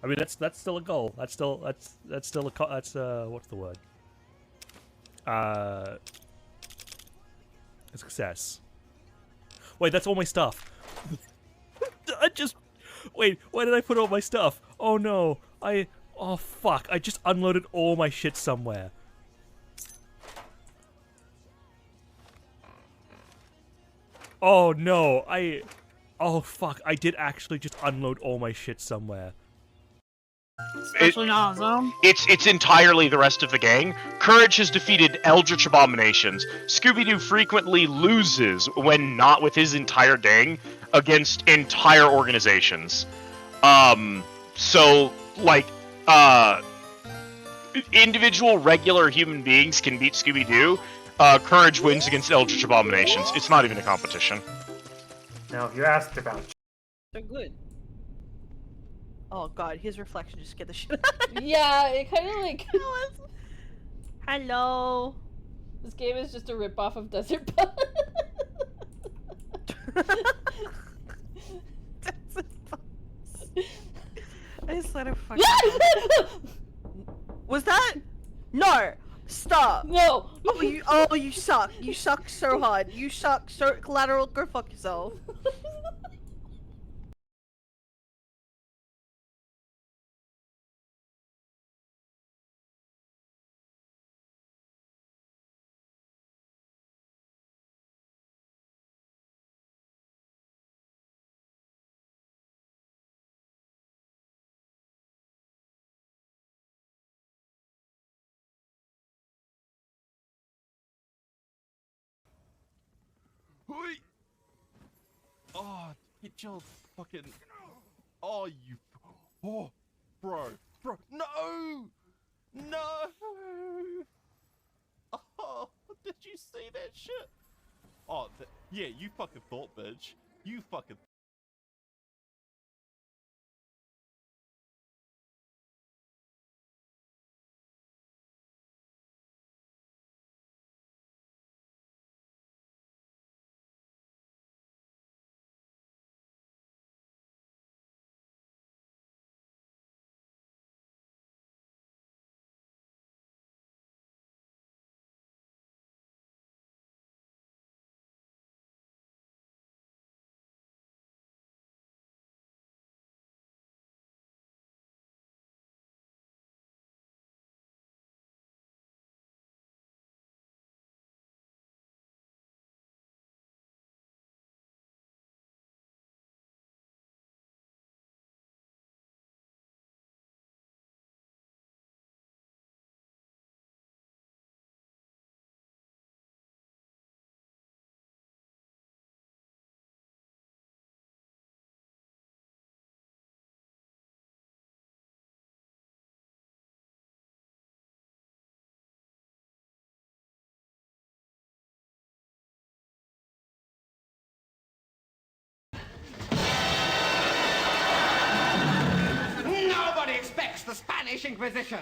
I mean, that's still a goal. That's still what's the word? A success. Wait, that's all my stuff. Wait, where did I put all my stuff? Oh no, oh fuck, I just unloaded all my shit somewhere. Oh no, oh fuck, I did actually just unload all my shit somewhere. Especially not zone. It's entirely the rest of the gang. Courage has defeated Eldritch Abominations. Scooby-Doo frequently loses, when not with his entire gang, against entire organizations. So, like, individual regular human beings can beat Scooby-Doo. Courage wins against Eldritch Abominations. It's not even a competition. Now, if you asked about... They're good. Oh god, his reflection just scared the shit out of me. Yeah, it kind of like... Hello. This game is just a ripoff of Desert Bus. I swear to fucking Was that? No! Stop! No! Oh, you suck. You suck so hard. You suck so... Collateral, go fuck yourself. Oi! Oh, get your fucking... Oh, you... Oh, bro. No! No! Oh, did you see that shit? Oh, yeah, you fucking thought, bitch. You fucking... Nobody expects the Spanish Inquisition!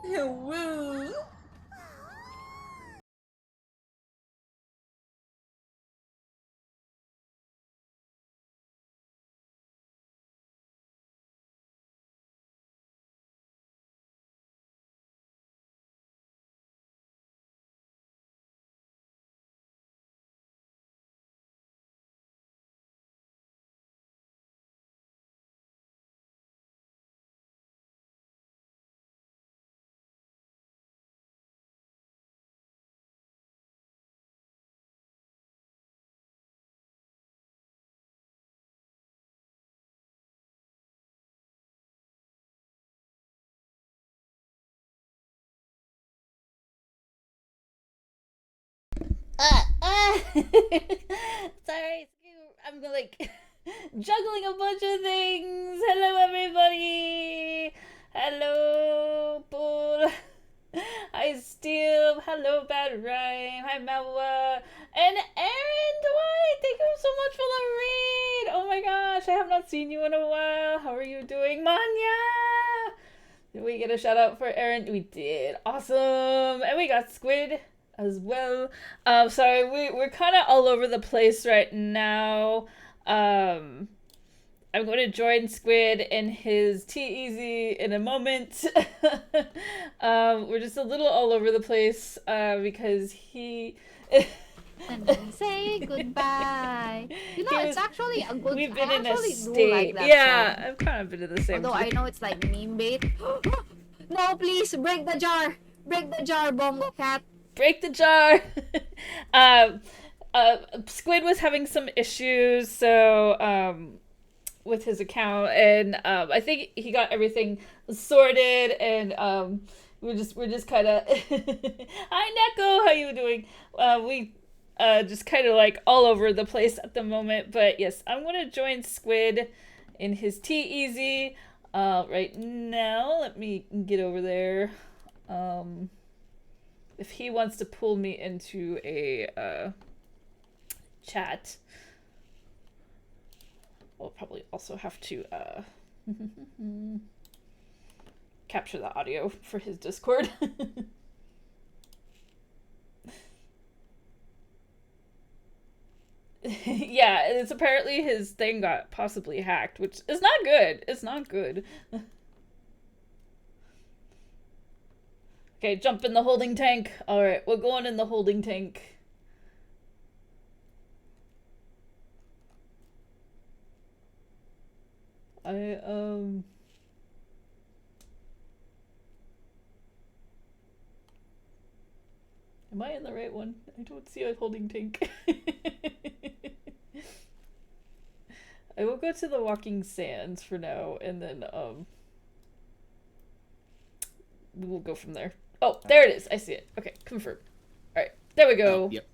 Woo! Sorry, I'm like juggling a bunch of things. Hello, everybody. Hello, Paul. I still Hello, Bad Rhyme. Hi, Mawa. And Aaron Dwight, thank you so much for the read. Oh my gosh, I have not seen you in a while. How are you doing, Manya? Did we get a shout out for Aaron? We did. Awesome. And we got Squid as well. Sorry, we're kind of all over the place right now. I'm going to join Squid in his T-Easy in a moment. We're just a little all over the place because he... And then we say goodbye. You know, it's actually a good. We've been I in a actually state. do like that Yeah, song. I've kind of been in the same. Although I know it's like meme bait. No, please break the jar. Break the jar, Bongo Cat. Break the jar. Squid was having some issues, so with his account, and I think he got everything sorted, and we're just kind of hi Neko, how you doing? We just kind of like all over the place at the moment, but yes, I'm gonna join Squid in his T-Easy right now. Let me get over there. If he wants to pull me into a chat, we'll probably also have to capture the audio for his Discord. Yeah, it's apparently his thing got possibly hacked, which is not good. It's not good. Okay, jump in the holding tank. Alright, we're going in the holding tank. Am I in the right one? I don't see a holding tank. I will go to the walking sands for now, and then we will go from there. Oh, there it is. I see it. Okay, confirm. All right, there we go. Yep.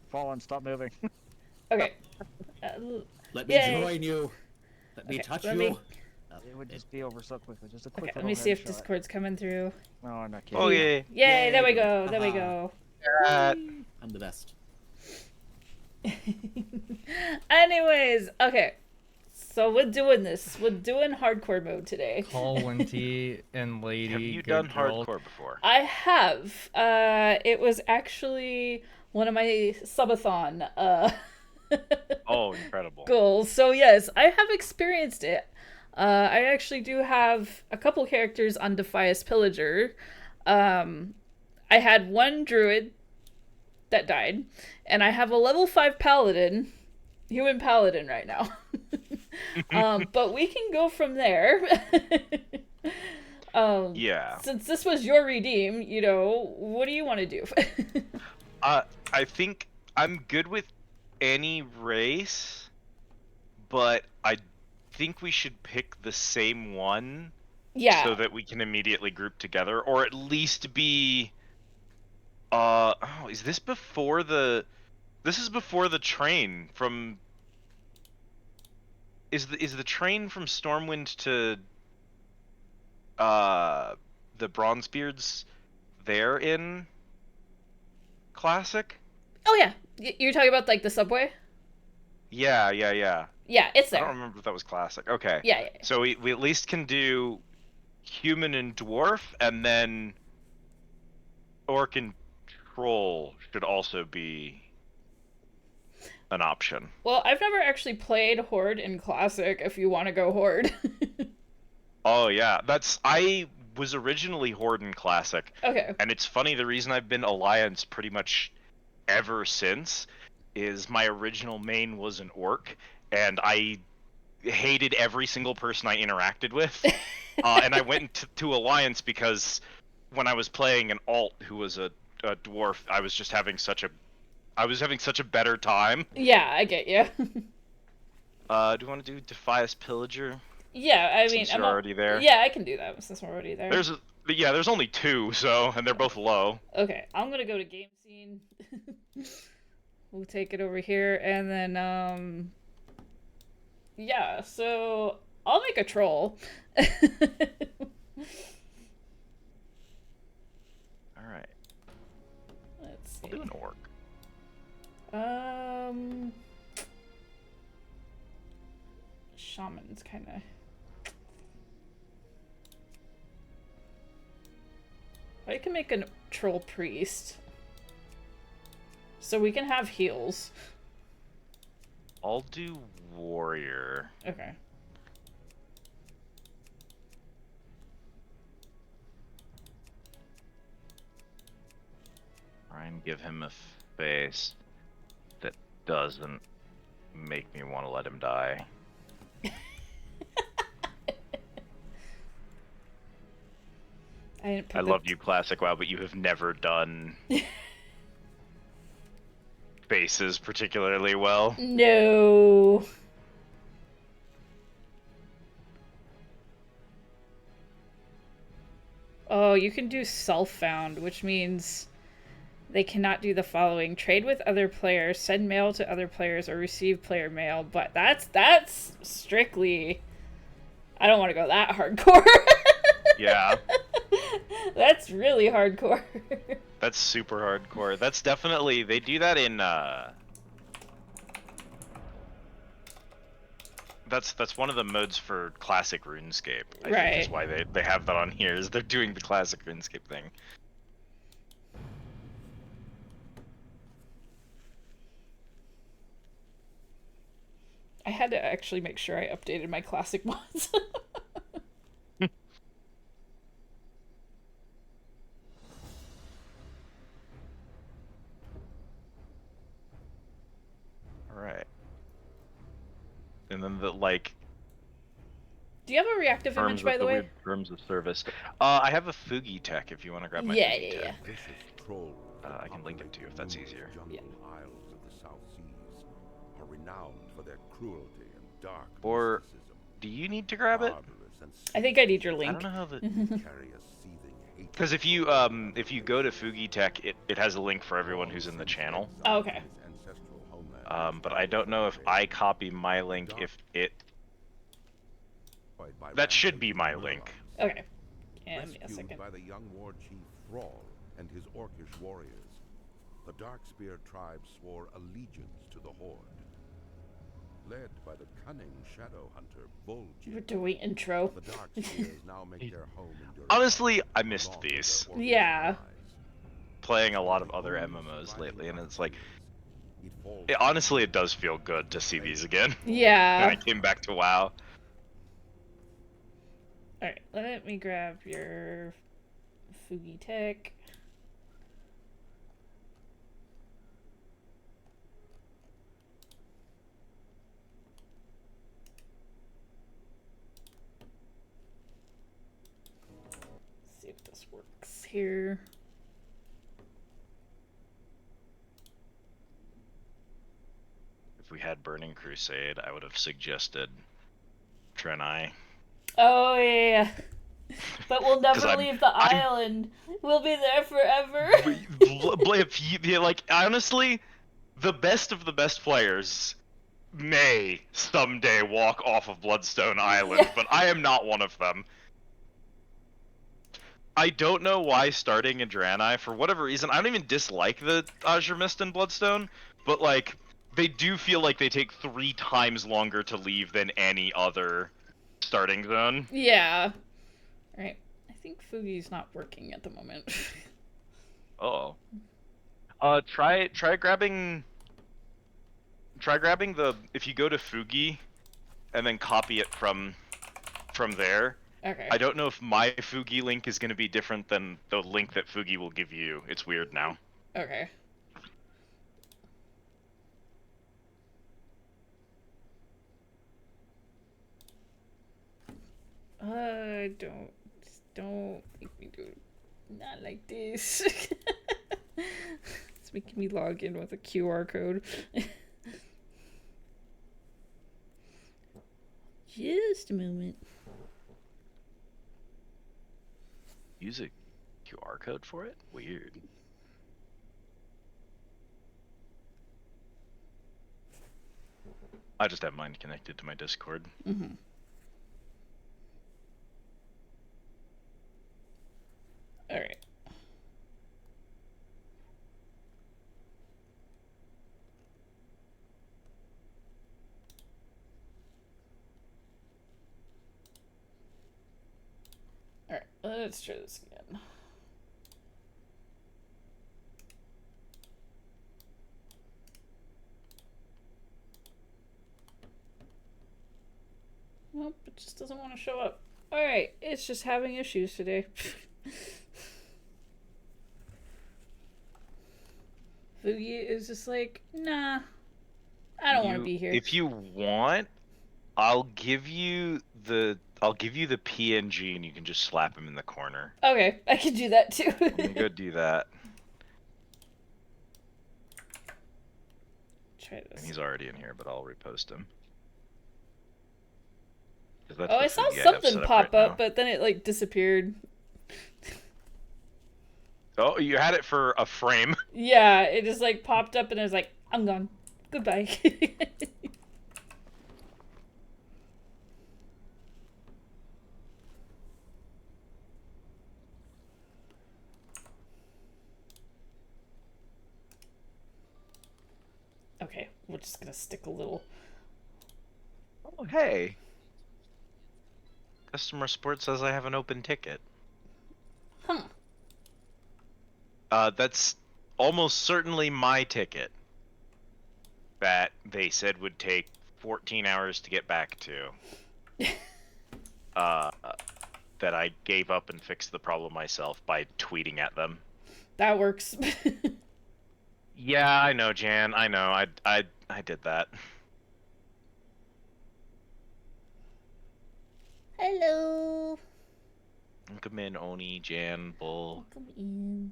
Fallen, stop moving. Okay. Let me Yay. join you. Let me Okay, touch let you. me- It would just be over so quickly. Just a quick Okay, let little me see if headshot. Discord's coming through. No, I'm not kidding. Oh yeah. Yay, there we Yay. go. There we Haha. go. I'm the best. Anyways, okay. So we're doing this. We're doing hardcore mode today. Call Winty and Lady. Have you good done girl. hardcore before? I have. It was actually one of my subathon Oh, incredible. goals. So yes, I have experienced it. I actually do have a couple characters on Defias Pillager. I had one druid that died, and I have a level 5 paladin, human paladin right now. But we can go from there. Yeah. Since this was your redeem, you know, what do you want to do? I think I'm good with any race, but I think we should pick the same one. Yeah. So that we can immediately group together, or at least be. Is this before the? This is before the train from. Is the train from Stormwind to? The Bronzebeards, there in. Classic. Oh yeah, you're talking about like the subway. Yeah. Yeah, it's I there. don't remember if that was classic. Okay. Yeah. So we at least can do human and dwarf, and then orc and troll should also be an option. Well, I've never actually played Horde in Classic, if you want to go Horde. Oh yeah, I was originally Horde in Classic. Okay. And it's funny, the reason I've been Alliance pretty much ever since is my original main was an orc, and I hated every single person I interacted with. And I went to Alliance because when I was playing an alt who was a dwarf, I was having such a better time. Yeah, I get you. Do you want to do Defias Pillager? Yeah, I mean, Since you're already there. Yeah, I can do that since we're already there. There's only 2, so, and they're both low. Okay, I'm gonna go to game scene. We'll take it over here, and then yeah. So I'll make a troll. All right. shaman's kind of... I can make a troll priest. So we can have heals. I'll do warrior. Okay. Try and give him a face that doesn't make me want to let him die. I love you, Classic WoW, but you have never done faces particularly well. No. Oh, you can do self-found, which means they cannot do the following: trade with other players, send mail to other players, or receive player mail. But that's strictly... I don't want to go that hardcore. Yeah. That's really hardcore. That's super hardcore. That's definitely... They do that in, That's one of the modes for classic RuneScape. I think is why they have that on here, is they're doing the classic RuneScape thing. I had to actually make sure I updated my classic mods. Alright. And then the, like... Do you have a reactive image, by the way? Terms of service. I have a Fugi tech if you want to grab my Fugi tech. This is Troll. I can link it to you if that's easier. Jungle isles of the South Seas are renowned for their cruelty and dark Or do you need to grab it? I think I need your link. I don't know how the... carry a seething hatred. Because if you go to Fugi Tech, it has a link for everyone who's in the channel. Oh, okay. But I don't know if I copy my link, if it... That should be my link. Okay. Give me a Rescued second. by the young war chief Thrall and his orcish warriors, the Darkspear tribe swore allegiance to the Horde. Led by the cunning shadow hunter Vol'jin, We're doing intro. the Darkspears now make their home in Honestly, I missed these. Yeah. Playing a lot of other MMOs lately, and it's like... honestly, it does feel good to see these again. Yeah. When I came back to WoW. Alright, let me grab your Fugi Tech. See if this works here. If we had Burning Crusade, I would have suggested Draenei. Oh yeah. But we'll never leave the island. We'll be there forever. Like, honestly, the best of the best players may someday walk off of Bloodstone Island, but I am not one of them. I don't know why starting in Draenei, for whatever reason, I don't even dislike the Azure Mist and Bloodstone, but like, they do feel like they take 3 times longer to leave than any other starting zone. Yeah. Alright. I think Fugi's not working at the moment. Uh-oh. Try grabbing the, if you go to Fugi and then copy it from there. Okay. I don't know if my Fugi link is going to be different than the link that Fugi will give you. It's weird now. Okay. Don't make me do it. Not like this. It's making me log in with a QR code. Just a moment. Use a QR code for it? Weird. I just have mine connected to my Discord. Mm-hmm. Alright. Let's try this again. Nope, it just doesn't want to show up. Alright, it's just having issues today. Fugi is just like, nah, I don't want to be here. If you want, I'll give you the PNG and you can just slap him in the corner. Okay, I can do that too. I'm gonna go do that. Try this. And he's already in here, but I'll repost him. Oh, I saw something pop up, but then it like disappeared. Oh, you had it for a frame. Yeah, it just like popped up and I was like, I'm gone. Goodbye. Okay, we're just gonna stick a little. Oh, hey. Customer support says I have an open ticket. Huh. That's almost certainly my ticket. That they said would take 14 hours to get back to. That I gave up and fixed the problem myself by tweeting at them. That works. Yeah, I know, Jan. I know. I did that. Hello. Welcome in, Oni, Jan, Bull. Welcome in.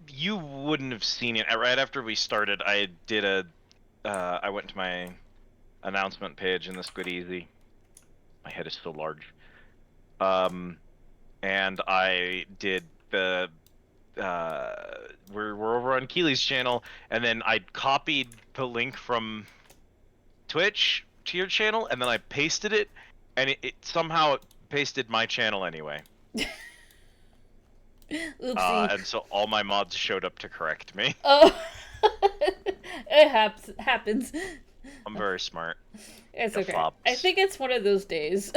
You wouldn't have seen it right after we started. I did I went to my announcement page in the Squid Easy. My head is so large. And I did the we're over on Keelie's channel, and then I copied the link from Twitch to your channel, and then I pasted it, and it somehow pasted my channel anyway. Oopsie. And so all my mods showed up to correct me. Oh, it happens. I'm very smart. It's The okay. flops. I think it's one of those days.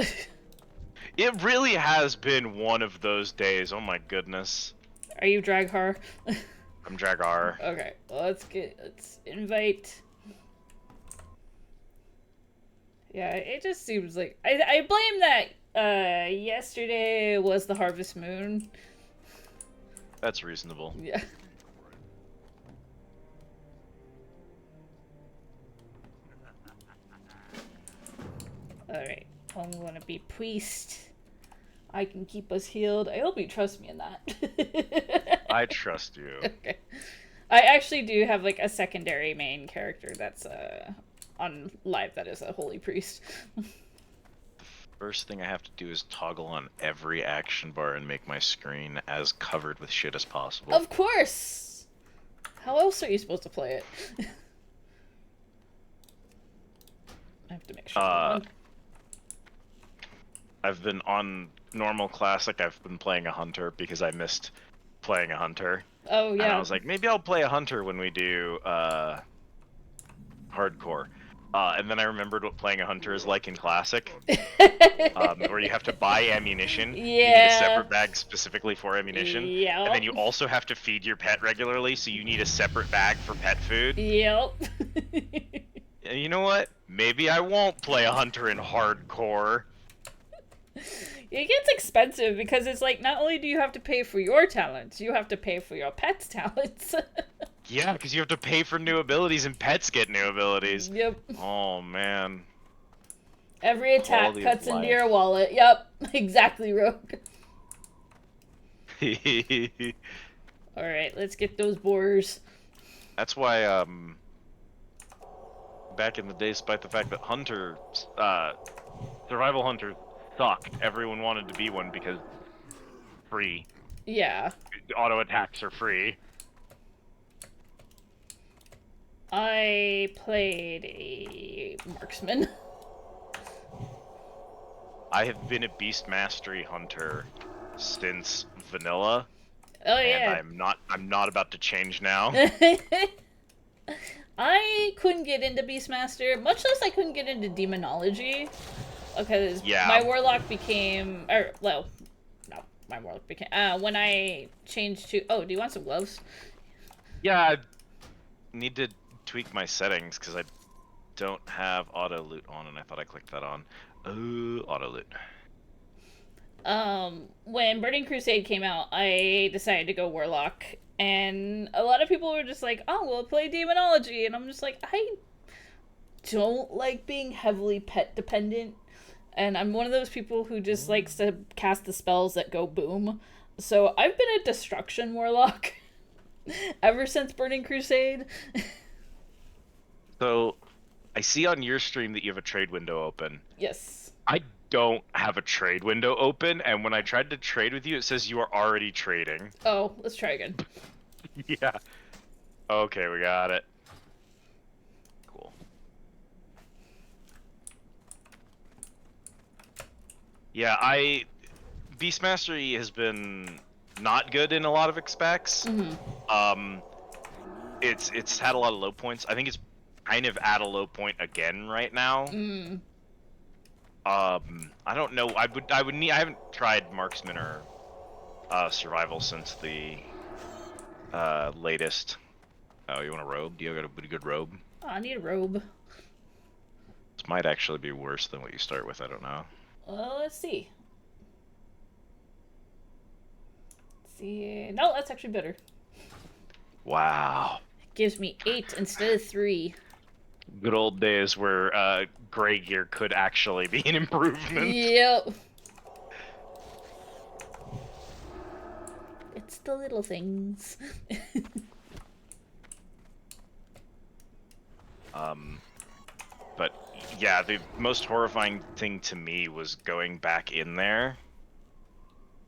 It really has been one of those days. Oh my goodness. Are you Draghar? I'm Dragar. Okay, well, let's invite. Yeah, it just seems like I blame that yesterday was the harvest moon. That's reasonable. Yeah. Alright, I'm gonna be priest. I can keep us healed. I hope you trust me in that. I trust you. Okay. I actually do have like a secondary main character that's on live that is a holy priest. First thing I have to do is toggle on every action bar and make my screen as covered with shit as possible. Of course! How else are you supposed to play it? I have to make sure. I've been on normal classic, I've been playing a hunter because I missed playing a hunter. Oh yeah. And I was like, maybe I'll play a hunter when we do hardcore. And then I remembered what playing a hunter is like in classic. Where you have to buy ammunition. Yeah. You need a separate bag specifically for ammunition. Yep. And then you also have to feed your pet regularly, so you need a separate bag for pet food. Yep. And you know what? Maybe I won't play a hunter in hardcore. It gets expensive because it's like not only do you have to pay for your talents, you have to pay for your pet's talents. Yeah, because you have to pay for new abilities and pets get new abilities. Yep. Oh, man. Every attack Quality of cuts into life. your wallet. Yep. Exactly, Rogue. Alright, let's get those boars. That's why, back in the day, despite the fact that hunters, survival hunters suck, everyone wanted to be one because free. Yeah. Auto attacks are free. I played a marksman. I have been a beast mastery hunter since vanilla. Oh yeah. And I'm not about to change now. I couldn't get into Beastmaster, much less I couldn't get into Demonology. because Yeah. my warlock became, or well, no, my warlock became. When I changed to, oh, do you want some gloves? Yeah, I need to tweak my settings because I don't have auto loot on, and I thought I clicked that on. Auto loot. When Burning Crusade came out, I decided to go warlock, and a lot of people were just like, "Oh, we'll play demonology," and I'm just like, I don't like being heavily pet dependent, and I'm one of those people who just likes to cast the spells that go boom. So I've been a destruction warlock ever since Burning Crusade. So, I see on your stream that you have a trade window open. Yes. I don't have a trade window open, and when I tried to trade with you, it says you are already trading. Oh, let's try again. Yeah. Okay, we got it. Cool. Yeah, Beast Mastery has been not good in a lot of aspects. It's had a lot of low points. I think it's kind of at a low point again right now. I don't know. I haven't tried marksman or survival since the latest. Oh, you want a robe? Do you got a pretty good robe? Oh, I need a robe. This might actually be worse than what you start with. I don't know. Let's see. No, that's actually better. Wow. It gives me 8 instead of 3. Good old days where gray gear could actually be an improvement. Yep. It's the little things. But yeah, the most horrifying thing to me was going back in there,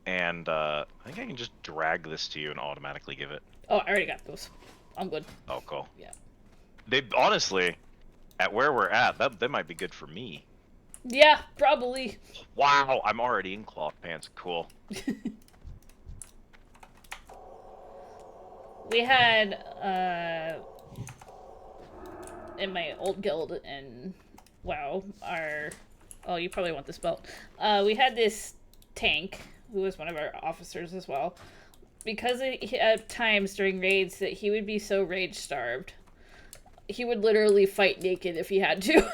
and I think I can just drag this to you and automatically give it. Oh, I already got those. I'm good. Oh, cool. Yeah. They honestly, at where we're at, that might be good for me. Yeah, probably. Wow, I'm already in cloth pants. Cool. We had in my old guild and WoW, oh, you probably want this belt. We had this tank who was one of our officers as well. Because at times during raids that he would be so rage starved, he would literally fight naked if he had to.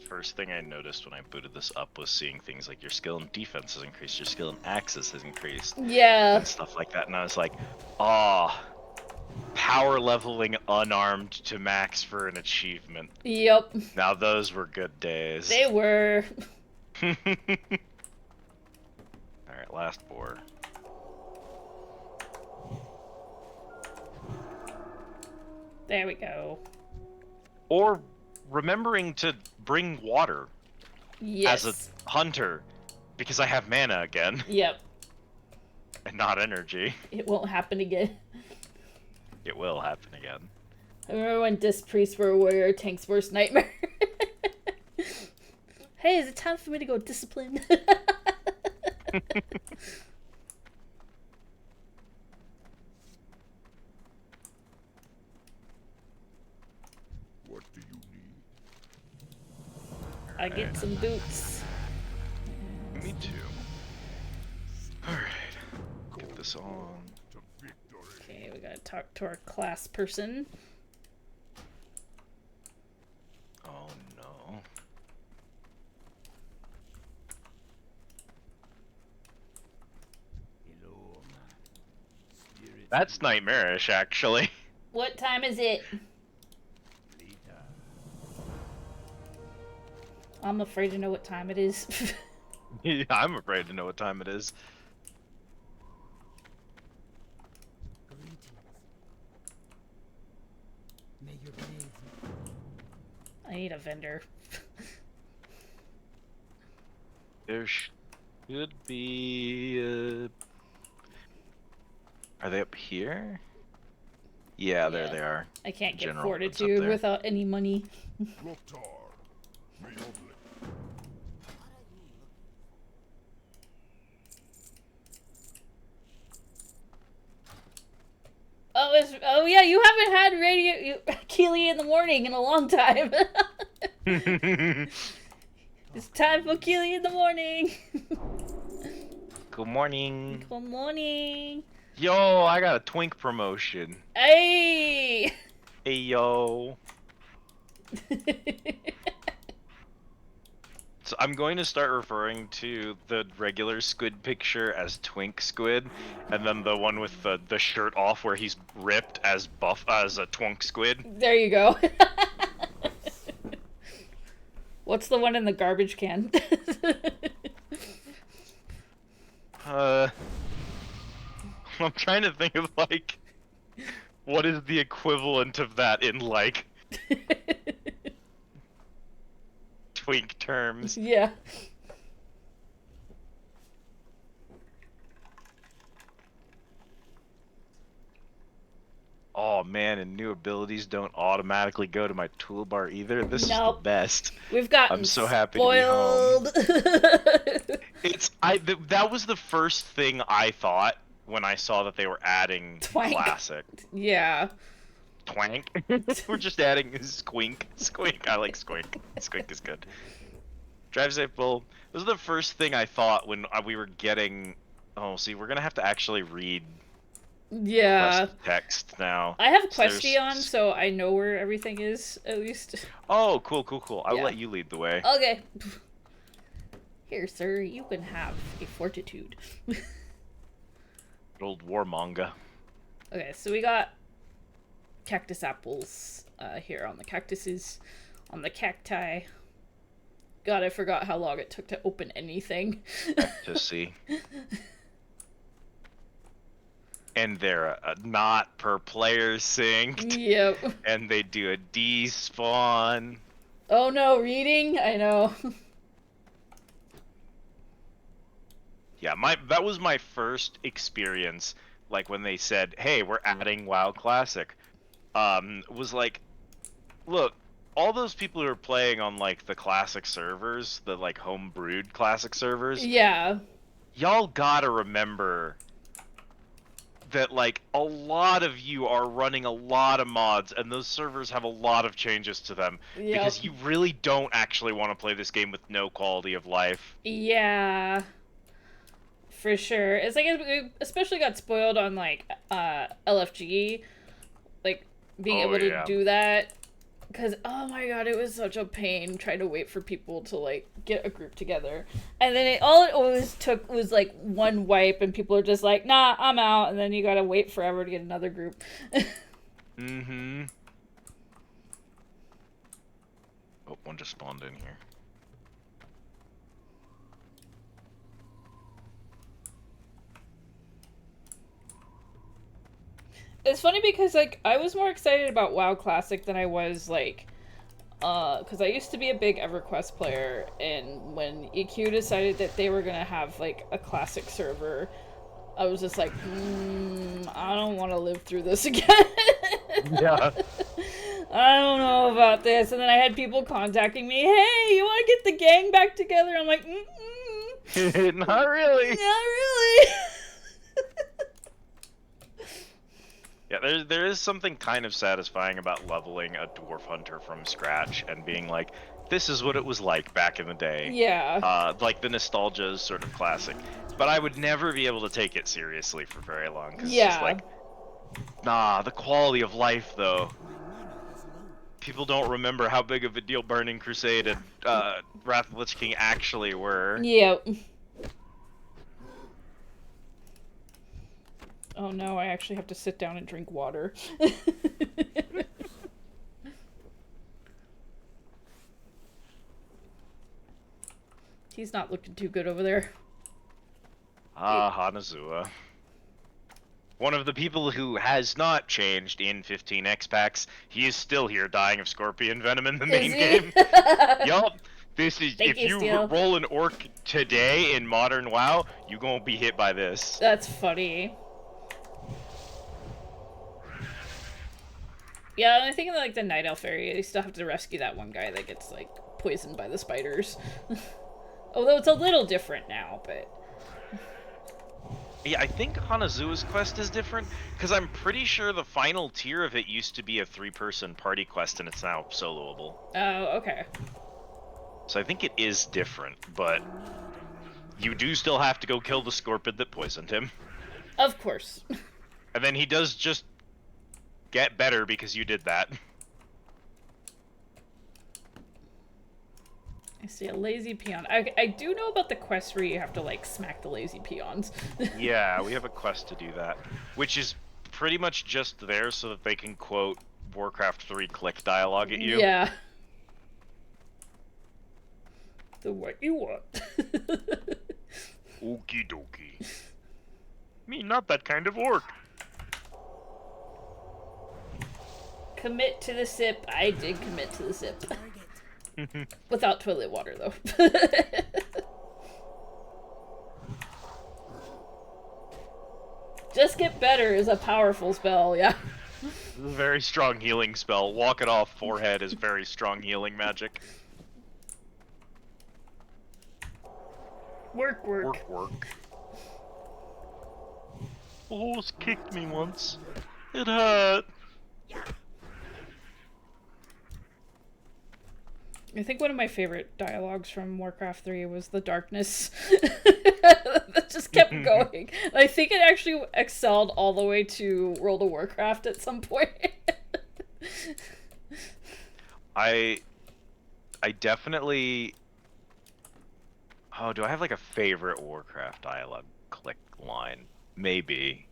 First thing I noticed when I booted this up was seeing things like your skill in defense has increased, your skill in axes has increased, yeah, and stuff like that. And I was like, ah, power leveling unarmed to max for an achievement. Yep. Now those were good days. They were. All right, last boar. There we go. Or remembering to bring water Yes. as a hunter, because I have mana again. Yep. And not energy. It won't happen again. It will happen again. I remember when Disc Priests were a warrior tank's worst nightmare. Hey, is it time for me to go discipline? What do you need? I get some boots. Me too. Alright. Get this on. Okay, we gotta talk to our class person. Oh no. That's nightmarish, actually. What time is it? I'm afraid to know what time it is. Yeah, I'm afraid to know what time it is. I need a vendor. There should be. Are they up here? Yeah, there they are. I can't get General, what's up fortitude there? without any money. Oh yeah, you haven't had Keelie in the morning in a long time. It's time for Keelie in the morning. Good morning. Good morning. Yo, I got a twink promotion. Hey. Hey, yo. So I'm going to start referring to the regular squid picture as twink squid, and then the one with the shirt off where he's ripped as a twink squid. There you go. What's the one in the garbage can? I'm trying to think of like what is the equivalent of that in like twink terms. Yeah. Oh man, and new abilities don't automatically go to my toolbar either. This is the best. We've gotten I'm so happy spoiled. to be home. That was the first thing I thought when I saw that they were adding Twank. classic. Yeah. Twank. We're just adding squink. Squink. I like squink. Squink is good. Drive safe bull. This was the first thing I thought when we were getting. Oh, see, we're gonna have to actually read. Yeah. Text now. I have So Questy on, so I know where everything is, at least. Oh, cool, cool, cool. I will Yeah. let you lead the way. Okay. Here, sir, you can have a fortitude. Old war manga. Okay, so we got cactus apples here on the cactuses, on the cacti. God, I forgot how long it took to open anything. To see. And they're not per player synced. Yep. And they do a despawn. Oh no, reading? I know. Yeah, that was my first experience, like when they said, hey, we're adding WoW Classic. Was like, look, all those people who are playing on like the classic servers, the like homebrewed classic servers. Yeah. Y'all gotta remember that like a lot of you are running a lot of mods and those servers have a lot of changes to them. Yep. Because you really don't actually want to play this game with no quality of life. Yeah. For sure. It's like, we especially got spoiled on like LFG, like being able to do that. Because, oh my god, it was such a pain trying to wait for people to, like, get a group together. And then all it always took was, like, one wipe, and people are just like, nah, I'm out. And then you gotta wait forever to get another group. Mm-hmm. Oh, one just spawned in here. It's funny because, like, I was more excited about WoW Classic than I was, like, because I used to be a big EverQuest player, and when EQ decided that they were gonna have, like, a Classic server, I was just like, I don't want to live through this again. Yeah. I don't know about this. And then I had people contacting me, hey, you want to get the gang back together? I'm like, Not really. Not really. Yeah, there is something kind of satisfying about leveling a dwarf hunter from scratch and being like, this is what it was like back in the day. Yeah. Like the nostalgia is sort of classic. But I would never be able to take it seriously for very long. Cause Yeah. it's just like, nah, the quality of life though. People don't remember how big of a deal Burning Crusade and Wrath of the Lich King actually were. Yep. Oh no, I actually have to sit down and drink water. He's not looking too good over there. Hanazua. One of the people who has not changed in 15X packs. He is still here dying of scorpion venom in the main game. Yup. This is, if you roll an orc today in modern WoW, you gonna be hit by this. That's funny. Yeah, and I think in like the Night Elf area, you still have to rescue that one guy that gets like poisoned by the spiders. Although it's a little different now, but Yeah, I think Hanazua's quest is different, because I'm pretty sure the final tier of it used to be a 3-person party quest, and it's now soloable. Oh, okay. So I think it is different, but you do still have to go kill the scorpion that poisoned him. Of course. And then he does just get better because you did that. I see a lazy peon. I do know about the quest where you have to, like, smack the lazy peons. Yeah, we have a quest to do that, which is pretty much just there so that they can quote Warcraft 3 click dialogue at you. Yeah. The what you want. Okie dokie. Me, not that kind of orc. Commit to the sip. I did commit to the sip. Without toilet water, though. Just get better is a powerful spell, yeah. This is a very strong healing spell. Walk it off forehead is very strong healing magic. Work. Work. Almost kicked me once. It hurt. I think one of my favorite dialogues from Warcraft 3 was the darkness. That just kept going. I think it actually excelled all the way to World of Warcraft at some point. I definitely... Oh, do I have like a favorite Warcraft dialogue click line? Maybe.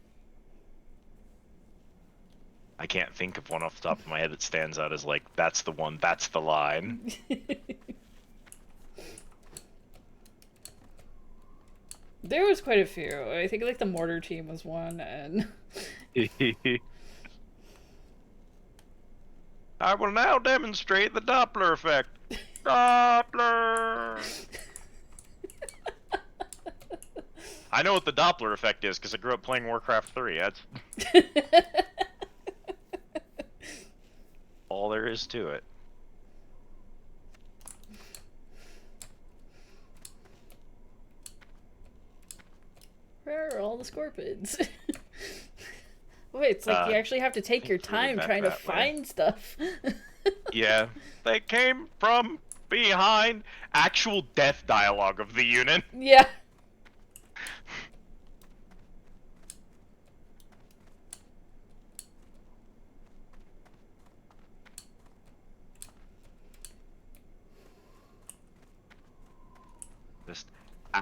I can't think of one off the top of my head that stands out as like, that's the one, that's the line. There was quite a few. I think like the mortar team was one, and... I will now demonstrate the Doppler effect. Doppler! I know what the Doppler effect is because I grew up playing Warcraft 3. That's all there is to it. Where are all the scorpions? Wait, it's like you actually have to take your time trying to find stuff. Yeah, they came from behind. Actual death dialogue of the unit. Yeah. Just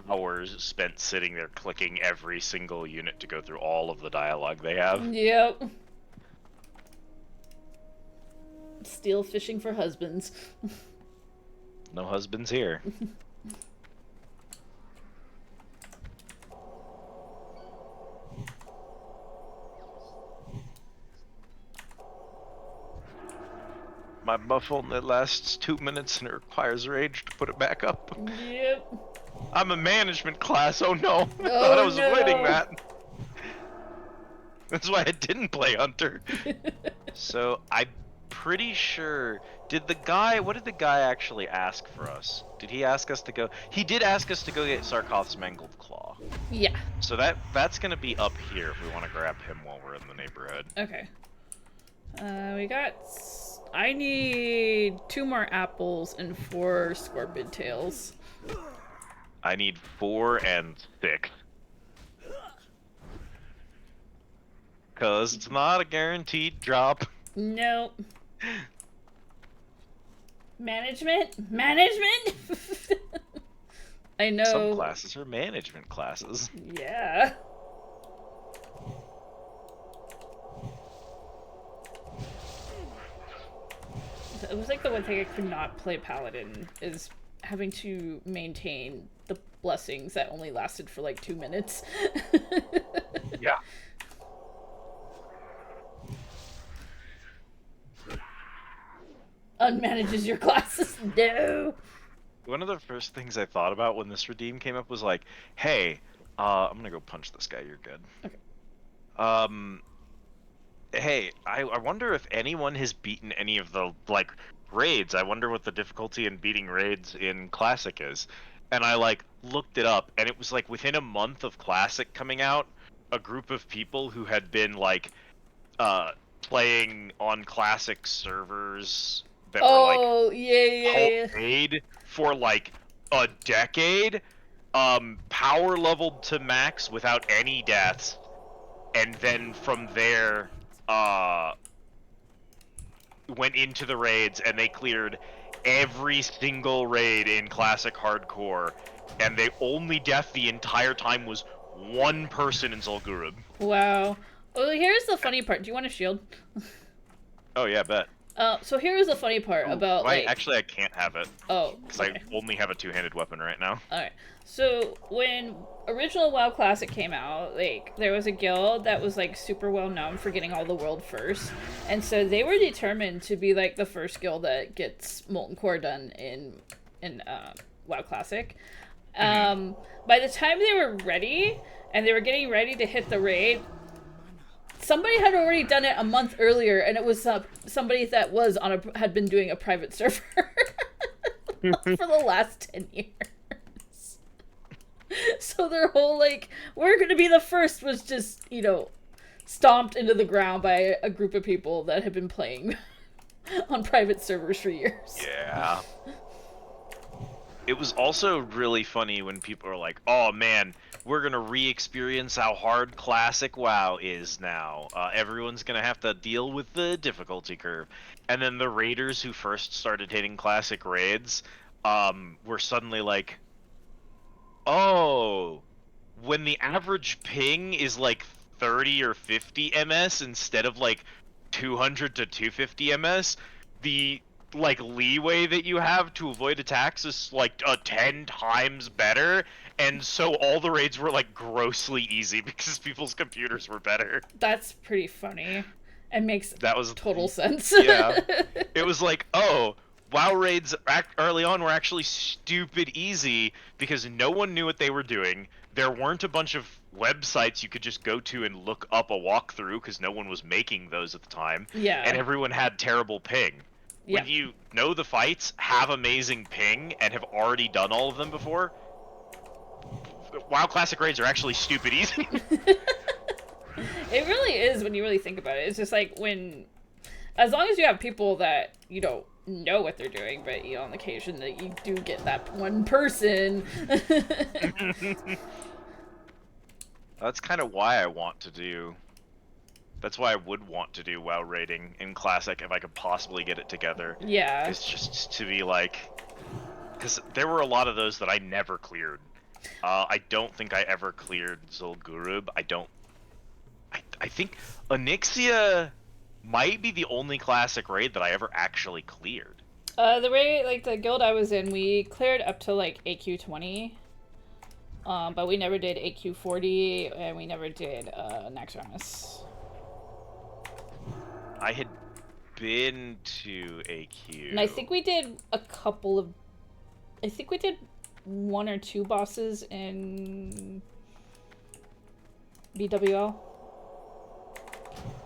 hours spent sitting there clicking every single unit to go through all of the dialogue they have. Yep. Steel fishing for husbands. No husbands here. My buff only lasts 2 minutes and it requires rage to put it back up. Yep. I'm a management class, oh no! I Oh, thought I was no. avoiding that. That's why I didn't play Hunter. So, I'm pretty sure... what did the guy actually ask for us? Did he ask us to go... He did ask us to go get Sarkoth's Mangled Claw. Yeah. So that's gonna be up here if we want to grab him while we're in the neighborhood. Okay. We got... I need 2 more apples and 4 scorpion tails. I need 4 and 6. Cause it's not a guaranteed drop. Nope. Management? Management? I know. Some classes are management classes. Yeah. It was like the one thing I could not play Paladin is having to maintain the blessings that only lasted for like 2 minutes. Yeah. Unmanages your classes? No. One of the first things I thought about when this redeem came up was like, hey, I'm gonna go punch this guy, you're good. Okay. Hey, I wonder if anyone has beaten any of the, like, raids. I wonder what the difficulty in beating raids in Classic is. And I, like, looked it up, and it was, like, within a month of Classic coming out, a group of people who had been like playing on classic servers that were like homemade for like a decade, power leveled to max without any deaths, and then from there went into the raids, and they cleared every single raid in classic hardcore, and the only death the entire time was one person in Zul'Gurub. Wow. Well, here's the funny part. Do you want a shield? Oh yeah, bet. So here's the funny part about like. Actually, I can't have it. Oh. Because I only have a two-handed weapon right now. Alright. So when original WoW Classic came out, like there was a guild that was like super well known for getting all the world first, and so they were determined to be like the first guild that gets Molten Core done in WoW Classic. By the time they were ready and they were getting ready to hit the raid, somebody had already done it a month earlier, and it was somebody that was had been doing a private server for the last 10 years. So their whole like, we're gonna be the first was just, you know, stomped into the ground by a group of people that have been playing on private servers for years. Yeah. It was also really funny when people are like, oh man, we're gonna re-experience how hard classic WoW is now. Everyone's gonna have to deal with the difficulty curve. And then the raiders who first started hitting classic raids were suddenly like, oh, when the average ping is like 30 or 50 ms instead of like 200 to 250 ms, the like leeway that you have to avoid attacks is like 10 times better, and so all the raids were like grossly easy because people's computers were better. That's pretty funny and makes total sense. Yeah. It was like, oh, WoW raids early on were actually stupid easy because no one knew what they were doing. There weren't a bunch of websites you could just go to and look up a walkthrough because no one was making those at the time. Yeah. And everyone had terrible ping. Yeah. When you know the fights, have amazing ping, and have already done all of them before, WoW Classic raids are actually stupid easy. It really is when you really think about it. It's just like as long as you have people that, you know what they're doing, but, you know, on occasion that you do get that one person. That's kind of why that's why I would want to do WoW raiding in Classic if I could possibly get it together. Yeah. It's just to be like, because there were a lot of those that I never cleared. I don't think I ever cleared Zul'Gurub. I think Onyxia might be the only Classic raid that I ever actually cleared. The raid, like the guild I was in, we cleared up to like AQ 20. But we never did AQ 40, and we never did Naxxramas. I had been to AQ. And I think we did a couple of... I think we did 1 or 2 bosses in BWL.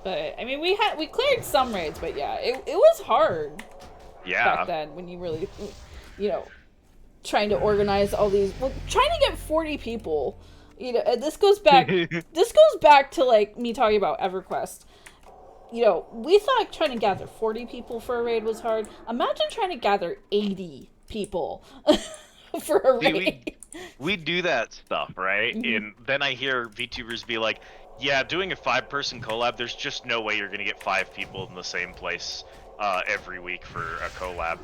But, I mean, we cleared some raids, but yeah, it was hard. Yeah. Back then, when you really, you know, trying to organize all these... Well, trying to get 40 people, you know, and this goes back... this goes back to, like, me talking about EverQuest. You know, we thought trying to gather 40 people for a raid was hard. Imagine trying to gather 80 people for a raid. We do that stuff, right? And then I hear VTubers be like, yeah, doing a 5-person collab, there's just no way you're going to get 5 people in the same place every week for a collab.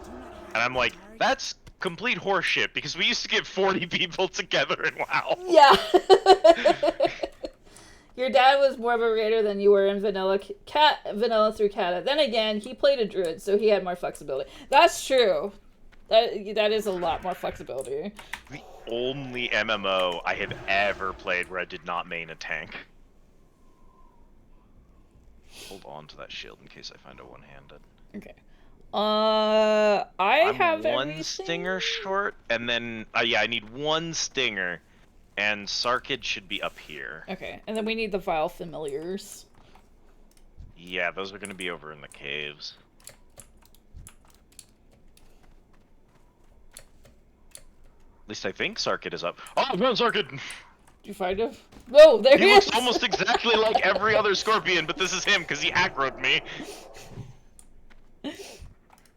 And I'm like, that's complete horseshit, because we used to get 40 people together in WoW. Yeah. Your dad was more of a raider than you were in vanilla through Kata. Then again, he played a druid, so he had more flexibility. That's true. That is a lot more flexibility. The only MMO I have ever played where I did not main a tank. Hold on to that shield in case I find a one-handed. Okay. I'm have one everything? stinger short, and then yeah, I need 1 stinger. And Sarkid should be up here. Okay, and then we need the Vile Familiars. Yeah, those are going to be over in the caves. At least I think Sarkid is up. Oh, no, Sarkid! Did you find him? No, there he He is! looks almost exactly like every other scorpion, but this is him because he aggroed me.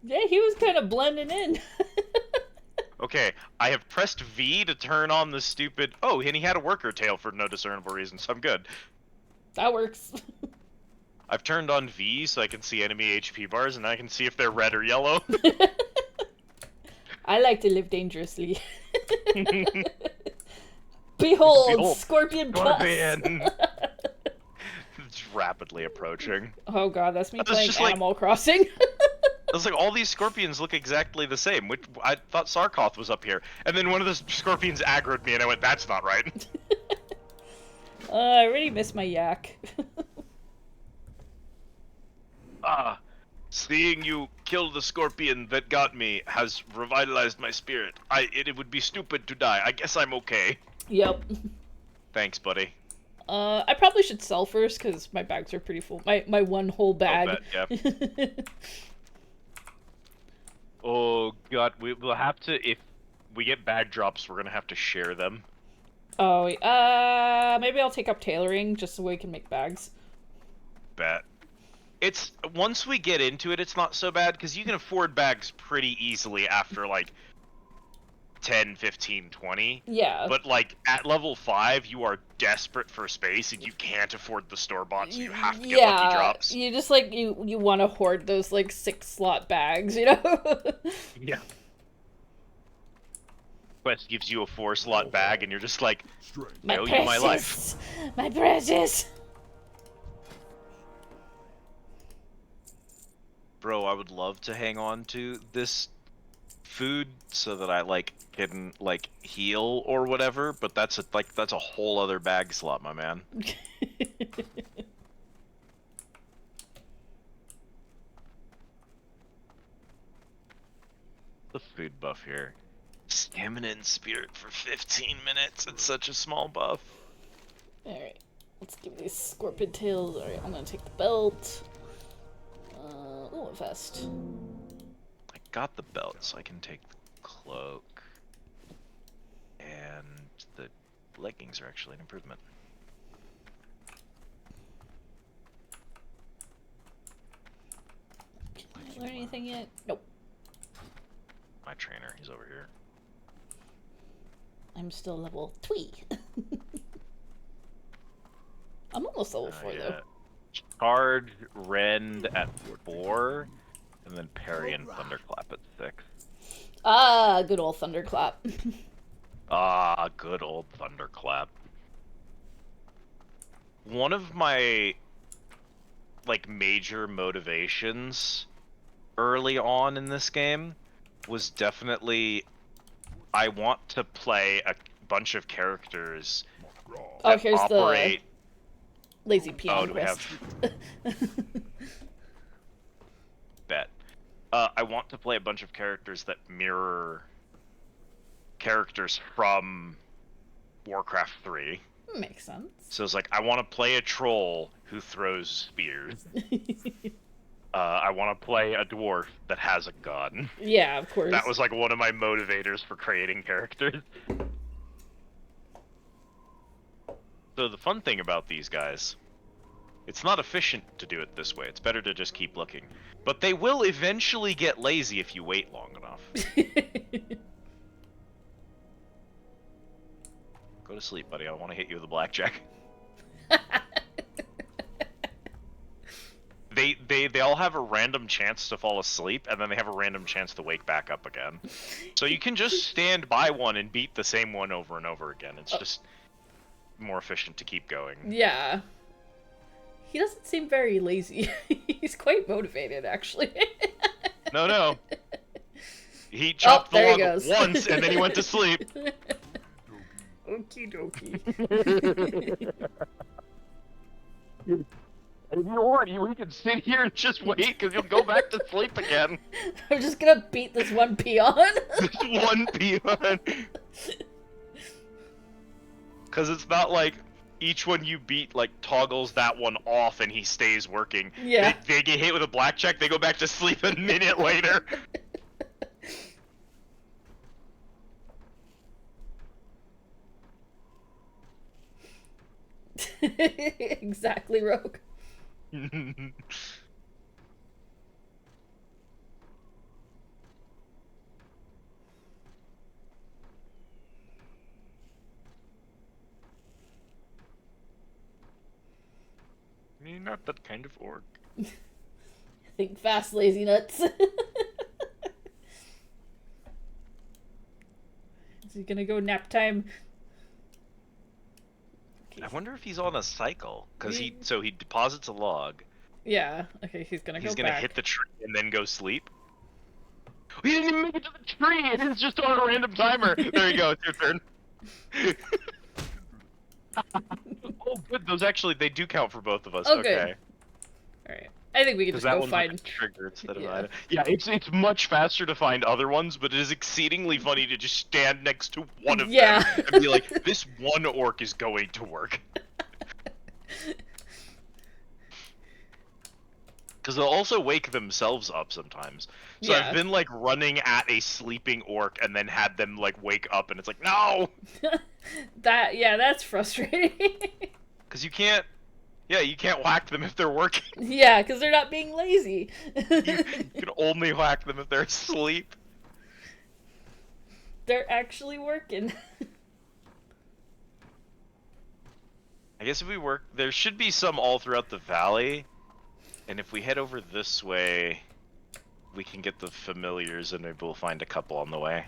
Yeah, he was kind of blending in. Okay, I have pressed V to turn on the stupid... Oh, and he had a worker tail for no discernible reason, so I'm good. That works. I've turned on V so I can see enemy HP bars, and I can see if they're red or yellow. I like to live dangerously. Behold, Scorpion Plus! Scorpion! It's rapidly approaching. Oh god, that's me That's playing just like- Animal Crossing. I was like, all these scorpions look exactly the same. Which I thought Sarkoth was up here, and then one of the scorpions aggroed me, and I went, "That's not right." I really miss my yak. Seeing you kill the scorpion that got me has revitalized my spirit. It would be stupid to die. I guess I'm okay. Yep. Thanks, buddy. I probably should sell first because my bags are pretty full. My one whole bag. Yeah. Oh god, we'll have to, if we get bag drops, we're gonna have to share them. Oh, maybe I'll take up tailoring just so we can make bags. Bet. It's, once we get into it, it's not so bad, because you can afford bags pretty easily after, like, 10, 15, 20. Yeah. But, like, at level 5, you are desperate for space, and you can't afford the store-bought, so you have to get lucky drops. You just, like, you want to hoard those, like, 6-slot bags, you know? Yeah. Quest gives you a 4-slot bag, and you're just like, I owe you my life. My precious! Bro, I would love to hang on to this food so that I, like, can, like, heal or whatever, but that's a whole other bag slot, my man. The food buff here. Stamina and spirit for 15 minutes. It's such a small buff. Alright, let's give these scorpion tails. Alright, I'm gonna take the belt. Oh, a vest. I got the belt, so I can take the cloak. And the leggings are actually an improvement. Can I learn anything yet? Nope. My trainer, he's over here. I'm still level 3. I'm almost level 4 though. Charge, rend at 4, and then parry and thunderclap at 6. Ah, good old thunderclap. Ah, good old thunderclap. One of my, like, major motivations early on in this game was definitely, I want to play a bunch of characters that here's operate... the lazy peon do we quest. Bet. I want to play a bunch of characters that mirror characters from Warcraft 3. Makes sense. So it's like, I want to play a troll who throws spears. I want to play a dwarf that has a gun. Yeah, of course. That was like one of my motivators for creating characters. So the fun thing about these guys, it's not efficient to do it this way. It's better to just keep looking. But they will eventually get lazy if you wait long enough. Go to sleep, buddy. I want to hit you with a blackjack. They all have a random chance to fall asleep, and then they have a random chance to wake back up again. So you can just stand by one and beat the same one over and over again. It's just more efficient to keep going. Yeah. He doesn't seem very lazy. He's quite motivated, actually. No. He chopped the log goes. once, and then he went to sleep. Okie dokie. If you want, we can sit here and just wait, because you'll go back to sleep again. I'm just gonna beat this one peon. This one peon. Because it's not like each one you beat, like, toggles that one off and he stays working. Yeah. They get hit with a blackjack, they go back to sleep a minute later. Exactly, Rogue. Me, not that kind of orc. Think fast, lazy nuts. Is he gonna go nap time? I wonder if he's on a cycle, because he deposits a log. Yeah. Okay, he's gonna He's go gonna back. hit the tree and then go sleep. He didn't even make it to the tree. It's just on a random timer. There you go. It's your turn. Oh, good. Those actually they do count for both of us. Oh, okay. good. All right. I think we can just That go one's find. like a trigger instead of Yeah. item. Yeah, it's much faster to find other ones, but it is exceedingly funny to just stand next to one of Yeah. them and be like, "This one orc is going to work." Because they'll also wake themselves up sometimes. So Yeah. I've been like running at a sleeping orc and then had them like wake up, and it's like, no, That's frustrating. because you can't whack them if they're working. Yeah, because they're not being lazy. You can only whack them if they're asleep. They're actually working. I guess if we work, there should be some all throughout the valley, and if we head over this way, we can get the familiars, and maybe we'll find a couple on the way.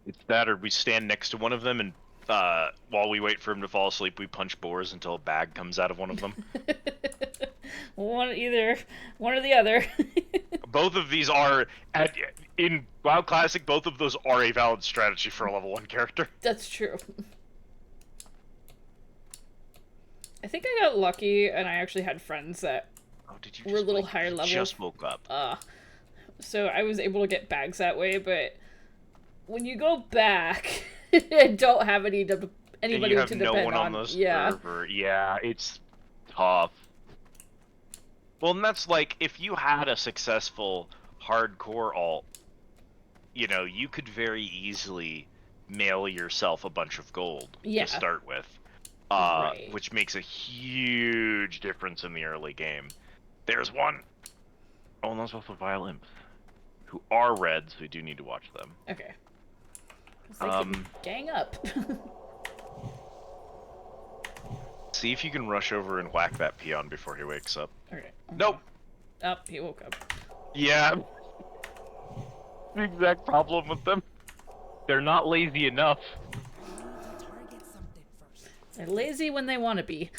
It's that, or we stand next to one of them, and while we wait for him to fall asleep, we punch boars until a bag comes out of one of them. One or the other. Both of these are, in WoW Classic, both of those are a valid strategy for a level 1 character. That's true. I think I got lucky, and I actually had friends that were a little higher level. Just woke up. So I was able to get bags that way, but when you go back and don't have anybody and you have to no depend one on the yeah. server. Yeah, it's tough. Well, and that's like, if you had a successful hardcore alt, you know, you could very easily mail yourself a bunch of gold Yeah. to start with. Right. Which makes a huge difference in the early game. There's one. Oh, and there's also vile imps, who are red, so we do need to watch them. Okay. So they can gang up. See if you can rush over and whack that peon before he wakes up. Okay. Nope. Oh, he woke up. Yeah. The exact problem with them. They're not lazy enough. They're lazy when they want to be.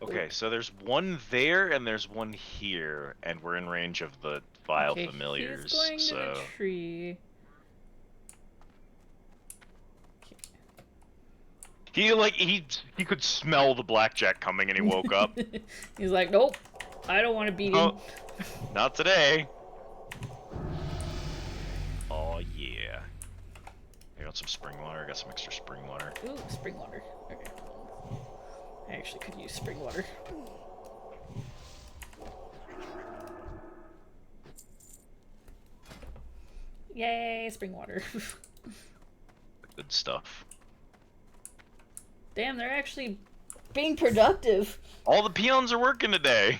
Okay, so there's one there and there's one here, and we're in range of the vile familiars. He's going so to the tree. he could smell the blackjack coming and he woke up. He's like, nope, I don't want to beat him. Oh, not today. Oh yeah. I got some spring water. I got some extra spring water. Ooh, spring water. Okay. I actually could use spring water. Yay, spring water. Good stuff. Damn, they're actually being productive. All the peons are working today.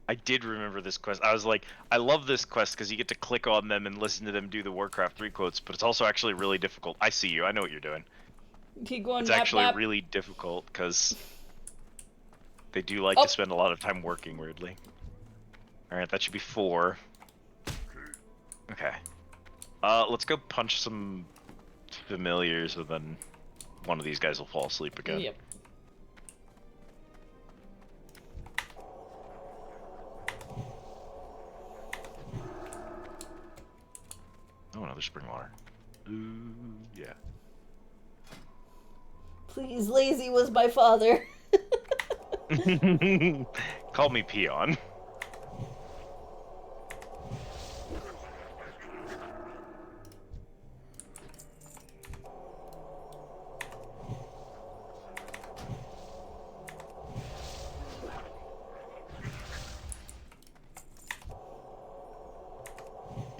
I did remember this quest. I was like, I love this quest because you get to click on them and listen to them do the Warcraft 3 quotes, but it's also actually really difficult. I see you. I know what you're doing. Keep going. It's nap, actually nap. really difficult because they do like to spend a lot of time working, weirdly. Alright, that should be 4. Okay. Let's go punch some familiars, and then one of these guys will fall asleep again. Yep. Oh, another spring water. Ooh, yeah. Please, lazy was my father. Call me peon.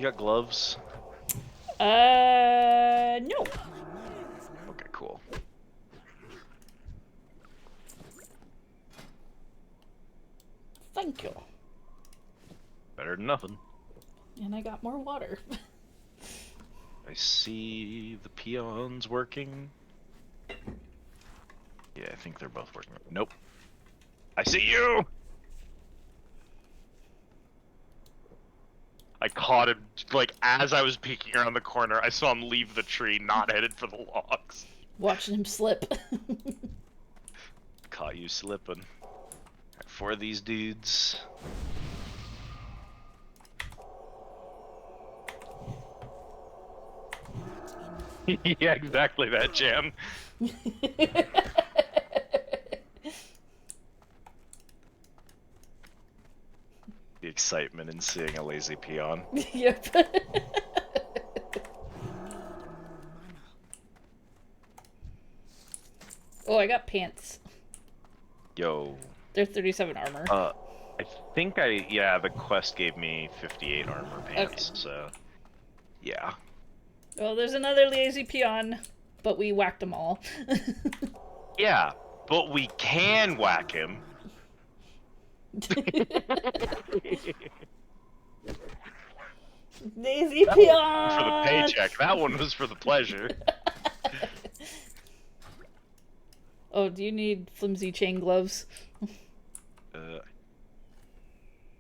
You got gloves? No. Okay, cool. Thank you. Better than nothing. And I got more water. I see the peons working. Yeah, I think they're both working. Nope. I see you! I caught him, like, as I was peeking around the corner, I saw him leave the tree, not headed for the logs. Watching him slip. Caught you slipping. For these dudes. Yeah, exactly that, Jam. The excitement in seeing a lazy peon. Yep. Oh, I got pants. Yo. They're 37 armor. I think yeah, the quest gave me 58 armor pants, Okay. so yeah. Well, there's another lazy peon, but we whacked them all. Yeah, but we can whack him. Lazy peon! For the paycheck. That one was for the pleasure. Oh, do you need flimsy chain gloves?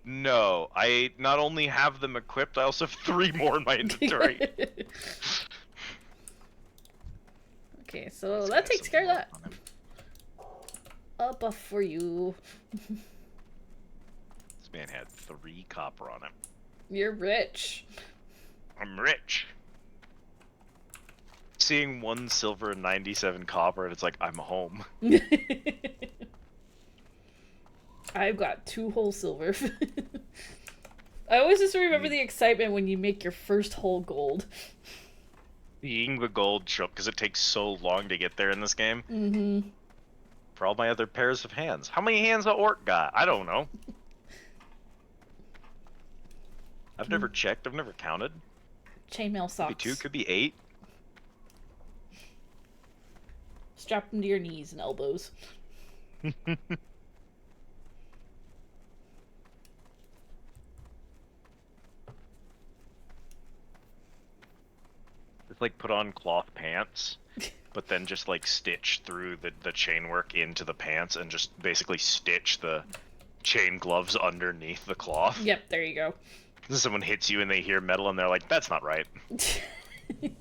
No, I not only have them equipped, I also have 3 more in my inventory. Okay, so that takes care of that. A buff for you. This man had 3 copper on him. You're rich. I'm rich. Seeing 1 silver and 97 copper, and it's like, I'm home. I've got 2 whole silver. I always just remember the excitement when you make your first whole gold. Seeing the gold show up, because it takes so long to get there in this game. Mm-hmm. For all my other pairs of hands. How many hands a orc got? I don't know. I've never checked, I've never counted. Chainmail socks. Could be 2, could be 8. Strap them to your knees and elbows. It's like put on cloth pants, but then just like stitch through the chain work into the pants and just basically stitch the chain gloves underneath the cloth. Yep, there you go. Someone hits you and they hear metal and they're like, that's not right. Okay,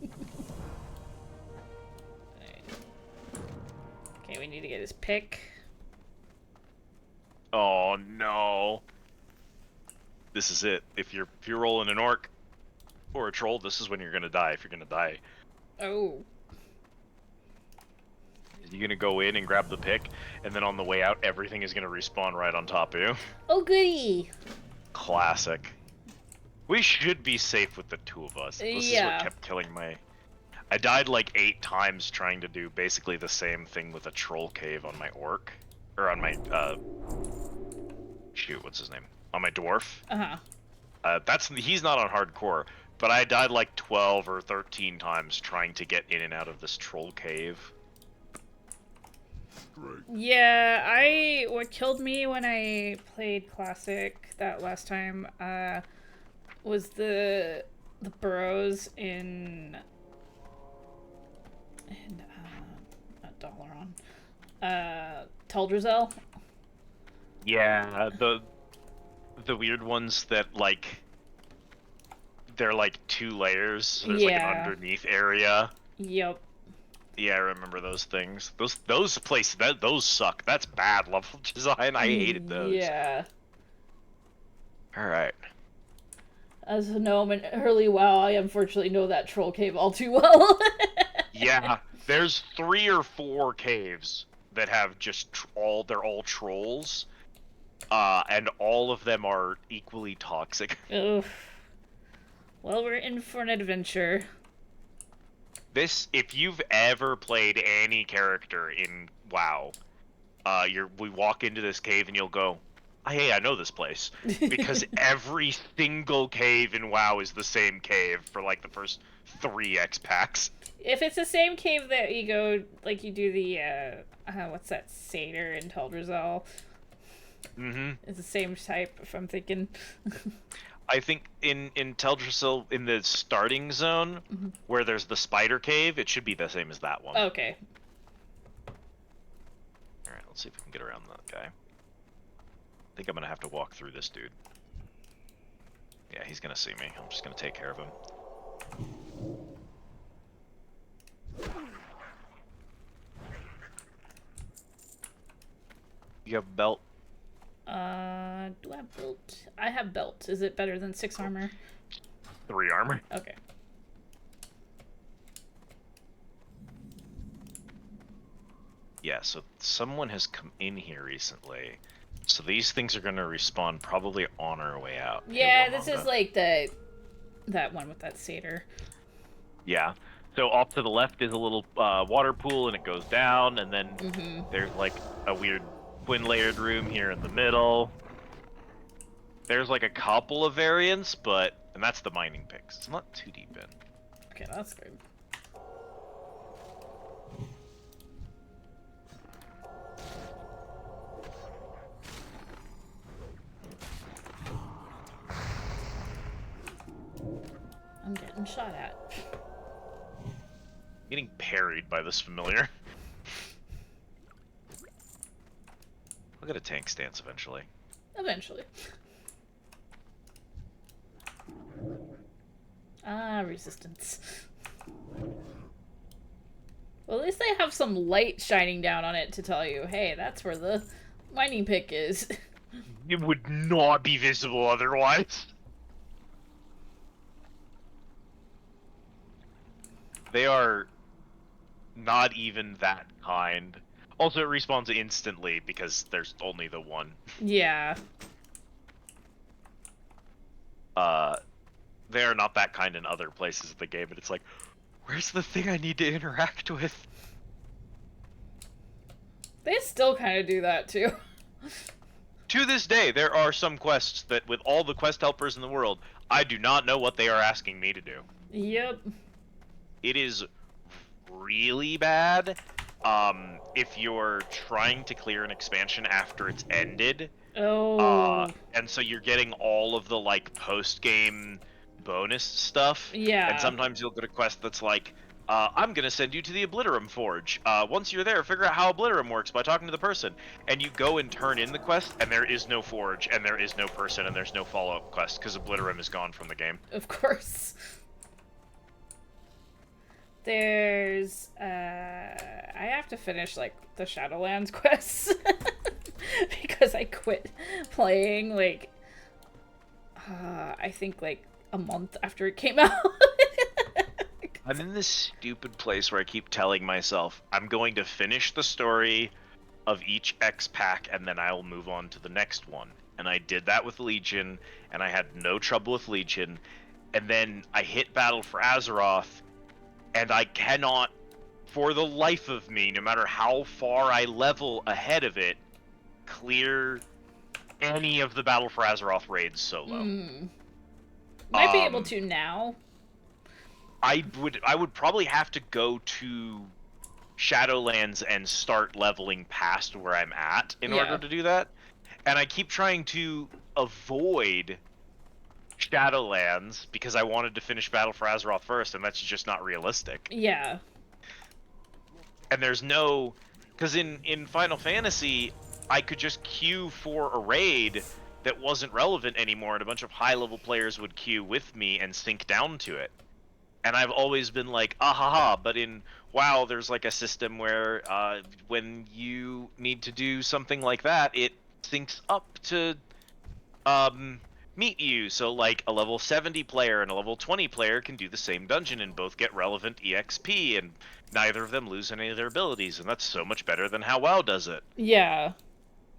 we need to get his pick. Oh no. This is it. If you're rolling an orc or a troll, this is when you're gonna die if you're gonna die. Oh. You're gonna go in and grab the pick, and then on the way out, everything is gonna respawn right on top of you. Oh goody. Classic. We should be safe with the 2 of us. This is what kept killing my... I died like 8 times trying to do basically the same thing with a troll cave on my orc. Or on my, shoot, what's his name? On my dwarf. Uh-huh. He's not on hardcore, but I died like 12 or 13 times trying to get in and out of this troll cave. Yeah, what killed me when I played Classic that last time, was the burrows in not Dalaran, Teldrassil. Yeah, the weird ones that like they're like 2 layers. There's like an underneath area. Yep. Yeah, I remember those things. Those places those suck. That's bad level design. I hated those. Yeah. All right. As a gnome in early WoW, I unfortunately know that troll cave all too well. Yeah, there's 3 or 4 caves that have just they're all trolls, and all of them are equally toxic. Ugh. Well, we're in for an adventure. If you've ever played any character in WoW, we walk into this cave and you'll go, hey, I know this place. Because every single cave in WoW is the same cave for like the first 3 X packs. If it's the same cave that you go, like you do the, what's that, Satyr in Teldrassil? Mm-hmm. It's the same type, if I'm thinking. I think in Teldrassil, in the starting zone, where there's the spider cave, it should be the same as that one. Okay. Alright, let's see if we can get around that guy. I think I'm gonna have to walk through this dude. Yeah, he's gonna see me. I'm just gonna take care of him. You have belt? Do I have belt? I have belt. Is it better than 6 armor? 3 armor. Okay. Yeah, so someone has come in here recently. So these things are gonna respawn probably on our way out. Yeah, Hey, this Wamanda. is like that one with that satyr. Yeah. So off to the left is a little water pool, and it goes down, and then there's like a weird twin-layered room here in the middle. There's like a couple of variants, and that's the mining picks. It's not too deep in. Okay, that's good. I'm getting shot at. Getting parried by this familiar. I'll get a tank stance eventually. Eventually. Ah, resistance. Well, at least they have some light shining down on it to tell you, hey, that's where the mining pick is. It would not be visible otherwise. They are not even that kind. Also, it respawns instantly because there's only the one. Yeah. They are not that kind in other places of the game, but it's like, where's the thing I need to interact with? They still kind of do that, too. To this day, there are some quests that, with all the quest helpers in the world, I do not know what they are asking me to do. Yep. It is really bad. If you're trying to clear an expansion after it's ended, and so you're getting all of the like post-game bonus stuff. Yeah. And sometimes you'll get a quest that's like, I'm gonna send you to the Obliterum Forge. Once you're there, figure out how Obliterum works by talking to the person. And you go and turn in the quest, and there is no forge, and there is no person, and there's no follow-up quest because Obliterum is gone from the game. Of course. There's, I have to finish, like, the Shadowlands quests. Because I quit playing, like, I think, like, a month after it came out. I'm in this stupid place where I keep telling myself, I'm going to finish the story of each X pack, and then I'll move on to the next one. And I did that with Legion, and I had no trouble with Legion. And then I hit Battle for Azeroth, and I cannot, for the life of me, no matter how far I level ahead of it, clear any of the Battle for Azeroth raids solo. Might be able to now. I would probably have to go to Shadowlands and start leveling past where I'm at in order to do that. And I keep trying to avoid Shadowlands because I wanted to finish Battle for Azeroth first, and that's just not realistic. Yeah. And there's no... Because in Final Fantasy, I could just queue for a raid that wasn't relevant anymore, and a bunch of high-level players would queue with me and sync down to it. And I've always been like, ah-ha-ha, but in WoW, there's like a system where when you need to do something like that, it syncs up to meet you. So like a level 70 player and a level 20 player can do the same dungeon and both get relevant EXP, and neither of them lose any of their abilities, and that's so much better than how WoW does it. Yeah.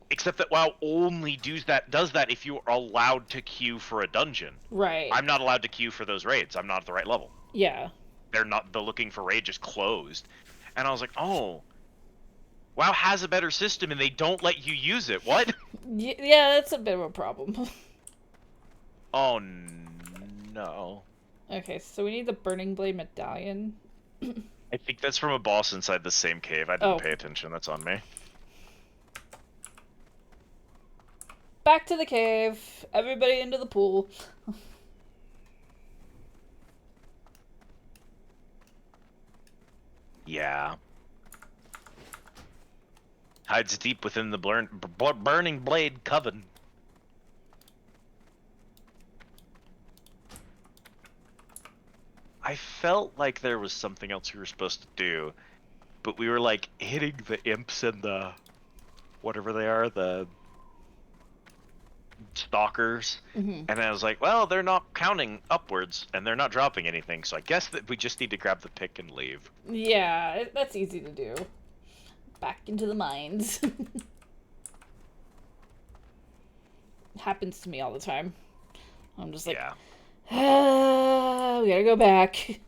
Except that WoW only does that if you are allowed to queue for a dungeon. Right. I'm not allowed to queue for those raids. I'm not at the right level. Yeah. The looking for raid just closed. And I was like, oh, WoW has a better system and they don't let you use it. What? Yeah, that's a bit of a problem. Oh no. Okay, so we need the Burning Blade medallion. I think that's from a boss inside the same cave. I didn't pay attention. That's on me. Back to the cave. Everybody into the pool. Yeah. Hides deep within the Burning Blade coven. I felt like there was something else we were supposed to do, but we were like hitting the imps and the whatever they are, the stalkers, and I was like, well, they're not counting upwards and they're not dropping anything, so I guess that we just need to grab the pick and leave. Yeah, that's easy to do. Back into the mines. Happens to me all the time. I'm just like, yeah. We gotta go back.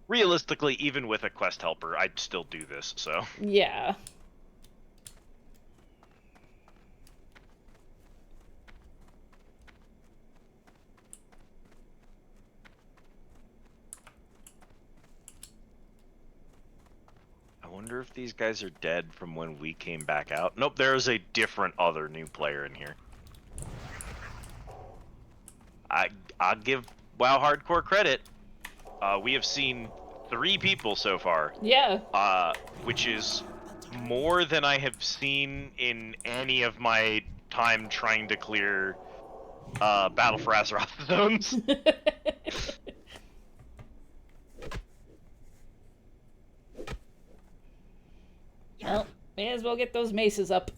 Realistically, even with a quest helper, I'd still do this, so. Yeah. I wonder if these guys are dead from when we came back out. Nope, there is a different other new player in here. I'll give WoW Hardcore credit. We have seen 3 people so far. Yeah. Which is more than I have seen in any of my time trying to clear Battle for Azeroth zones. Well, may as well get those maces up.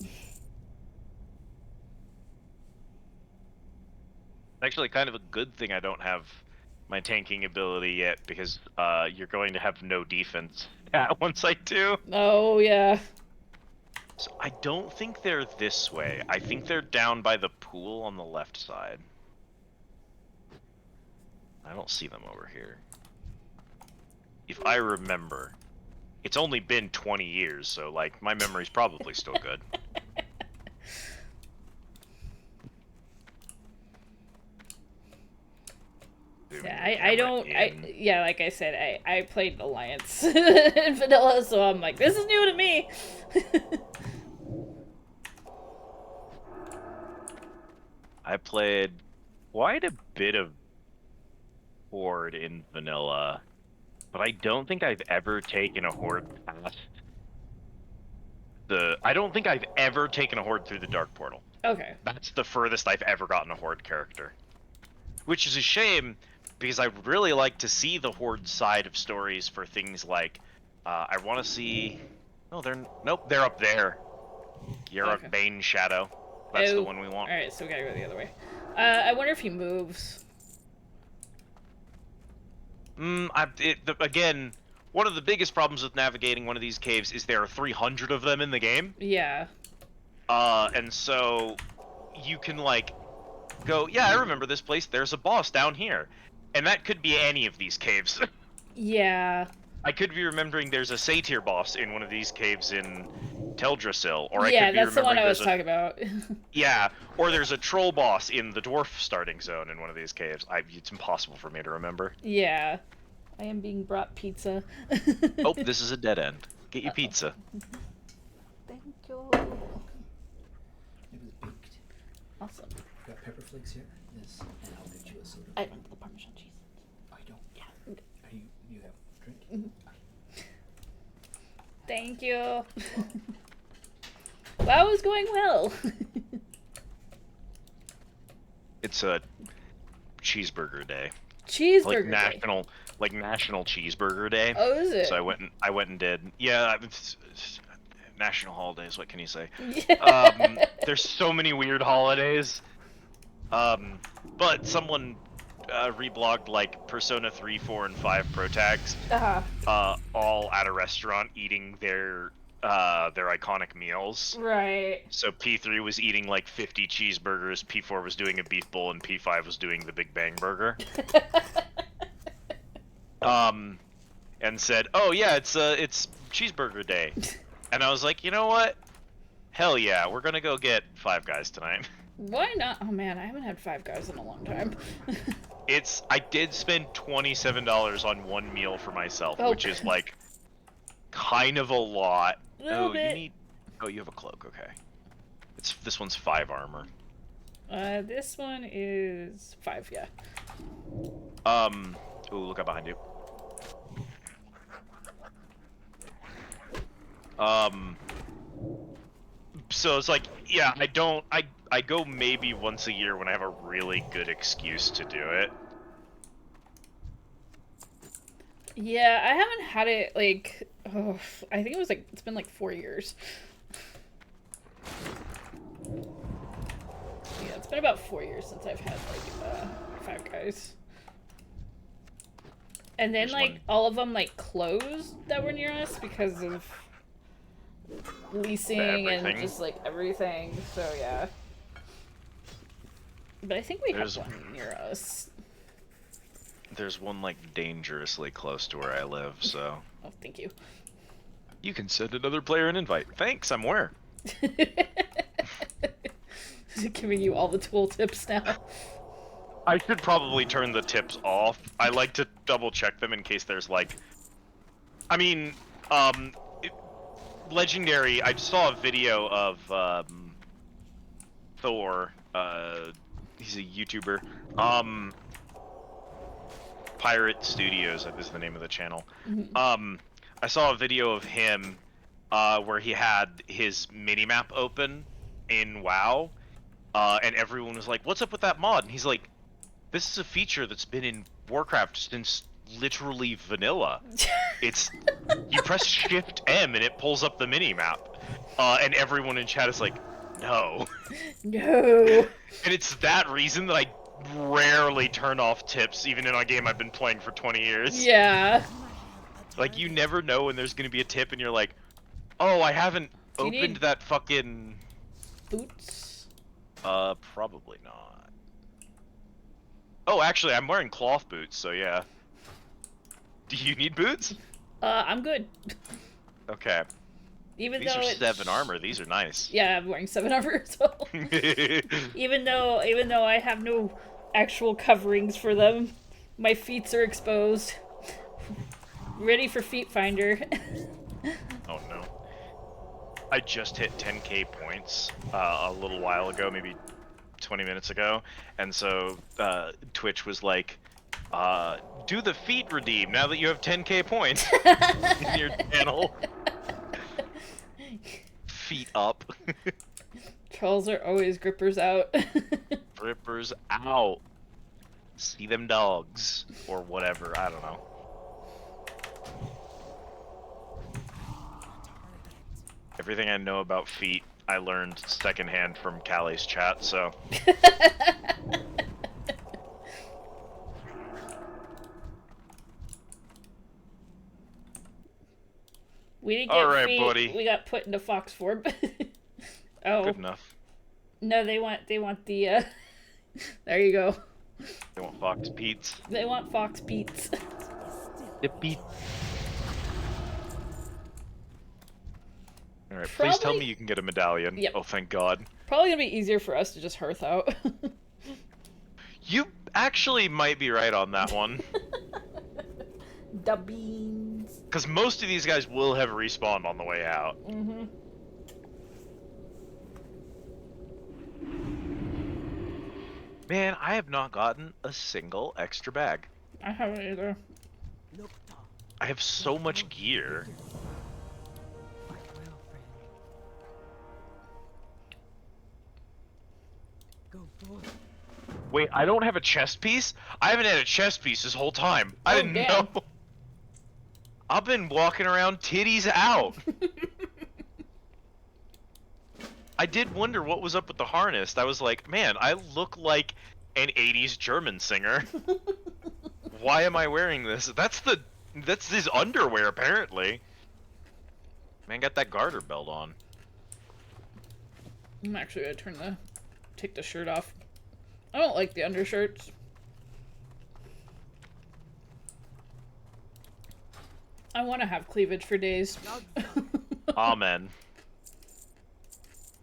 Actually, kind of a good thing I don't have my tanking ability yet, because you're going to have no defense once I do. Oh, yeah. So I don't think they're this way. I think they're down by the pool on the left side. I don't see them over here. If I remember. It's only been 20 years, so, like, my memory's probably still good. Yeah, like I said, I played Alliance in vanilla, so I'm like, this is new to me. I played quite a bit of Horde in vanilla, but I don't think I've ever taken a Horde past I don't think I've ever taken a Horde through the Dark Portal. Okay. That's the furthest I've ever gotten a Horde character. Which is a shame, because I would really like to see the Horde side of stories for things like, I want to see... No, nope, they're up there. Yarok Bane Shadow. That's the one we want. Alright, so we gotta go the other way. I wonder if he moves. Again, one of the biggest problems with navigating one of these caves is there are 300 of them in the game. Yeah. And so you can, like, go, yeah, I remember this place, there's a boss down here. And that could be any of these caves. Yeah. I could be remembering there's a Satyr boss in one of these caves in Teldrassil, or I yeah, could be that's the one I was remembering talking about. Yeah, or there's a troll boss in the dwarf starting zone in one of these caves. It's impossible for me to remember. Yeah. I am being brought pizza. Oh, this is a dead end. Get your pizza. Thank you. It was baked. Awesome. Got pepper flakes here. This, and I'll get you a soda. I want the Parmesan cheese. Oh, you don't? Yeah. You have a drink? Mm-hmm. Thank you. That was going well. It's a cheeseburger day. Cheeseburger day. Like National Cheeseburger Day. Oh, is it? So I went and did. Yeah, it's national holidays. What can you say? Yeah. There's so many weird holidays. But someone reblogged like Persona 3, 4, and 5 pro tags. All at a restaurant eating their iconic meals. Right. So P3 was eating like 50 cheeseburgers, P4 was doing a beef bowl, and P5 was doing the Big Bang Burger. And said, "Oh yeah, it's cheeseburger day. And I was like, you know what? Hell yeah, we're gonna go get Five Guys tonight. Why not? Oh man, I haven't had Five Guys in a long time. I did spend $27 on one meal for myself, which is like kind of a lot. Little bit. You need. Oh, you have a cloak. Okay. This one's 5 armor. This one is 5. Yeah. Ooh, look out behind you. So it's like, yeah, I go maybe once a year when I have a really good excuse to do it. Yeah, I haven't had it like, oh, I think it's been like 4 years. Yeah, it's been about 4 years since I've had like Five Guys. And then like all of them like closed that were near us because of leasing and just like everything. So yeah. But I think we have one near us. There's one like dangerously close to where I live, so. Oh, thank you. You can send another player an invite. Thanks, I'm where? Giving you all the tool tips now. I should probably turn the tips off. I like to double check them in case there's like... I mean, Legendary, I saw a video of Thor, he's a YouTuber, Pirate Studios is the name of the channel. I saw a video of him where he had his minimap open in WoW, and everyone was like, what's up with that mod? And he's like, this is a feature that's been in Warcraft since literally vanilla. It's, you press Shift M and it pulls up the minimap. And everyone in chat is like, no. No. And it's that reason that I rarely turn off tips, even in a game I've been playing for 20 years. Yeah. Like, you never know when there's gonna be a tip and you're like, oh, I haven't opened that fucking... Boots? Probably not. Oh, actually, I'm wearing cloth boots, so yeah. Do you need boots? I'm good. Okay. These are 7 armor. These are nice. Yeah, I'm wearing 7 armor as well. even though I have no actual coverings for them, my feet are exposed. Ready for Feet Finder. Oh no. I just hit 10k points a little while ago, maybe 20 minutes ago, and so Twitch was like, do the feet redeem now that you have 10k points in your channel. Feet up. Trolls are always grippers out. Grippers out. See them dogs. Or whatever, I don't know. Everything I know about feet, I learned secondhand from Callie's chat, so... We didn't get feet. Buddy. We got put into fox form. Oh. Good enough. No, they want the there you go. They want fox peats. They want fox peats. The peat. Alright, please tell me you can get a medallion. Yep. Oh, thank God. Probably gonna be easier for us to just hearth out. You actually might be right on that one. The beans. Because most of these guys will have respawned on the way out. Mm-hmm. Man, I have not gotten a single extra bag. I haven't either. I have so much gear. Wait, I don't have a chest piece? I haven't had a chest piece this whole time. I didn't know. I've been walking around titties out. I did wonder what was up with the harness. I was like, man, I look like an 80s German singer. Why am I wearing this? That's his underwear, apparently. Man, got that garter belt on. I'm actually gonna take the shirt off. I don't like the undershirts. I want to have cleavage for days. Amen.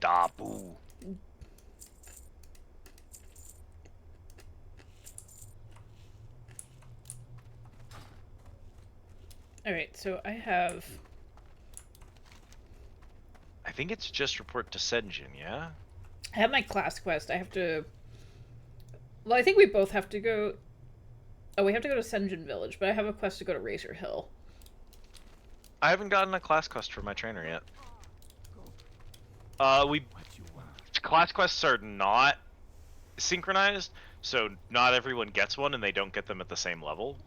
Dabu. Alright, so I have... I think it's just report to Senjin, yeah? I have my class quest. I have to... Well, I think we both have to go... Oh, we have to go to Senjin Village, but I have a quest to go to Razor Hill. I haven't gotten a class quest for my trainer yet. Class quests are not synchronized, so not everyone gets one, and they don't get them at the same level.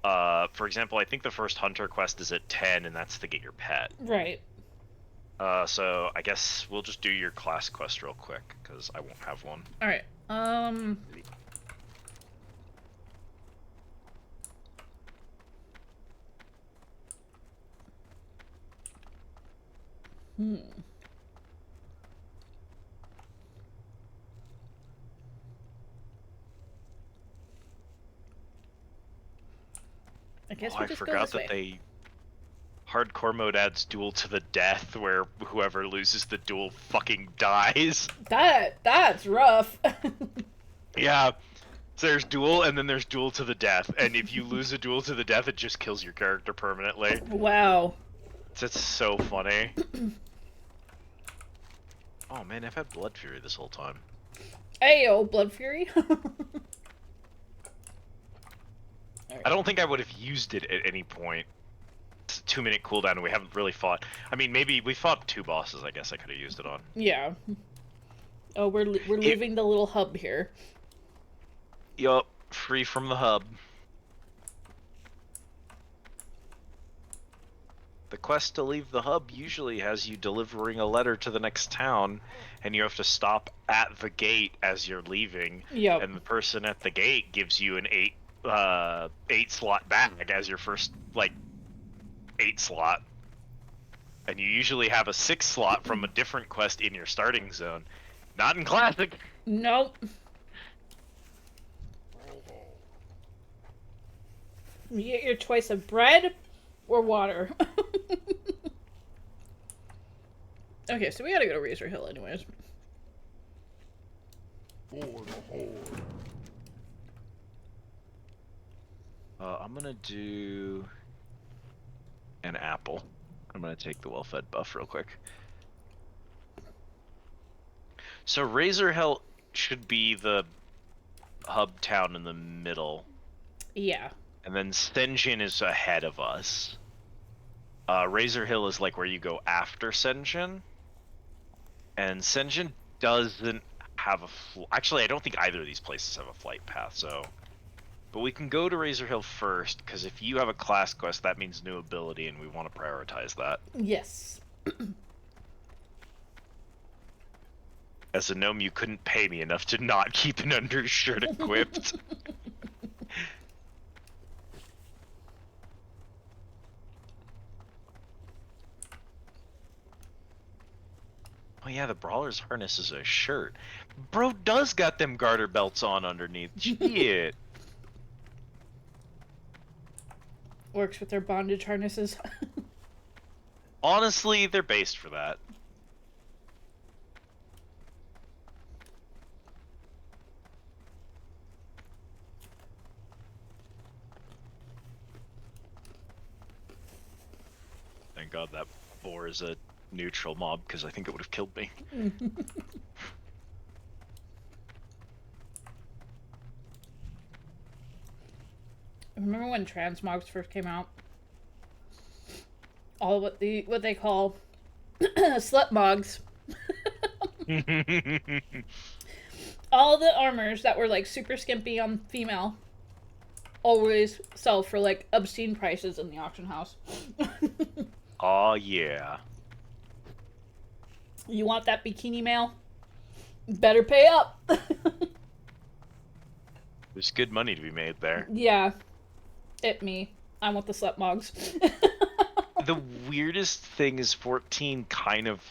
For example, I think the first hunter quest is at 10, and that's to get your pet. Right. So I guess we'll just do your class quest real quick, because I won't have one. Alright, I guess we I just go forgot this way. that they... Hardcore mode adds duel to the death, where whoever loses the duel fucking dies. That's rough. Yeah. So there's duel, and then there's duel to the death, and if you lose a duel to the death, it just kills your character permanently. Wow. That's so funny. Oh man, I've had Blood Fury this whole time. Ayo, Blood Fury. I don't think I would have used it at any point. It's a 2-minute cooldown, and we haven't really fought. I mean, maybe we fought 2 bosses. I guess I could have used it on. Yeah. Oh, we're leaving the little hub here. Yup, free from the hub. The quest to leave the hub usually has you delivering a letter to the next town, and you have to stop at the gate as you're leaving. Yep. And the person at the gate gives you an 8 slot bag as your first 8 slot. And you usually have a 6 slot from a different quest in your starting zone. Not in Classic. Nope. You get your choice of bread or water. Okay, so we gotta go to Razor Hill anyways. I'm gonna do an apple. I'm gonna take the well-fed buff real quick. So Razor Hill should be the hub town in the middle. Yeah. And then Senjin is ahead of us. Razor Hill is like where you go after Senjin. And Senjin doesn't have a actually, I don't think either of these places have a flight path, so... But we can go to Razor Hill first, because if you have a class quest, that means new ability, and we want to prioritize that. Yes. As a gnome, you couldn't pay me enough to not keep an undershirt equipped. Oh yeah, the Brawler's harness is a shirt. Bro does got them garter belts on underneath. Shit. Works with their bondage harnesses. Honestly, they're based for that. Thank God that boar is a neutral mob, because I think it would have killed me. Remember when transmogs first came out? All what they call slut mogs. All the armors that were like super skimpy on female always sell for like obscene prices in the auction house. Oh yeah. You want that bikini male? Better pay up. There's good money to be made there. Yeah. Me. I want the slut mogs. The weirdest thing is 14 kind of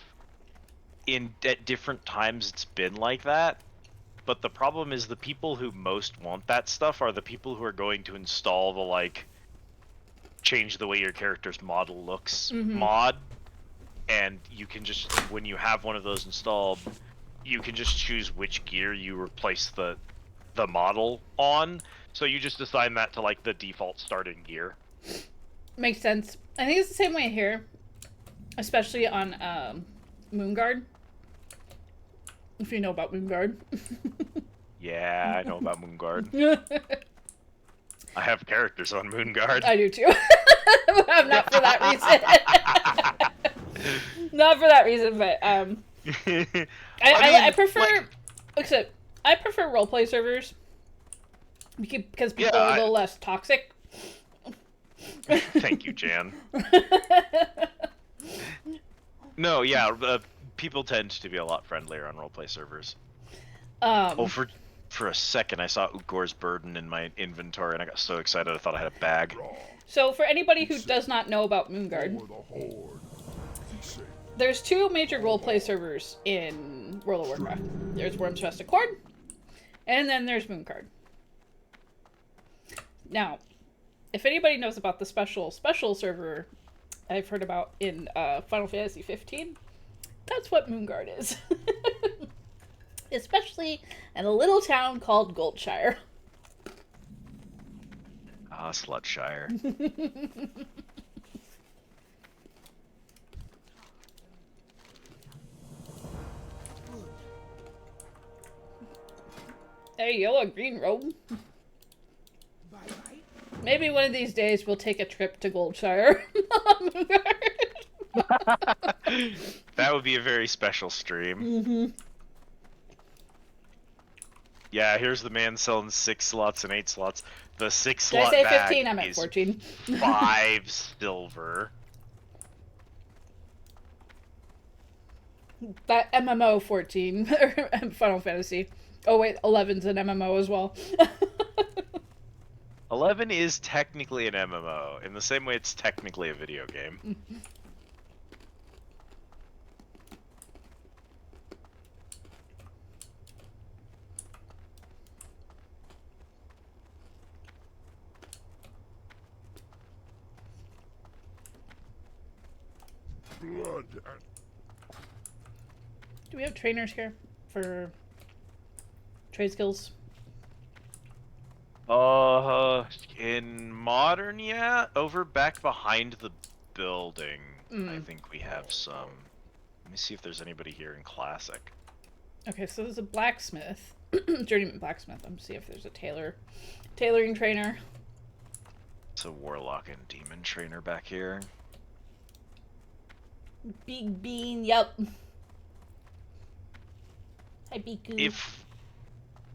at different times it's been like that. But the problem is the people who most want that stuff are the people who are going to install the change the way your character's model looks Mhm. mod, and you can just, when you have one of those installed, you can just choose which gear you replace the model on. So you just assign that to like the default starting gear. Makes sense. I think it's the same way here, especially on Moonguard. If you know about Moonguard. Yeah, I know about Moonguard. I have characters on Moonguard. I do too. Not for that reason. Not for that reason, but I prefer, like, except I prefer roleplay servers because people Yeah, are a little less toxic. Thank you, Jan. No, yeah, people tend to be a lot friendlier on roleplay servers. Oh, for a second, I saw Ugor's burden in my inventory, and I got so excited I thought I had a bag. So, for anybody who does not know about Moonguard, there's two major roleplay servers in World of Warcraft. There's Worm's Rest Accord, and then there's Moonguard. Now, if anybody knows about the special server I've heard about in Final Fantasy 15, that's what Moonguard is. Especially in a little town called Goldshire. Ah, Slutshire. Hey, yellow green robe. Maybe one of these days we'll take a trip to Goldshire. That would be a very special stream. Mm-hmm. Yeah, here's the man selling 6 slots and 8 slots. The 6 Did I slot say bag 15? I meant is 14. 5 silver. That MMO 14. Final Fantasy. Oh wait, 11's an MMO as well. 11 is technically an MMO, in the same way it's technically a video game. Blood. Do we have trainers here for trade skills? In modern, yeah, over back behind the building, I Mm. think we have some. Let me see if there's anybody here in classic. Okay, so there's a blacksmith. Journeyman blacksmith. I'm see if there's a tailoring trainer. It's a warlock and demon trainer back here. Big Bean, yep. Hi, Biku.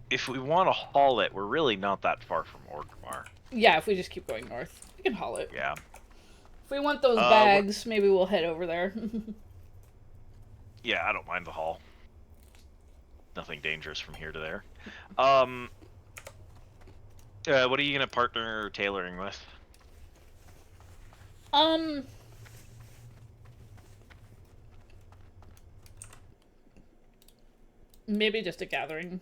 If we want to haul it, we're really not that far from Orgrimmar. Yeah, if we just keep going north, we can haul it. Yeah. If we want those bags, maybe we'll head over there. Yeah, I don't mind the haul. Nothing dangerous from here to there. What are you gonna partner tailoring with? Maybe just a gathering.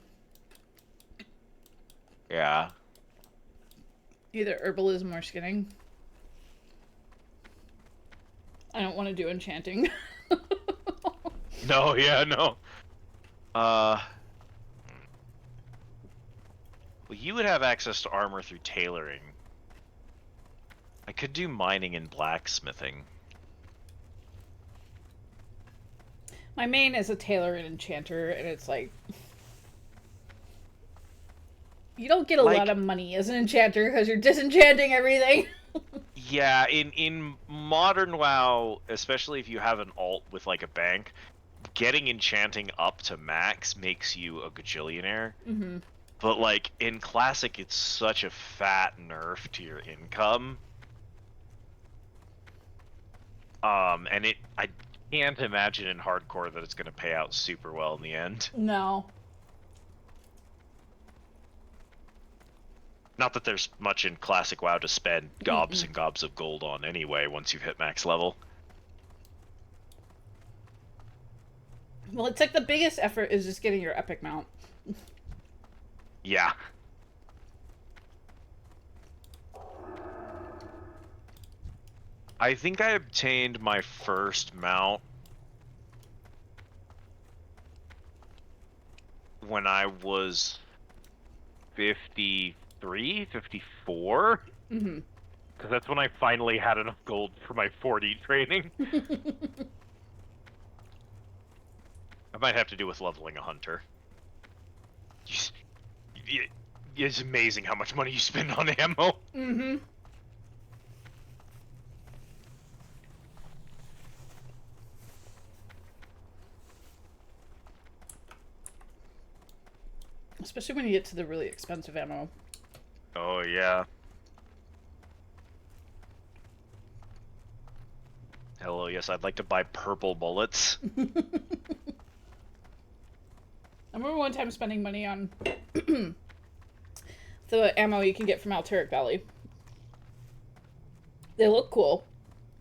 Yeah. Either herbalism or skinning. I don't want to do enchanting. No, yeah, no. Well, you would have access to armor through tailoring. I could do mining and blacksmithing. My main is a tailor and enchanter, and it's like... You don't get a lot of money as an enchanter because you're disenchanting everything. Yeah, in modern WoW, especially if you have an alt with like a bank, getting enchanting up to max makes you a gajillionaire. Mm-hmm. But like in classic, it's such a fat nerf to your income. And I can't imagine in hardcore that it's going to pay out super well in the end. No. Not that there's much in classic WoW to spend gobs and gobs of gold on anyway once you've hit max level. Well, it's like the biggest effort is just getting your epic mount. Yeah. I think I obtained my first mount when I was 53, 54. Mm-hmm. Because that's when I finally had enough gold for my 4D training. I might have to do with leveling a hunter. It's amazing how much money you spend on ammo. Mm-hmm. Especially when you get to the really expensive ammo. Oh, yeah. Hello, yes, I'd like to buy purple bullets. I remember one time spending money on the ammo you can get from Alteric Valley. They look cool.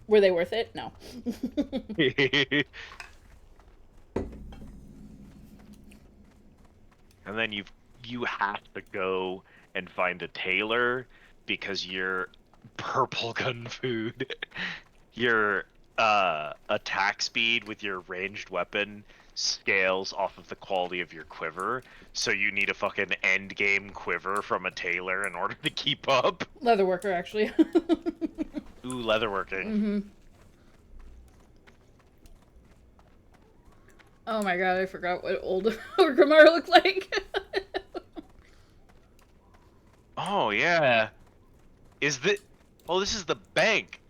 Were they worth it? No. And then you have to go and find a tailor because your purple gun food, your attack speed with your ranged weapon scales off of the quality of your quiver, so you need a fucking end game quiver from a tailor in order to keep up. Leatherworker, actually. Ooh, leatherworking. Mm-hmm. Oh my god, I forgot what old Orgrimmar looked like. Oh, yeah. Oh, this is the bank.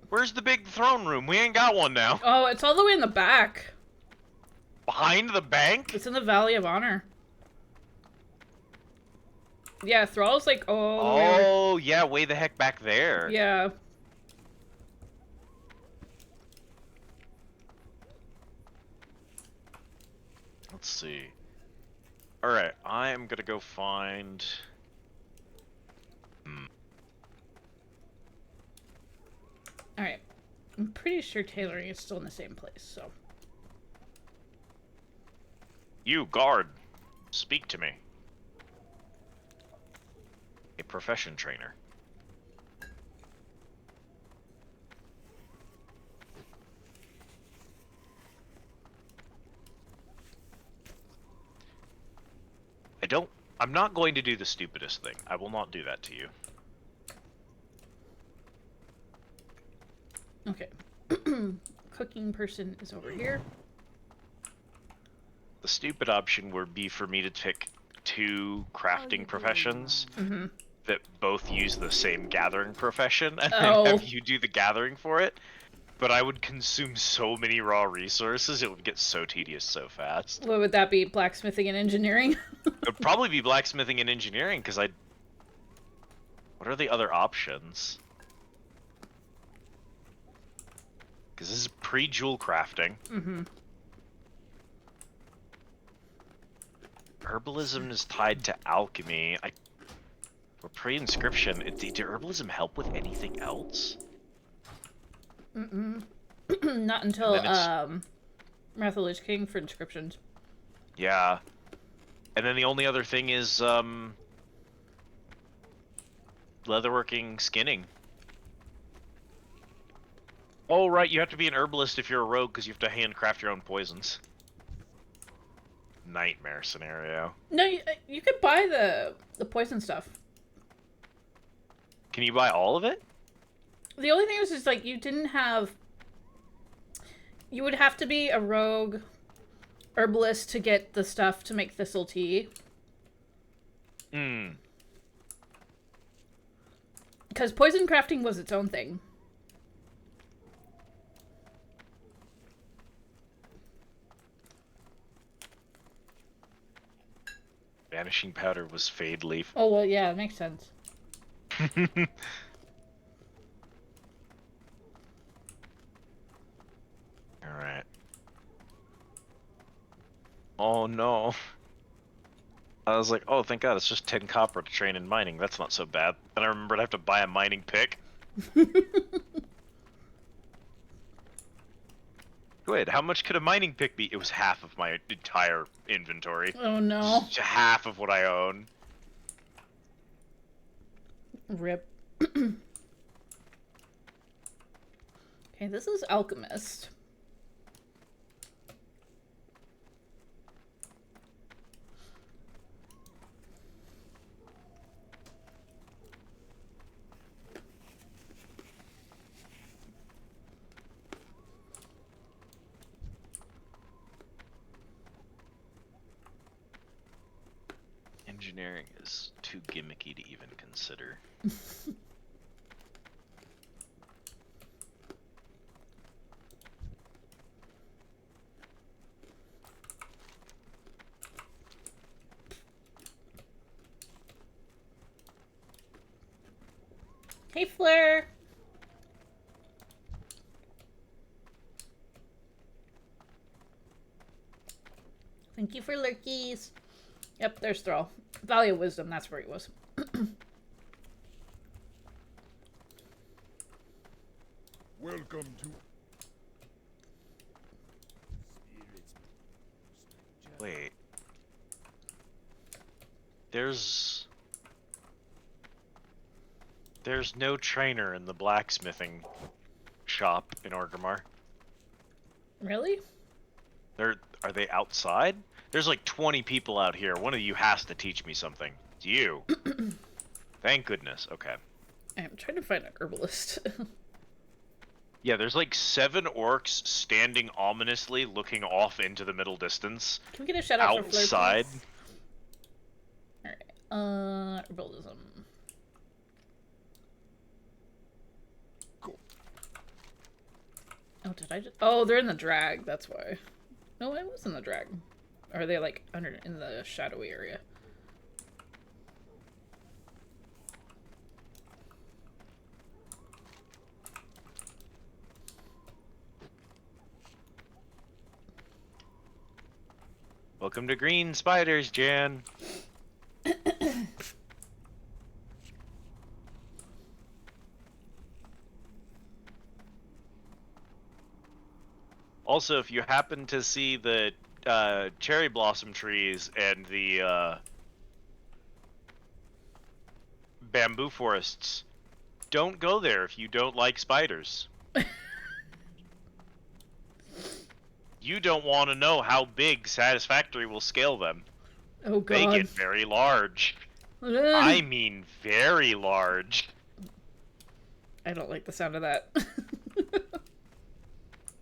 Where's the big throne room? We ain't got one now. Oh, it's all the way in the back. Behind the bank? It's in the Valley of Honor. Yeah, Thrall's like, oh, yeah, way the heck back there. Yeah. Let's see. Alright, I am gonna go find... Alright. I'm pretty sure tailoring is still in the same place, so. You, guard. Speak to me. A profession trainer. I'm not going to do the stupidest thing. I will not do that to you. Okay. Cooking person is over here. The stupid option would be for me to pick two crafting professions that both use the same gathering profession and then have you do the gathering for it. But I would consume so many raw resources, it would get so tedious so fast. What would that be? Blacksmithing and engineering? It would probably be blacksmithing and engineering, because What are the other options? Because this is pre-jewel crafting. Mm-hmm. Herbalism is tied to alchemy. For pre-inscription, did herbalism help with anything else? Mm-mm. Not until, Wrath of the Lich King for inscriptions. Yeah. And then the only other thing is, leatherworking skinning. Oh, right, you have to be an herbalist if you're a rogue, because you have to handcraft your own poisons. Nightmare scenario. No, you could buy the poison stuff. Can you buy all of it? The only thing is like, you would have to be a rogue herbalist to get the stuff to make thistle tea. Because poison crafting was its own thing. Vanishing powder was fade leaf. Oh, well, yeah, it makes sense. Alright. Oh no. I was like, oh, thank god, it's just 10 copper to train in mining. That's not so bad. Then I remembered I have to buy a mining pick. Wait, how much could a mining pick be? It was half of my entire inventory. Oh no. Just half of what I own. Rip. Okay, this is Alchemist. Engineering is too gimmicky to even consider. Hey, Flare. Thank you for lurkies. Yep, there's Thrall. Valley of Wisdom, that's where he was. Welcome to. Wait. There's no trainer in the blacksmithing shop in Orgrimmar. Really? Are they outside? There's like 20 people out here. One of you has to teach me something. It's you. Thank goodness. Okay. I'm trying to find an herbalist. Yeah, there's like 7 orcs standing ominously looking off into the middle distance. Can we get a shout out for Flare, outside? please? Alright. Herbalism. Oh, did I just... Oh, they're in the drag, that's why. No, it was in the drag. Or are they, like, under in the shadowy area? Welcome to Green Spiders, Jan. Also, if you happen to see the cherry blossom trees and the bamboo forests, don't go there if you don't like spiders. You don't want to know how big Satisfactory will scale them. Oh god. They get very large. I mean very large. I don't like the sound of that.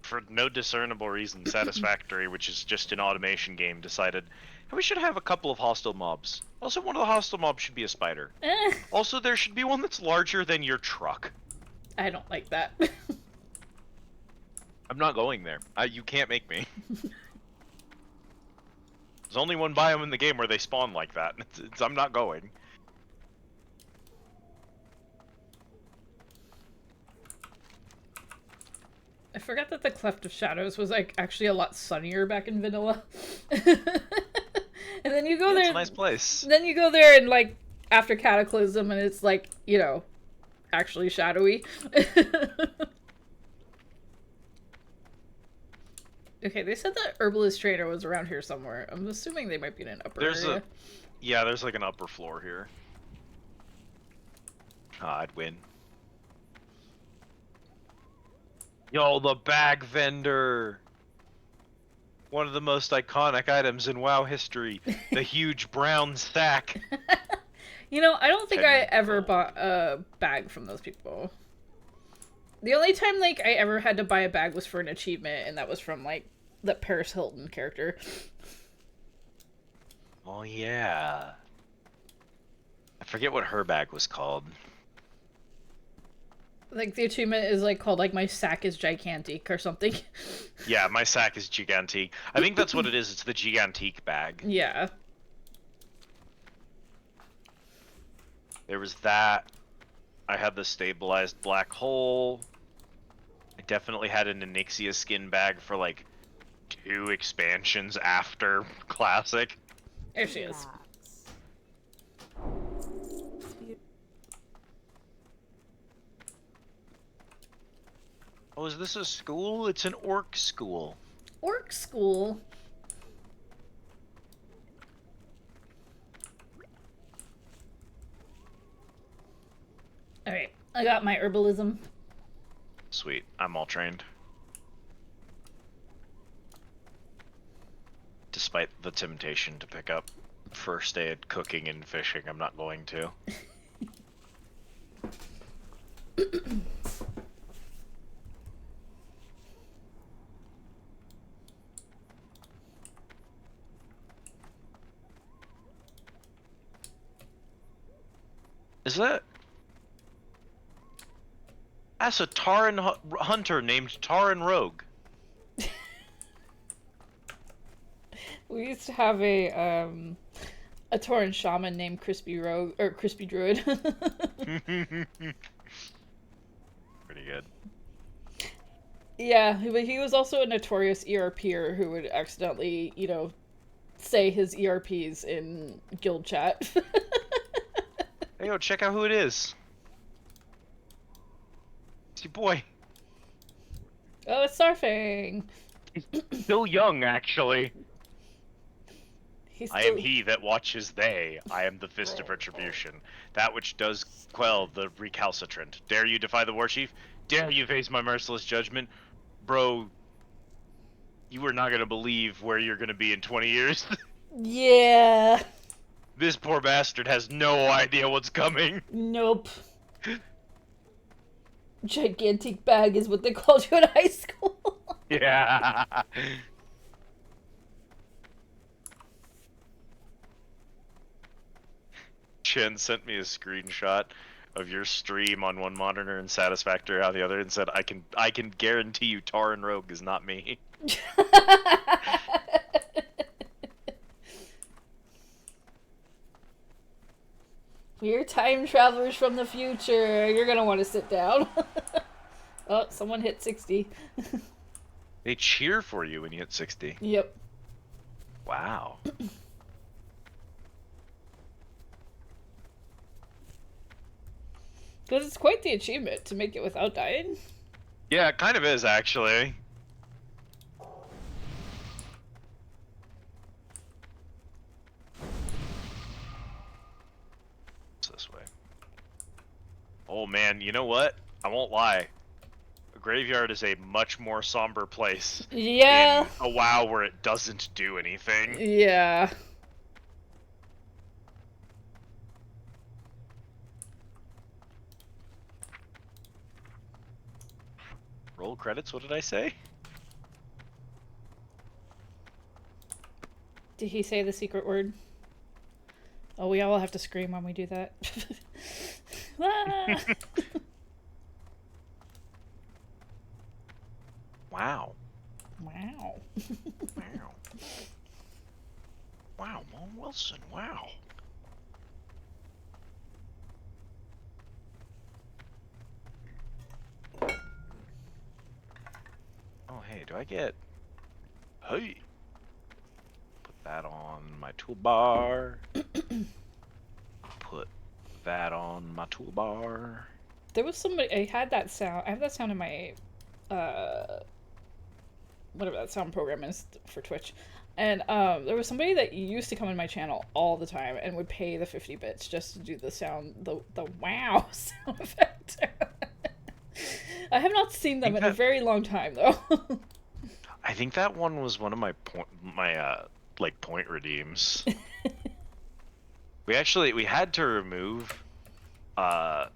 For no discernible reason, Satisfactory, which is just an automation game, decided we should have a couple of hostile mobs. Also, one of the hostile mobs should be a spider. Also, there should be one that's larger than your truck. I don't like that. I'm not going there. You can't make me. There's only one biome in the game where they spawn like that. I'm not going. I forgot that the Cleft of Shadows was like actually a lot sunnier back in vanilla. And then you go there. It's a nice place. Then you go there and like after Cataclysm and it's like, you know, actually shadowy. Okay, they said that Herbalist Trainer was around here somewhere. I'm assuming they might be in an upper area. Yeah, there's like an upper floor here. I'd win. Yo, the bag vendor! One of the most iconic items in WoW history. The huge brown sack. You know, I don't think I ever bought a bag from those people. The only time, like, I ever had to buy a bag was for an achievement, and that was from, like, the Paris Hilton character. Oh, yeah. I forget what her bag was called. Like, the achievement is, like, called, like, my sack is gigantic or something. Yeah, my sack is gigantique. I think that's what it is. It's the gigantique bag. Yeah. There was that. I had the stabilized black hole. I definitely had an Onyxia skin bag for, like, 2 expansions after Classic. There she is. Oh, is this a school? It's an orc school. Orc school? Alright, I got my herbalism. Sweet. I'm all trained. Despite the temptation to pick up first aid, cooking, and fishing, I'm not going to. Is that? That's a Tauren hunter named Tauren Rogue. We used to have a Tauren shaman named Crispy Rogue or Crispy Druid. Pretty good. Yeah, but he was also a notorious ERPer who would accidentally, you know, say his ERPs in guild chat. Hey, yo, check out who it is. It's your boy. Oh, it's Starfang. Still young, actually. He's I am he that watches they. I am the fist of retribution. That which does quell the recalcitrant. Dare you defy the war chief? Dare you face my merciless judgment? Bro, you are not gonna believe where you're gonna be in 20 years. Yeah. This poor bastard has no idea what's coming. Nope. Gigantic bag is what they called you in high school. Yeah. Chen sent me a screenshot of your stream on one monitor and Satisfactory on the other, and said, "I can guarantee you, Tauren Rogue is not me." We're time travelers from the future. You're gonna want to sit down. Oh, someone hit 60. They cheer for you when you hit 60. Yep. Wow. Because it's quite the achievement to make it without dying. Yeah, it kind of is, actually. It's this way. Oh man, you know what? I won't lie. A graveyard is a much more somber place. Yeah. In a WoW where it doesn't do anything. Yeah. Roll credits, what did I say? Did he say the secret word? Oh, we all have to scream when we do that. Ah! Wow. Wow. Wow. Wow, Mom Wilson, wow. Oh, hey, do I get... Hey! Put that on my toolbar. Put that on my toolbar. There was somebody, I had that sound, I have that sound in my, whatever that sound program is for Twitch. And there was somebody that used to come in my channel all the time and would pay the 50 bits just to do the sound, the wow sound effect. I have not seen them in a very long time though. I think that one was one of my point redeems. We had to remove, I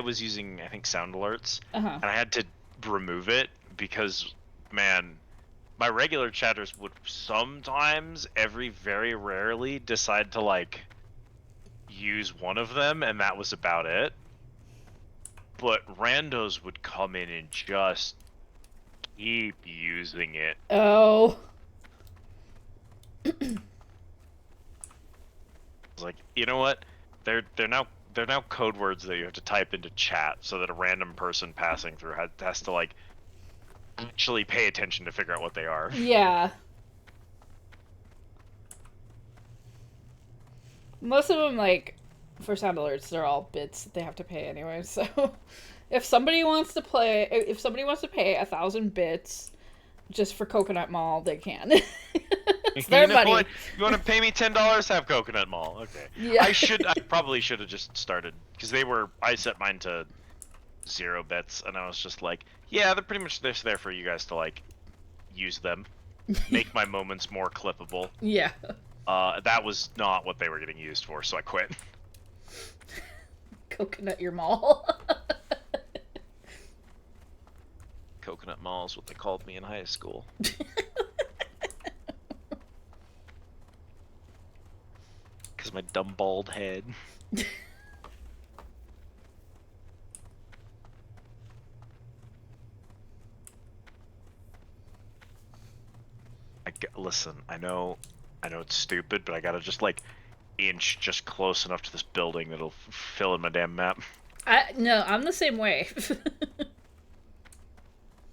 was using, I think, sound alerts, and I had to remove it because, man, my regular chatters would sometimes, very rarely, decide to, like, use one of them, and that was about it. But randos would come in and just keep using it. Oh. I was like, you know what? They're now code words that you have to type into chat so that a random person passing through has to, like, actually pay attention to figure out what they are. Yeah. Most of them, like, for sound alerts, they're all bits that they have to pay anyway, so if somebody wants to pay 1,000 bits just for Coconut Mall, they can. It's their money. You want to pay me $10 to have Coconut Mall? Okay. Yeah. I probably should have just started, because I set mine to 0 bits, and I was just like, yeah, they're pretty much just there for you guys to like use them, make my moments more clippable. Yeah. That was not what they were getting used for, so I quit. Coconut your mall. Coconut Mall is what they called me in high school. Because my dumb bald head. Listen, I know it's stupid, but I gotta just like inch just close enough to this building that'll fill in my damn map. No, I'm the same way.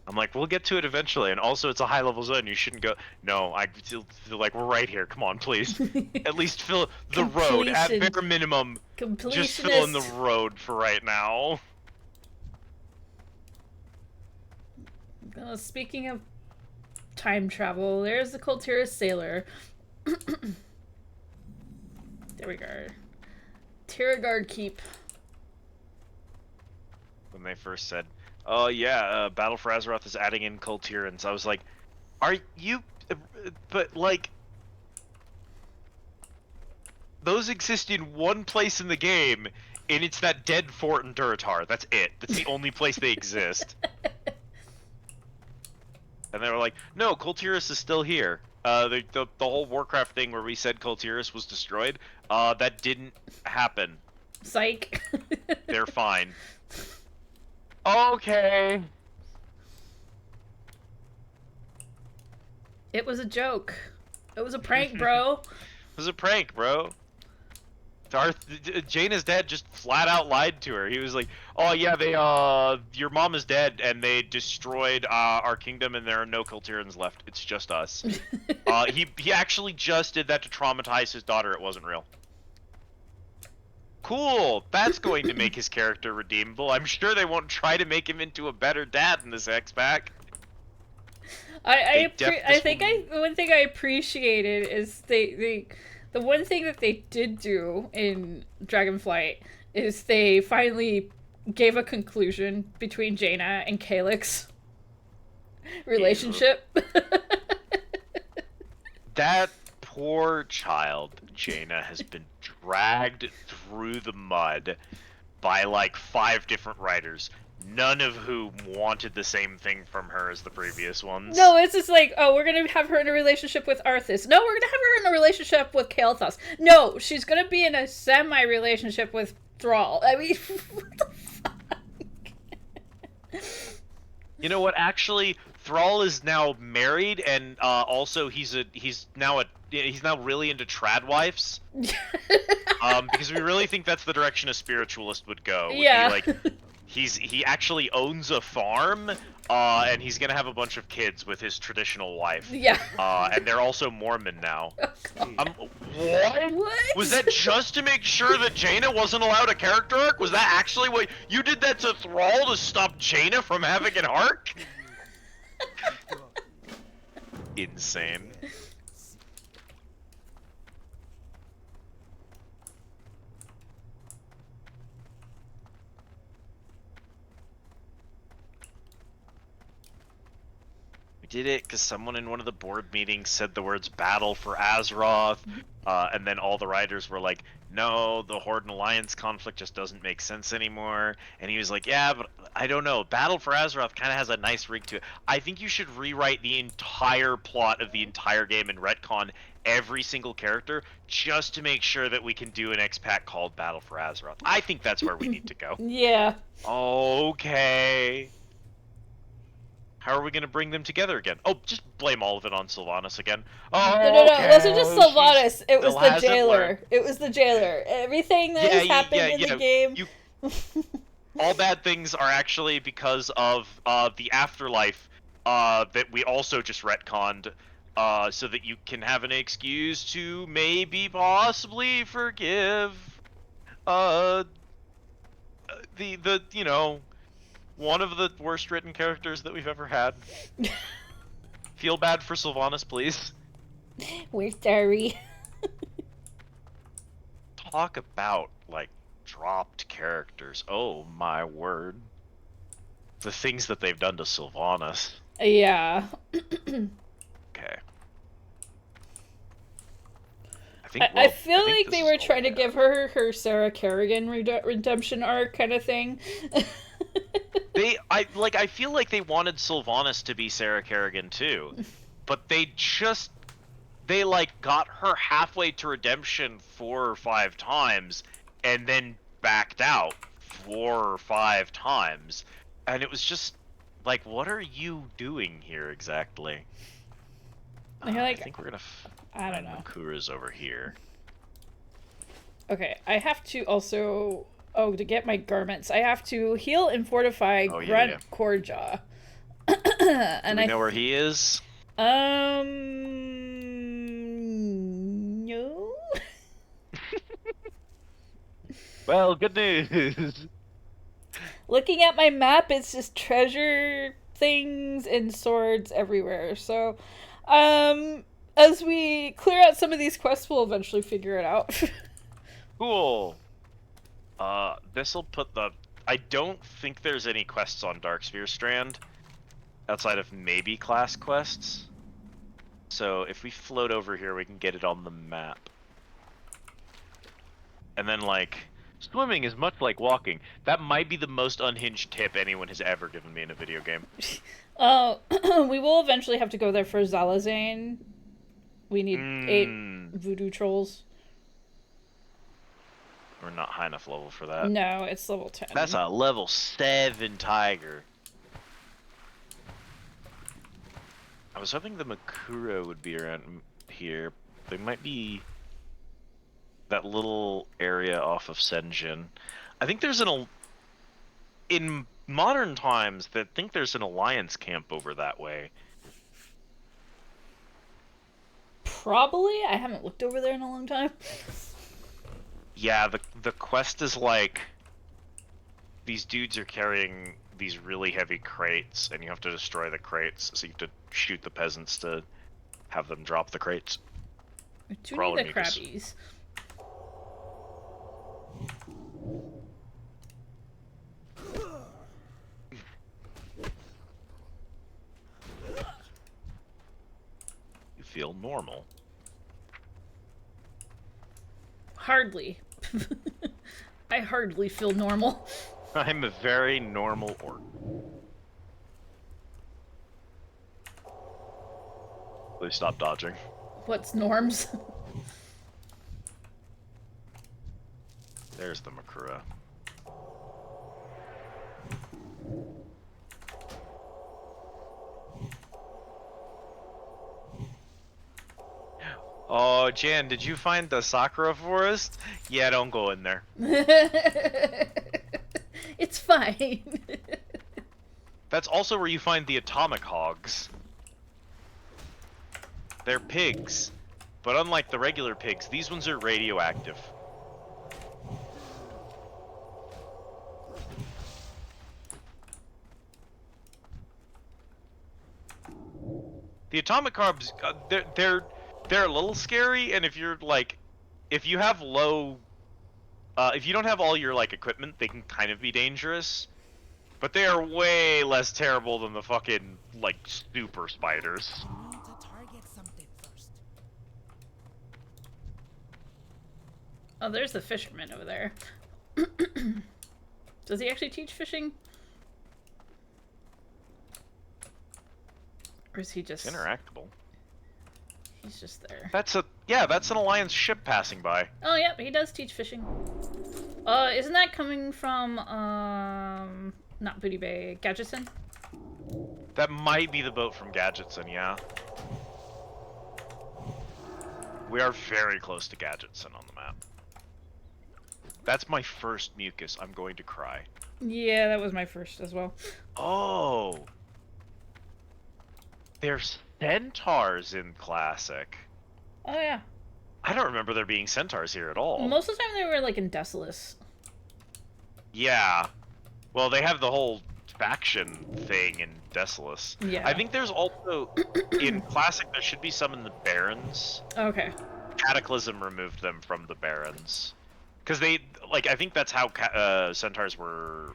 I'm like, we'll get to it eventually, and also it's a high-level zone. You shouldn't go. No, I feel like we're right here. Come on, please. At least fill the road at bare minimum. Just fill in the road for right now. Speaking of time travel, there's the Kultira sailor. There we go. Tiragard Keep. When they first said, "Oh yeah, Battle for Azeroth is adding in Kultirans," I was like, "Are you?" But like, those exist in one place in the game, and it's that dead fort in Durotar. That's it. That's the only place they exist. And they were like, "No, Kultiras is still here." The whole Warcraft thing where we said Kultiras was destroyed, that didn't happen. Psych. They're fine. Okay. It was a joke. It was a prank, bro. It was a prank, bro. Jaina's dad just flat out lied to her. He was like, "Oh yeah, your mom is dead, and they destroyed our kingdom, and there are no Kultirans left. It's just us." He actually just did that to traumatize his daughter. It wasn't real. Cool. That's going to make his character redeemable. I'm sure they won't try to make him into a better dad in this X-Pack. One thing I appreciated is the one thing that they did do in Dragonflight is they finally gave a conclusion between Jaina and Calyx's relationship. That poor child, Jaina, has been dragged through the mud by like 5 different writers, none of whom wanted the same thing from her as the previous ones. No, it's just like, oh, we're gonna have her in a relationship with Arthas. No, we're gonna have her in a relationship with Kael'thas. No, she's gonna be in a semi-relationship with Thrall. I mean, what the fuck? You know what? Actually, Thrall is now married, and also he's now really into tradwives. Because we really think that's the direction a spiritualist would go. Yeah. Would be like, he actually owns a farm, and he's gonna have a bunch of kids with his traditional wife. Yeah. And they're also Mormon now. Oh, What? Was that just to make sure that Jaina wasn't allowed a character arc? Was that actually what you did that to Thrall to stop Jaina from having an arc? Insane. We did it because someone in one of the board meetings said the words "Battle for Azeroth," and then all the writers were like, "No, the Horde and Alliance conflict just doesn't make sense anymore." And he was like, "Yeah, but I don't know. Battle for Azeroth kind of has a nice ring to it. I think you should rewrite the entire plot of the entire game and retcon every single character just to make sure that we can do an X-Pack called Battle for Azeroth. I think that's where we need to go." Yeah. Okay. How are we going to bring them together again? Oh, just blame all of it on Sylvanas again. Oh, No, it wasn't just Sylvanas. It was still the hasn't jailer. learned. It was the jailer. Everything that has happened in the game. All bad things are actually because of the afterlife that we also just retconned, so that you can have an excuse to maybe possibly forgive the you know, one of the worst written characters that we've ever had. Feel bad for Sylvanas, please. We're sorry. Talk about, like, dropped characters. Oh my word. The things that they've done to Sylvanas. Yeah. Okay. I feel like they were trying to give her Sarah Kerrigan redemption arc kind of thing. I feel like they wanted Sylvanas to be Sarah Kerrigan too, but they like got her halfway to redemption 4 or 5 times, and then backed out 4 or 5 times, and it was just like, what are you doing here exactly? I think we're gonna. I don't know. Makura's over here. Okay, I have to also. Oh, to get my garments, I have to heal and fortify Grunt Corjaw. And Do we know where he is? No. Well, good news. Looking at my map, it's just treasure things and swords everywhere. So, as we clear out some of these quests, we'll eventually figure it out. Cool. This'll put the... I don't think there's any quests on Darksphere Strand, outside of maybe class quests. So if we float over here, we can get it on the map. And then, like, swimming is much like walking. That might be the most unhinged tip anyone has ever given me in a video game. We will eventually have to go there for Zalazane. We need 8 voodoo trolls. We're not high enough level for that. No, it's level 10. That's a level 7 tiger. I was hoping the Makura would be around here. They might be that little area off of Senjin. I think there's in modern times, I think there's an alliance camp over that way. Probably. I haven't looked over there in a long time. Yeah, the quest is like, these dudes are carrying these really heavy crates, and you have to destroy the crates, so you have to shoot the peasants to have them drop the crates. Too many the crabbies. You feel normal. Hardly. I hardly feel normal. I'm a very normal orc. Please stop dodging. What's norms? There's the Makura. Oh, Jan, did you find the Sakura forest? Yeah, don't go in there. It's fine. That's also where you find the atomic hogs. They're pigs, but unlike the regular pigs, these ones are radioactive. The atomic hogs, they're a little scary, and if you're like, if you have low, if you don't have all your like equipment, they can kind of be dangerous. But they are way less terrible than the fucking like super spiders. Oh, there's the fisherman over there. Does he actually teach fishing? Or is he just interactable? He's just there. That's an Alliance ship passing by. Oh yeah, he does teach fishing. Isn't that coming from not Booty Bay, Gadgetson? That might be the boat from Gadgetson, yeah. We are very close to Gadgetson on the map. That's my first mucus. I'm going to cry. Yeah, that was my first as well. Oh. There's centaurs in Classic. Oh yeah. I don't remember there being centaurs here at all. Most of the time they were like in Desolus. Yeah. Well, they have the whole faction thing in Desolus. Yeah. I think there's also, in Classic, there should be some in the Barrens. Okay. Cataclysm removed them from the Barrens. Because they, like, I think that's how centaurs were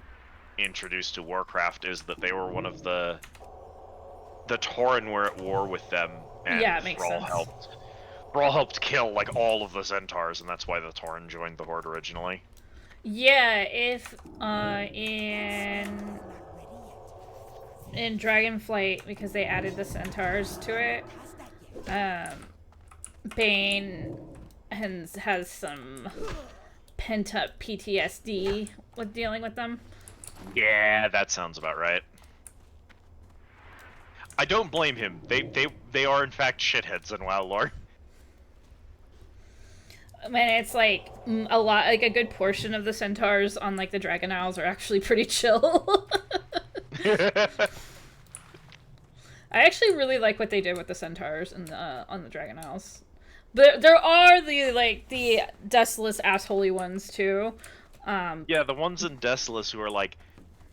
introduced to Warcraft is that they were one of the Tauren were at war with them, and Yeah, it makes Thrall sense. helped kill like all of the centaurs, and that's why the Tauren joined the Horde originally. Yeah, if in Dragonflight, because they added the centaurs to it, Bane has some pent up PTSD with dealing with them. Yeah, that sounds about right. I don't blame him. They are in fact shitheads in WoW lore. I mean, it's like a lot, like a good portion of the centaurs on like the Dragon Isles are actually pretty chill. I actually really like what they did with the centaurs in on the Dragon Isles. But there are the Desolate assholey ones too. Yeah, the ones in Desolate who are like,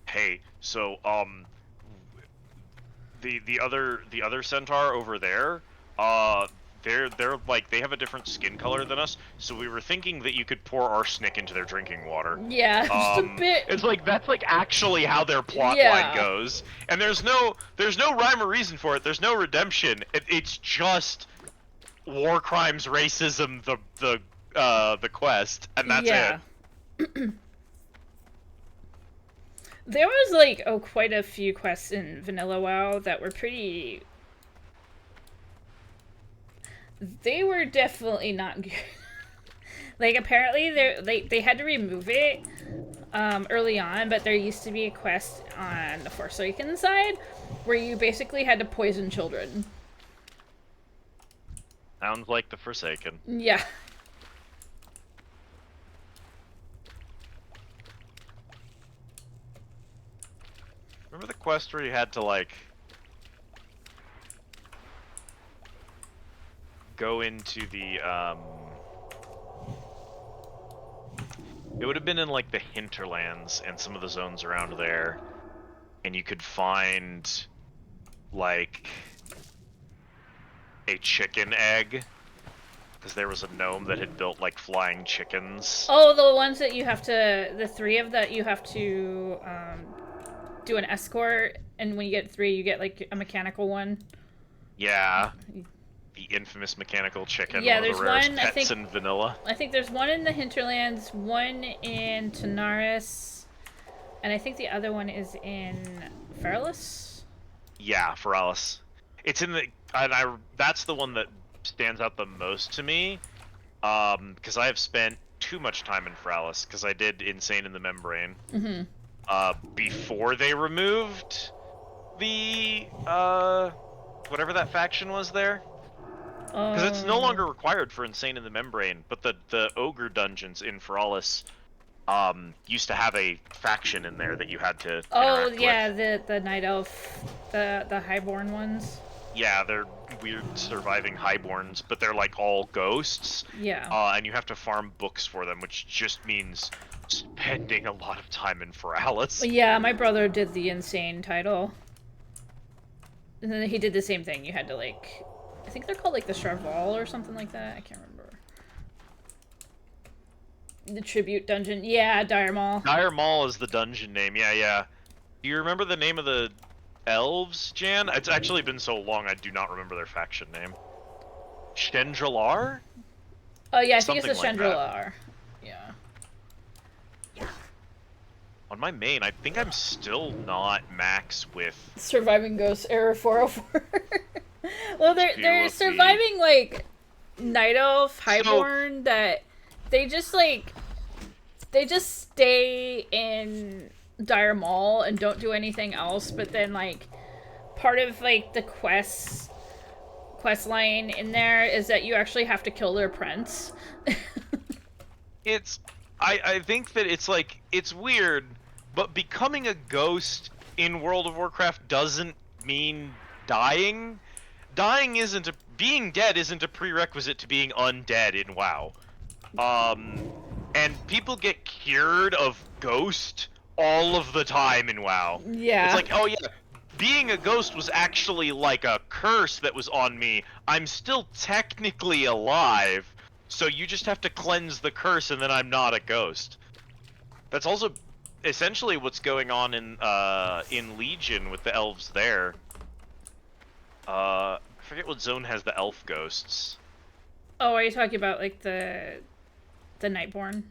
hey, so the other centaur over there, they're like, they have a different skin color than us, so we were thinking that you could pour arsenic into their drinking water. Yeah, just a bit. It's like, that's like actually how their plot line goes, and there's no rhyme or reason for it. There's no redemption. It's just war crimes, racism, the quest, and that's it. There was like quite a few quests in Vanilla WoW that were pretty. They were definitely not good. Like apparently they had to remove it early on, but there used to be a quest on the Forsaken side where you basically had to poison children. Sounds like the Forsaken. Yeah. Remember the quest where you had to like go into the it would have been in like the hinterlands and some of the zones around there, and you could find like a chicken egg because there was a gnome that had built like flying chickens. Oh, the ones that you have to, the 3 of that you have to do an escort, and when you get 3 you get like a mechanical one. Yeah. The infamous mechanical chicken. Yeah, one there's of the rarest one, pets I think, in vanilla. I think there's one in the Hinterlands, one in Tanaris, and I think the other one is in Feralis. Yeah, Feralis. It's in the that's the one that stands out the most to me, because I have spent too much time in Feralis because I did Insane in the Membrane. Before they removed the whatever that faction was there. Because it's no longer required for Insane in the Membrane, but the Ogre dungeons in Feralis used to have a faction in there that you had to interact with. the Night Elf, the Highborn ones. Yeah, they're weird surviving Highborns, but they're like all ghosts. Yeah. And you have to farm books for them, which just means spending a lot of time in Feralis. Yeah, my brother did the Insane title. And then he did the same thing. You had to like, I think they're called like the Charval or something like that. I can't remember. The Tribute Dungeon. Yeah, Dire Maul. Dire Maul is the dungeon name. Yeah. Do you remember the name of the elves, Jan? It's actually been so long I do not remember their faction name. Chendralar? Oh yeah, I think it's the Something like Chendralar. Yeah. On my main, I think I'm still not max with Surviving Ghosts Error 404. Well, they're POV. surviving like Night Elf, Highborn, that they just stay in Dire Maul and don't do anything else, but then like part of like the quest line in there is that you actually have to kill their prince. I think that it's like, it's weird, but becoming a ghost in World of Warcraft doesn't mean dying. Being dead isn't a prerequisite to being undead in WoW. And people get cured of ghost all of the time in WoW. Yeah. It's like, oh yeah, being a ghost was actually like a curse that was on me. I'm still technically alive, so you just have to cleanse the curse and then I'm not a ghost. That's also essentially what's going on in Legion with the elves there. I forget what zone has the elf ghosts. Oh, are you talking about like the Nightborn?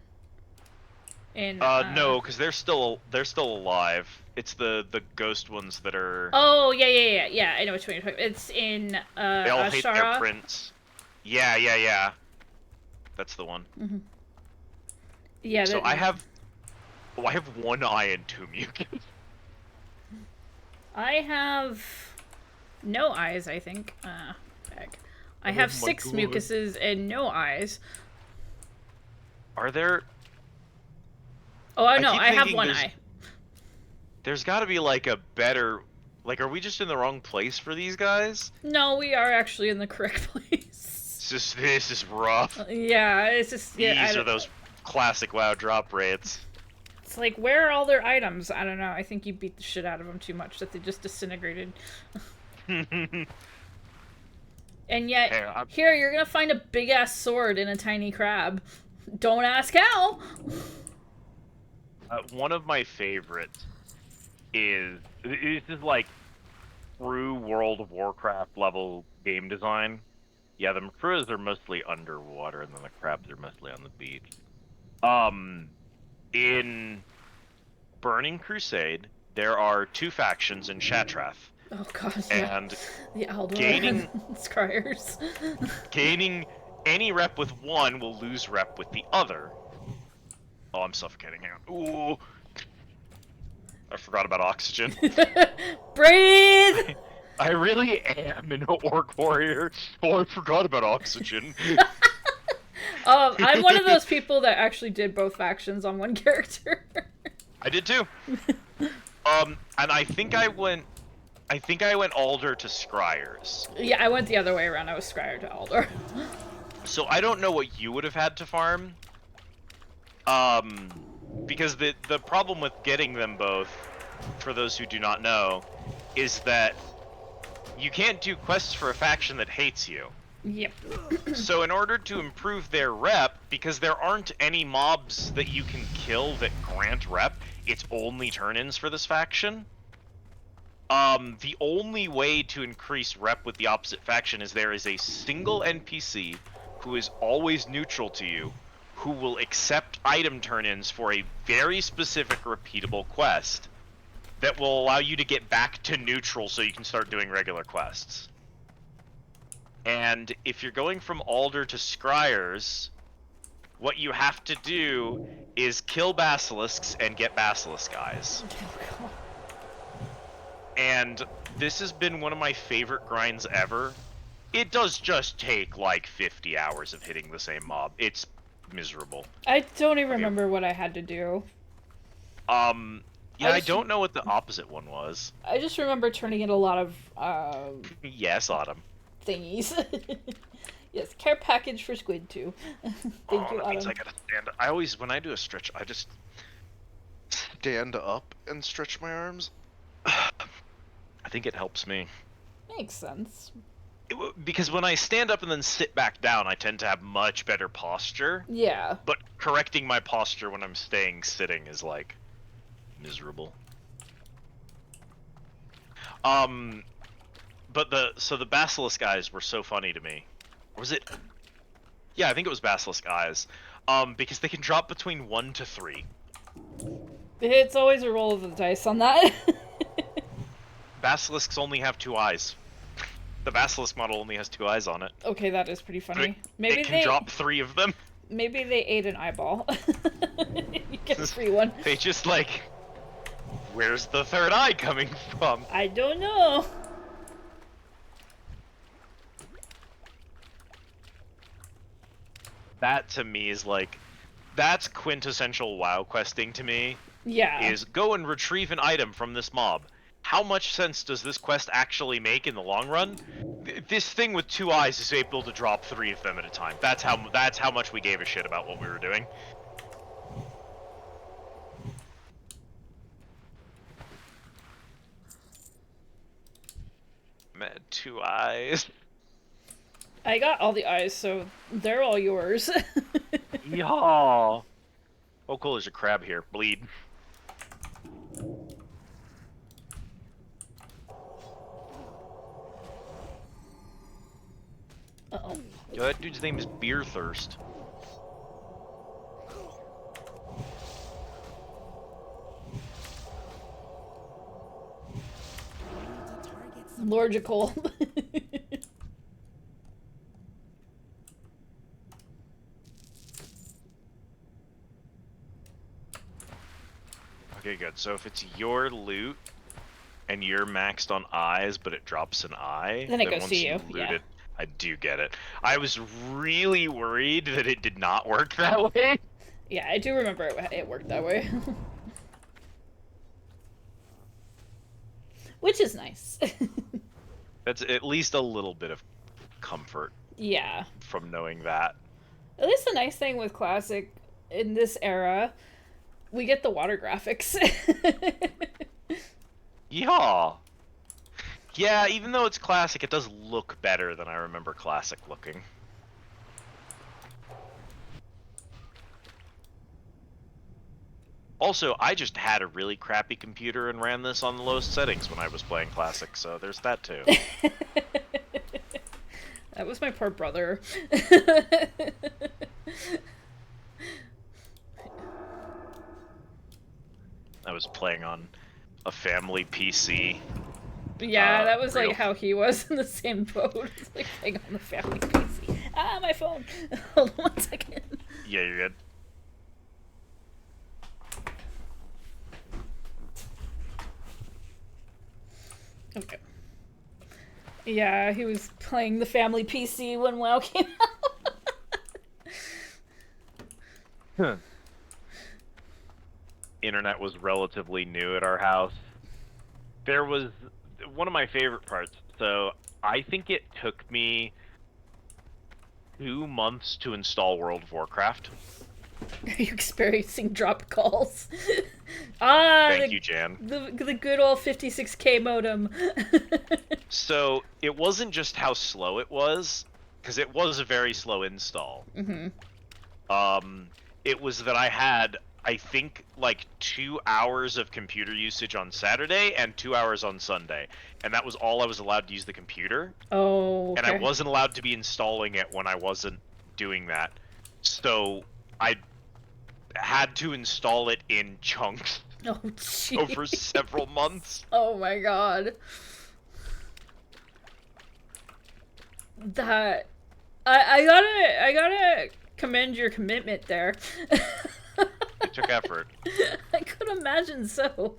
In no, because they're still alive. It's the ghost ones that are. Oh yeah. I know which one you're talking about. It's in They all hate their Ashara. prince. Yeah. That's the one. Mm-hmm. Yeah. So I have one eye and two mucus. I have no eyes, I think. Heck. I have 6 mucuses and no eyes. Are there? Oh, no, keep I have thinking one eye. There's got to be like a better. Like, are we just in the wrong place for these guys? No, we are actually in the correct place. This is rough. Yeah, it's just These are those classic WoW drop rates. It's like, where are all their items? I don't know. I think you beat the shit out of them too much that they just disintegrated. And yet, here you're gonna find a big ass sword in a tiny crab. Don't ask how. One of my favorites is this is like true World of Warcraft level game design. Yeah, the Macruas are mostly underwater, and then the crabs are mostly on the beach. In Burning Crusade, there are 2 factions in Shatrath. Oh god, yeah. And the Aldor gaining Scryers. gaining any rep with one will lose rep with the other. Oh, I'm suffocating. Hang on. Ooh. I forgot about oxygen. Breathe! I really am an orc warrior. Oh, I forgot about oxygen. I'm one of those people that actually did both factions on one character. I did too. And I think I went Alder to Scryers. Yeah, I went the other way around. I was Scryer to Aldor. So I don't know what you would have had to farm. Because the problem with getting them both, for those who do not know, is that you can't do quests for a faction that hates you. Yep. So in order to improve their rep, because there aren't any mobs that you can kill that grant rep, it's only turn-ins for this faction. The only way to increase rep with the opposite faction is there is a single NPC who is always neutral to you, who will accept item turn-ins for a very specific repeatable quest that will allow you to get back to neutral so you can start doing regular quests. And if you're going from Alder to Scryers, what you have to do is kill basilisks and get basilisk eyes. And this has been one of my favorite grinds ever. It does just take like 50 hours of hitting the same mob. It's miserable. I don't even remember what I had to do. Yeah, I don't know what the opposite one was. I just remember turning in a lot of Yes, Autumn. thingies. Yes, care package for Squid too. Thank you, That means Autumn. I gotta stand. I always, when I do a stretch, I just stand up and stretch my arms. I think it helps me. Makes sense. Because when I stand up and then sit back down, I tend to have much better posture. Yeah. But correcting my posture when I'm staying sitting is like miserable. But the basilisk eyes were so funny to me. Or was it? Yeah, I think it was basilisk eyes. Because they can drop between 1 to 3. It's always a roll of the dice on that. Basilisks only have 2 eyes. The basilisk model only has 2 eyes on it. Okay, that is pretty funny. Maybe it can drop 3 of them. Maybe they ate an eyeball. You get a free one. They just like, where's the 3rd eye coming from? I don't know. That to me is like, that's quintessential WoW questing to me. Yeah. Is go and retrieve an item from this mob. How much sense does this quest actually make in the long run? This thing with 2 eyes is able to drop 3 of them at a time. That's how much we gave a shit about what we were doing. Man, 2 eyes. I got all the eyes, so they're all yours. Yeehaw! Oh, cool, there's a crab here. Bleed. Uh-oh. Yo, that dude's name is Beer Thirst. Lorgical. Okay, good. So if it's your loot and you're maxed on eyes, but it drops an eye, Then it goes once to you, loot yeah. it, I do get it. I was really worried that it did not work that way. Yeah, I do remember it worked that way. Which is nice. That's at least a little bit of comfort Yeah. from knowing that. At least the nice thing with Classic in this era, we get the water graphics. Yeah. Yeah, even though it's classic, it does look better than I remember classic looking. Also, I just had a really crappy computer and ran this on the lowest settings when I was playing classic, so there's that too. That was my poor brother. I was playing on a family PC. Yeah, that was like how he was in the same boat. It's like playing on the family PC. Ah, my phone. Hold on 1 second. Yeah, you're good. Okay. Yeah, he was playing the family PC when WoW came out. Huh. Internet was relatively new at our house. There was one of my favorite parts. So I think it took me 2 months to install World of Warcraft. Are you experiencing drop calls? Ah, Thank you, Jan. The good old 56K modem. So it wasn't just how slow it was, because it was a very slow install. Mm-hmm. It was that I had, I think, like 2 hours of computer usage on Saturday and 2 hours on Sunday, and that was all I was allowed to use the computer. Oh. Okay. And I wasn't allowed to be installing it when I wasn't doing that. So I had to install it in chunks over several months. Oh my god. That I gotta commend your commitment there. It took effort. I could imagine so.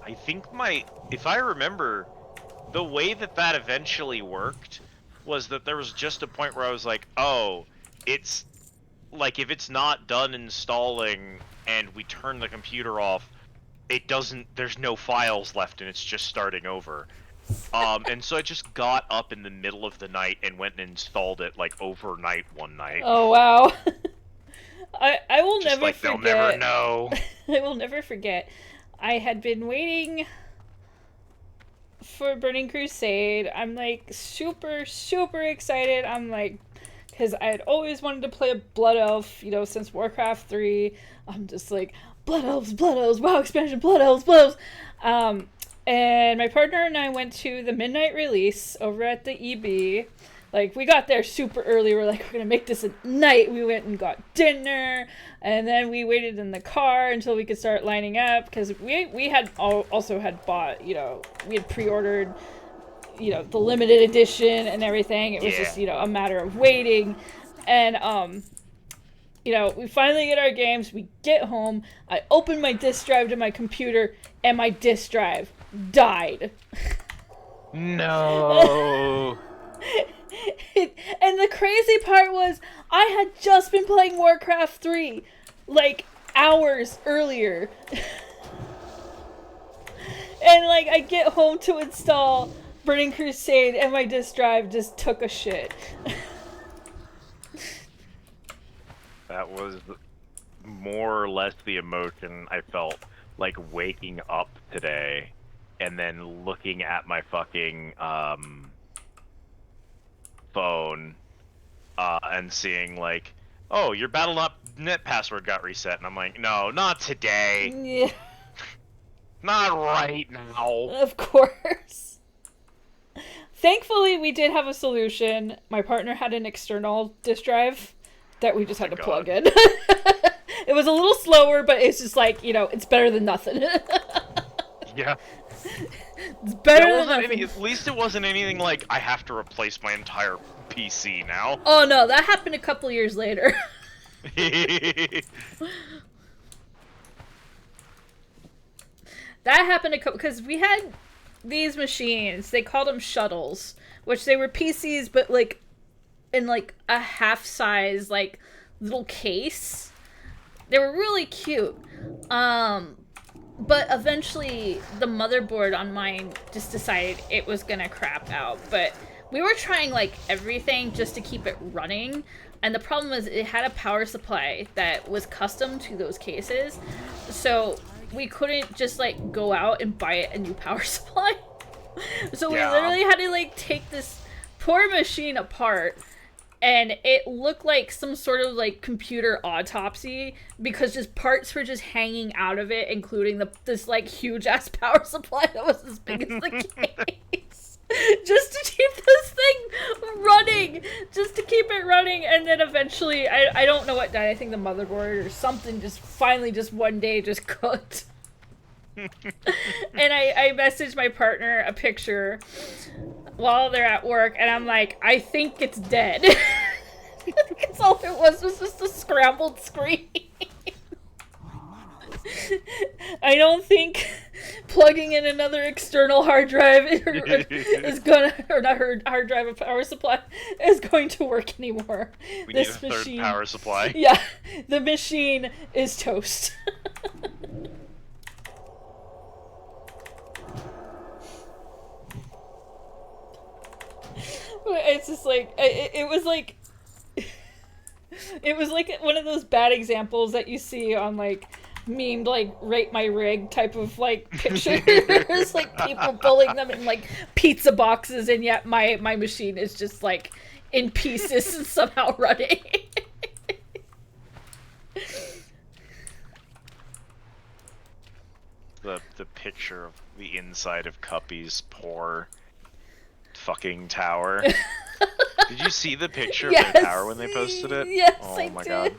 I think if I remember, the way that eventually worked was that there was just a point where I was like, oh, it's like if it's not done installing and we turn the computer off, there's no files left and it's just starting over. And so I just got up in the middle of the night and went and installed it like overnight one night. Oh wow. I will just never like forget. They'll never know. I will never forget. I had been waiting for Burning Crusade. I'm like super excited. I'm like, because I had always wanted to play a Blood Elf, you know, since Warcraft 3. I'm just like, Blood Elves, WoW expansion, Blood Elves. And my partner and I went to the midnight release over at the EB. Like, we got there super early. We're like, we're gonna make this at night. We went and got dinner, and then we waited in the car until we could start lining up, because we had also had bought, you know, we had pre-ordered, you know, the limited edition and everything. It was just, you know, a matter of waiting. And, you know, we finally get our games. We get home. I open my disk drive to my computer, and my disk drive died. No. And the crazy part was, I had just been playing Warcraft 3, like, hours earlier. And, like, I get home to install Burning Crusade, and my disk drive just took a shit. That was more or less the emotion I felt like waking up today and then looking at my fucking phone and seeing like, oh, your Battle.net password got reset, and I'm like, no, not today. Yeah. Not right now. Of course. Thankfully, we did have a solution. My partner had an external disk drive that we just had to plug in. It was a little slower, but it's just like, you know, it's better than nothing. Yeah. It's better than nothing. At least it wasn't anything like, I have to replace my entire PC now. Oh no, that happened a couple years later. That happened a couple, because we had these machines, they called them shuttles, which they were PCs, but like in like a half size like little case. They were really cute. But eventually the motherboard on mine just decided it was gonna crap out. But we were trying like everything just to keep it running. And the problem was it had a power supply that was custom to those cases. So we couldn't just like go out and buy a new power supply. So we literally had to like take this poor machine apart, and it looked like some sort of like computer autopsy because just parts were just hanging out of it, including this like huge ass power supply that was as big as the case. Just to keep this thing running, just to keep it running. And then eventually, I don't know what died. I think the motherboard or something just finally just one day just cooked. And I messaged my partner a picture while they're at work, and I'm like, I think it's dead. Because all it was just a scrambled screen. I don't think plugging in another external hard drive is gonna, or not hard drive, a power supply is going to work anymore. We need a third power supply. Yeah, the machine is toast. It's just like, it was like one of those bad examples that you see on like memed like rate my rig type of like pictures. Like people pulling them in like pizza boxes, and yet my machine is just like in pieces and somehow running. The picture of the inside of Cuppy's poor fucking tower. Did you see the picture of their tower when they posted it? Yes, oh I my did. God.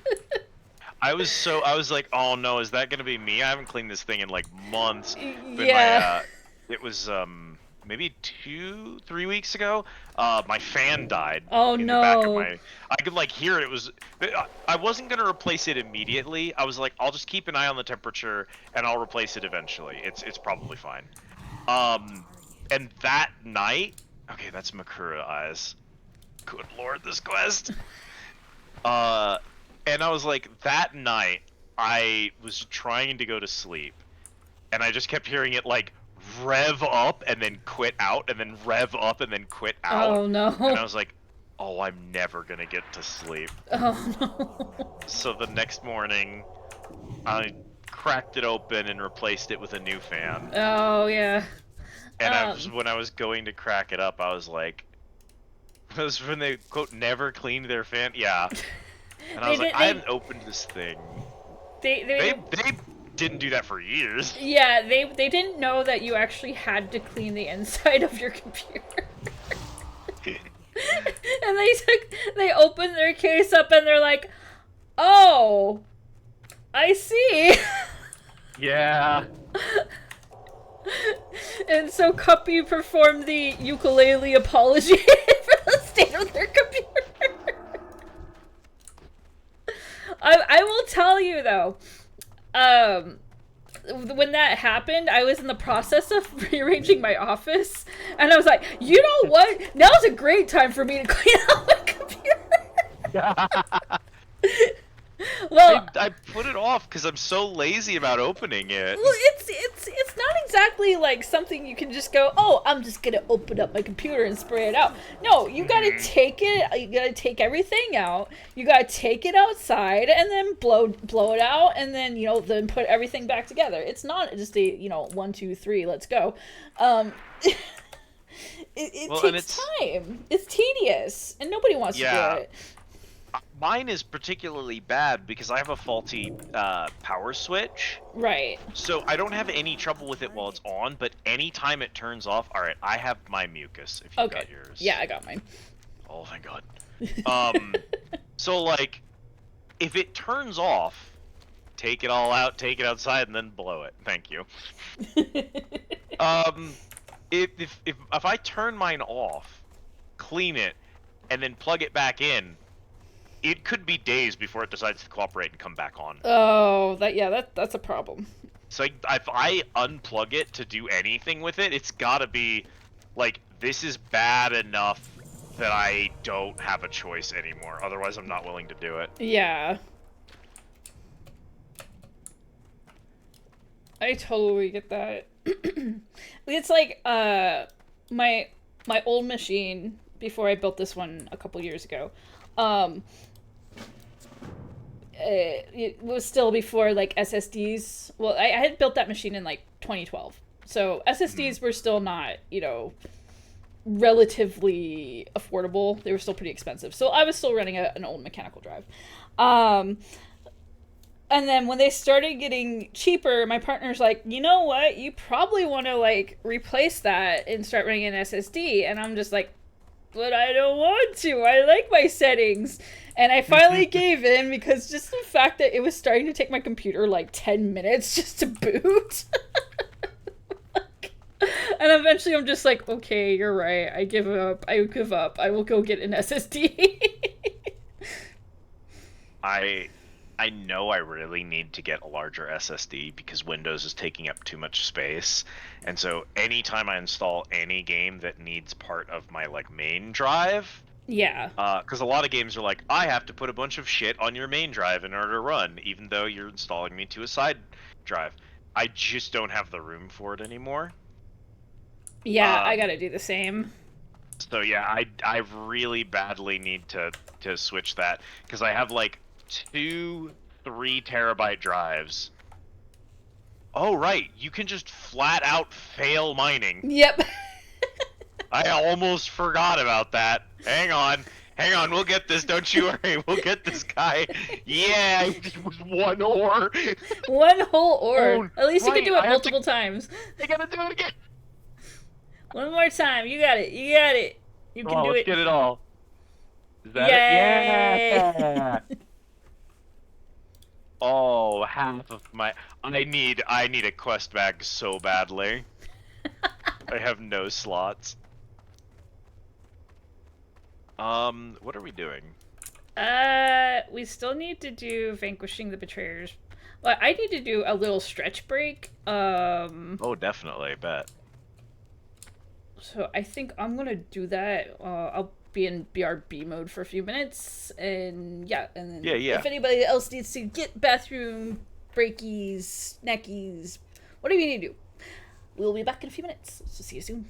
I was like, oh no, is that gonna be me? I haven't cleaned this thing in like months. But Yeah. it was maybe 2-3 weeks ago. My fan died. Oh in the back of no. I could like hear it. It was. I wasn't gonna replace it immediately. I was like, I'll just keep an eye on the temperature and I'll replace it eventually. It's probably fine. And that night, okay, that's Makura eyes. Good lord, this quest. And I was like, that night, I was trying to go to sleep, and I just kept hearing it like rev up and then quit out, and then rev up and then quit out. Oh no. And I was like, oh, I'm never gonna get to sleep. Oh no. So the next morning, I cracked it open and replaced it with a new fan. Oh yeah. And when I was going to crack it up, I was like, that was when they quote never cleaned their fan. Yeah. And I was like, I haven't opened this thing. They didn't do that for years. Yeah, they didn't know that you actually had to clean the inside of your computer. And they opened their case up and they're like, oh, I see. Yeah. And so Cuppy performed the ukulele apology for the state of their computer. I will tell you though, when that happened, I was in the process of rearranging my office, and I was like, you know what? Now's a great time for me to clean out my computer. Well, I put it off because I'm so lazy about opening it. Well, it's not exactly like something you can just go, oh, I'm just gonna open up my computer and spray it out. No, you gotta take it. You gotta take everything out. You gotta take it outside and then blow it out, and then then put everything back together. It's not just a 1, 2, 3, let's go. It takes time. It's tedious, and nobody wants to do it. Mine is particularly bad because I have a faulty power switch. Right. So I don't have any trouble with it while it's on, but anytime it turns off, all right, I have my mucus. If you Okay. got yours. Yeah, I got mine. Oh thank God. So like, if it turns off, take it all out, take it outside, and then blow it. Thank you. If I turn mine off, clean it, and then plug it back in, it could be days before it decides to cooperate and come back on. Oh, that's a problem. So if I unplug it to do anything with it, it's gotta be like, this is bad enough that I don't have a choice anymore. Otherwise, I'm not willing to do it. Yeah. I totally get that. It's like my old machine before I built this one a couple years ago. It was still before like SSDs. Well, I had built that machine in like 2012. So SSDs were still not, you know, relatively affordable. They were still pretty expensive. So I was still running an old mechanical drive. And then when they started getting cheaper, my partner's like, you know what? You probably want to like replace that and start running an SSD. And I'm just like, but I don't want to. I like my settings. And I finally gave in because just the fact that it was starting to take my computer like 10 minutes just to boot. And eventually I'm just like, okay, you're right. I give up. I give up. I will go get an SSD. I know I really need to get a larger SSD because Windows is taking up too much space. And so anytime I install any game that needs part of my like main drive, yeah. Because a lot of games are like, I have to put a bunch of shit on your main drive in order to run, even though you're installing me to a side drive. I just don't have the room for it anymore. Yeah, I gotta do the same. So yeah, I really badly need to switch that because I have like 2 3-terabyte drives. Oh right, you can just flat out fail mining. Yep. I almost forgot about that. Hang on, we'll get this, don't you worry, we'll get this guy. Yeah, it was 1 ore. 1 whole ore. Oh, At least you right, can do it I have multiple times. I gotta do it again. One more time. You got it. You got it. You can do let's it. get it all. Is that Yay! it? Yeah. Oh, half of my. I need a quest bag so badly. I have no slots. What are we doing? We still need to do Vanquishing the Betrayers. Well, I need to do a little stretch break. Oh, definitely, I bet. So I think I'm gonna do that. I'll be in BRB mode for a few minutes, and yeah, and then yeah. if anybody else needs to get bathroom breakies, snackies, whatever you need to do, we'll be back in a few minutes. So see you soon.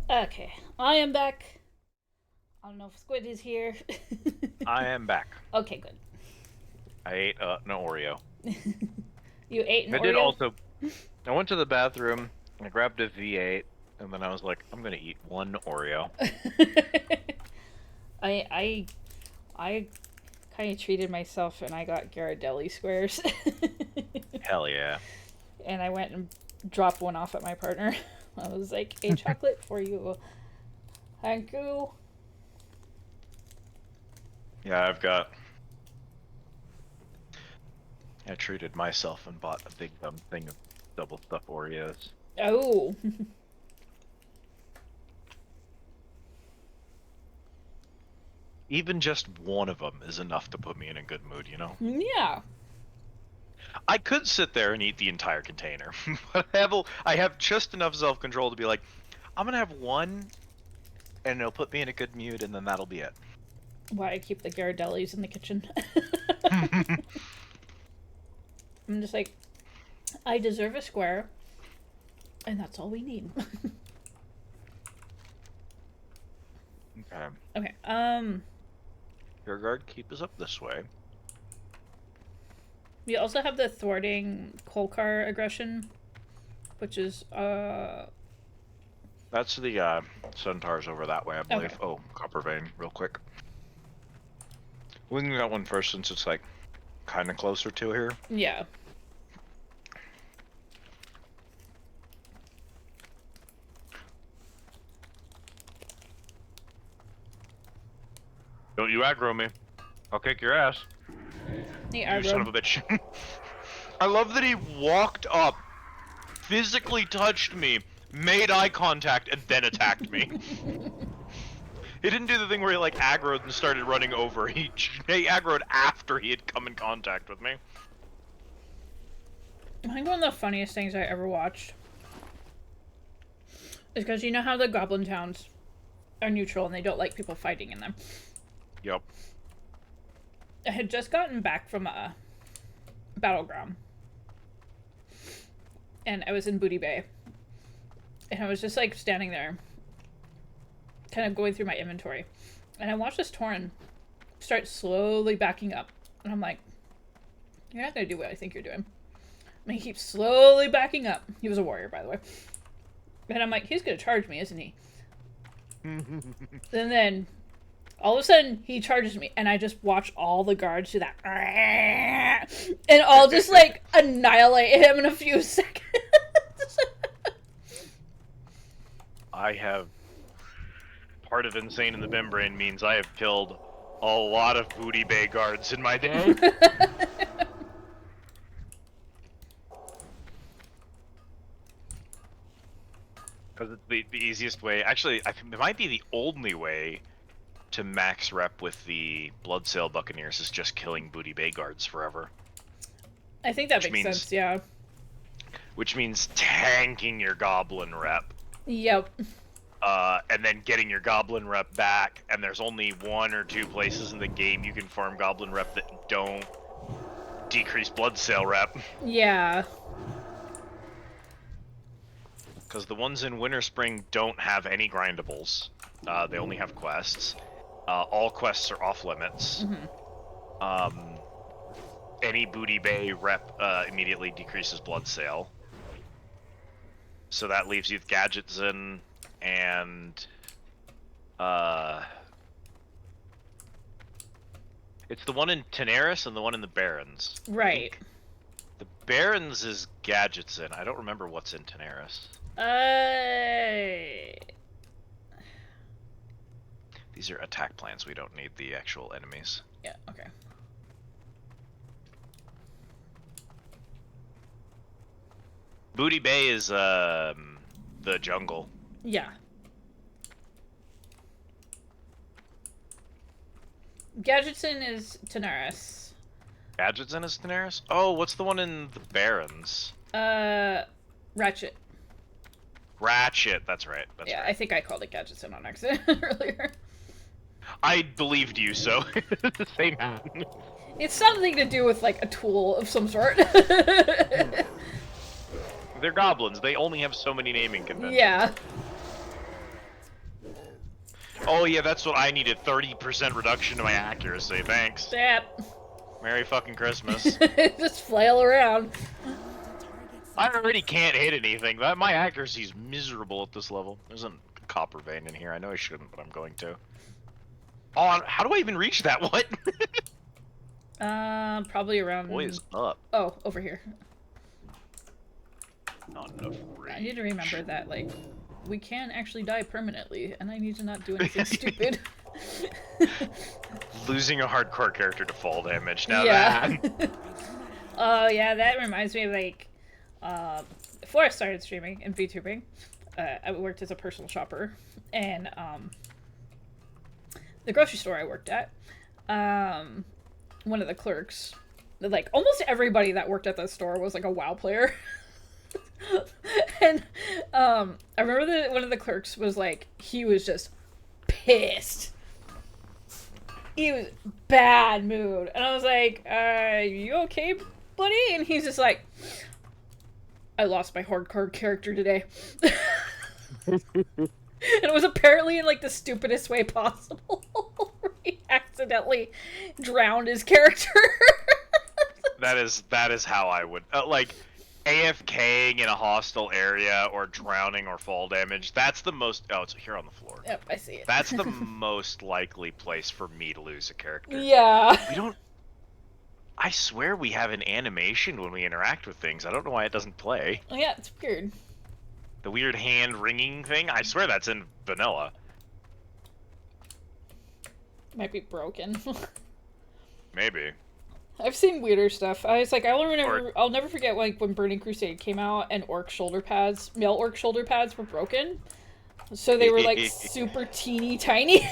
Okay, I am back. I don't know if Squid is here. I am back. Okay, good. I ate an Oreo. You ate an I Oreo? did also. I went to the bathroom. I grabbed a V8, and then I was like, I'm gonna eat one Oreo. I kind of treated myself, and I got Ghirardelli squares. Hell yeah. And I went and dropped one off at my partner. I was like, a chocolate for you. Thank you. Yeah, I treated myself and bought a big dumb thing of double stuffed Oreos. Oh. Even just one of them is enough to put me in a good mood, you know? Yeah. I could sit there and eat the entire container, but I have just enough self-control to be like, I'm gonna have one, and it'll put me in a good mood, and then that'll be it. Why I keep the Ghirardellis in the kitchen. I'm just like, I deserve a square, and that's all we need. Okay. Okay, Your guard, keep us up this way. we also have the thwarting Kolkar aggression, which is, That's the, centaurs over that way, I believe. Okay. Oh, copper vein, real quick. We can do that one first since it's, like, kind of closer to here. yeah. Don't you aggro me. I'll kick your ass. The You son of a bitch. I love that he walked up, physically touched me, made eye contact, and then attacked me. He didn't do the thing where he, like, aggroed and started running over. He aggroed after he had come in contact with me. I think one of the funniest things I ever watched is because you know how the goblin towns are neutral and they don't like people fighting in them. Yep. I had just gotten back from a battleground, and I was in Booty Bay, and I was just like standing there, kind of going through my inventory, and I watched this Tauren start slowly backing up, and I'm like, you're not gonna do what I think you're doing. And he keeps slowly backing up. He was a warrior, by the way. And I'm like, he's gonna charge me, isn't he? And then all of a sudden, he charges me, and I just watch all the guards do that. And I'll just, like, annihilate him in a few seconds. I have... Part of Insane in the Membrane means I have killed a lot of Booty Bay guards in my day. Because it's the easiest way. Actually, I think it might be the only way to max rep with the Bloodsail Buccaneers is just killing Booty Bay guards forever. I think that makes sense, yeah. Which means tanking your Goblin rep. Yep. And then getting your Goblin rep back, and there's only 1 or 2 places in the game you can farm Goblin rep that don't decrease Bloodsail rep. Yeah. Because the ones in Winter Spring don't have any grindables. They only have quests. All quests are off limits. Any Booty Bay rep immediately decreases Bloodsail. So that leaves you with Gadgetzin and... it's the one in Tenaris and the one in the Barrens. Right. The Barrens is Gadgetzin. I don't remember what's in Tenaris. These are attack plans. We don't need the actual enemies. Yeah, okay. Booty Bay is the jungle. Yeah. Gadgetzin is Tenaris. Gadgetzin is Tenaris? Oh, what's the one in the Barrens? Ratchet. Ratchet, that's right. That's yeah, right. I think I called it Gadgetzin on accident earlier. I believed you, so same. It's something to do with like a tool of some sort. They're goblins. They only have so many naming conventions. Yeah. Oh yeah, that's what I needed. 30% reduction to my accuracy. Thanks. Yep. Merry fucking Christmas. Just flail around. I already can't hit anything. My accuracy's miserable at this level. There's a copper vein in here. I know I shouldn't, but I'm going to. Oh, how do I even reach that? What? Probably around. Boy is up. Oh, over here. Not enough reach. I need to remember that, like, we can actually die permanently, and I need to not do anything stupid. Losing a hardcore character to fall damage. Now Yeah. that. Oh yeah, that reminds me of like, before I started streaming and VTubing, I worked as a personal shopper, and the grocery store I worked at, one of the clerks, like almost everybody that worked at that store was like a WoW player. And I remember that one of the clerks was like, he was just pissed. He was bad mood, and I was like, you okay, buddy? And he's just like, I lost my hardcore character today. And it was apparently in like the stupidest way possible. He accidentally drowned his character. That is how I would like AFKing in a hostile area or drowning or fall damage. That's the most. Oh, it's here on the floor. Yep, I see it. That's the most likely place for me to lose a character. Yeah. We don't. I swear we have an animation when we interact with things. I don't know why it doesn't play. Oh, yeah, it's weird. The weird hand ringing thing. I swear that's in vanilla. Might be broken. Maybe. I've seen weirder stuff. I was like, I'll never forget like when Burning Crusade came out and orc shoulder pads, male orc shoulder pads were broken. So they were like super teeny tiny.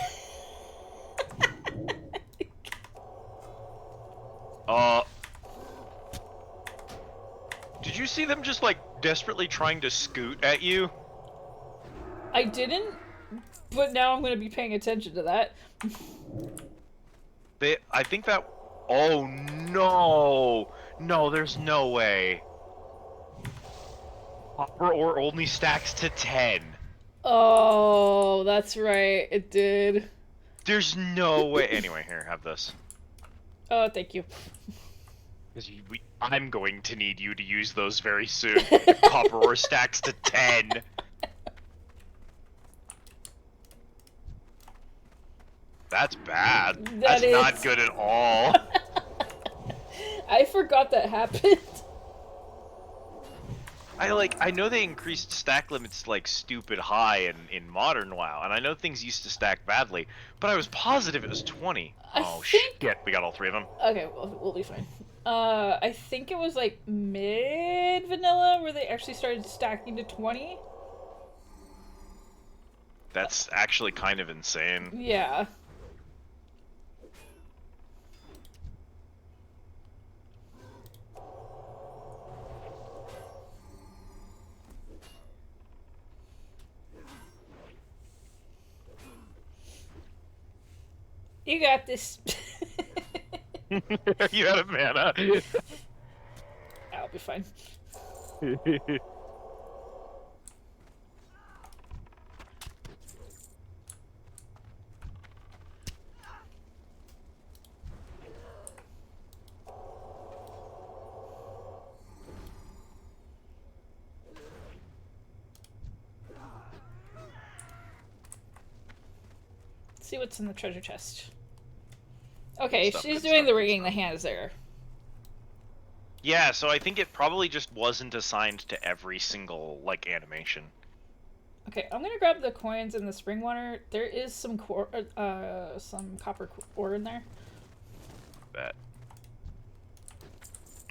Did you see them just like desperately trying to scoot at you? I didn't, but now I'm gonna be paying attention to that. I think that. Oh no! No, there's no way. Copper ore only stacks to 10. Oh, that's right. It did. There's no way. Anyway, here, have this. Oh, thank you. Because I'm going to need you to use those very soon. Copper ore stacks to 10. That's bad. That's not good at all. I forgot that happened. I know they increased stack limits like stupid high in modern WoW, and I know things used to stack badly, but I was positive it was 20. Shit, we got all three of them. Okay, we'll be fine. I think it was like mid vanilla where they actually started stacking to 20. That's actually kind of insane. Yeah. You got this. You had a mana. I'll be fine. Let's see what's in the treasure chest. Okay, she's doing the rigging the hands there. Yeah, so I think it probably just wasn't assigned to every single, like, animation. Okay, I'm gonna grab the coins in the spring water. There is some copper ore in there. Bet.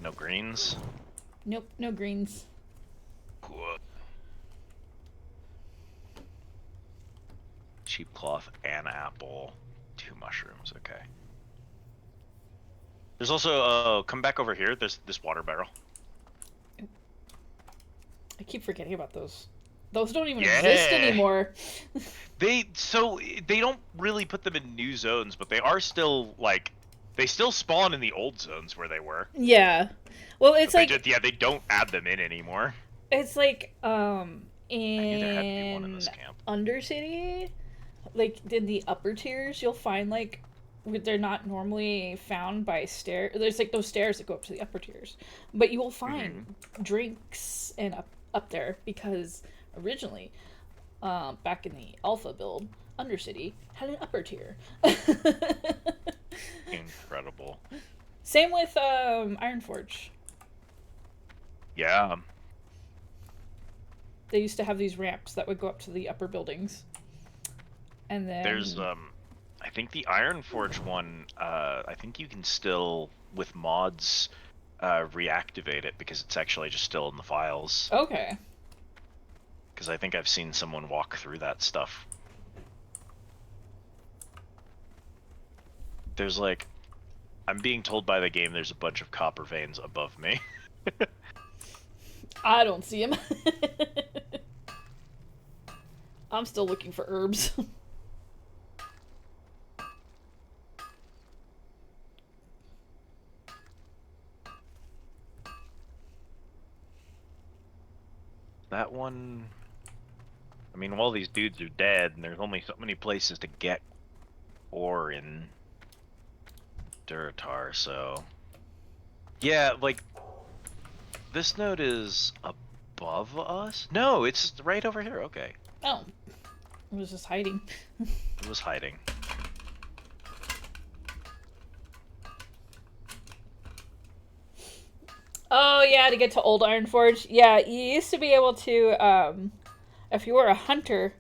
No greens? Nope, no greens. Cool. Cheap cloth, an apple, 2 mushrooms, okay. There's also, come back over here, there's this water barrel. I keep forgetting about those. Those don't even exist anymore. They don't really put them in new zones, but they are still, like, they still spawn in the old zones where they were. Yeah. Well, it's like... they don't add them in anymore. It's like, in Undercity, like in the upper tiers, you'll find like they're not normally found by stairs. There's like those stairs that go up to the upper tiers, but you will find drinks and up there because originally, back in the alpha build, Undercity had an upper tier. Incredible. Same with Ironforge. Yeah. They used to have these ramps that would go up to the upper buildings. And then There's I think the Ironforge one, I think you can still with mods reactivate it because it's actually just still in the files. Okay. Because I think I've seen someone walk through that stuff. There's like, I'm being told by the game there's a bunch of copper veins above me. I don't see him. I'm still looking for herbs. That one, I mean, all these dudes are dead, and there's only so many places to get ore in Duratar, so... Yeah, like, this node is above us? No, it's right over here, okay. Oh. It was just hiding. It was hiding. Oh yeah, to get to Old Ironforge. Yeah, you used to be able to, if you were a hunter,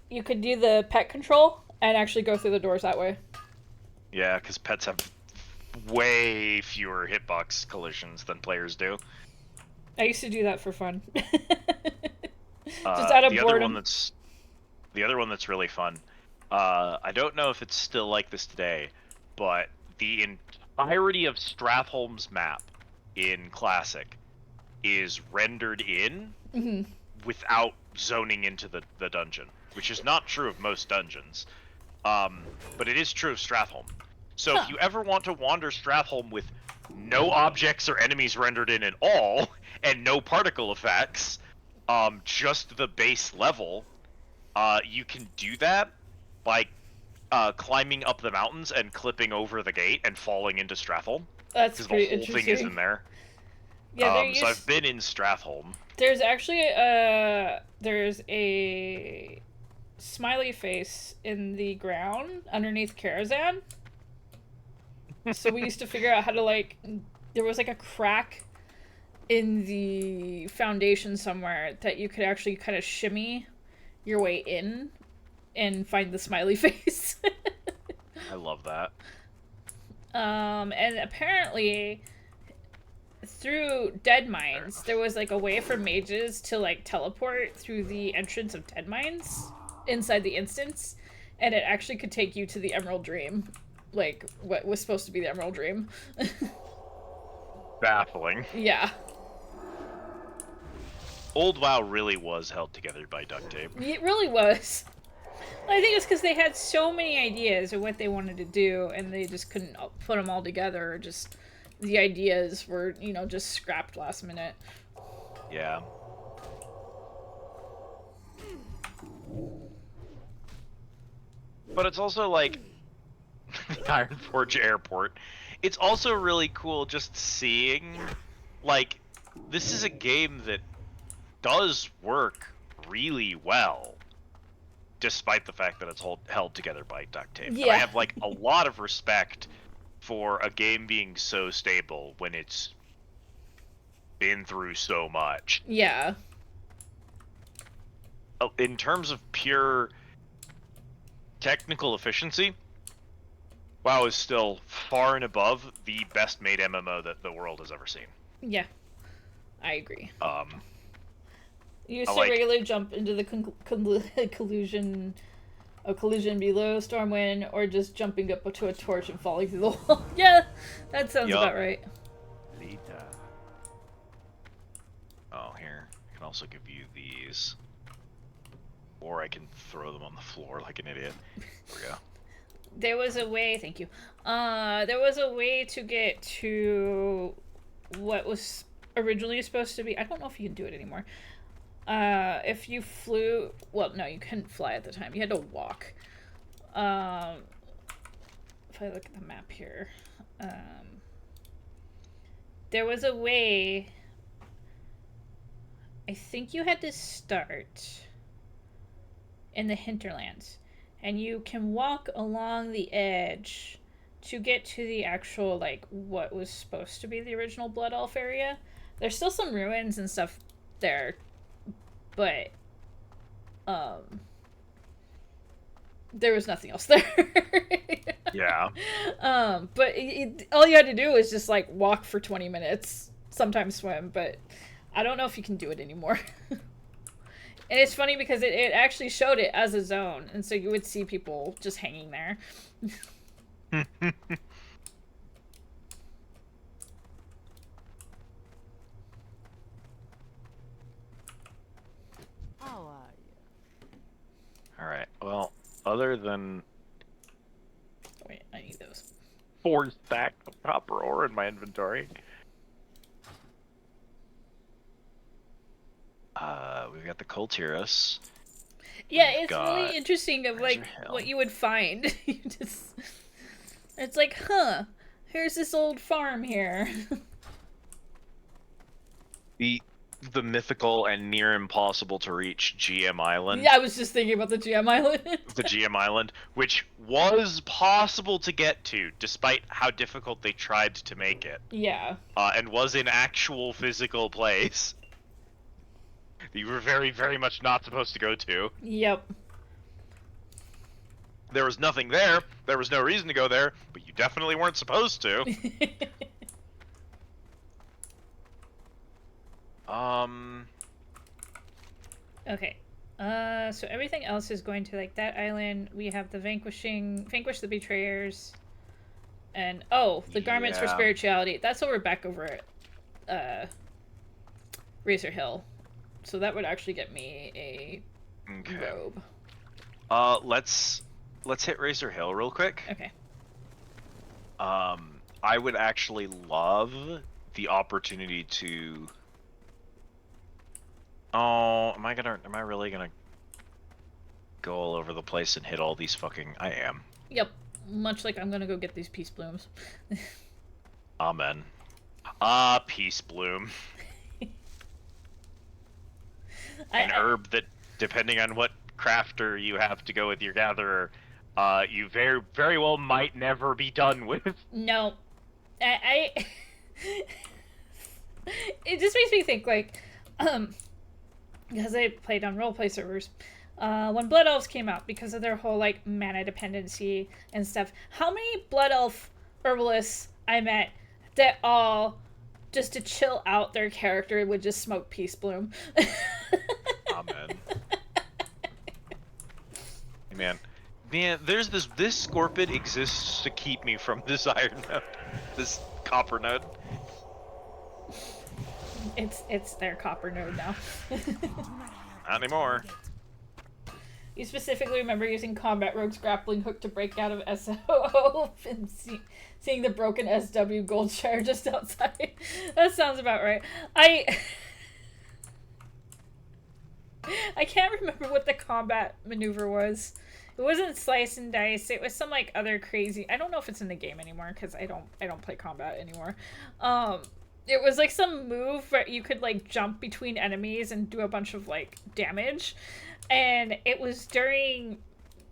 you could do the pet control and actually go through the doors that way. Yeah, because pets have way fewer hitbox collisions than players do. I used to do that for fun. Just out of boredom. The other one that's really fun, I don't know if it's still like this today, but the entirety of Strathholm's map in Classic is rendered in without zoning into the dungeon, which is not true of most dungeons, but it is true of Stratholme. So if you ever want to wander Stratholme with no objects or enemies rendered in at all, and no particle effects, just the base level, you can do that by climbing up the mountains and clipping over the gate and falling into Stratholme. That's pretty the whole interesting. thing is in there. Yeah, so I've been in Stratholme. There's actually there's a smiley face in the ground underneath Karazhan. So we used to figure out how to, like, there was like a crack in the foundation somewhere that you could actually kind of shimmy your way in and find the smiley face. I love that. And apparently through Dead Mines, there was like a way for mages to like teleport through the entrance of Dead Mines inside the instance, and it actually could take you to the Emerald Dream, like what was supposed to be the Emerald Dream. Baffling. Yeah. Old WoW really was held together by duct tape. It really was. I think it's because they had so many ideas of what they wanted to do, and they just couldn't put them all together. Just the ideas were, you know, just scrapped last minute. Yeah. But it's also like the Ironforge Airport. It's also really cool just seeing, like, this is a game that does work really well, despite the fact that it's held together by duct tape. Yeah. And I have, like, a lot of respect for a game being so stable when it's been through so much. Yeah. In terms of pure technical efficiency, WoW is still far and above the best made MMO that the world has ever seen. Yeah. I agree. You used I to like- regularly jump into the collision below Stormwind, or just jumping up to a torch and falling through the wall. Yeah, that sounds Yup. about right. Oh, here. I can also give you these. Or I can throw them on the floor like an idiot. There we go. There was a way, thank you. There was a way to get to what was originally supposed to be, I don't know if you can do it anymore. if you flew, well, no, you couldn't fly at the time. You had to walk. If I look at the map here, there was a way. I think you had to start in the hinterlands, and you can walk along the edge to get to the actual, like, what was supposed to be the original Blood Elf area. There's still some ruins and stuff there, but there was nothing else there. Yeah. But all you had to do was just, like, walk for 20 minutes, sometimes swim, but I don't know if you can do it anymore. And it's funny because it actually showed it as a zone, and so you would see people just hanging there. Alright, well, other than Wait, I need those. 4 stacks of copper ore in my inventory. We've got the Coltiris. Yeah, it's got really interesting of, like, Razor Hill. what you would find. You just... It's like, huh, here's this old farm here. The mythical and near impossible to reach GM Island. Yeah, I was just thinking about the GM Island. The GM Island, which was possible to get to, despite how difficult they tried to make it. Yeah. And was an actual physical place. You were very, very much not supposed to go to. Yep. There was nothing there. There was no reason to go there, but you definitely weren't supposed to. Okay. So everything else is going to, like, that island. We have the vanquish the betrayers, and the garments for Yeah. spirituality. That's over back over at Razor Hill. So that would actually get me a robe. Let's hit Razor Hill real quick. Okay. I would actually love the opportunity to. Oh, am I really gonna go all over the place and hit all these fucking? I am. Yep. Much like I'm gonna go get these peace blooms. Amen. Peace bloom. An herb that, depending on what crafter you have to go with your gatherer, you very, very well might never be done with. No. I it just makes me think, like, because I played on roleplay servers, when Blood Elves came out, because of their whole, like, mana dependency and stuff, how many Blood Elf herbalists I met that all, just to chill out their character, would just smoke Peace Bloom. Amen. Man, there's this Scorpid exists to keep me from this iron node, this copper node. It's their copper node now. Not anymore. You specifically remember using Combat Rogue's grappling hook to break out of SO and seeing the broken SW gold share just outside. That sounds about right. I can't remember what the combat maneuver was. It wasn't slice and dice. It was some, like, other crazy. I don't know if it's in the game anymore because I don't play combat anymore. It was like some move where you could, like, jump between enemies and do a bunch of, like, damage. And it was during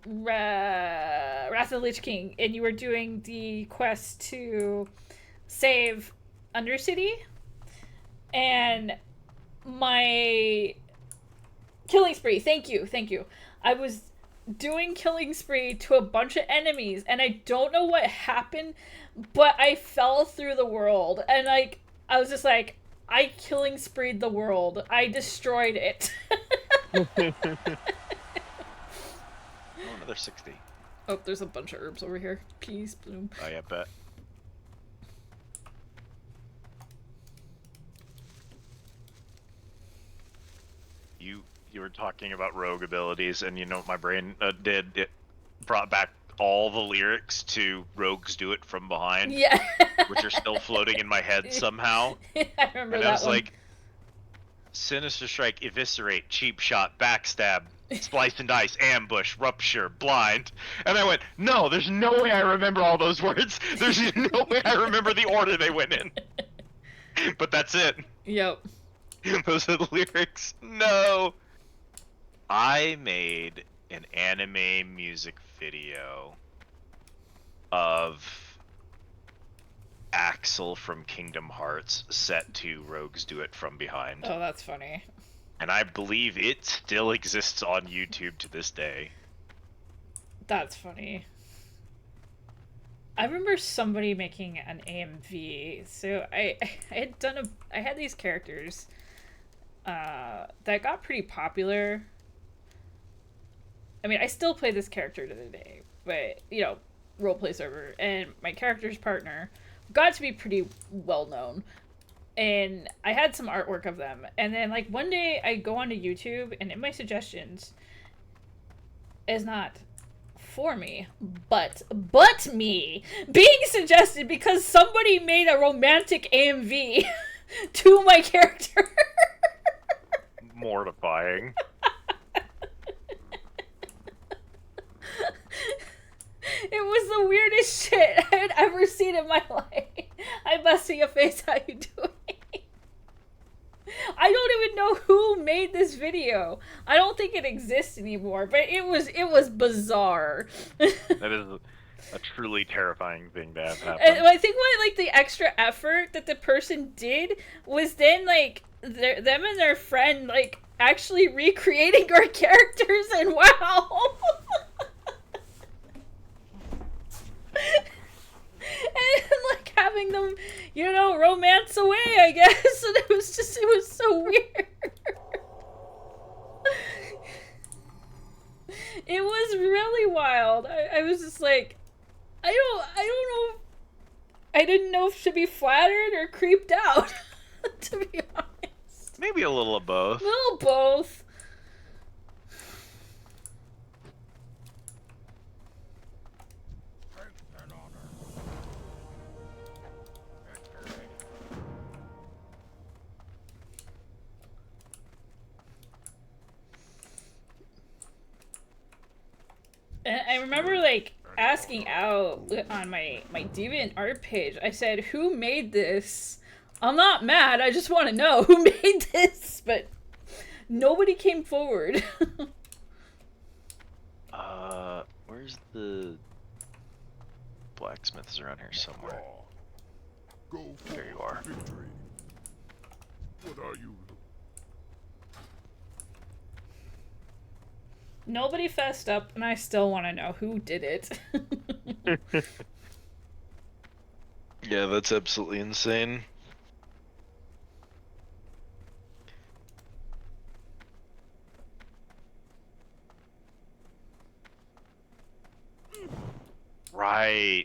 Wrath of the Lich King, and you were doing the quest to save Undercity. And my killing spree, thank you. I was doing killing spree to a bunch of enemies, and I don't know what happened, but I fell through the world, and, like, I was just like, I killing spreed the world. I destroyed it. Oh, another 60. Oh, there's a bunch of herbs over here. Peace bloom. Oh yeah, bet. You were talking about rogue abilities, and you know what my brain did? It brought back all the lyrics to Rogues Do It From Behind. Yeah. Which are still floating in my head somehow. I remember and that I was one. like, Sinister Strike, Eviscerate, Cheap Shot, Backstab, Splice and Dice, Ambush, Rupture, Blind. And I went, no, there's no way I remember all those words. There's no way I remember the order they went in. But that's it. Yep. Those are the lyrics. No. I made an anime music video of Axel from Kingdom Hearts set to Rogues Do It From Behind. Oh, that's funny. And I believe it still exists on YouTube to this day. That's funny. I remember somebody making an AMV. So I had these characters that got pretty popular. I mean, I still play this character to the day, but you know, roleplay server, and my character's partner got to be pretty well known. And I had some artwork of them, and then like one day I go onto YouTube, and in my suggestions is not for me, but me being suggested because somebody made a romantic AMV to my character. Mortifying. It was the weirdest shit I had ever seen in my life. I must see your face. How you doing? I don't even know who made this video. I don't think it exists anymore, but it was bizarre. That is a truly terrifying thing to have happen. And I think what like the extra effort that the person did was then like them and their friend like actually recreating our characters, and wow. And like having them, you know, romance away, I guess. And it was so weird. It was really wild. I was just like, I don't know. I didn't know if to be flattered or creeped out, to be honest. Maybe a little of both. A little both. And I remember like asking out on my Deviant art page, I said, who made this? I'm not mad, I just want to know who made this, but nobody came forward. Where's the blacksmiths around here somewhere? There you are. What are you? Nobody fessed up, and I still want to know who did it. Yeah, that's absolutely insane. Right.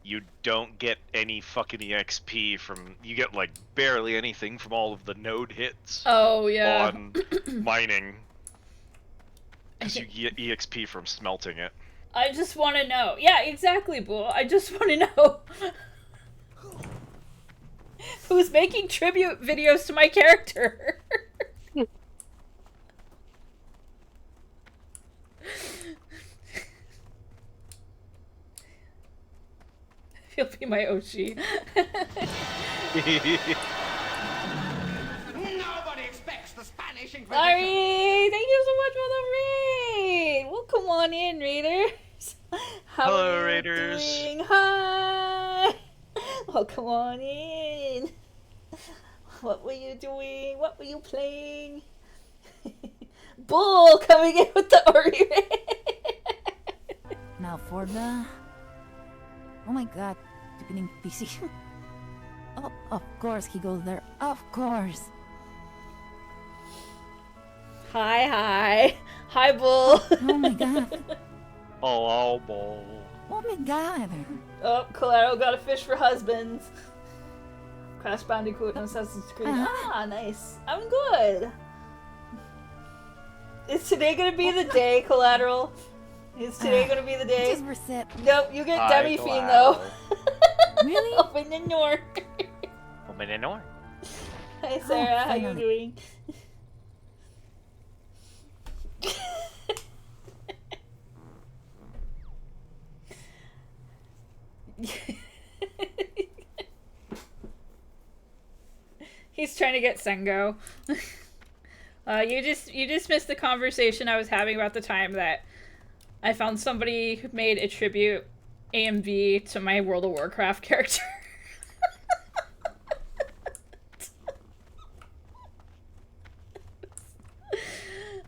You don't get any fucking EXP from... You get, like, barely anything from all of the node hits. Oh, yeah. On mining. Because you get EXP from smelting it. I just want to know. Yeah, exactly, Bull. I just want to know. Who's making tribute videos to my character? He'll be my Oshi. Nobody expects the Spanish Inquisition. Sorry, thank you so much for the raid. Well, come on in, Raiders. How Hello, are you Raiders. doing? Hi. Well, come on in. What were you doing? What were you playing? Bull coming in with the Ori raid. Now for the... Oh my god, deepening PC. Oh, of course he goes there. Of course. Hi. Hi, Bull. Oh my god. Oh, Bull. Oh my god. Oh, Collateral got a fish for husbands. Crash Bandicoot and Assassin's Creed. Ah, nice. I'm good. Is today gonna be the day, Collateral? Is today gonna be the day? Just reset. Nope, you get Demi Fiend though. Really? Open the door. Open the door. Hi Sarah, how you finally. doing? He's trying to get Sengo. You just missed the conversation I was having about the time that I found somebody who made a tribute AMV to my World of Warcraft character.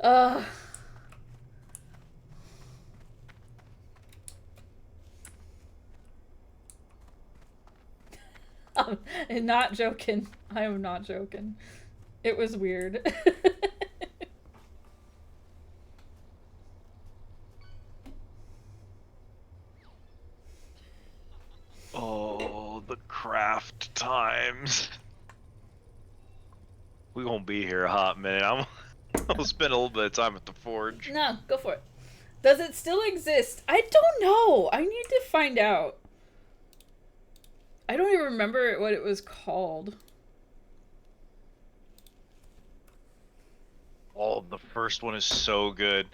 uh I'm not joking. I am not joking. It was weird. Oh, the craft times. We won't be here a hot minute. I'll spend a little bit of time at the forge. No, go for it. Does it still exist? I don't know. I need to find out. I don't even remember what it was called. Oh, the first one is so good.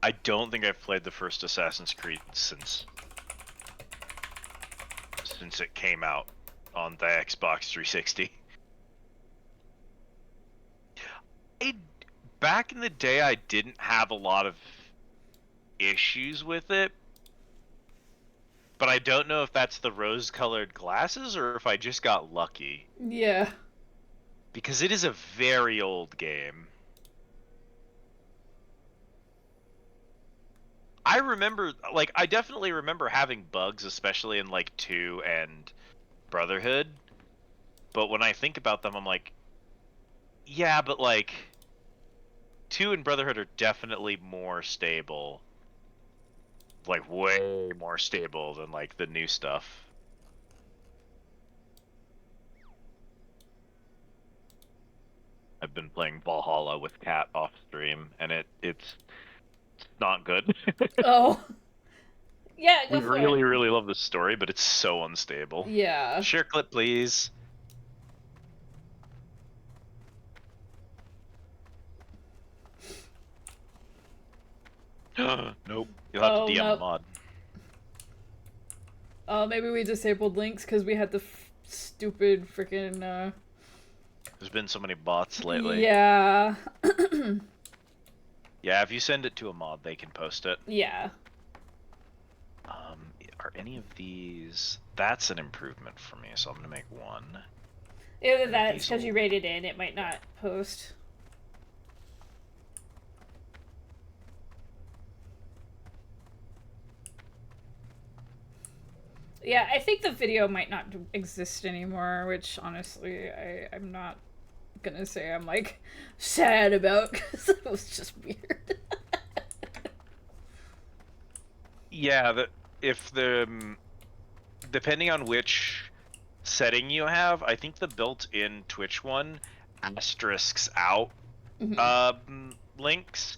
I don't think I've played the first Assassin's Creed since it came out on the Xbox 360. Back in the day, I didn't have a lot of issues with it, but I don't know if that's the rose-colored glasses or if I just got lucky. Yeah. Because it is a very old game. I remember, like, I definitely remember having bugs, especially in, like, 2 and Brotherhood. But when I think about them, I'm like, yeah, but, like, 2 and Brotherhood are definitely more stable. Like, way more stable than, like, the new stuff. I've been playing Valhalla with Kat off stream, and it's not good. Oh. Yeah, go We for really, it. really love the story, but it's so unstable. Yeah. Share clip, please. Nope. You'll have to DM nope. a mod. Oh, maybe we disabled links because we had the stupid freaking. There's been so many bots lately. Yeah. Yeah, if you send it to a mod, they can post it. Yeah. Are any of these... That's an improvement for me, so I'm gonna make one. Either that, because you rated in, it might not post. Yeah, I think the video might not exist anymore, which honestly, I'm not gonna say I'm like sad about, because it was just weird. Yeah, depending on which setting you have, I think the built-in Twitch one asterisks out links,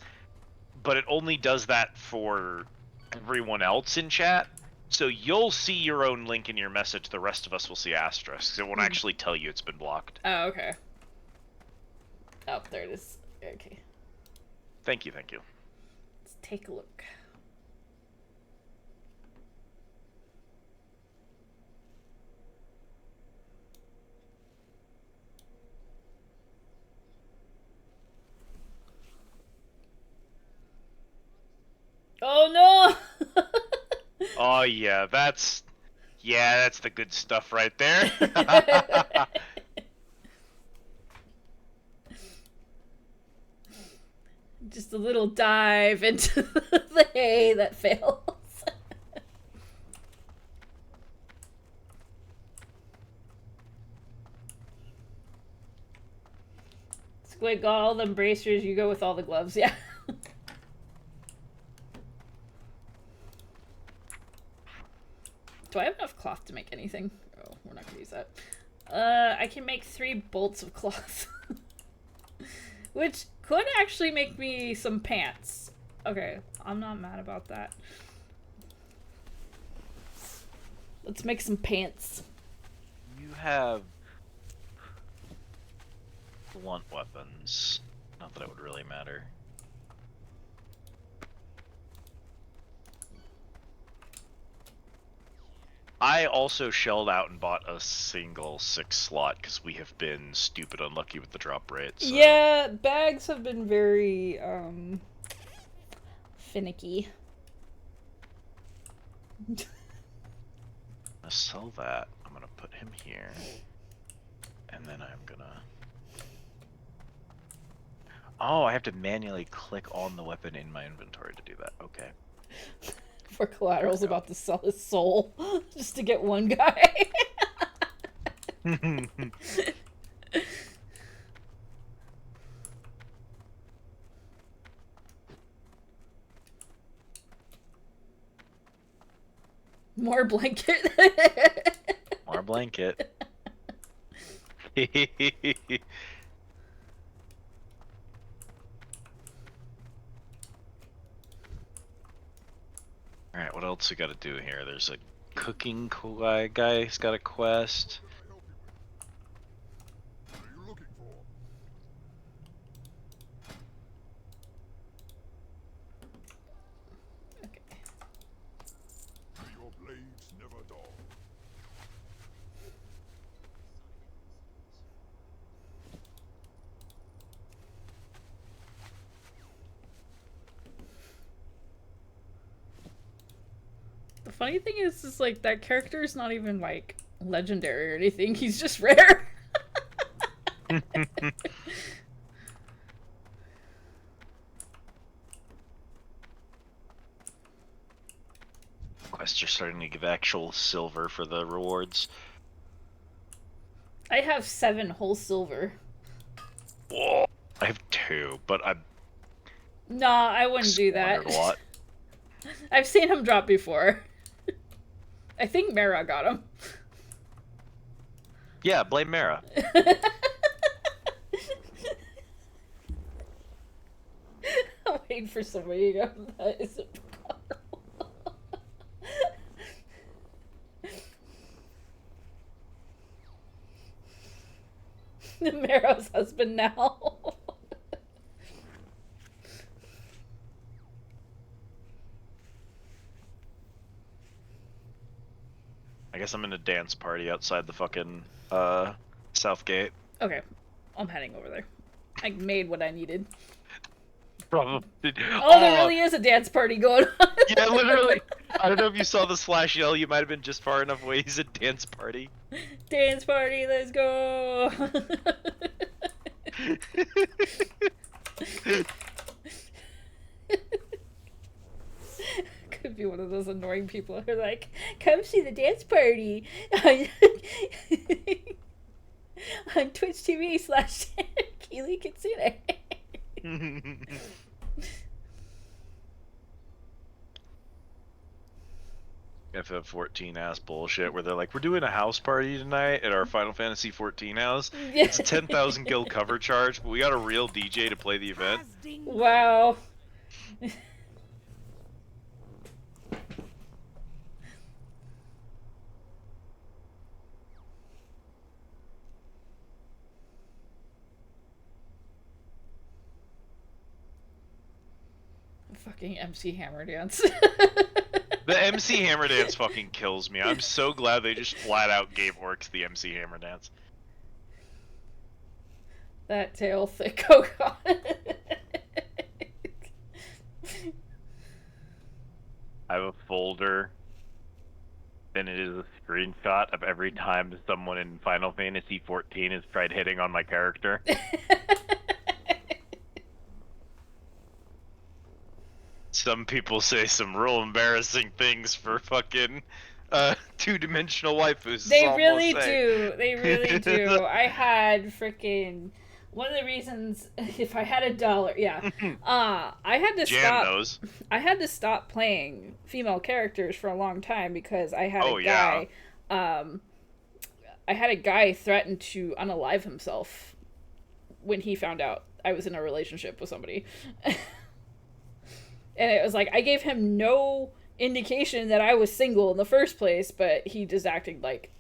but it only does that for everyone else in chat. So you'll see your own link in your message, the rest of us will see asterisks. It won't actually tell you it's been blocked. Oh, okay. Oh, there it is. Okay. Thank you, thank you. Let's take a look. Oh no! Oh yeah, that's the good stuff right there. Just a little dive into the hay that fails. Squid got all them bracers, you go with all the gloves, yeah. Do I have enough cloth to make anything? Oh, we're not gonna use that. I can make 3 bolts of cloth. Which could actually make me some pants. Okay, I'm not mad about that. Let's make some pants. You have blunt weapons. Not that it would really matter. I also shelled out and bought a single 6 slot because we have been stupid unlucky with the drop rate. So. Yeah, bags have been very finicky. I'm gonna sell that. I'm gonna put him here, and then I'm gonna. Oh, I have to manually click on the weapon in my inventory to do that. Okay. For Collateral's about to sell his soul just to get one guy. More blanket. More blanket. Alright, what else we gotta do here? There's a cooking guy who's got a quest. Your blades never dull. The funny thing is like that character is not even like legendary or anything. He's just rare. Quests are starting to give actual silver for the rewards. I have 7 whole silver. Whoa, I have 2, but I'm. Nah, I wouldn't do that. A lot. I've seen him drop before. I think Mara got him. Yeah, blame Mara. I'm waiting for somebody to go. That is Mara's husband now. I guess I'm in a dance party outside the fucking South Gate. Okay, I'm heading over there. I made what I needed. Probably. Oh, there really is a dance party going on. Yeah, literally. I don't know if you saw the slash yell. You might have been just far enough away. He's a dance party. Dance party, let's go. Could be one of those annoying people who are like, come see the dance party on Twitch TV / Keelie Kitsune. FF14 ass bullshit where they're like, we're doing a house party tonight at our Final Fantasy 14 house. Yeah. It's a 10,000 gil cover charge, but we got a real DJ to play the event. Wow. Fucking MC Hammer Dance. The MC Hammer Dance fucking kills me. I'm so glad they just flat out gave Orcs the MC Hammer Dance. That tail thick, oh god. I have a folder, and it is a screenshot of every time someone in Final Fantasy 14 has tried hitting on my character. Some people say some real embarrassing things for fucking two-dimensional waifus. They really do. They really do. I had freaking one of the reasons if I had $1, yeah. I had to Jam those. I had to stop playing female characters for a long time because I had a yeah. guy I had a guy threaten to unalive himself when he found out I was in a relationship with somebody. And it was like, I gave him no indication that I was single in the first place, but he just acted like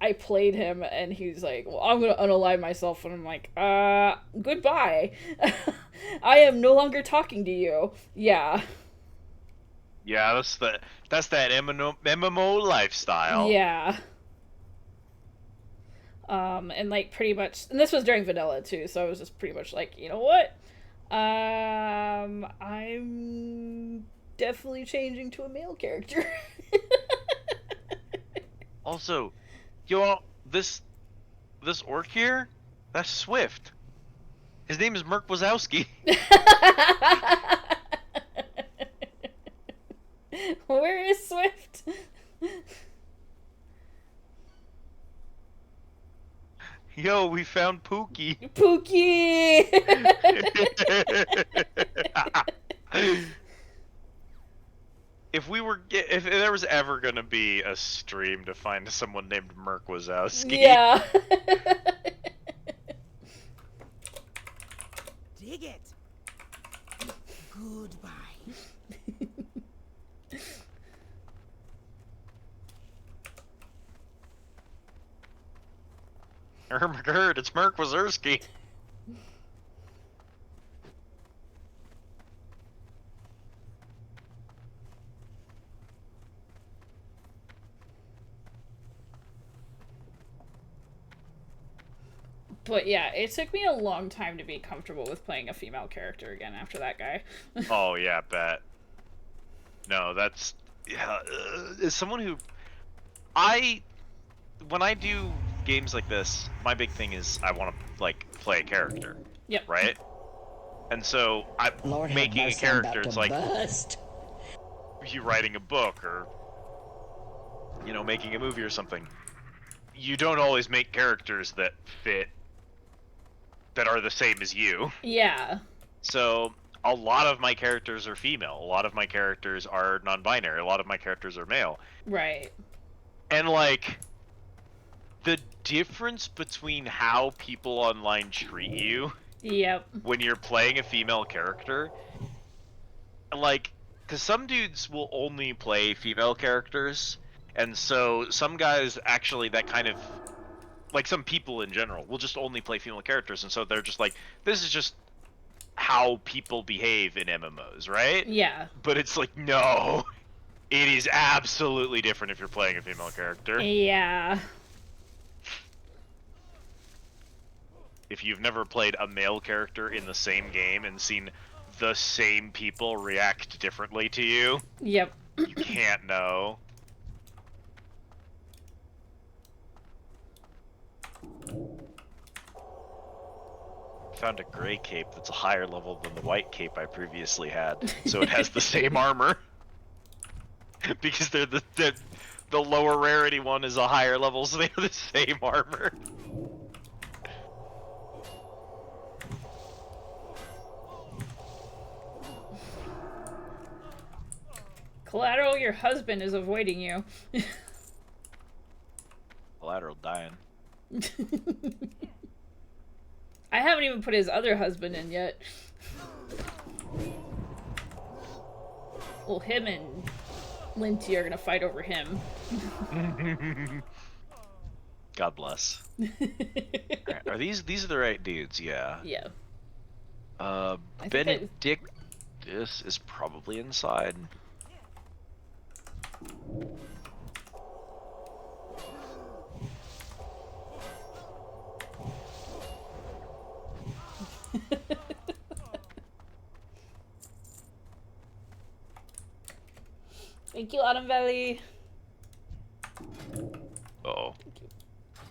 I played him, and he's like, well, I'm gonna unalive myself, and I'm like, goodbye. I am no longer talking to you. Yeah. Yeah, that's that MMO lifestyle. Yeah. And like pretty much, and this was during vanilla too, so I was just pretty much like, you know what? I'm definitely changing to a male character. Also, this orc here, that's Swift. His name is Merk Wazowski. Where is Swift? Yo, we found Pookie. Pookie! If there was ever gonna be a stream to find someone named Merk Wazowski. Yeah. Dig it. Goodbye. Heard, it's Merk Wazowski. But yeah, it took me a long time to be comfortable with playing a female character again after that guy. Oh yeah, bet. No, that's yeah. As someone who, when I do games like this, my big thing is I want to like play a character. Yep. Right. And so I'm making a character. It's like you writing a book or making a movie or something. You don't always make characters that fit, that are the same as you. Yeah. So a lot of my characters are female. A lot of my characters are non-binary. A lot of my characters are male. Right. And like the difference between how people online treat you when you're playing a female character, like, because some dudes will only play female characters, and so some guys actually that kind of, like some people in general, will just only play female characters, and so they're just like, this is just how people behave in MMOs, right? Yeah. But it's like, no, it is absolutely different if you're playing a female character. Yeah. If you've never played a male character in the same game and seen the same people react differently to you, yep, you can't know. Found a gray cape that's a higher level than the white cape I previously had, so it has the same armor. Because they're the lower rarity one is a higher level, so they have the same armor. Collateral, your husband is avoiding you. Collateral dying. I haven't even put his other husband in yet. Well, him and Linty are gonna fight over him. God bless. Right, are these are the right dudes? Yeah. Yeah. Benedictus is probably inside. Thank you, Autumn Valley. Uh-oh.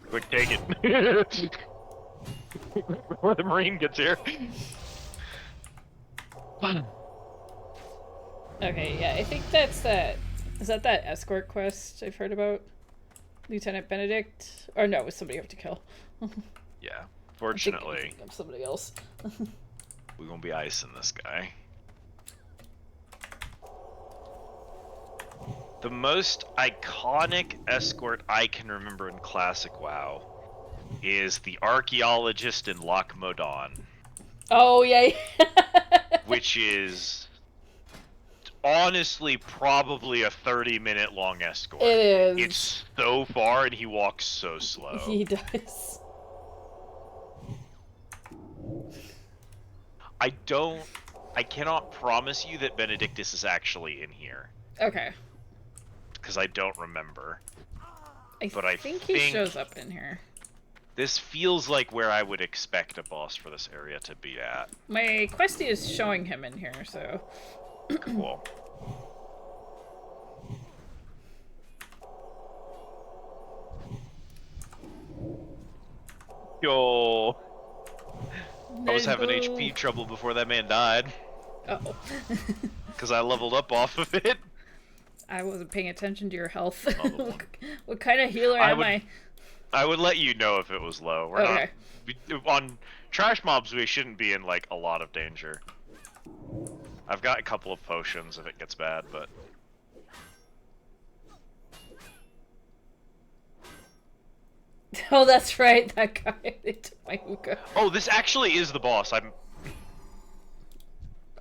Quick, take it. Before the Marine gets here. Okay, yeah, I think that's that. Is that escort quest I've heard about? Lieutenant Benedict? Or no, it was somebody you have to kill. Yeah, fortunately. I'm thinking of somebody else. We're gonna be icing this guy. The most iconic escort I can remember in Classic WoW is the Archaeologist in Loch Modan. Oh, yeah. Which is honestly probably a 30-minute long escort. It is. It's so far, and he walks so slow. He does. I cannot promise you that Benedictus is actually in here. Okay. Because I don't remember. I think he shows up in here. This feels like where I would expect a boss for this area to be at. My questie is showing him in here, so... Cool. Yo. I was having HP trouble before that man died. Uh-oh. Because I leveled up off of it. I wasn't paying attention to your health. What kind of healer am I? I would let you know if it was low. We're not... On trash mobs, we shouldn't be in, like, a lot of danger. I've got a couple of potions if it gets bad, but... Oh, that's right, that guy. They took my hookah. Oh, this actually is the boss.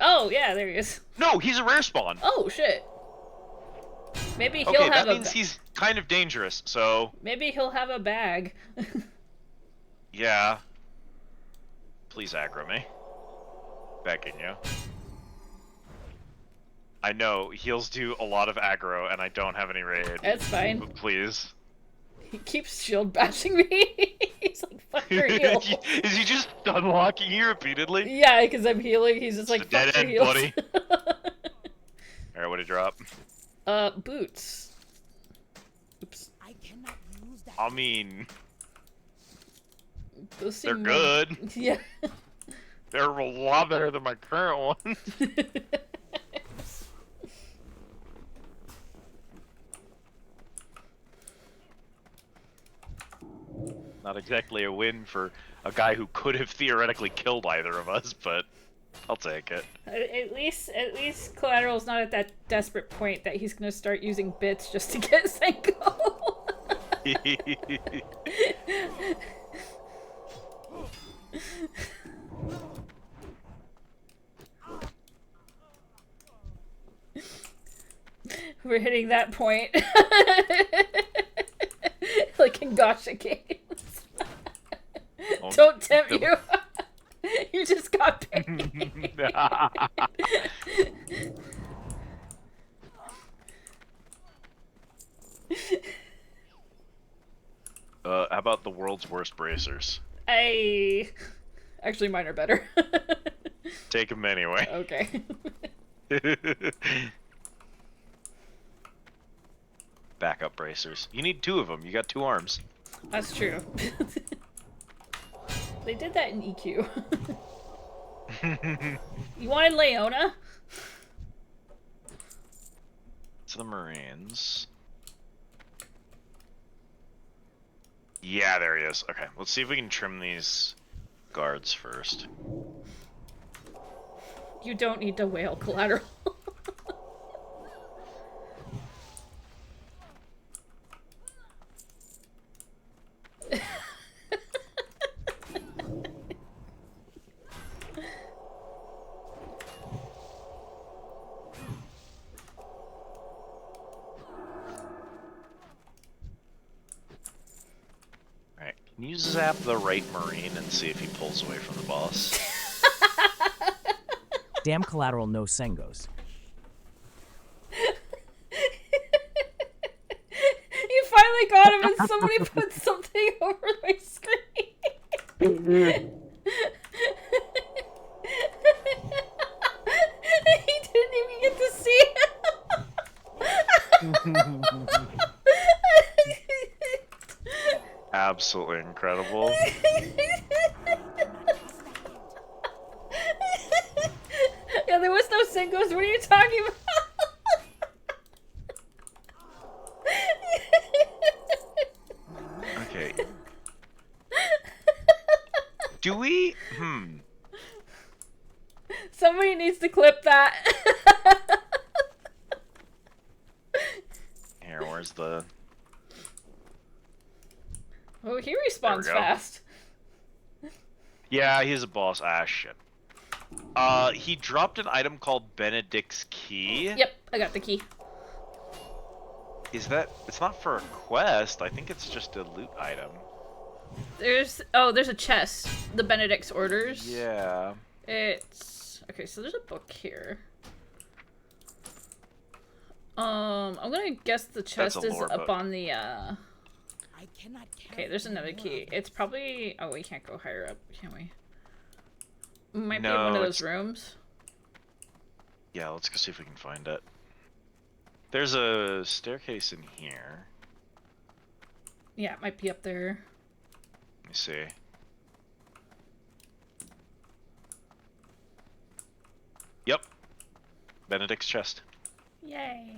Oh, yeah, there he is. No, he's a rare spawn. Oh, shit. Maybe he'll okay, have that means he's kind of dangerous, so... Maybe he'll have a bag. Yeah. Please aggro me. Begging you. I know, heals do a lot of aggro, and I don't have any raid. That's fine. But please. He keeps shield bashing me. He's like, fuck your heal. Is he just unlocking you repeatedly? Yeah, because I'm healing. He's just like, fuck your heals. Buddy. Alright, what did he drop? Boots. Oops. I mean... Those they're seem good. Yeah. They're a lot better than my current ones. Not exactly a win for a guy who could have theoretically killed either of us, but I'll take it. At least Collateral's not at that desperate point that he's gonna start using bits just to get Senko. We're hitting that point. Like in gacha games. Don't tempt you. You just got paid. How about the world's worst bracers? Actually, mine are better. Take them anyway. Okay. Backup bracers. You need 2 of them. You got 2 arms. That's true. They did that in EQ. You wanted Leona? To the Marines. Yeah, there he is. Okay, let's see if we can trim these guards first. You don't need to wail, Collateral. Can you zap the right Marine and see if he pulls away from the boss? Damn Collateral no Sengos. You finally got him and somebody put something over my screen. He didn't even get to see it. Absolutely incredible. Yeah, there was no singles. What are you talking about? Okay. Do we? Somebody needs to clip that. Here, where's the... Oh, he respawns fast. Yeah, he's a boss. Ah, shit. He dropped an item called Benedict's Key. Yep. I got the key. Is that? It's not for a quest. I think it's just a loot item. There's a chest. The Benedict's orders. Yeah. It's okay. So there's a book here. I'm gonna guess the chest is up on the. Okay, there's another key. It's probably. Oh, we can't go higher up, can we? Might be in one of those rooms. Yeah, let's go see if we can find it. There's a staircase in here. Yeah, it might be up there. Let me see. Yep. Benedict's chest. Yay.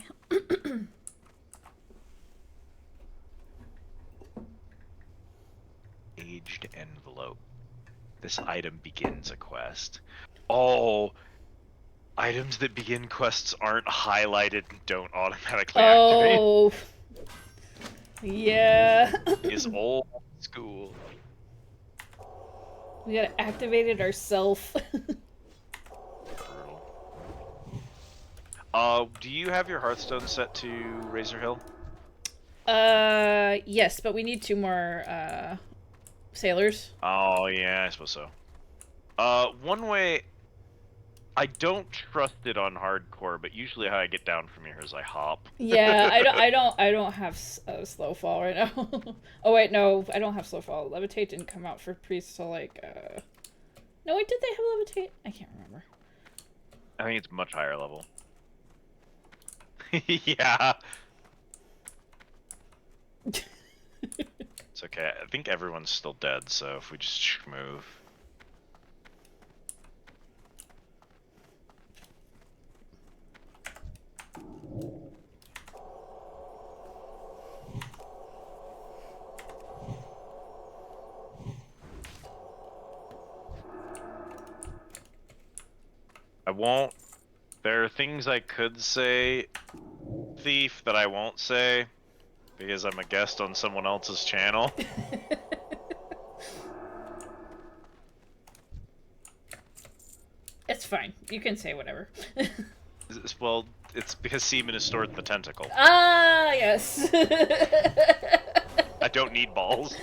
Aged envelope. This item begins a quest. Oh, items that begin quests aren't highlighted and don't automatically activate. Oh. Yeah. Is old school. We gotta activate it ourselves. Do you have your Hearthstone set to Razor Hill? Yes, but we need 2 more, sailors. Oh, yeah, I suppose so. One way... I don't trust it on hardcore, but usually how I get down from here is I hop. Yeah, I don't have slow fall right now. Oh wait, no, I don't have slow fall. Levitate didn't come out for priests, so like, no wait, did they have levitate? I can't remember. I think it's much higher level. Yeah. It's okay. I think everyone's still dead, so if we just move. I won't. There are things I could say, Thief, that I won't say because I'm a guest on someone else's channel. It's fine. You can say whatever. Well, it's because semen is stored in the tentacle. Ah, yes. I don't need balls.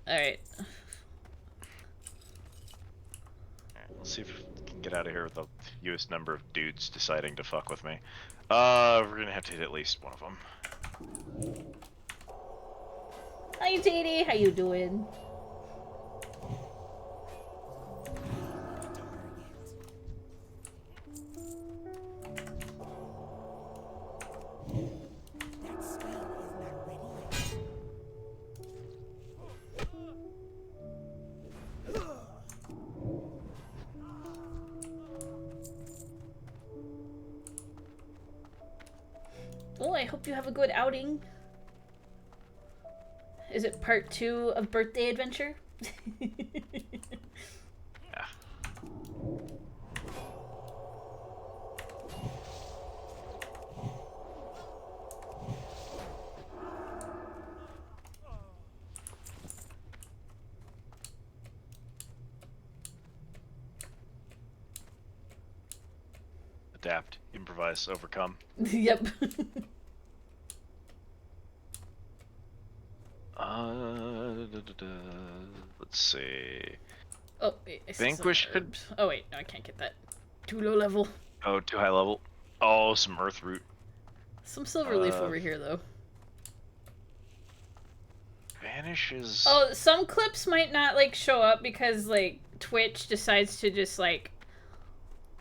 Alright. Let's see if we can get out of here with the fewest number of dudes deciding to fuck with me. We're gonna have to hit at least one of them. Hi, JD. How you doing? Oh, I hope you have a good outing. Is it part 2 of Birthday Adventure? Yeah. Adapt, improvise, overcome. Yep. Let's see. Oh, wait, I see Vanquish some could. herbs. Oh wait, no, I can't get that. Too low level. Oh, too high level. Oh, some earth root. Some silver leaf over here though. Vanishes. Oh, some clips might not like show up because like Twitch decides to just like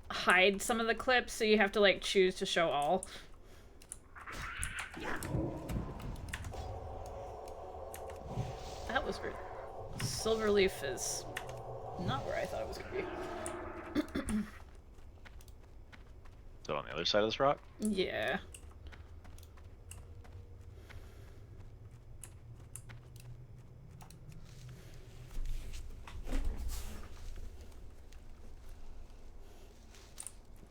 hide some of the clips, so you have to like choose to show all. That was weird. Silverleaf is not where I thought it was gonna be. So on the other side of this rock? Yeah.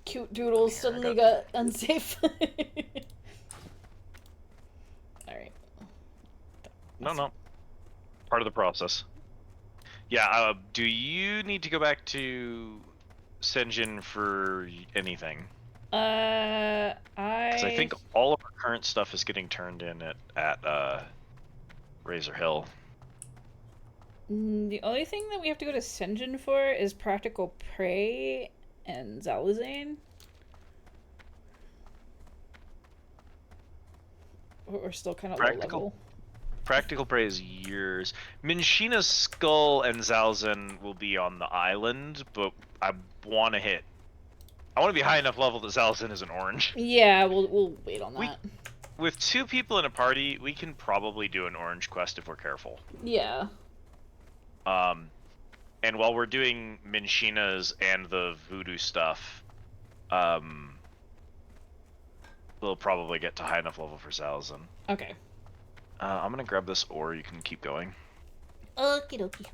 Cute doodles suddenly got unsafe. Alright. No. Part of the process. Yeah, do you need to go back to Senjin for anything? I. Because I think all of our current stuff is getting turned in at Razor Hill. The only thing that we have to go to Senjin for is Practical Prey and Zalazane. We're still kind of low level. Practical Prey is yours. Minshina's Skull and Zalzan will be on the island, but I want to be high enough level that Zalzan is an orange. Yeah, we'll wait on that. With 2 people in a party, we can probably do an orange quest if we're careful. Yeah. And while we're doing Minshina's and the voodoo stuff, we'll probably get to high enough level for Zalzan. Okay. I'm gonna grab this ore. You can keep going. Okie dokie.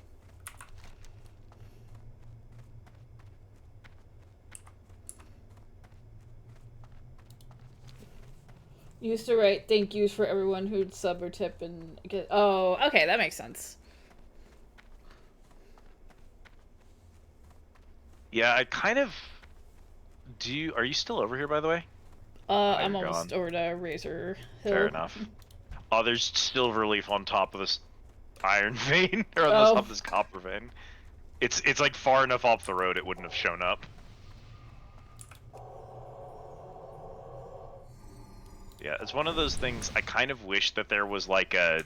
Used to write thank yous for everyone who'd sub or tip and get. Oh, okay, that makes sense. Yeah, I kind of do. Are you still over here, by the way? I'm almost over to Razor Hill. Fair enough. Oh, there's silver leaf on top of this iron vein, or on top of this copper vein. It's like far enough off the road it wouldn't have shown up. Yeah, it's one of those things. I kind of wish that there was like a.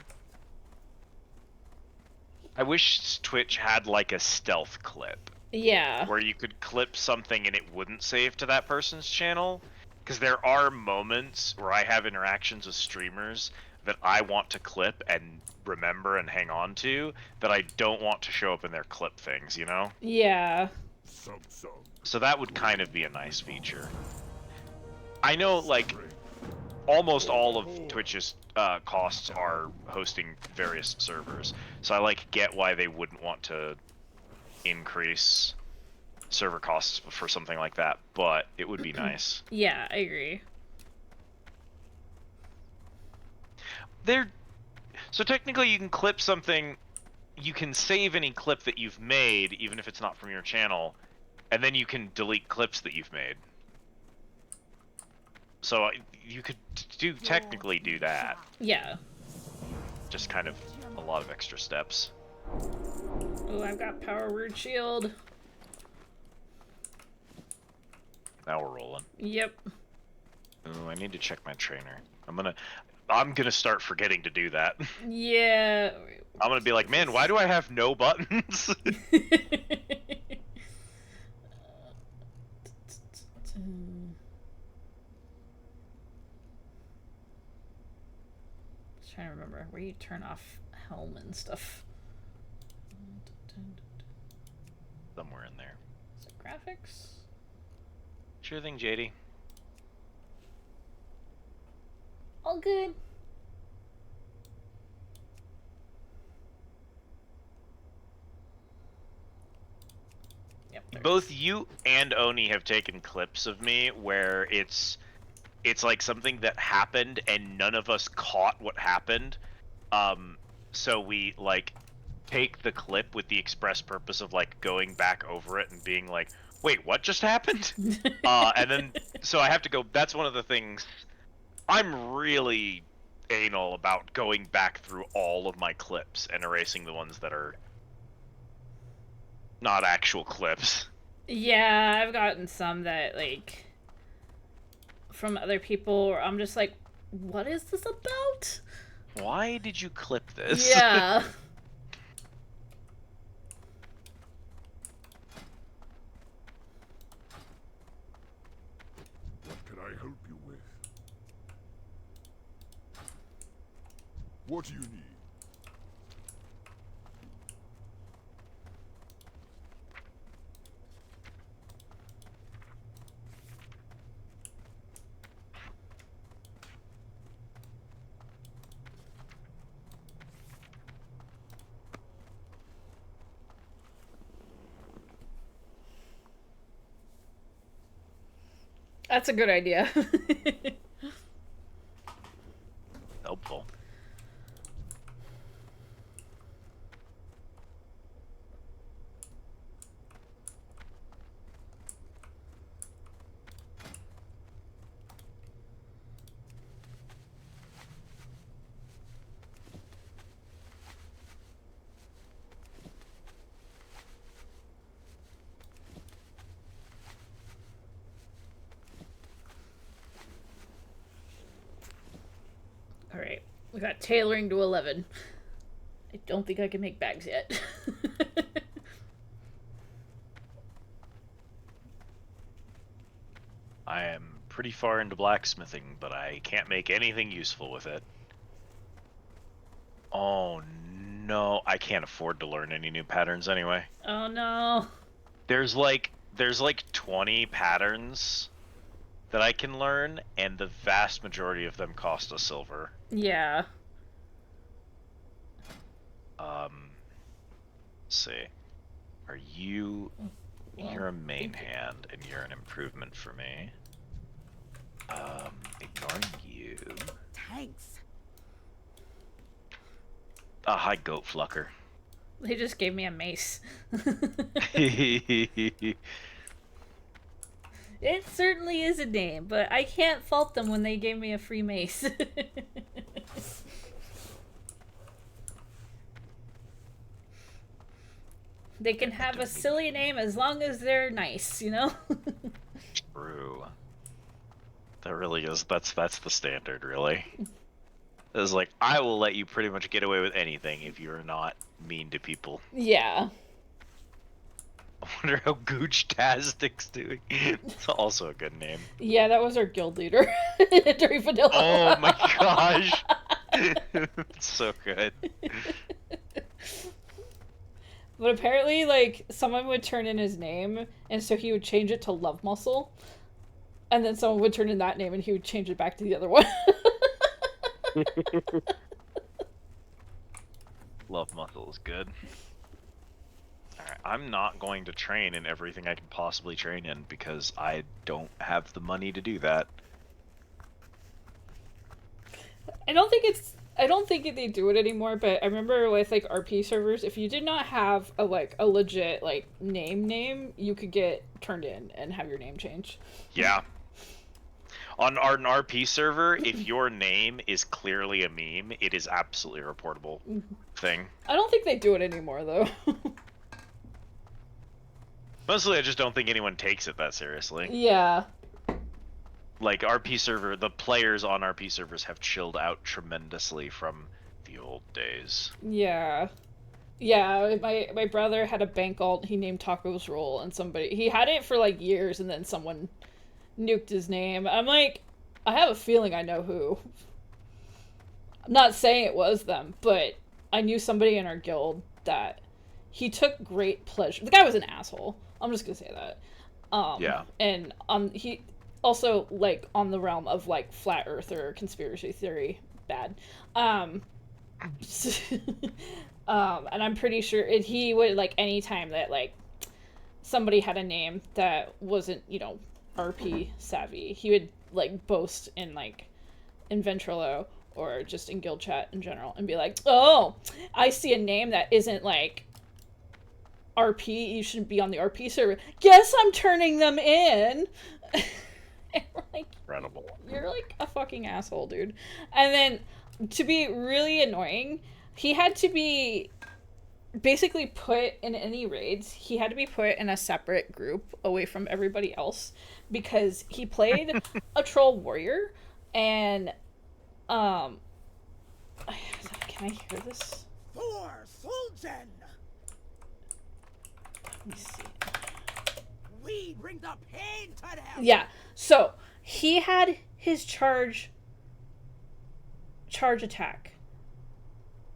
I wish Twitch had like a stealth clip. Yeah. Where you could clip something and it wouldn't save to that person's channel. Because there are moments where I have interactions with streamers that I want to clip and remember and hang on to that I don't want to show up in their clip things, you know? Yeah. So that would kind of be a nice feature. I know, like, almost all of Twitch's costs are hosting various servers. So I, like, get why they wouldn't want to increase server costs for something like that, but it would be nice. Yeah, I agree. So technically you can clip something, you can save any clip that you've made, even if it's not from your channel, and then you can delete clips that you've made. So you could technically do that. Yeah. Just kind of a lot of extra steps. Oh, I've got Power Word Shield. Now we're rolling. Yep. Oh, I need to check my trainer. I'm gonna start forgetting to do that. Yeah. I'm gonna be like, man, why do I have no buttons? Trying to remember where you turn off helm and stuff. Somewhere in there. Is it graphics? Sure thing, JD. All good. Yep, Both you and Oni have taken clips of me where it's like something that happened and none of us caught what happened. So we like take the clip with the express purpose of like going back over it and being like, wait, what just happened? And then so I have to go. That's one of the things. I'm really anal about going back through all of my clips and erasing the ones that are not actual clips. Yeah, I've gotten some that like from other people where I'm just like, what is this about? Why did you clip this? Yeah. What can I help you with? What do you need? That's a good idea. Helpful. We got tailoring to 11. I don't think I can make bags yet. I am pretty far into blacksmithing, but I can't make anything useful with it. Oh no, I can't afford to learn any new patterns anyway. Oh no. There's like 20 patterns that I can learn, and the vast majority of them cost a silver. Yeah. Let's see. Are you... You're a main hand, and you're an improvement for me. Ignoring you. Thanks. Hi, Goat Flucker. They just gave me a mace. It certainly is a name, but I can't fault them when they gave me a free mace. They can have a silly name as long as they're nice, you know? True. That really is, that's the standard, really. It's like, I will let you pretty much get away with anything if you're not mean to people. Yeah. I wonder how Gooch Tastic's doing. It's also a good name. Yeah, that was our guild leader during vanilla. Oh my gosh. It's so good. But apparently, like, someone would turn in his name, and so he would change it to Love Muscle. And then someone would turn in that name, and he would change it back to the other one. Love Muscle is good. Alright, I'm not going to train in everything I can possibly train in, because I don't have the money to do that. I don't think they do it anymore, but I remember with, like, RP servers, if you did not have a legit, like, name, you could get turned in and have your name changed. Yeah. On an RP server, if your name is clearly a meme, it is absolutely a reportable thing. I don't think they do it anymore, though. Mostly, I just don't think anyone takes it that seriously. Yeah. Like, RP server, the players on RP servers have chilled out tremendously from the old days. Yeah. Yeah, my brother had a bank alt he named Tacos Roll, and he had it for, like, years, and then someone nuked his name. I'm like, I have a feeling I know who. I'm not saying it was them, but I knew somebody in our guild that he took great pleasure. The guy was an asshole. I'm just gonna say that. Yeah. And he also, like, on the realm of, like, flat earth or conspiracy theory, bad. And I'm pretty sure he would, like, anytime that, like, somebody had a name that wasn't, you know, RP savvy, he would, like, boast in, like, in Ventrilo or just in guild chat in general and be like, oh, I see a name that isn't, like, RP, you shouldn't be on the RP server. Guess I'm turning them in. And like, incredible. You're like a fucking asshole, dude. And then, to be really annoying, he had to be basically put in any raids. He had to be put in a separate group away from everybody else because he played a troll warrior. And can I hear this? For Sultan, Let me see. we bring the pain to them. Yeah, so he had his charge attack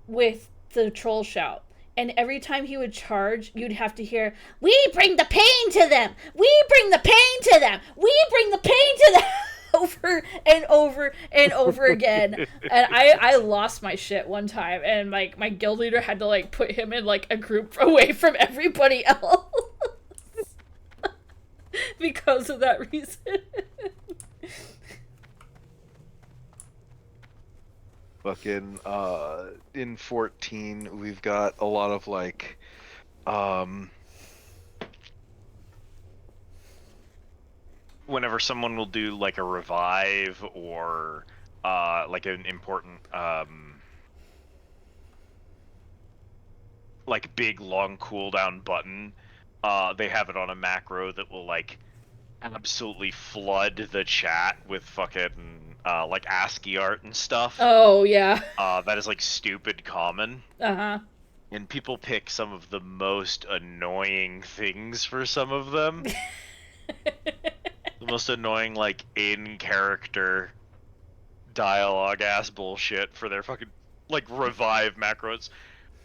with the troll shout, and every time he would charge, you'd have to hear, "We bring the pain to them! We bring the pain to them! We bring the pain to them!" over and over and over again. And I lost my shit one time, and like my guild leader had to like put him in like a group away from everybody else because of that reason. Fucking in 14 we've got a lot of like whenever someone will do like a revive or like an important like big long cooldown button, they have it on a macro that will like absolutely flood the chat with fucking like ASCII art and stuff. Oh yeah. That is like stupid common. Uh-huh. And people pick some of the most annoying things for some of them. The most annoying, like, in-character dialogue-ass bullshit for their fucking, like, revive macros.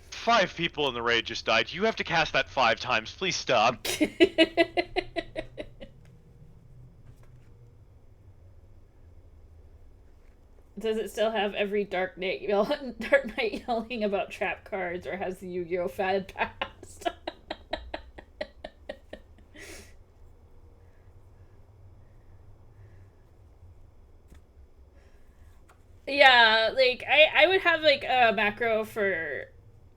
5 people in the raid just died. You have to cast that 5 times. Please stop. Does it still have every Dark Knight yelling about trap cards, or has the Yu-Gi-Oh fad passed? Yeah, like I would have like a macro for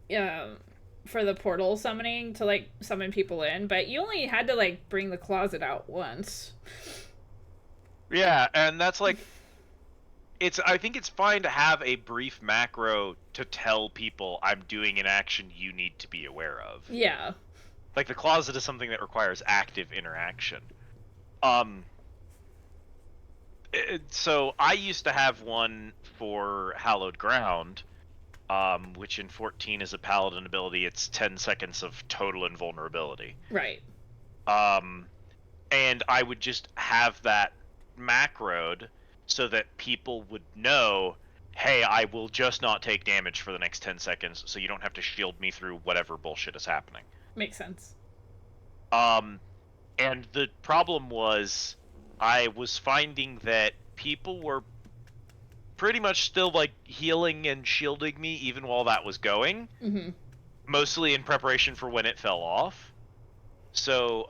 the portal summoning to like summon people in, but you only had to like bring the closet out once. Yeah, and that's like, I think it's fine to have a brief macro to tell people I'm doing an action you need to be aware of. Yeah. Like the closet is something that requires active interaction. So I used to have one for Hallowed Ground, which in 14 is a paladin ability. It's 10 seconds of total invulnerability. Right. And I would just have that macroed so that people would know, hey, I will just not take damage for the next 10 seconds, so you don't have to shield me through whatever bullshit is happening. Makes sense. And the problem was, I was finding that people were pretty much still, like, healing and shielding me even while that was going. Mm-hmm. Mostly in preparation for when it fell off. So,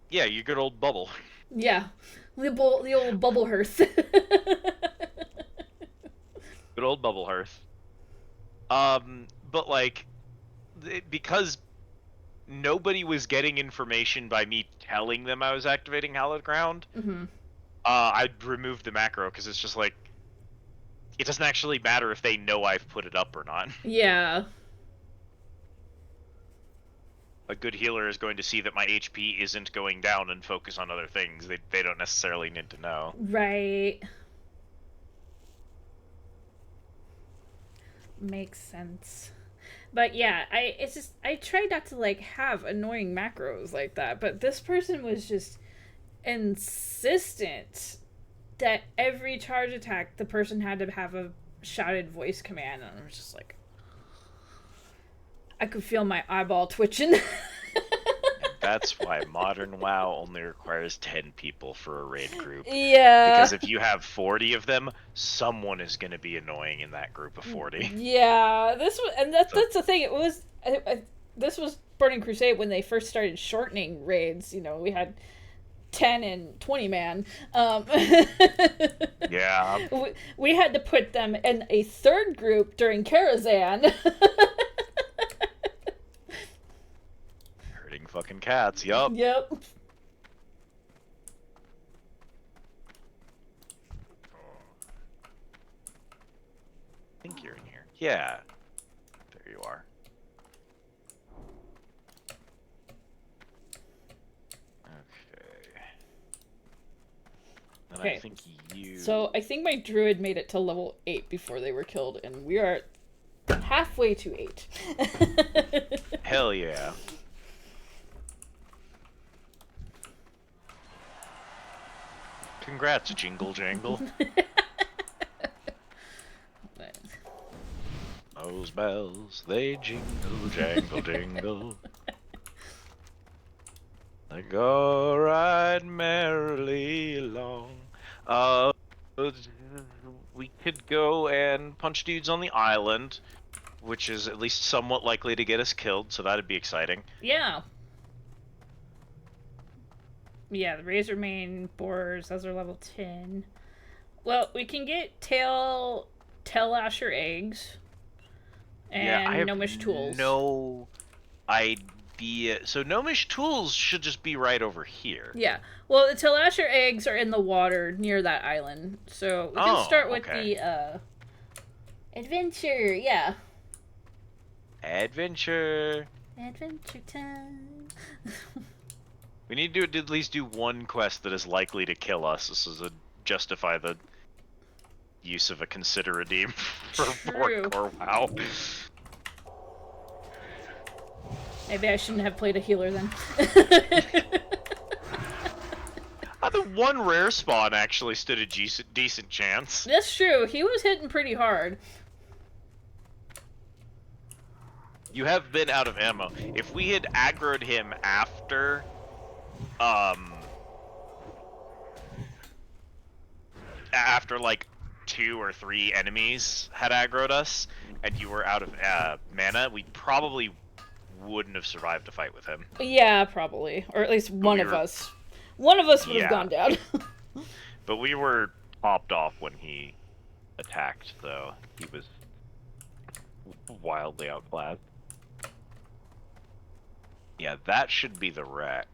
yeah, your good old bubble. Yeah. The old bubble hearth. Good old bubble hearth. But, like, because nobody was getting information by me telling them I was activating Hallowed Ground, Mm-hmm. I'd remove the macro, because it's just like, it doesn't actually matter if they know I've put it up or not. Yeah. A good healer is going to see that my HP isn't going down and focus on other things. They don't necessarily need to know. Right. Makes sense. But yeah, I try not to like have annoying macros like that, but this person was just insistent that every charge attack the person had to have a shouted voice command, and I was just like, I could feel my eyeball twitching. That's why modern WoW only requires 10 people for a raid group. Yeah. Because if you have 40 of them, someone is going to be annoying in that group of 40. Yeah, that's the thing. It was this was Burning Crusade when they first started shortening raids. You know, we had 10 and 20 man. Yeah. We had to put them in a third group during Karazhan. Hurting fucking cats, yup. Yep. I think you're in here. Yeah. There you are. And Okay. I think you... So I think my druid made it to level 8 before they were killed, and we are halfway to 8. Hell yeah. Congrats, Jingle Jangle. Those bells, they jingle, jangle, jingle. They go right merrily along. We could go and punch dudes on the island, which is at least somewhat likely to get us killed, so that'd be exciting. Yeah. Yeah, the Razor Mane boars, those are level 10. Well, we can get tail lasher eggs. And yeah, I have gnomish tools. No idea. So gnomish tools should just be right over here. Yeah. Well, the tail lasher eggs are in the water near that island. So we can start with the adventure. Yeah. Adventure. Adventure time. We need to at least do one quest that is likely to kill us. This is a justify the use of a consider redeem for True. Hardcore WoW. Maybe I shouldn't have played a healer then. The one rare spawn actually stood a decent chance. That's true. He was hitting pretty hard. You have been out of ammo. If we had aggroed him after, after like 2 or 3 enemies had aggroed us, and you were out of mana, we probably wouldn't have survived a fight with him. Yeah, probably. Or at least one of us. One of us would have gone down. But we were popped off when he attacked, though. He was wildly outclassed. Yeah, that should be the wreck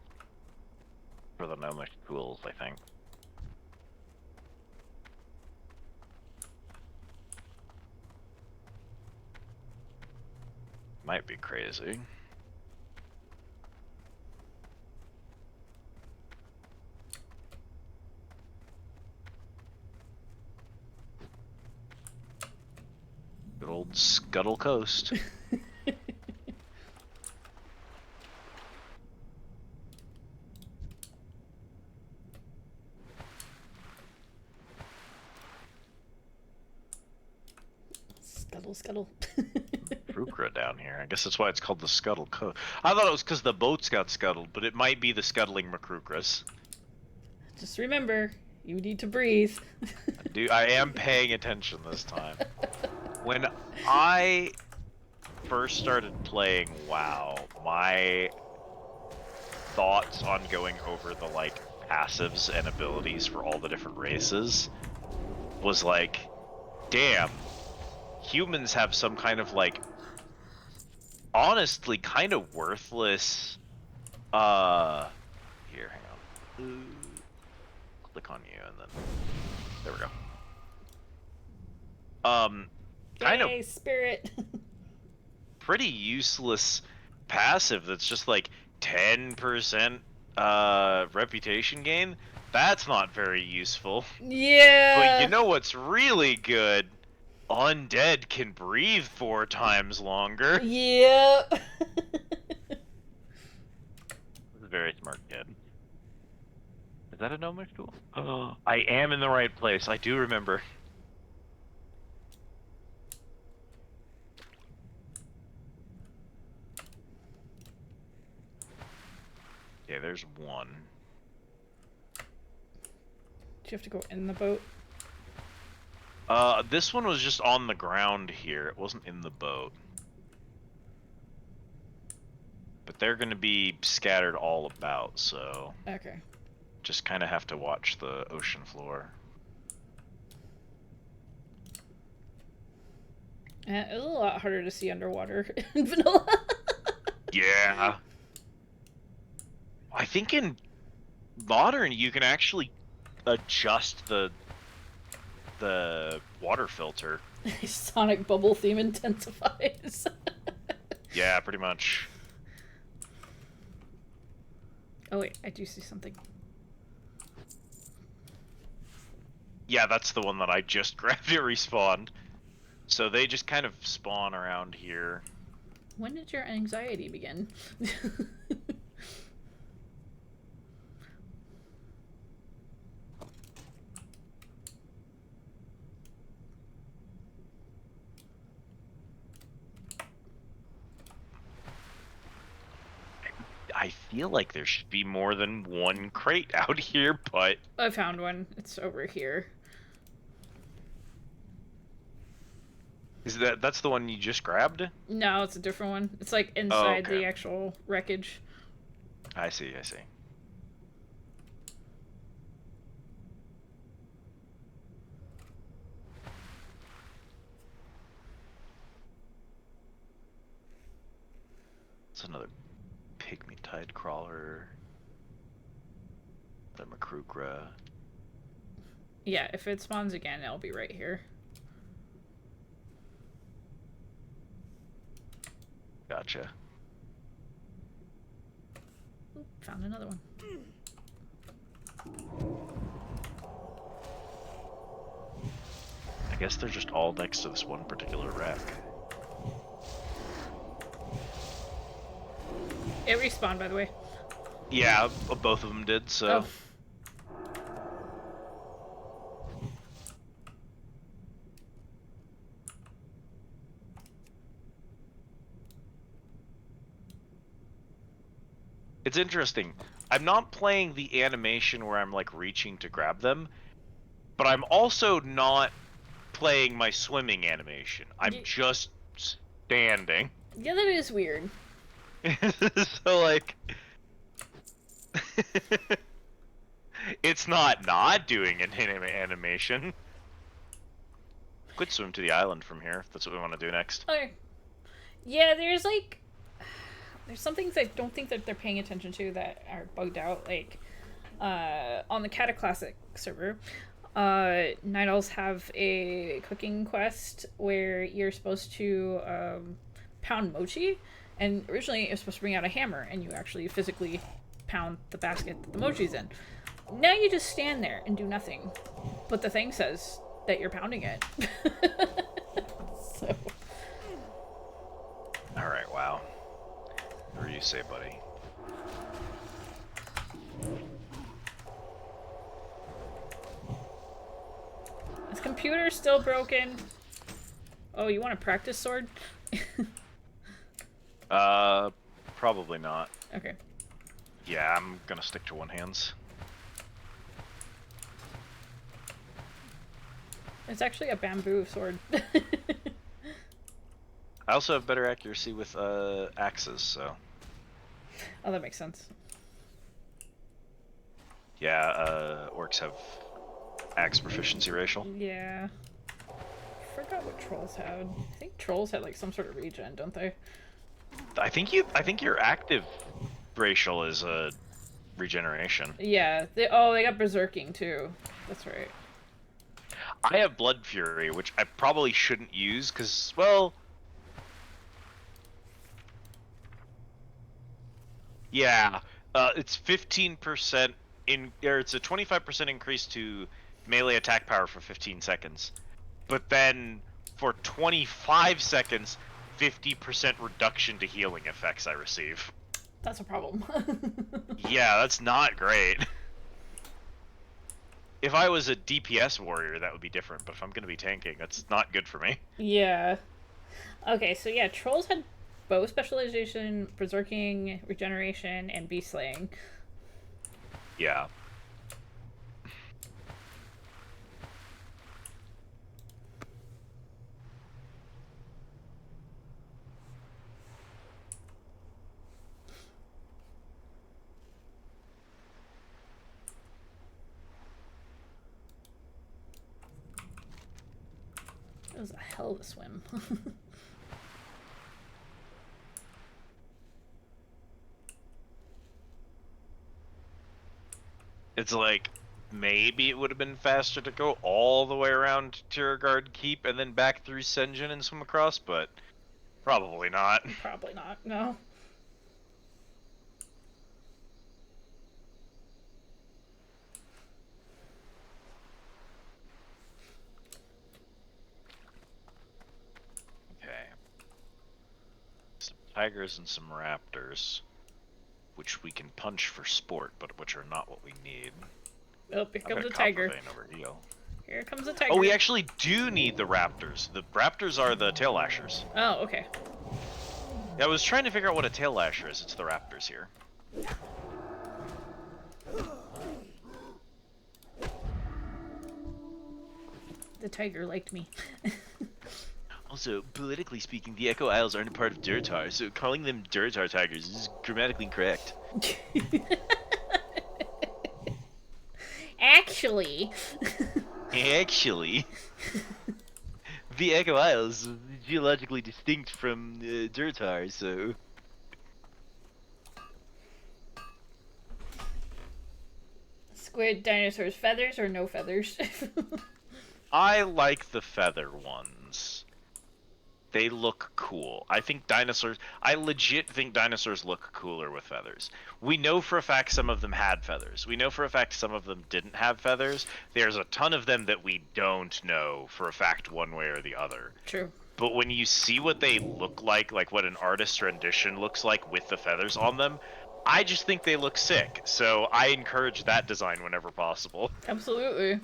for the gnomish tools, I think. Might be crazy. Good old Scuttle Coast. Scuttle. Frukra down here. I guess that's why it's called the Scuttle Coast. I thought it was because the boats got scuttled, but it might be the scuttling Macrukras. Just remember, you need to breathe. I am paying attention this time. When I first started playing WoW, my thoughts on going over the like passives and abilities for all the different races was like, damn, humans have some kind of like honestly kind of worthless here, hang on. Click on you and then there we go. Kind of spirit. pretty useless passive that's just like 10% reputation gain. That's not very useful. Yeah. But you know what's really good? Undead can breathe 4 times longer. Yeah. Very smart kid. Is that a gnomish tool? Oh, I am in the right place. I do remember. Okay, there's one. Do you have to go in the boat? This one was just on the ground here. It wasn't in the boat. But they're gonna be scattered all about, so... Okay. Just kind of have to watch the ocean floor. It's a lot harder to see underwater in vanilla. Yeah. I think in modern you can actually adjust the water filter. Sonic bubble theme intensifies. Yeah, pretty much. Oh wait, I do see something. Yeah, that's the one that I just grabbed. It respawned. So they just kind of spawn around here. When did your anxiety begin? I feel like there should be more than one crate out here, but... I found one. It's over here. Is that's the one you just grabbed? No, it's a different one. It's like inside the actual wreckage. I see, I see. It's another pygmy tide crawler. The Macrukra. Yeah, if it spawns again, it'll be right here. Gotcha. Oop, found another one. guess they're just all next to this one particular rack. It respawned, by the way. Yeah, both of them did, so... Oh. It's interesting. I'm not playing the animation where I'm like reaching to grab them, but I'm also not playing my swimming animation. I'm just standing. Yeah, that is weird. So like, it's not doing an animation. Could swim to the island from here if that's what we want to do next. Okay. Yeah, there's like... There's some things I don't think that they're paying attention to that are bugged out. Like, on the Cataclassic server, Night Owls have a cooking quest where you're supposed to pound mochi, and originally it was supposed to bring out a hammer, and you actually physically pound the basket that the mochi's in. Now you just stand there and do nothing, but the thing says that you're pounding it. So. Alright, wow. What do you say, buddy? Is computer still broken? Oh, you want a practice sword? Probably not. Okay. Yeah, I'm gonna stick to one hands. It's actually a bamboo sword. I also have better accuracy with axes, so... Oh, that makes sense. Yeah, orcs have axe proficiency racial. Yeah. Forgot what trolls had. I think trolls had like some sort of regen, don't they? I think your active racial is a regeneration. Yeah. They got berserking too. That's right. I have blood fury, which I probably shouldn't use because, well, yeah, it's 15% it's a 25% increase to melee attack power for 15 seconds. But then for 25 seconds, 50% reduction to healing effects I receive. That's a problem. Yeah, that's not great. If I was a DPS warrior, that would be different, but if I'm going to be tanking, that's not good for me. Yeah. Okay, so yeah, trolls had bow specialization, berserking, regeneration, and beast slaying. Yeah. It was a hell of a swim. It's like, maybe it would have been faster to go all the way around Tiragard Keep and then back through Senjin and swim across, but probably not. Probably not, no. Okay. Some tigers and some raptors, which we can punch for sport, but which are not what we need. Oh, here I've comes got a tiger. Copper Vein over here. Here comes a tiger. Oh, we actually do need the raptors. The raptors are the tail lashers. Oh, okay. Yeah, I was trying to figure out what a tail lasher is. It's the raptors here. The tiger liked me. Also, politically speaking, the Echo Isles aren't a part of Durtar, so calling them Durtar tigers is grammatically incorrect. Actually. Actually. The Echo Isles are geologically distinct from Durtar, so... Squid dinosaurs, feathers or no feathers? I like the feather ones. They look cool. I think dinosaurs. I legit think dinosaurs look cooler with feathers. We know for a fact some of them had feathers. We know for a fact some of them didn't have feathers. There's a ton of them that we don't know for a fact one way or the other. True. But when you see what they look like what an artist's rendition looks like with the feathers on them, I just think they look sick. So I encourage that design whenever possible. Absolutely.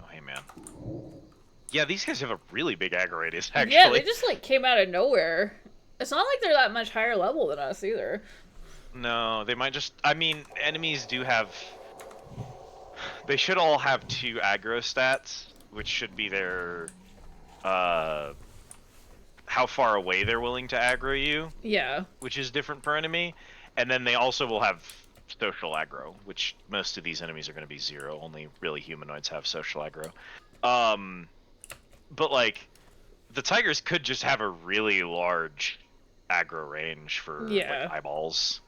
Oh, hey, man. Yeah, these guys have a really big aggro radius, actually. Yeah, they just, like, came out of nowhere. It's not like they're that much higher level than us, either. No, they might just... I mean, enemies do have... They should all have 2 aggro stats, which should be their... how far away they're willing to aggro you. Yeah. Which is different per enemy. And then they also will have social aggro, which most of these enemies are going to be 0. Only really humanoids have social aggro. But, like, the tigers could just have a really large aggro range for like, eyeballs.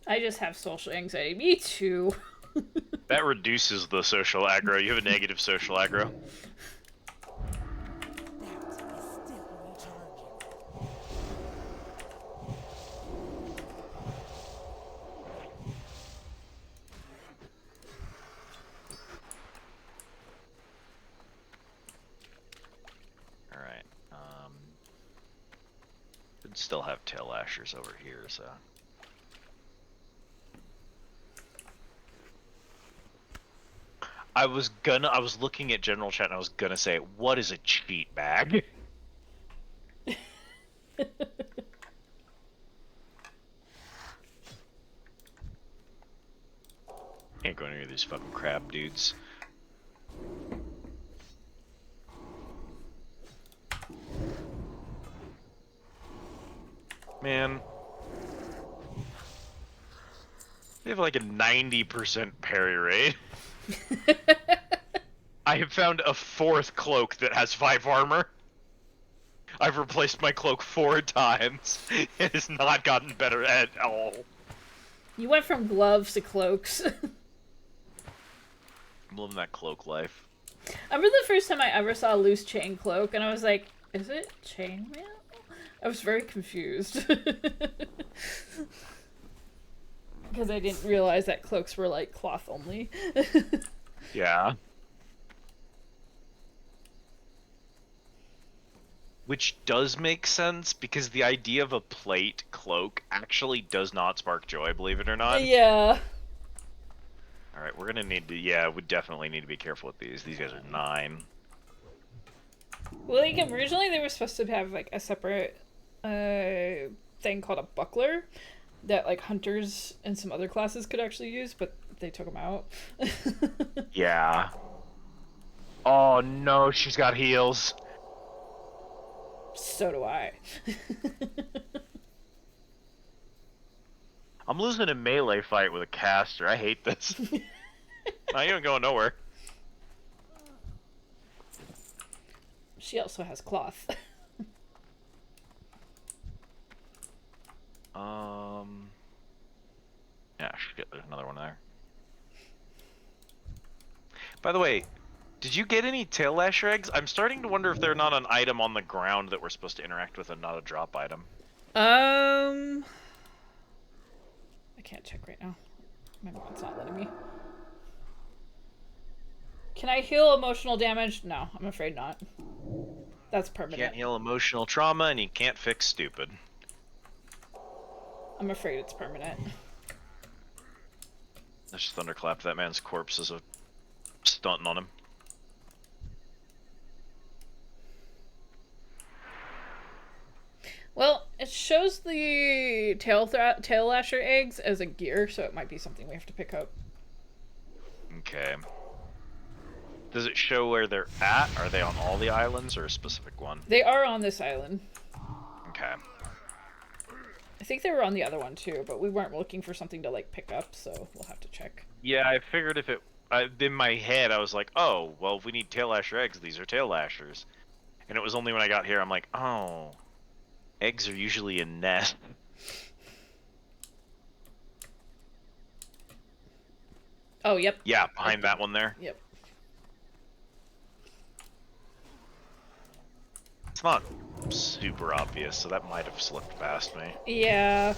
I just have social anxiety. Me too. That reduces the social aggro. You have a negative social aggro. Alright, should still have tail lashers over here, so... I was looking at general chat and I was gonna say, what is a cheat bag? Can't go near these fucking crab dudes. Man. They have like a 90% parry rate. I have found a 4th cloak that has 5 armor. I've replaced my cloak 4 times. It has not gotten better at all. You went from gloves to cloaks. I'm living that cloak life. I remember the first time I ever saw a loose chain cloak, and I was like, is it chainmail? I was very confused. Because I didn't realize that cloaks were, like, cloth only. Yeah. Which does make sense, because the idea of a plate cloak actually does not spark joy, believe it or not. Yeah. Alright, we're gonna need to, yeah, we definitely need to be careful with these. These guys are 9. Well, like, originally they were supposed to have, like, a separate, thing called a buckler that, like, hunters and some other classes could actually use, but they took them out. Yeah. Oh no, she's got heels. So do I. I'm losing a melee fight with a caster. I hate this. No, you ain't going nowhere. She also has cloth. Yeah, shit, there's another one there. By the way, did you get any tail lasher eggs? I'm starting to wonder if they're not an item on the ground that we're supposed to interact with and not a drop item. I can't check right now. My mod's not letting me. Can I heal emotional damage? No, I'm afraid not. That's permanent. You can't heal emotional trauma and you can't fix stupid. I'm afraid it's permanent. Let's just thunderclap that man's corpse as a stunting on him. Well, it shows the tail lasher eggs as a gear, so it might be something we have to pick up. Okay. Does it show where they're at? Are they on all the islands or a specific one? They are on this island. Okay. I think they were on the other one too, but we weren't looking for something to like pick up, so we'll have to check. Yeah, I figured if it... in my head, I was like, oh, well, if we need tail lasher eggs, these are tail lashers. And it was only when I got here, I'm like, oh. Eggs are usually in nest. Oh, yep. Yeah, behind that one there. Yep. It's not super obvious, so that might have slipped past me. Yeah.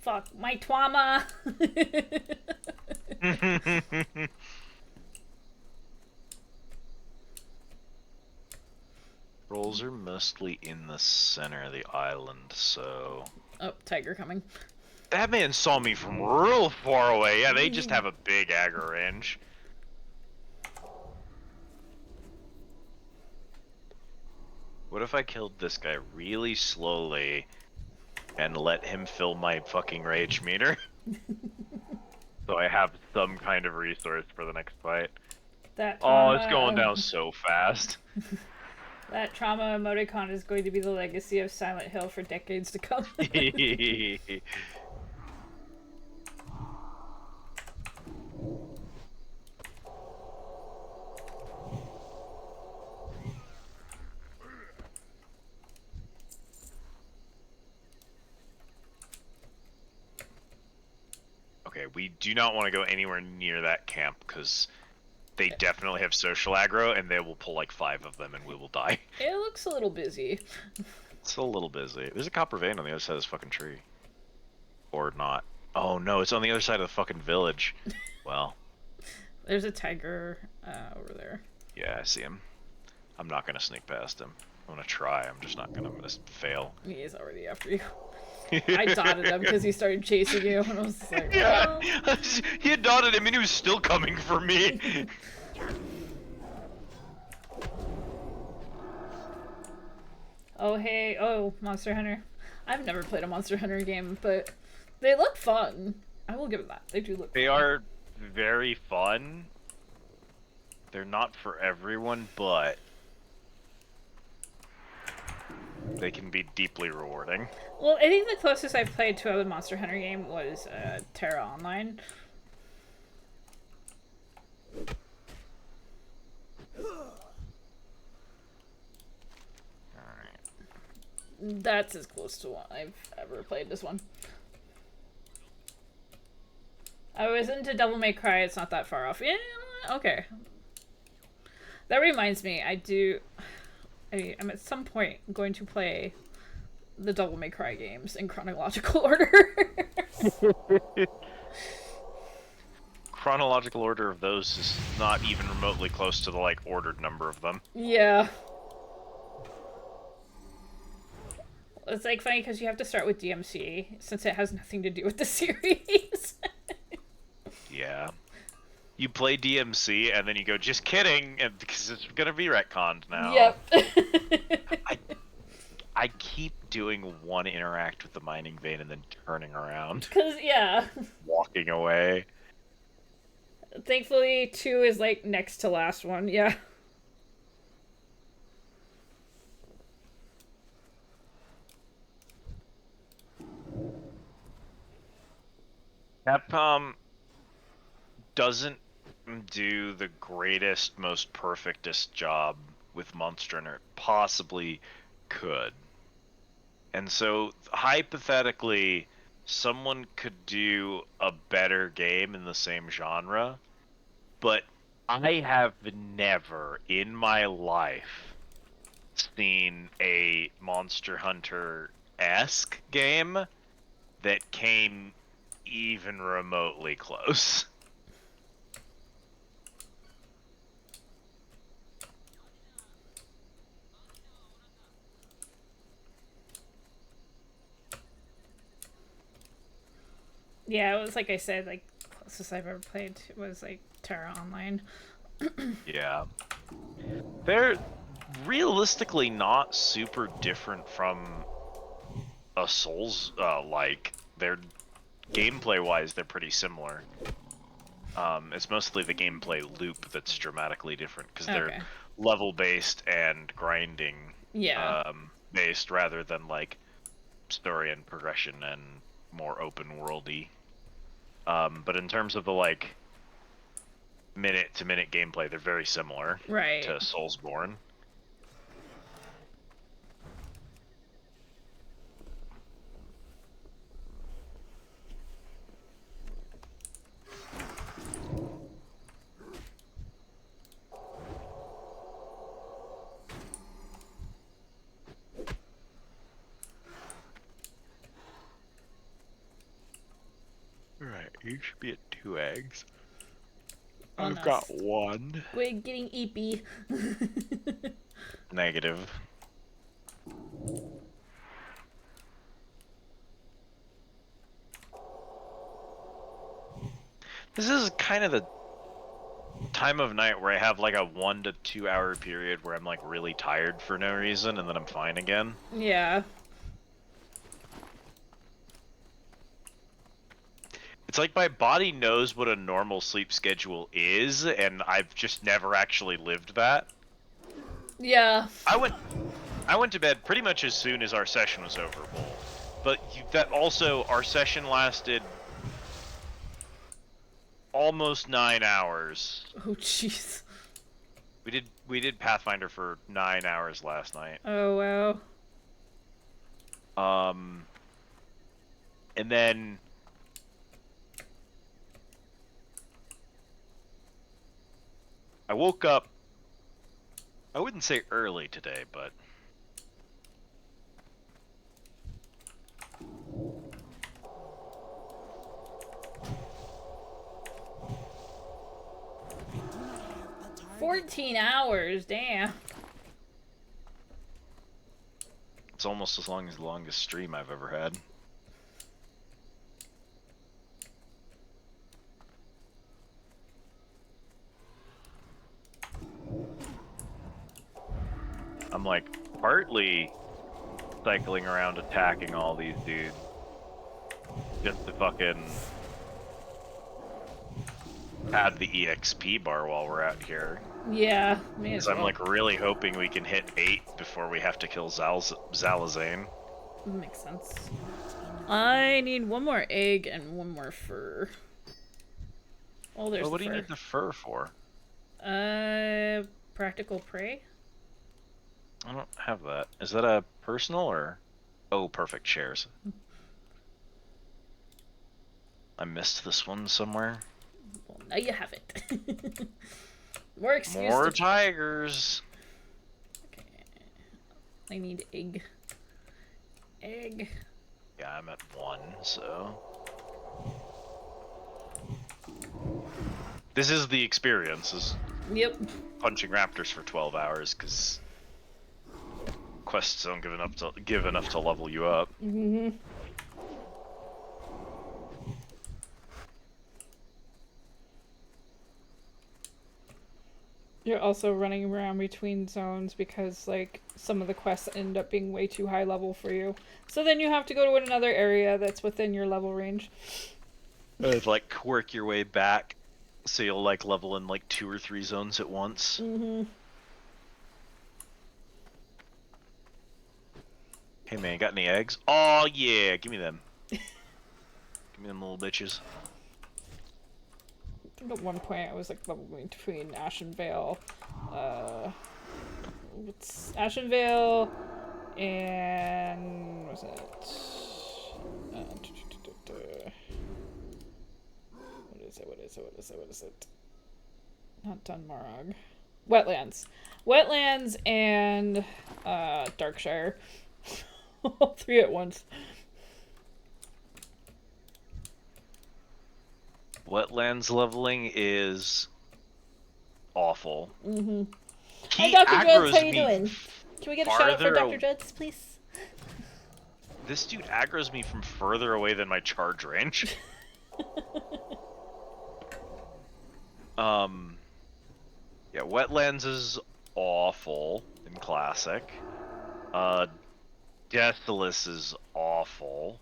Fuck, my twama! Trolls are mostly in the center of the island, so... Oh, tiger coming. That man saw me from real far away. Yeah, they just have a big aggro range. What if I killed this guy really slowly and let him fill my fucking rage meter? So I have some kind of resource for the next fight. That Oh, it's trauma- going down so fast. That trauma emoticon is going to be the legacy of Silent Hill for decades to come. Okay, we do not want to go anywhere near that camp because they definitely have social aggro and they will pull like 5 of them and we will die. It looks a little busy. It's a little busy. There's a copper vein on the other side of this fucking tree. Or not. Oh no, it's on the other side of the fucking village. Well. There's a tiger over there. Yeah, I see him. I'm not gonna sneak past him. I'm gonna try, I'm just not gonna, I'm gonna fail. He is already after you. I dotted him because he started chasing you, and I was just like, yeah, well. he had dotted him and he was still coming for me. Oh hey, oh, Monster Hunter. I've never played a Monster Hunter game, but they look fun. I will give it that. They do look They fun. are very fun. They're not for everyone, but they can be deeply rewarding. Well, I think the closest I've played to a Monster Hunter game was Terra Online. That's as close to one I've ever played this one. I was into Devil May Cry, it's not that far off. Yeah, okay. That reminds me, I'm at some point going to play the Devil May Cry games in chronological order. Chronological order of those is not even remotely close to the, like, ordered number of them. Yeah. It's, like, funny because you have to start with DMC, since it has nothing to do with the series. Yeah. You play DMC, and then you go, just kidding, and because it's gonna be retconned now. Yep. I keep doing one interact with the mining vein and then turning around. Because, yeah. Walking away. Thankfully, 2 is, like, next to last one, yeah. Capcom doesn't do the greatest, most perfectest job with Monster Hunter it possibly could. And so, hypothetically, someone could do a better game in the same genre, but I have never in my life seen a Monster Hunter-esque game that came even remotely close. Yeah, it was like I said, like, closest I've ever played was, like, Terra Online. Yeah. They're realistically not super different from a Souls, like, they're gameplay-wise, they're pretty similar. It's mostly the gameplay loop that's dramatically different, because they're level-based and grinding based rather than, like, story and progression and more open-worldy. But in terms of the like minute-to-minute gameplay, they're very similar Right. to Soulsborne. Right, you should be at 2 eggs. Oh, I've no. got 1. We're getting eepy. Negative. This is kind of the time of night where I have like a 1 to 2 hour period where I'm like really tired for no reason and then I'm fine again. Yeah. It's like my body knows what a normal sleep schedule is, and I've just never actually lived that. Yeah. I went to bed pretty much as soon as our session was over, Bull. But that also, our session lasted almost 9 hours. Oh jeez. We did Pathfinder for 9 hours last night. Oh wow. And then I woke up, I wouldn't say early today, but We do not have the target. 14 hours, damn. it's almost as long as the longest stream I've ever had. I'm like partly cycling around attacking all these dudes just to fucking add the EXP bar while we're out here. Yeah, may Because as I'm well. like really hoping we can hit 8 before we have to kill Zalazane. Makes sense. I need 1 more egg and 1 more fur. Oh, there's Well, what the do you fur. need the fur for? Practical prey? I don't have that. Is that a personal or? Oh, perfect, shares. I missed this one somewhere. Well, now you have it. More excuse More to... tigers. Okay. I need egg. Egg. Yeah, I'm at 1, so. This is the experience, is Yep. punching raptors for 12 hours, because quests don't give enough to level you up. Mm-hmm. You're also running around between zones because, like, some of the quests end up being way too high level for you. So then you have to go to another area that's within your level range. Like, work your way back, so you'll, like, level in, like, 2 or 3 zones at once. Mm-hmm. Hey, man, got any eggs? Oh, yeah, give me them. Give me them little bitches. I think at one point I was, like, leveling between Ashen Vale, what's Ashen Vale and what was it? What is it? Not Dunmarog. Wetlands. Wetlands and Darkshire. All 3 at once. Wetlands leveling is awful. Mm-hmm. He Hi, Dr. Judds, aggroes how you me doing? Can we get a shout out for farther Dr. Judds, please? This dude aggroes me from further away than my charge range. Yeah, Wetlands is awful in Classic. Deathless is awful.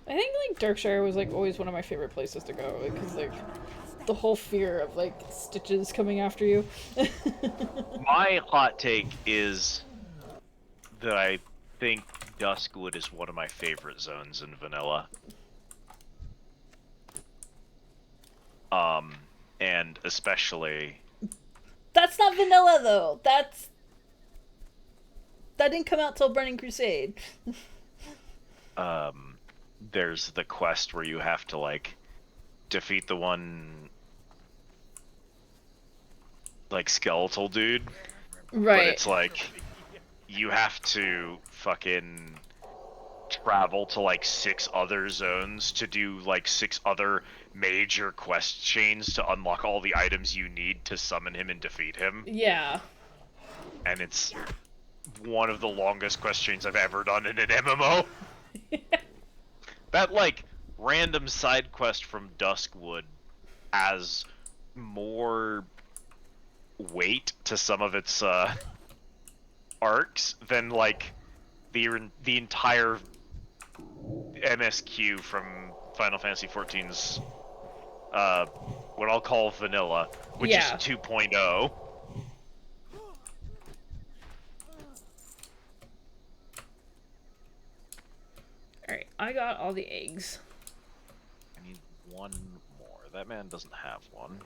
I think like Darkshire was like always one of my favorite places to go because like the whole fear of like Stitches coming after you. My hot take is that I think Duskwood is one of my favorite zones in vanilla. And especially... That's not vanilla, though. That didn't come out till Burning Crusade. There's the quest where you have to, like, defeat the one... like, skeletal dude. Right. But it's like, you have to fucking travel to, like, 6 other zones to do, like, 6 other major quest chains to unlock all the items you need to summon him and defeat him. Yeah. And it's one of the longest quest chains I've ever done in an MMO. That, like, random side quest from Duskwood has more weight to some of its arcs than, like, the entire MSQ from Final Fantasy XIV's what I'll call vanilla, which is 2.0. Alright, I got all the eggs. I need one more. That man doesn't have one.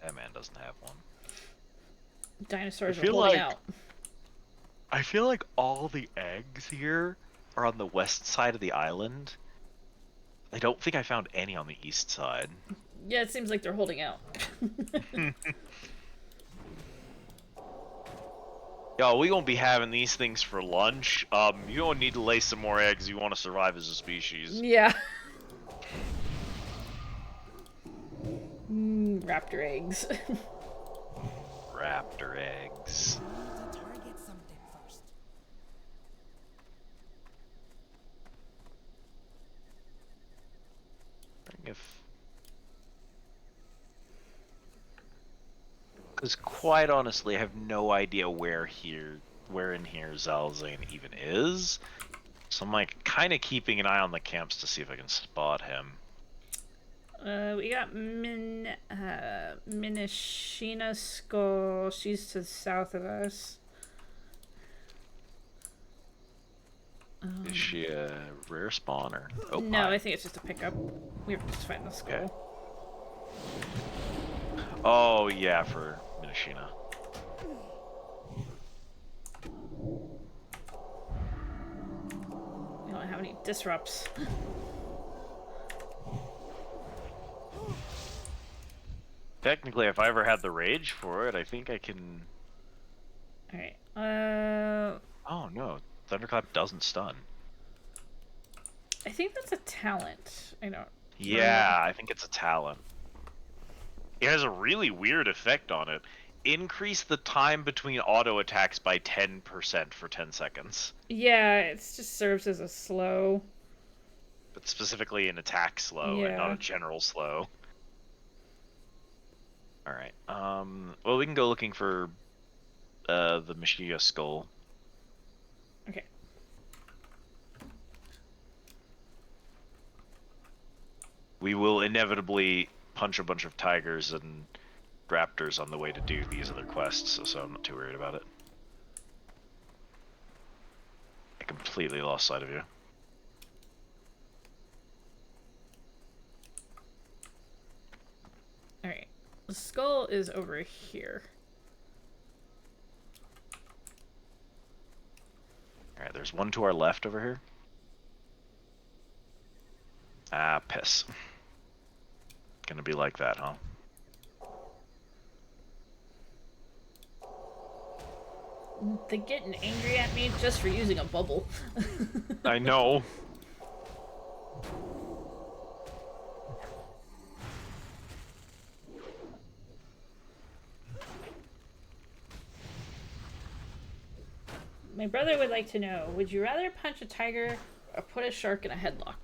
That man doesn't have one. Dinosaurs are feel holding like- out. I feel like all the eggs here are on the west side of the island. I don't think I found any on the east side. Yeah, it seems like they're holding out. Yo, we gonna be having these things for lunch. You don't need to lay some more eggs. You want to survive as a species. Yeah. Raptor eggs. Raptor eggs. Target something first. Because quite honestly, I have no idea where in here Zalzane even is. So I'm like kind of keeping an eye on the camps to see if I can spot him. We got Minishina Skull. She's to the south of us. Is she a rare spawner? Oh, No, I think it's just a pickup. We have to just find the skull. Okay. Oh yeah, for Minishina. We don't have any disrupts. Technically, if I ever had the rage for it, I think I can... Alright, Oh no, Thunderclap doesn't stun. I think that's a talent. I don't... Yeah, I think it's a talent. It has a really weird effect on it. Increase the time between auto attacks by 10% for 10 seconds. Yeah, it just serves as a slow. But specifically an attack slow and not a general slow. Alright, well we can go looking for the Mashia skull. Okay. We will inevitably punch a bunch of tigers and raptors on the way to do these other quests, so I'm not too worried about it. I completely lost sight of you. Alright. The skull is over here. Alright, there's one to our left over here. Ah, piss. Gonna be like that, huh? They're getting angry at me just for using a bubble. I know. My brother would like to know, would you rather punch a tiger or put a shark in a headlock?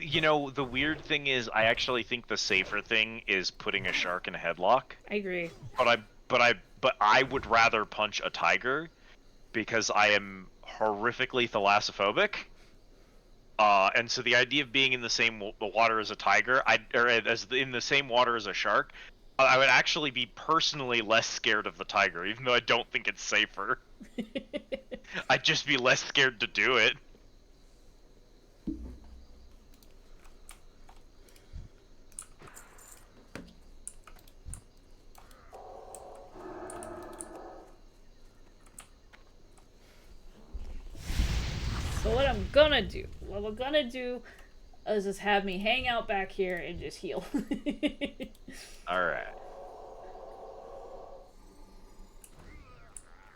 You know, the weird thing is, I actually think the safer thing is putting a shark in a headlock. I agree. But I would rather punch a tiger because I am horrifically thalassophobic. And so the idea of being in the same water as a tiger, in the same water as a shark, I would actually be personally less scared of the tiger, even though I don't think it's safer. I'd just be less scared to do it. So what I'm gonna do, is just have me hang out back here and just heal. Alright.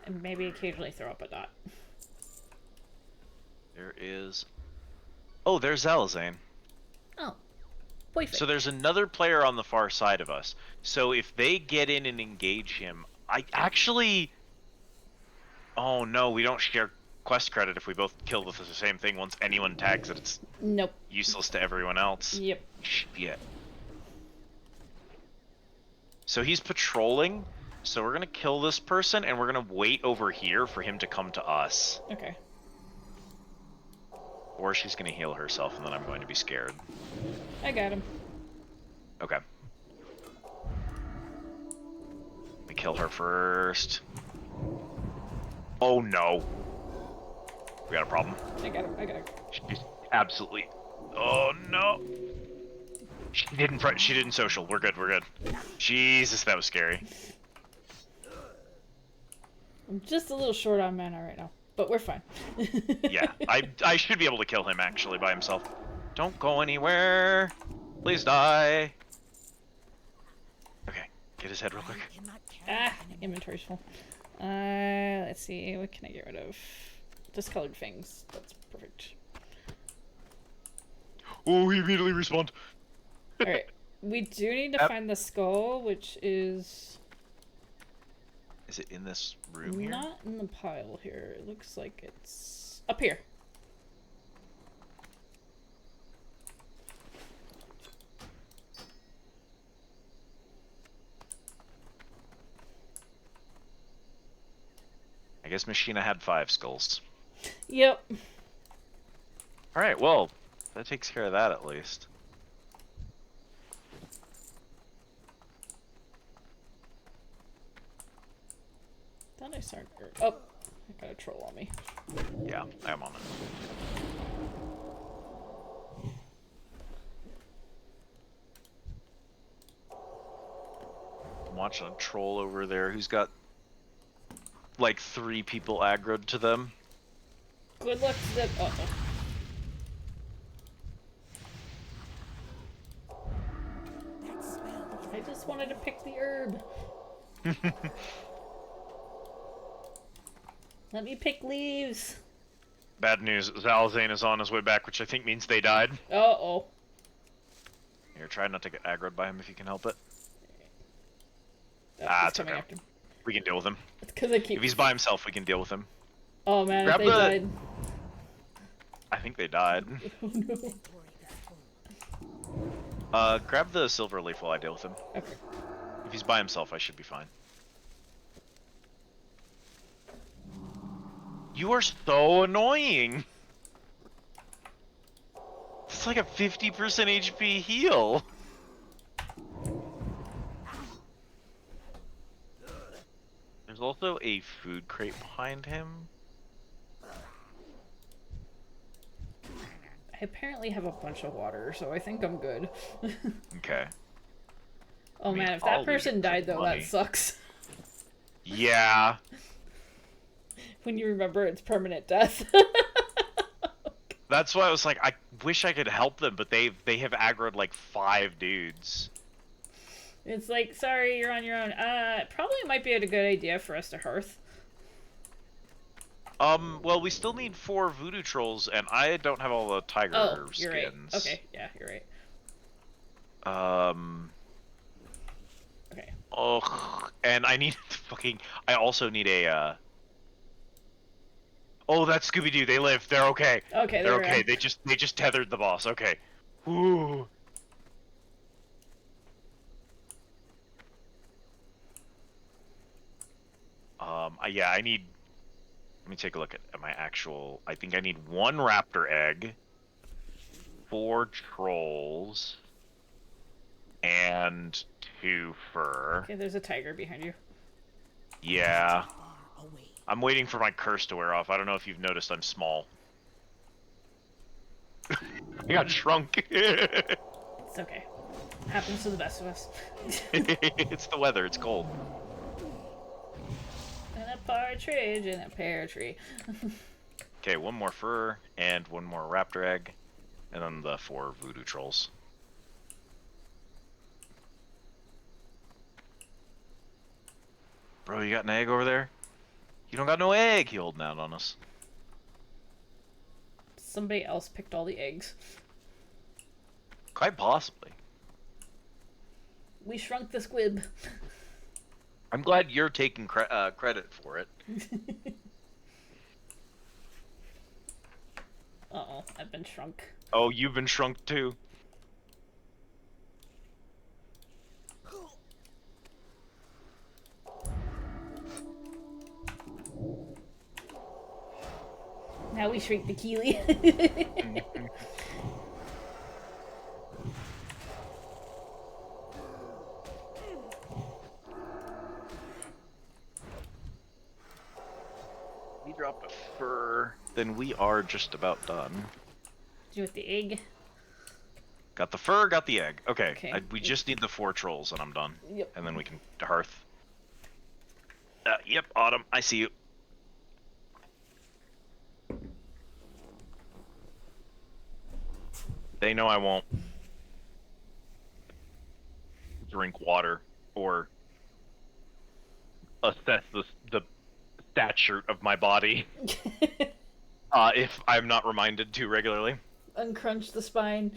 And maybe occasionally throw up a dot. There is... Oh, there's Zalazane. Oh. Perfect. So there's another player on the far side of us. So if they get in and engage him, I actually... Oh no, we don't share quest credit if we both kill the same thing. Once anyone tags it, it's nope. Useless to everyone else. Yep. Shit. So he's patrolling, so we're gonna kill this person, and we're gonna wait over here for him to come to us. Okay. Or she's gonna heal herself, and then I'm going to be scared. I got him. Okay. We kill her first. Oh no. We got a problem. I got him. She's absolutely... Oh no. She didn't social. We're good. Jesus, that was scary. I'm just a little short on mana right now, but we're fine. Yeah, I should be able to kill him actually by himself. Don't go anywhere. Please die. Okay, get his head real quick. Inventory's full. Let's see, what can I get rid of? Discolored fangs. That's perfect. Oh, he immediately respawned. Alright, we do need to find the skull, which is... Is it in this room here? Not in the pile here. It looks like it's up here. I guess Machina had 5 skulls. Yep. Alright, well, that takes care of that at least. Thought I saw... Oh, I got a troll on me. Yeah, I'm on it. I'm watching a troll over there who's got like 3 people aggroed to them. Good luck to them. Uh-oh. I just wanted to pick the herb. Let me pick leaves. Bad news, Zalazane is on his way back, which I think means they died. Uh-oh. Here, try not to get aggroed by him if you can help it. It's okay. after. We can deal with him. It's because I keep... If he's by himself, we can deal with him. Oh man, Grab if they died. I think they died. Oh no. Grab the silver leaf while I deal with him. Okay. If he's by himself, I should be fine. You are so annoying! It's like a 50% HP heal! There's also a food crate behind him. I apparently have a bunch of water, so I think I'm good. Okay. Oh man, if that person died though, that sucks. Yeah. When you remember it's permanent death. That's why I was like, I wish I could help them, but they have aggroed like 5 dudes. It's like, sorry, you're on your own. Probably might be a good idea for us to hearth. Well, we still need 4 voodoo trolls, and I don't have all the tiger skins. You're right. Okay, yeah, you're right. Okay. Oh, and I need fucking. I also need a. Oh, that's Scooby-Doo. They live. They're okay. Okay, they're okay. They just tethered the boss. Okay. Ooh. Yeah, I need Let me take a look at my actual... I think I need 1 raptor egg, 4 trolls, and 2 fur. Okay, there's a tiger behind you. Yeah. I'm waiting for my curse to wear off. I don't know if you've noticed I'm small. I got shrunk. It's okay. Happens to the best of us. It's the weather. It's cold. And a partridge in a pear tree. Okay, 1 more fur and 1 more raptor egg, and then the 4 voodoo trolls. Bro, you got an egg over there? You don't got no egg. He holding out on us. Somebody else picked all the eggs. Quite possibly. We shrunk the squib. I'm glad you're taking credit for it. Uh-oh, I've been shrunk. Oh, you've been shrunk too. Now we shrink the Keelie. We dropped a fur, then we are just about done. Do with the egg. Got the fur, got the egg. Okay, Okay. we just need the 4 trolls and I'm done. Yep. And then we can hearth. Yep, Autumn, I see you. They know I won't drink water or assess the stature of my body if I'm not reminded to regularly. Uncrunch the spine.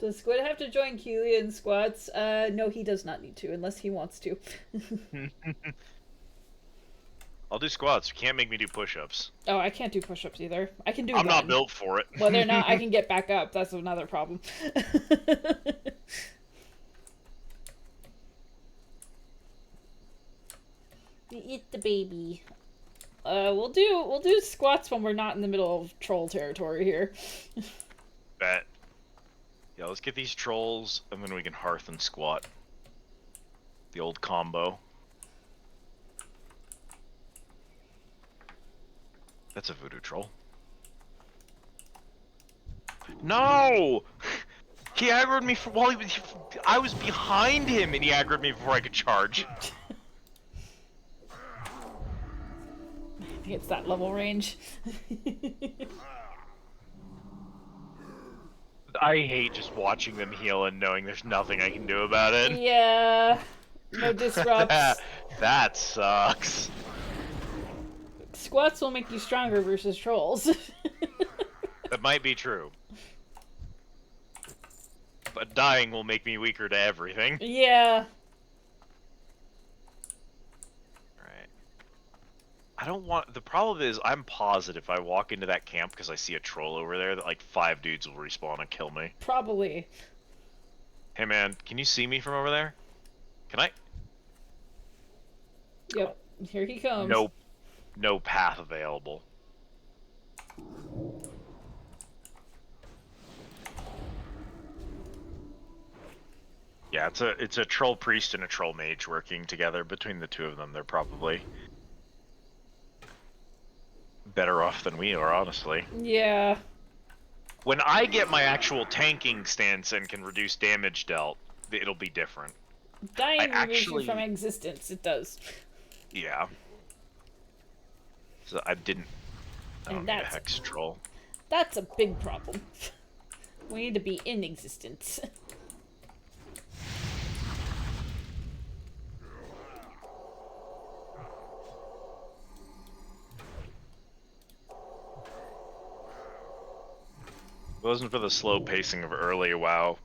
Does Squid have to join Keelie in squats? No, he does not need to, unless he wants to. I'll do squats. You can't make me do push-ups. Oh, I can't do push-ups either. I can do I'm not one. built for it. Whether or not I can get back up, that's another problem. Eat the baby. We'll do squats when we're not in the middle of troll territory here. Bet. Yeah, let's get these trolls, and then we can hearth and squat. The old combo. That's a voodoo troll. No! He aggroed me while he was... I was behind him, and he aggroed me before I could charge. I think it's that level range. I hate just watching them heal and knowing there's nothing I can do about it. Yeah. No disrupts. That sucks. Squats will make you stronger versus trolls. That might be true. But dying will make me weaker to everything. Yeah. Alright. I don't want... The problem is, I'm positive if I walk into that camp because I see a troll over there that like 5 dudes will respawn and kill me. Probably. Hey man, can you see me from over there? Can I? Yep. Here he comes. Nope. No path available. Yeah, it's a troll priest and a troll mage working together. Between the 2 of them, they're probably better off than we are, honestly. Yeah. When I get my actual tanking stance and can reduce damage dealt, it'll be different. Dying removes you from existence. It does. Yeah. So I didn't... I don't And need a that's hex troll. That's a big problem. We need to be in existence. If it wasn't for the slow pacing of early WoW,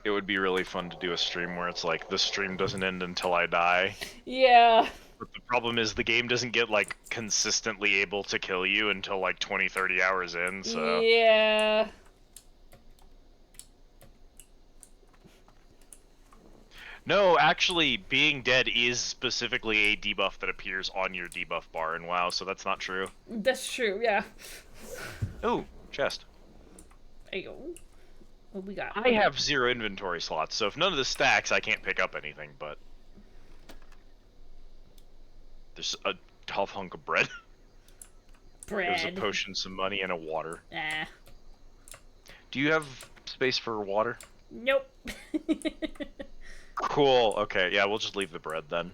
it would be really fun to do a stream where it's like, the stream doesn't end until I die. Yeah. But the problem is the game doesn't get like consistently able to kill you until like 20-30 hours in, so... Yeah. No, actually, being dead is specifically a debuff that appears on your debuff bar in WoW, so that's not true. That's true, yeah. Ooh, chest. There you go. What we got? I have 0 inventory slots, so if none of this stacks, I can't pick up anything, but... There's a tough hunk of bread. Bread. There's a potion, some money, and a water. Nah. Do you have space for water? Nope. Cool, okay, yeah, we'll just leave the bread then.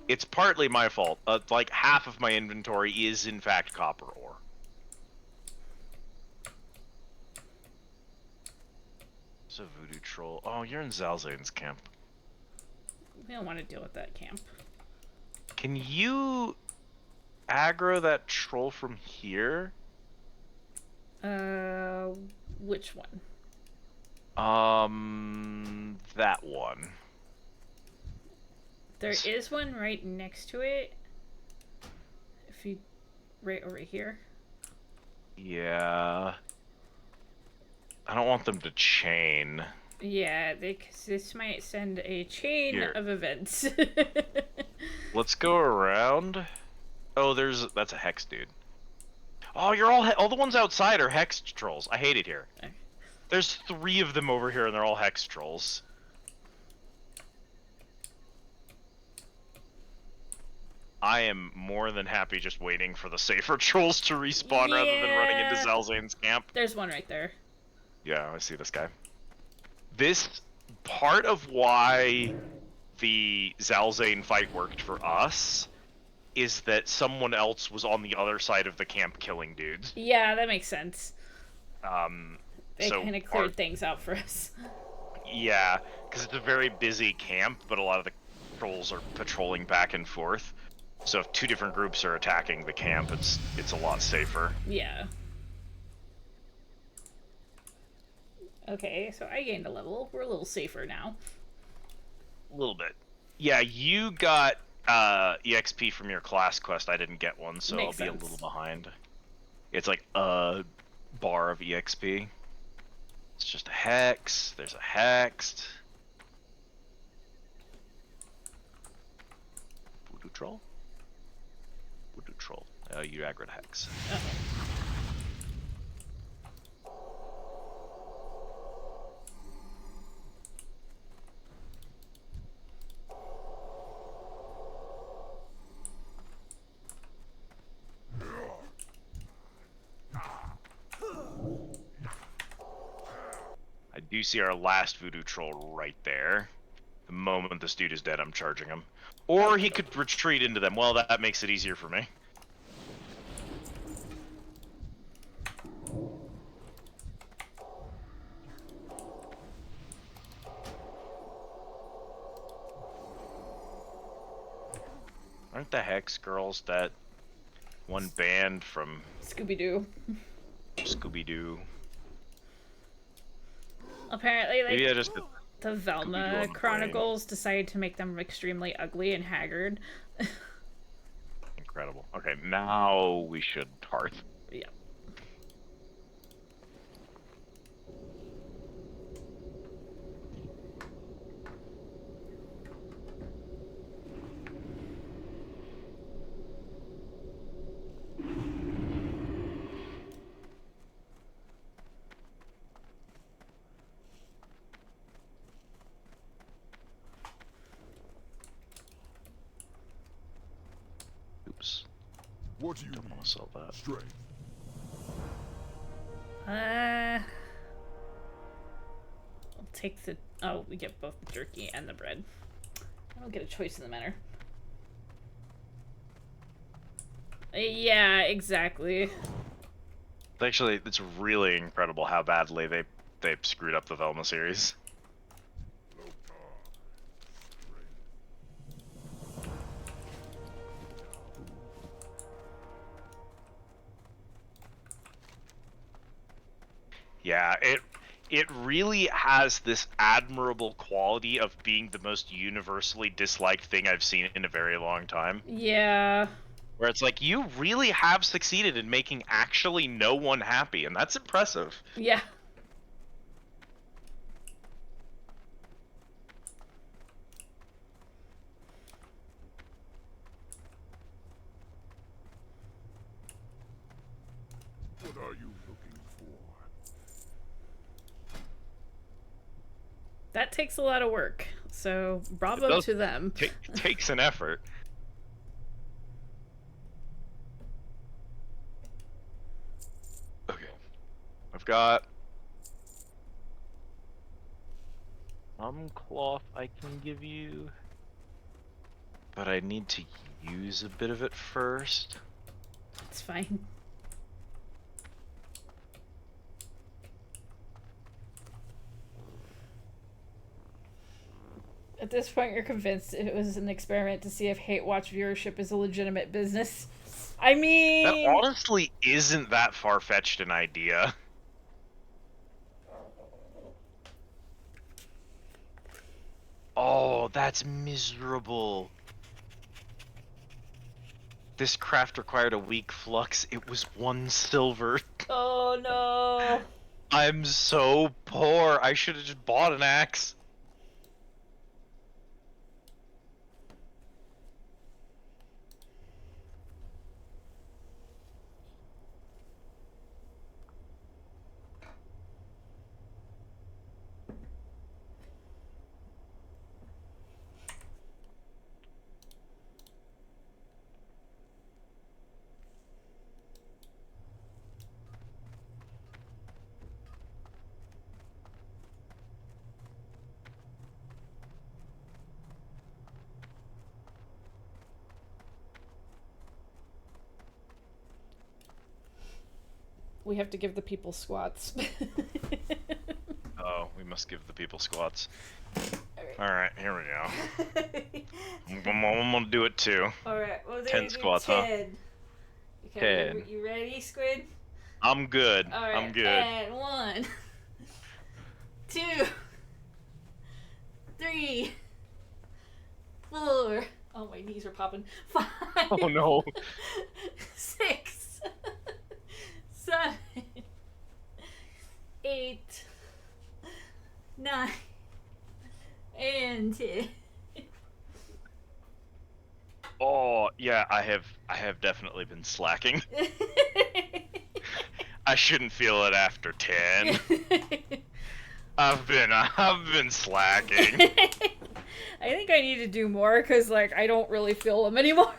It's partly my fault. Like, half of my inventory is, in fact, copper ore. It's a voodoo troll. Oh, you're in Zalzane's camp. We don't want to deal with that camp. Can you aggro that troll from here? Which one? That one. There is one right next to it. If you... right over here. Yeah. I don't want them to chain. Yeah, because this might send a chain Here. of events. Let's go around. Oh, that's a hex dude. Oh, you're all the ones outside are hex trolls. I hate it here. There's 3 of them over here, and they're all hex trolls. I am more than happy just waiting for the safer trolls to respawn rather than running into Yeah. Zalzane's camp. There's one right there. Yeah, I see this guy. This part of why the Zalzane fight worked for us is that someone else was on the other side of the camp killing dudes. Yeah, that makes sense. They So kind of cleared things out for us. yeah, because it's a very busy camp, but a lot of the trolls are patrolling back and forth. So if 2 different groups are attacking the camp, it's a lot safer. Yeah. Okay, so I gained a level. We're a little safer now. A little bit. Yeah, you got EXP from your class quest. I didn't get one, so Makes I'll be sense. a little behind. It's like a bar of EXP. It's just a hex. There's a hexed. Voodoo troll? Voodoo troll. Oh, you aggroed hex. I do see our last voodoo troll right there. The moment this dude is dead, I'm charging him. Or he could retreat into them. Well, that makes it easier for me. Aren't the Hex girls that one band from Scooby-Doo. Scooby-Doo? Apparently, like, Maybe I just the Scooby-Doo Velma on the Chronicles decided to make them extremely ugly and haggard. incredible. Okay, now we should hearth. Yeah. Oops. What do you Don't want to sell that. Strength. I'll take the... Oh, we get both the jerky and the bread. I don't get a choice in the matter. Yeah, exactly. Actually, it's really incredible how badly they screwed up the Velma series. Yeah, it really has this admirable quality of being the most universally disliked thing I've seen in a very long time. Yeah. Where it's like, you really have succeeded in making actually no one happy, and that's impressive. Yeah. are you looking for? That takes a lot of work. So bravo to them. Takes an effort. Okay. I've got some cloth I can give you, but I need to use a bit of it first. It's fine. At this point, you're convinced it was an experiment to see if Hate Watch viewership is a legitimate business. I mean... That honestly isn't that far-fetched an idea. Oh, that's miserable. This craft required a weak flux. It was 1 silver. Oh no. I'm so poor. I should have just bought an axe. We have to give the people squats. Oh, we must give the people squats. Alright, here we go. I'm gonna do it too. Alright, well, 10 squats, 10. Huh? Okay, 10. You ready, Squid? I'm good. Alright, I'm good. And 1, 2, 3, 4. Oh, my knees are popping. 5. Oh no. 6, 7, 8, 9, and 10. Oh yeah, I have definitely been slacking. I shouldn't feel it after 10. I've been slacking. I think I need to do more because like I don't really feel them anymore.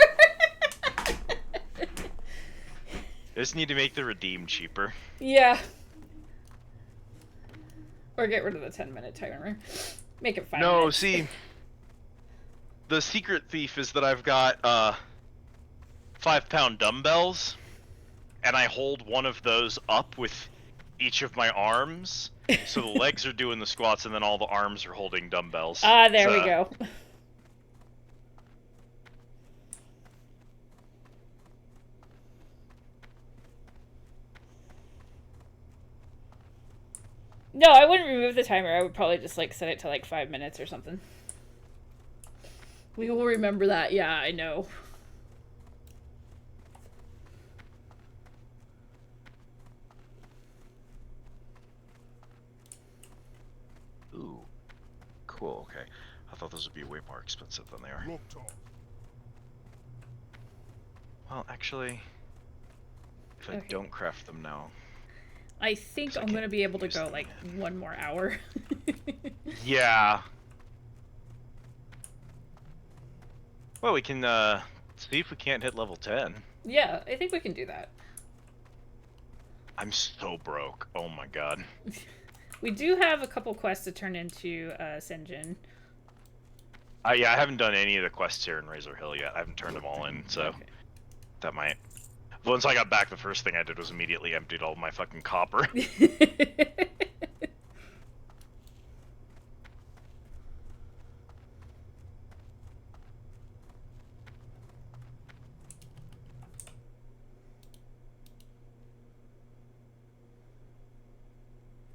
Just need to make the redeem cheaper. Yeah. Or get rid of the 10-minute timer. Make it 5 No, minutes. see, the secret thief is that I've got 5-pound dumbbells, and I hold one of those up with each of my arms, so the legs are doing the squats, and then all the arms are holding dumbbells. Ah, there we go. No, I wouldn't remove the timer. I would probably just like set it to like 5 minutes or something. We will remember that. Yeah, I know. Ooh, cool. Okay, I thought those would be way more expensive than they are. Well, actually, if I don't craft them now, I think I'm gonna be able to go like 1 more hour. yeah. Well, we can see if we can't hit level 10. Yeah, I think we can do that. I'm so broke. Oh my god. We do have a couple quests to turn into Senjin. Yeah, I haven't done any of the quests here in Razor Hill yet. I haven't turned them all in, so that might. Once I got back, the first thing I did was immediately emptied all my fucking copper.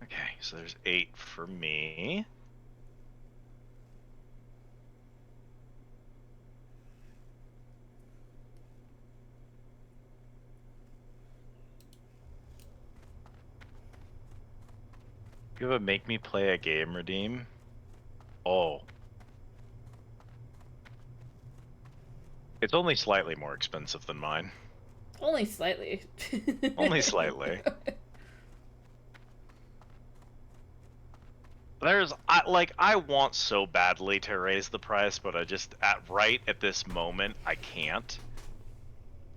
Okay, so there's 8 for me. You have a make me play a game redeem? Oh. It's only slightly more expensive than mine. Only slightly. Only slightly. I want so badly to raise the price, but I just right at this moment I can't.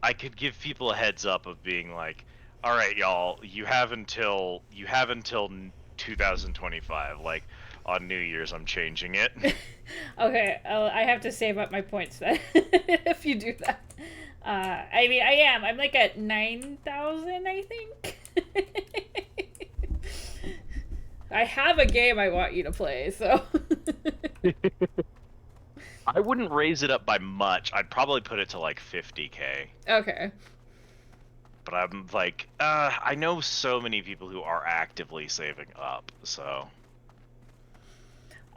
I could give people a heads up of being like, all right, y'all, you have until 2025. Like on New Year's, I'm changing it. Okay, I have to save up my points then if you do that. I mean, I am. I'm like at 9,000, I think. I have a game I want you to play, so. I wouldn't raise it up by much. I'd probably put it to like 50k. Okay. But I'm like, I know so many people who are actively saving up, so.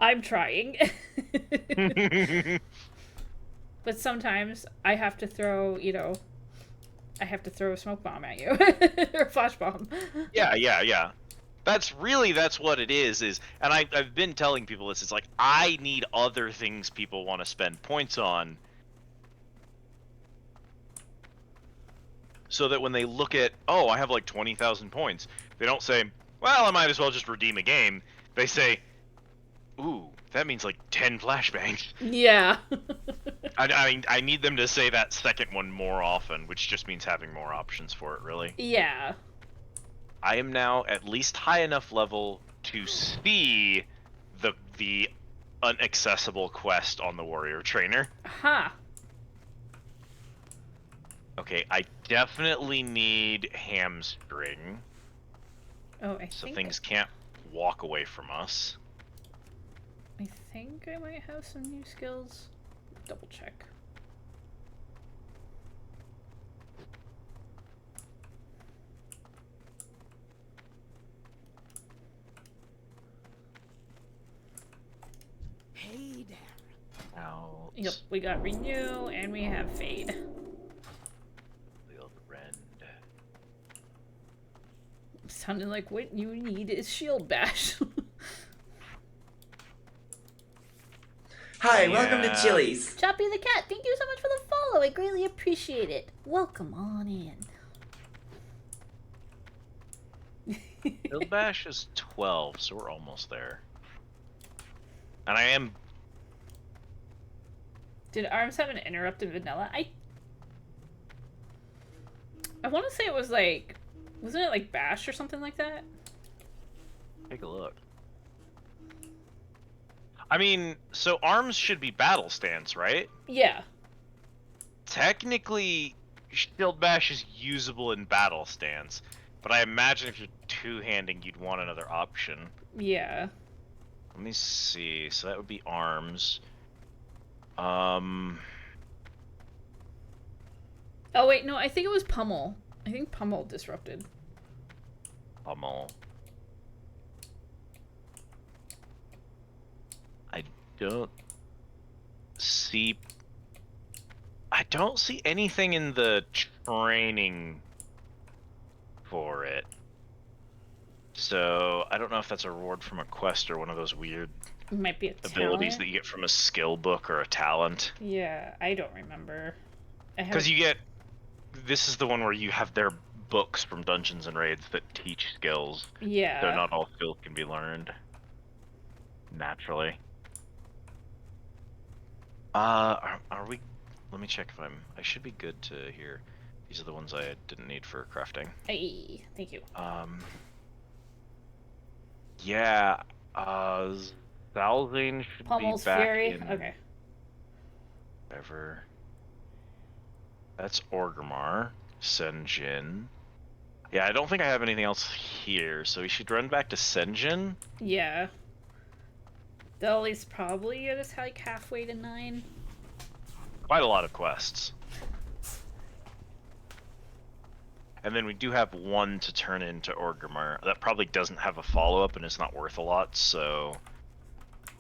I'm trying. But sometimes I have to throw, I have to throw a smoke bomb at you. Or a flash bomb. Yeah. That's what it is, and I've been telling people this, it's like, I need other things people want to spend points on, so that when they look at, oh, I have like 20,000 points, they don't say, well, I might as well just redeem a game. They say, ooh, that means like 10 flashbangs. Yeah. I need them to say that second one more often, which just means having more options for it, really. Yeah. I am now at least high enough level to see the inaccessible quest on the warrior trainer. Huh. Okay, I definitely need hamstring. Oh, so things can't walk away from us. I think I might have some new skills. Double check. Hey there. Out. Yep, we got renew and we have fade. Sounded like what you need is shield bash. Hi, welcome to Chili's. Choppy the cat, thank you so much for the follow. I greatly appreciate it. Welcome on in. Shield bash is 12, so we're almost there. And I am. Did ARMS have an interrupt in vanilla? I want to say it was like, wasn't it like bash or something like that? Take a look. I mean, so ARMS should be battle stance, right? Yeah. Technically, shield bash is usable in battle stance, but I imagine if you're two-handing, you'd want another option. Yeah. Let me see. So that would be ARMS. Oh wait, no, I think it was pummel. I think pummel disrupted. Pummel. I don't see anything in the training for it. So I don't know if that's a reward from a quest or one of those weird It might be a abilities talent. that you get from a skill book or a talent. Yeah, I don't remember. Because you get, this is the one where you have their books from Dungeons and Raids that teach skills. Yeah. So not all skills can be learned naturally. Are we? Let me check if I should be good to here. These are the ones I didn't need for crafting. Hey, thank you. Yeah. Zalzane should Pummel's be back Fury. in. Okay. Whatever. That's Orgrimmar. Senjin. Yeah, I don't think I have anything else here, so we should run back to Senjin. Yeah. They'll at least probably get us like halfway to 9. Quite a lot of quests. And then we do have one to turn into Orgrimmar. That probably doesn't have a follow-up and it's not worth a lot, so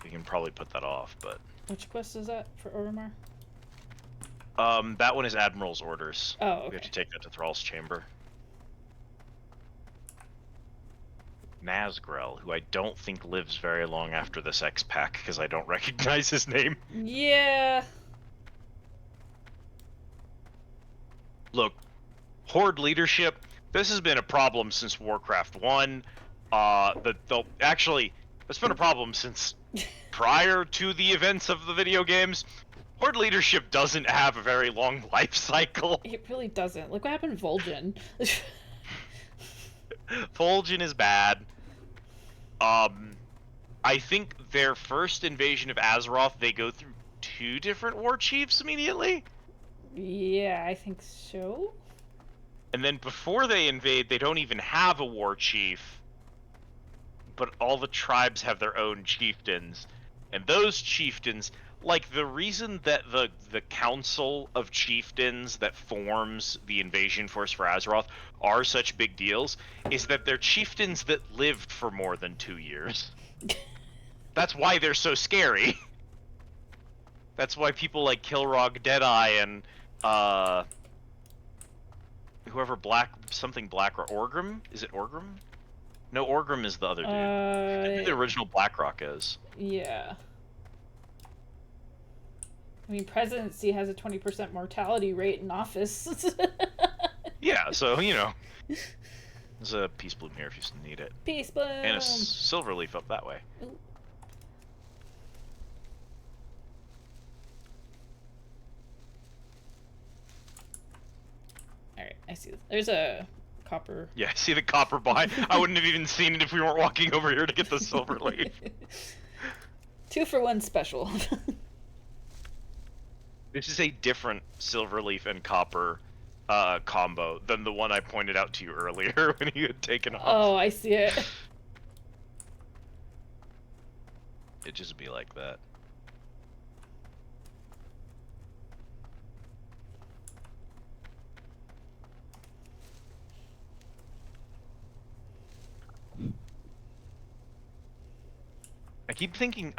we can probably put that off, but... Which quest is that for Orgrimmar? That one is Admiral's Orders. Oh, okay. We have to take that to Thrall's Chamber. Nazgrel, who I don't think lives very long after this X-Pack, because I don't recognize his name. Yeah. Look, Horde leadership. This has been a problem since Warcraft 1. Actually, it's been a problem since prior to the events of the video games. Horde leadership doesn't have a very long life cycle. It really doesn't. Look what happened to Vol'jin. Vol'jin is bad. I think their first invasion of Azeroth, they go through 2 different war chiefs immediately. Yeah, I think so. And then before they invade, they don't even have a war chief. But all the tribes have their own chieftains. And those chieftains, like the reason that the council of chieftains that forms the invasion force for Azeroth are such big deals is that they're chieftains that lived for more than 2 years. That's why they're so scary. That's why people like Kilrog, Deadeye, and whoever something black or Orgrim? Is it Orgrim? No, Orgrim is the other dude. I think the original Blackrock is. Yeah. I mean, presidency has a 20% mortality rate in office. Yeah, so, you know. There's a Peace Bloom here if you need it. Peace Bloom! And a Silver Leaf up that way. Ooh. Alright, I see. There's a copper. Yeah, I see the copper behind. I wouldn't have even seen it if we weren't walking over here to get the Silver Leaf. 2 for 1 special. This is a different Silver Leaf and copper combo than the one I pointed out to you earlier when you had taken off. Oh, I see it. It just be like that. I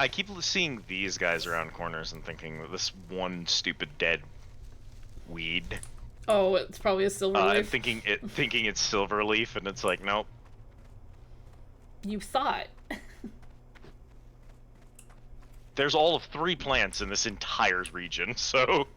keep seeing these guys around corners and thinking that this one stupid dead weed. Oh, it's probably a silver leaf. Thinking it's Silver Leaf, and it's like, nope. You thought. There's all of 3 plants in this entire region, so...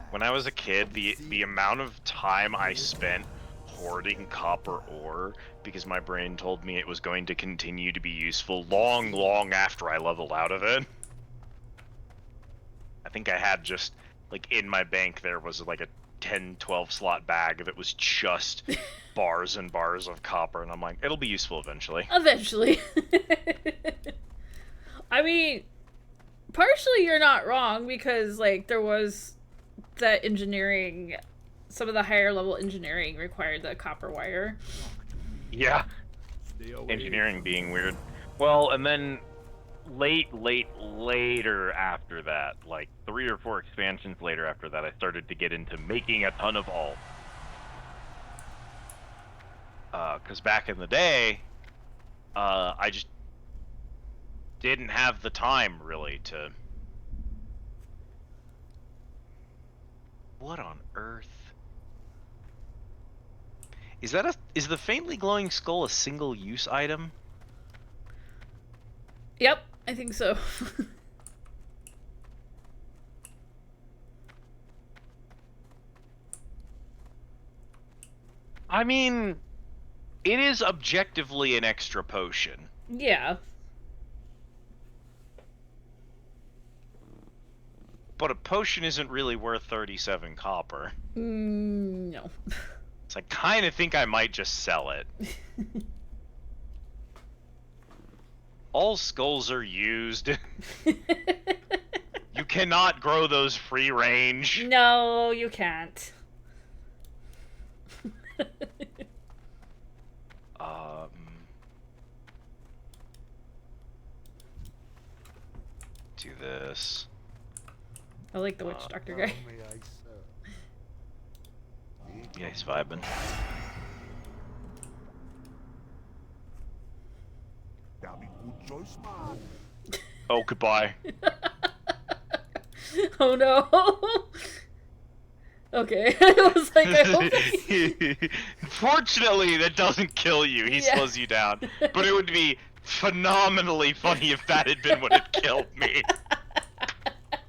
When I was a kid, the amount of time I spent hoarding copper ore because my brain told me it was going to continue to be useful long after I leveled out of it. I think I had just, like, in my bank there was like a 10-12 slot bag that was just bars and bars of copper, and I'm like, it'll be useful eventually. Eventually. I mean, partially you're not wrong, because, like, there was that engineering, some of the higher level engineering required the copper wire. Yeah. Engineering being weird. Well, and then later after that, like 3 or 4 expansions later after that, I started to get into making a ton of alt. Because back in the day, I just didn't have the time, really, to... What on earth? Is the faintly glowing skull a single-use item? Yep, I think so. I mean, it is objectively an extra potion. Yeah. But a potion isn't really worth 37 copper. No. So I kind of think I might just sell it. All skulls are used. You cannot grow those free range. No, you can't. Do this. I like the witch doctor guy. Yeah, he's vibing. Oh, goodbye. Oh no. Okay. I was like, I hope Fortunately, that doesn't kill you. He slows you down. But it would be phenomenally funny if that had been what had killed me.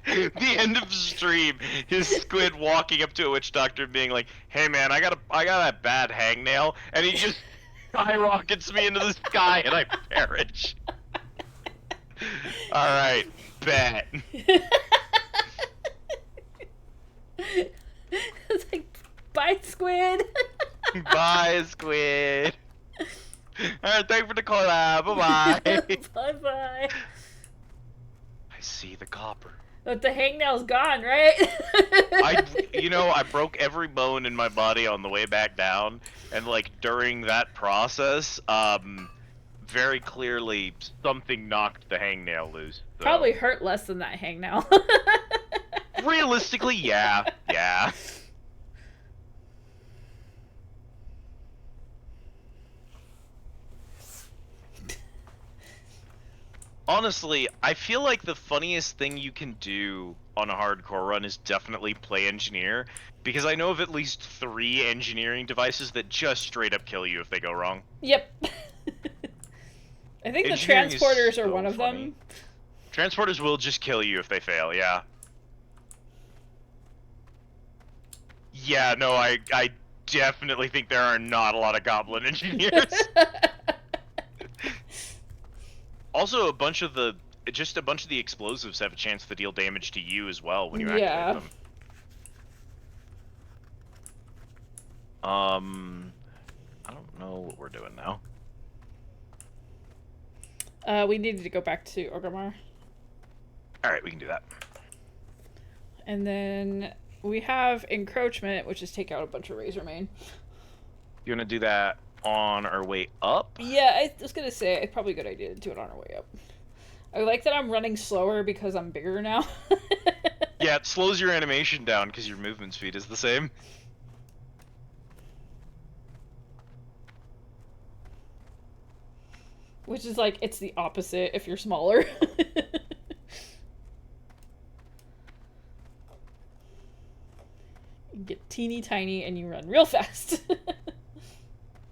The end of the stream is Squid walking up to a witch doctor and being like, "Hey man, I got a bad hangnail," and he just skyrockets me into the sky and I perish. All right, bet. It's like, bye, Squid. Bye, Squid. Alright, thank you for the collab. Bye-bye. Bye-bye. I see the copper. But the hangnail's gone, right? I broke every bone in my body on the way back down, and like during that process, very clearly something knocked the hangnail loose. So. Probably hurt less than that hangnail. Realistically, yeah. Honestly, I feel like the funniest thing you can do on a hardcore run is definitely play engineer, because I know of at least 3 engineering devices that just straight up kill you if they go wrong. Yep. I think the transporters are one of them. Transporters will just kill you if they fail, yeah. Yeah, no, I definitely think there are not a lot of goblin engineers. Also, a bunch of the explosives have a chance to deal damage to you as well when you activate them. I don't know what we're doing now. We needed to go back to Orgrimmar. Alright, we can do that. And then we have encroachment, which is take out a bunch of Razormane. You want to do that on our way up? Yeah, I was gonna say, it's probably a good idea to do it on our way up. I like that I'm running slower because I'm bigger now. Yeah, it slows your animation down because your movement speed is the same. Which is like, it's the opposite if you're smaller. You get teeny tiny and you run real fast.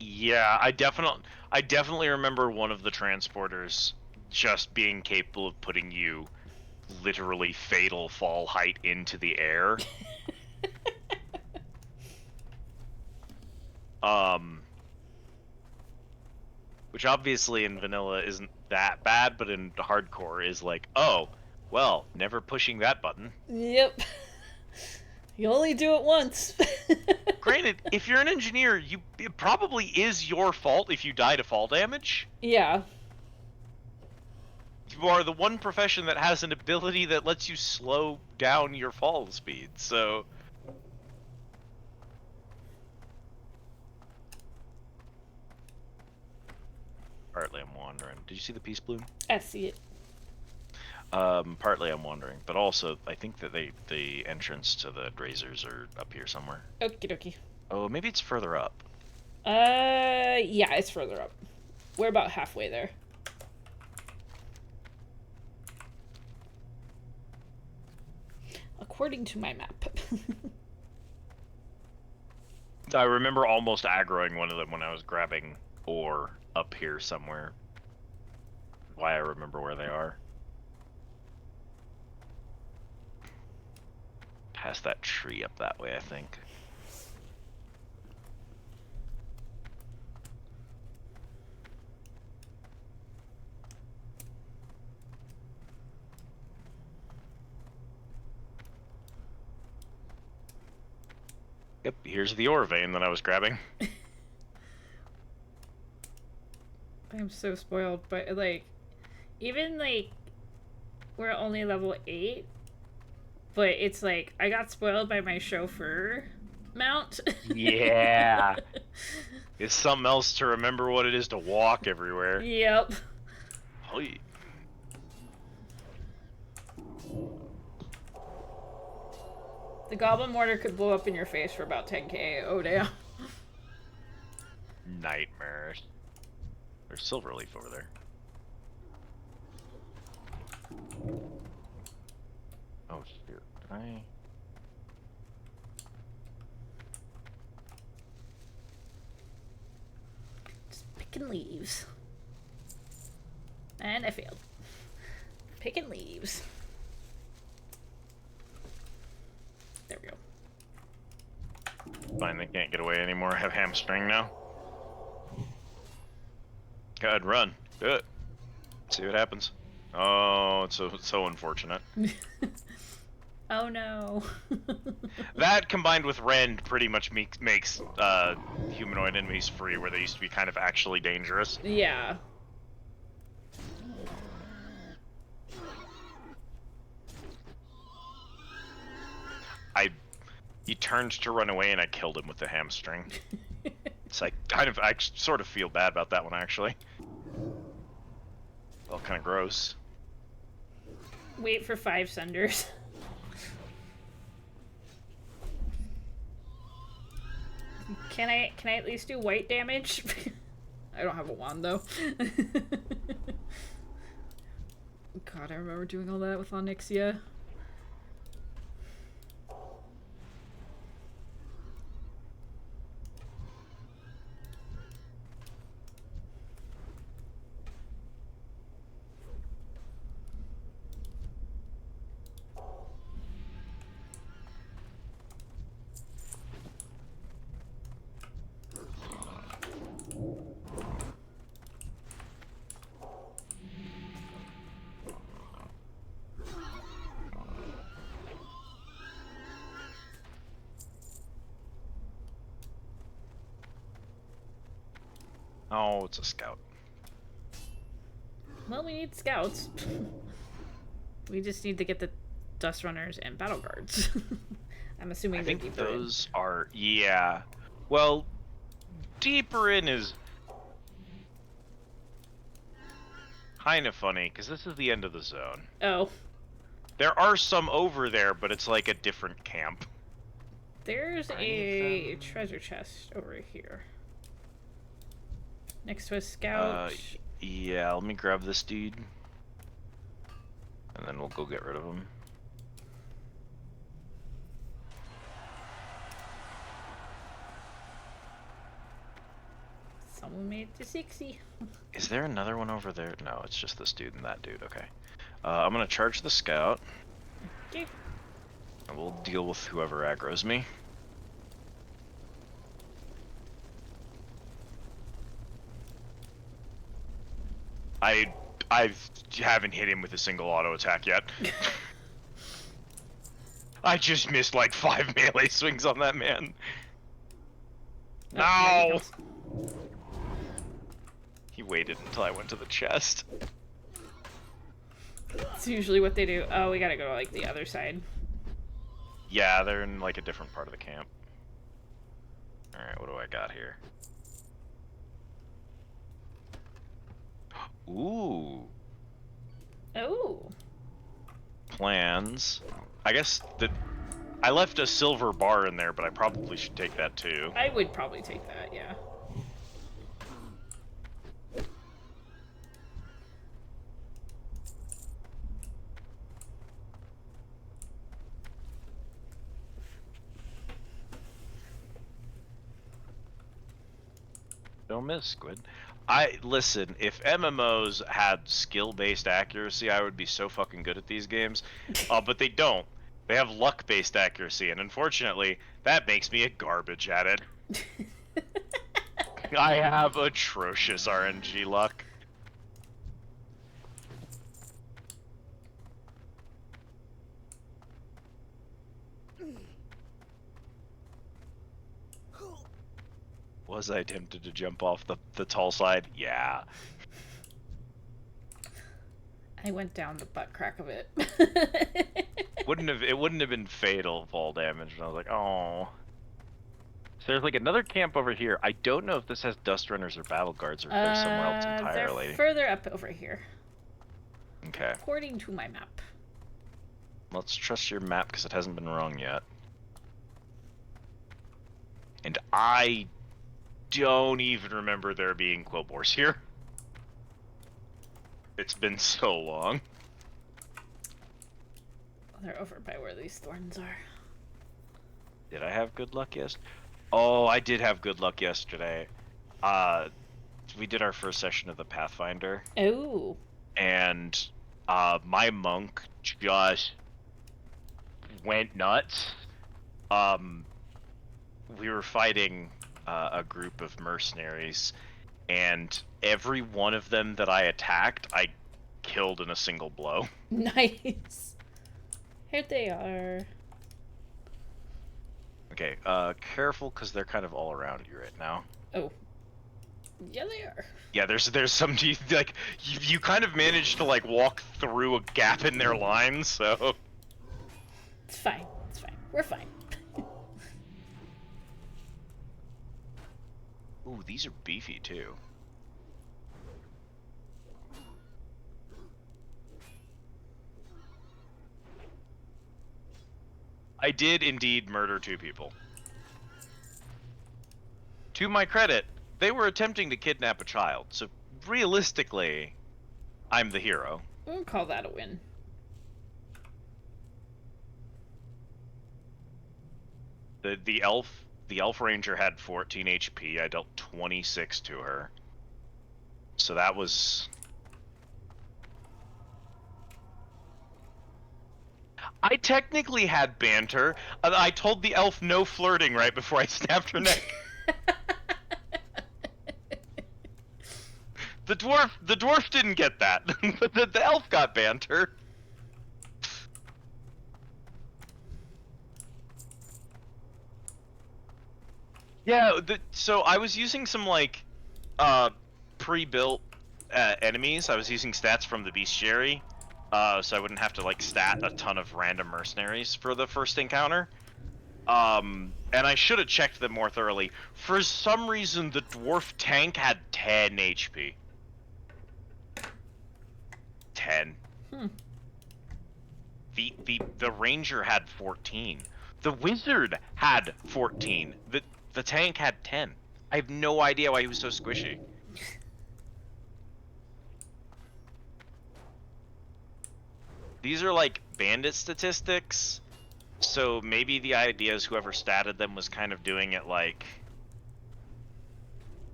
Yeah, I definitely remember one of the transporters just being capable of putting you literally fatal fall height into the air. Which obviously in vanilla isn't that bad, but in hardcore is like, oh, well, never pushing that button. Yep. You only do it once. Granted, if you're an engineer, it probably is your fault if you die to fall damage. Yeah. You are the one profession that has an ability that lets you slow down your fall speed, so... Partly I'm wandering. Did you see the peace bloom? I see it. Partly I'm wandering, but also I think that the entrance to the razors are up here somewhere. Okie dokie. Oh, maybe it's further up. Yeah, it's further up. We're about halfway there. According to my map. I remember almost aggroing one of them when I was grabbing ore up here somewhere. Why I remember where they are. Past that tree up that way, I think. Yep, here's the ore vein that I was grabbing. I'm so spoiled, but like, even like, we're only level 8, but it's like I got spoiled by my chauffeur mount. Yeah. It's something else to remember what it is to walk everywhere. Yep. Holy. The goblin mortar could blow up in your face for about 10k. Oh damn. Nightmares. There's Silverleaf over there. Oh shoot, did I? Just picking leaves. And I failed. Picking leaves. There we go. Fine, they can't get away anymore. I have hamstring now. Go ahead, run. Good. See what happens. Oh, it's so unfortunate. Oh no. That combined with Rend pretty much makes humanoid enemies free, where they used to be kind of actually dangerous. Yeah. He turned to run away and I killed him with the hamstring. It's like, I sort of feel bad about that one actually. Well, kind of gross. Wait for 5 sunders. Can I at least do white damage? I don't have a wand though. God, I remember doing all that with Onyxia. Oh, it's a scout. Well, we need scouts. We just need to get the dust runners and battle guards. I'm assuming I they're think deeper those are, yeah. Well, deeper in is kind of funny, because this is the end of the zone. in. Oh. There are some over there, but it's like a different camp. There's a treasure chest over here. Next to a scout. Yeah, let me grab this dude. And then we'll go get rid of him. Someone made it to 60. Is there another one over there? No, it's just this dude and that dude. Okay. I'm gonna charge the scout. Okay. And we'll deal with whoever aggroes me. I haven't hit him with a single auto attack yet. I just missed like 5 melee swings on that man. No! He waited until I went to the chest. It's usually what they do. Oh, we gotta go to like the other side. Yeah, they're in like a different part of the camp. Alright, what do I got here? Ooh. Oh. Plans. I guess that I left a silver bar in there, but I probably should take that too. I would probably take that, yeah. Don't miss, Squid. Listen, if MMOs had skill-based accuracy, I would be so fucking good at these games. But they don't. They have luck-based accuracy, and unfortunately, that makes me a garbage at it. I have atrocious RNG luck. Was I tempted to jump off the tall side? Yeah. I went down the butt crack of it. It wouldn't have been fatal fall damage, and I was like, oh. So there's like another camp over here. I don't know if this has dust runners or battle guards, or if they're somewhere else entirely. They're further up over here. Okay. According to my map. Let's trust your map because it hasn't been wrong yet. And I don't even remember there being Quillbores here. It's been so long. They're over by where these thorns are. Did I have good luck yesterday? Oh, I did have good luck yesterday. We did our first session of the Pathfinder. Oh. And my monk just went nuts. We were fighting a group of mercenaries, and every one of them that I attacked, I killed in a single blow. Nice. Here they are. Okay, careful, because they're kind of all around you right now. Oh. Yeah, they are. Yeah, there's some, like, you kind of managed to, like, walk through a gap in their lines, so... It's fine. It's fine. We're fine. Ooh, these are beefy, too. I did indeed murder 2 people. To my credit, they were attempting to kidnap a child, so realistically, I'm the hero. We'll call that a win. The elf ranger had 14 HP. I dealt 26 to her. So that was... I technically had banter. I told the elf no flirting right before I snapped her neck. The dwarf didn't get that, but the elf got banter. Yeah, so I was using some like pre-built enemies. I was using stats from the bestiary, so I wouldn't have to like stat a ton of random mercenaries for the first encounter. And I should have checked them more thoroughly. For some reason, the dwarf tank had 10 HP. 10. The ranger had 14. The wizard had 14. The tank had 10. I have no idea why he was so squishy. These are like bandit statistics, so maybe the idea is whoever statted them was kind of doing it like,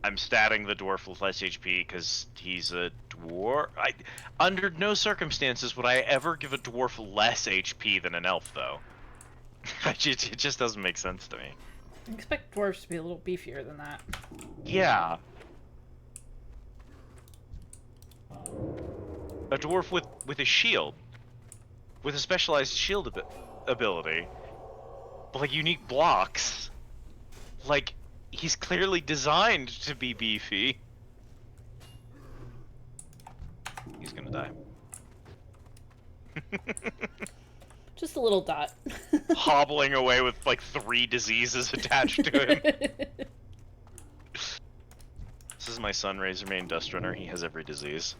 I'm statting the dwarf with less HP because he's a dwarf. Under no circumstances would I ever give a dwarf less HP than an elf, though. It just doesn't make sense to me. I expect dwarves to be a little beefier than that. Yeah. A dwarf with a shield. With a specialized shield ability. Like, unique blocks. Like, he's clearly designed to be beefy. He's gonna die. Just a little dot. Hobbling away with like 3 diseases attached to him. This is my son, Razormane Dust Runner. He has every disease.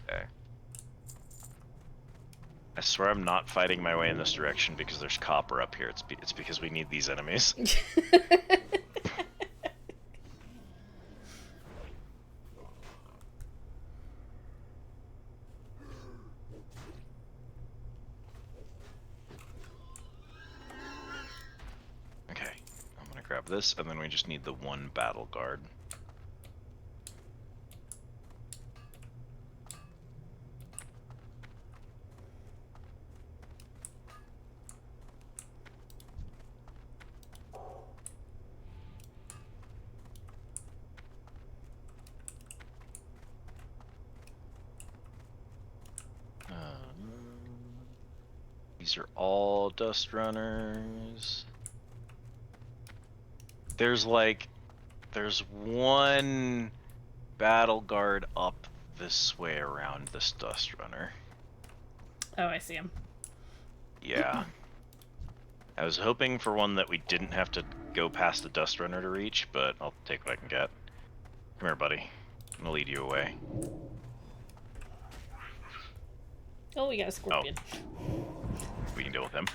Okay. I swear I'm not fighting my way in this direction because there's copper up here. It's because we need these enemies. Okay, I'm gonna grab this, and then we just need the 1 battle guard. These are all dust runners. There's one battle guard up this way around this dust runner. Oh, I see him. Yeah. I was hoping for one that we didn't have to go past the dust runner to reach, but I'll take what I can get. Come here, buddy. I'm gonna lead you away. Oh, we got a scorpion. We can deal with him.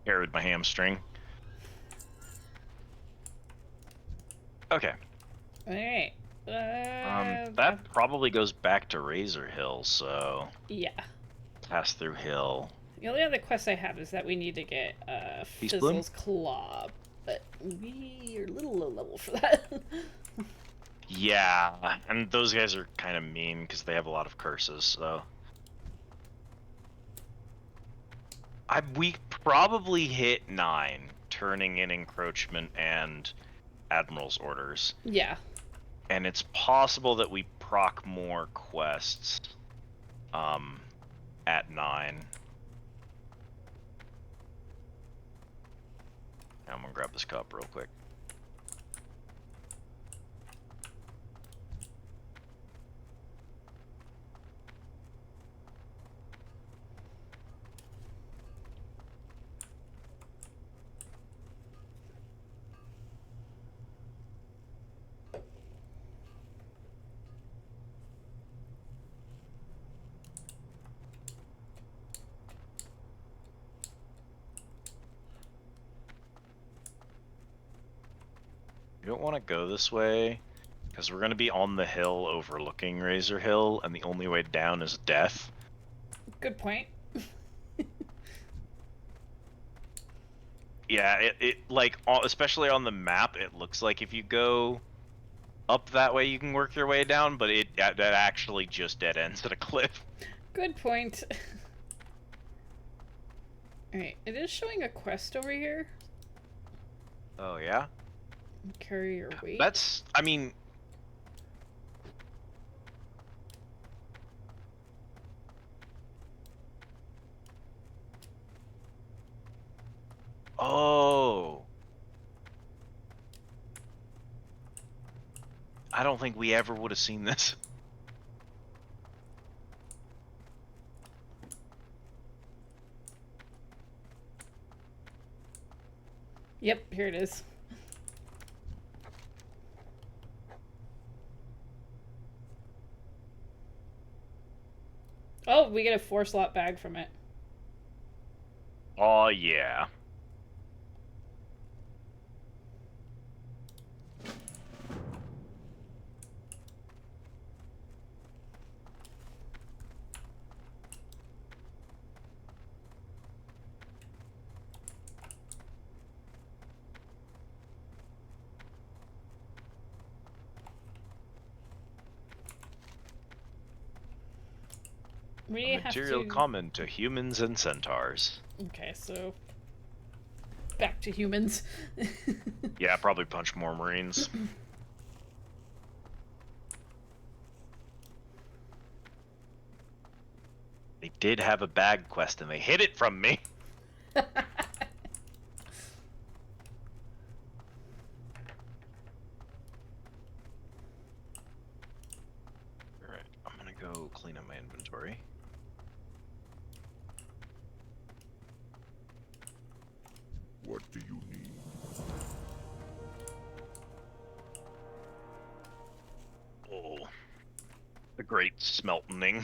Carried my hamstring. Okay. Alright. That probably goes back to Razor Hill, so... Yeah. Pass through Hill. The only other quest I have is that we need to get Peace Bloom? Fizzle's Claw, but we are a little low level for that. Yeah, and those guys are kind of mean because they have a lot of curses, so... We probably hit 9, turning in encroachment and Admiral's orders. Yeah. And it's possible that we proc more quests at 9. I'm gonna grab this cup real quick. You don't want to go this way, because we're going to be on the hill overlooking Razor Hill, and the only way down is death. Good point. Yeah, it like, especially on the map, it looks like if you go up that way, you can work your way down, but that actually just dead ends at a cliff. Good point. Alright, it is showing a quest over here. Oh, yeah? Carry your weight. That's, I mean... Oh. I don't think we ever would have seen this. Yep, here it is. Oh, we get a 4-slot bag from it. Oh, yeah. We have Material to... common to humans and centaurs. Okay, so... back to humans. Yeah, probably punch more Marines. They did have a bag quest and they hid it from me. Alright, I'm gonna go clean up my inventory. What do you need? Oh, the great smeltening.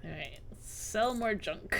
Alright, sell more junk.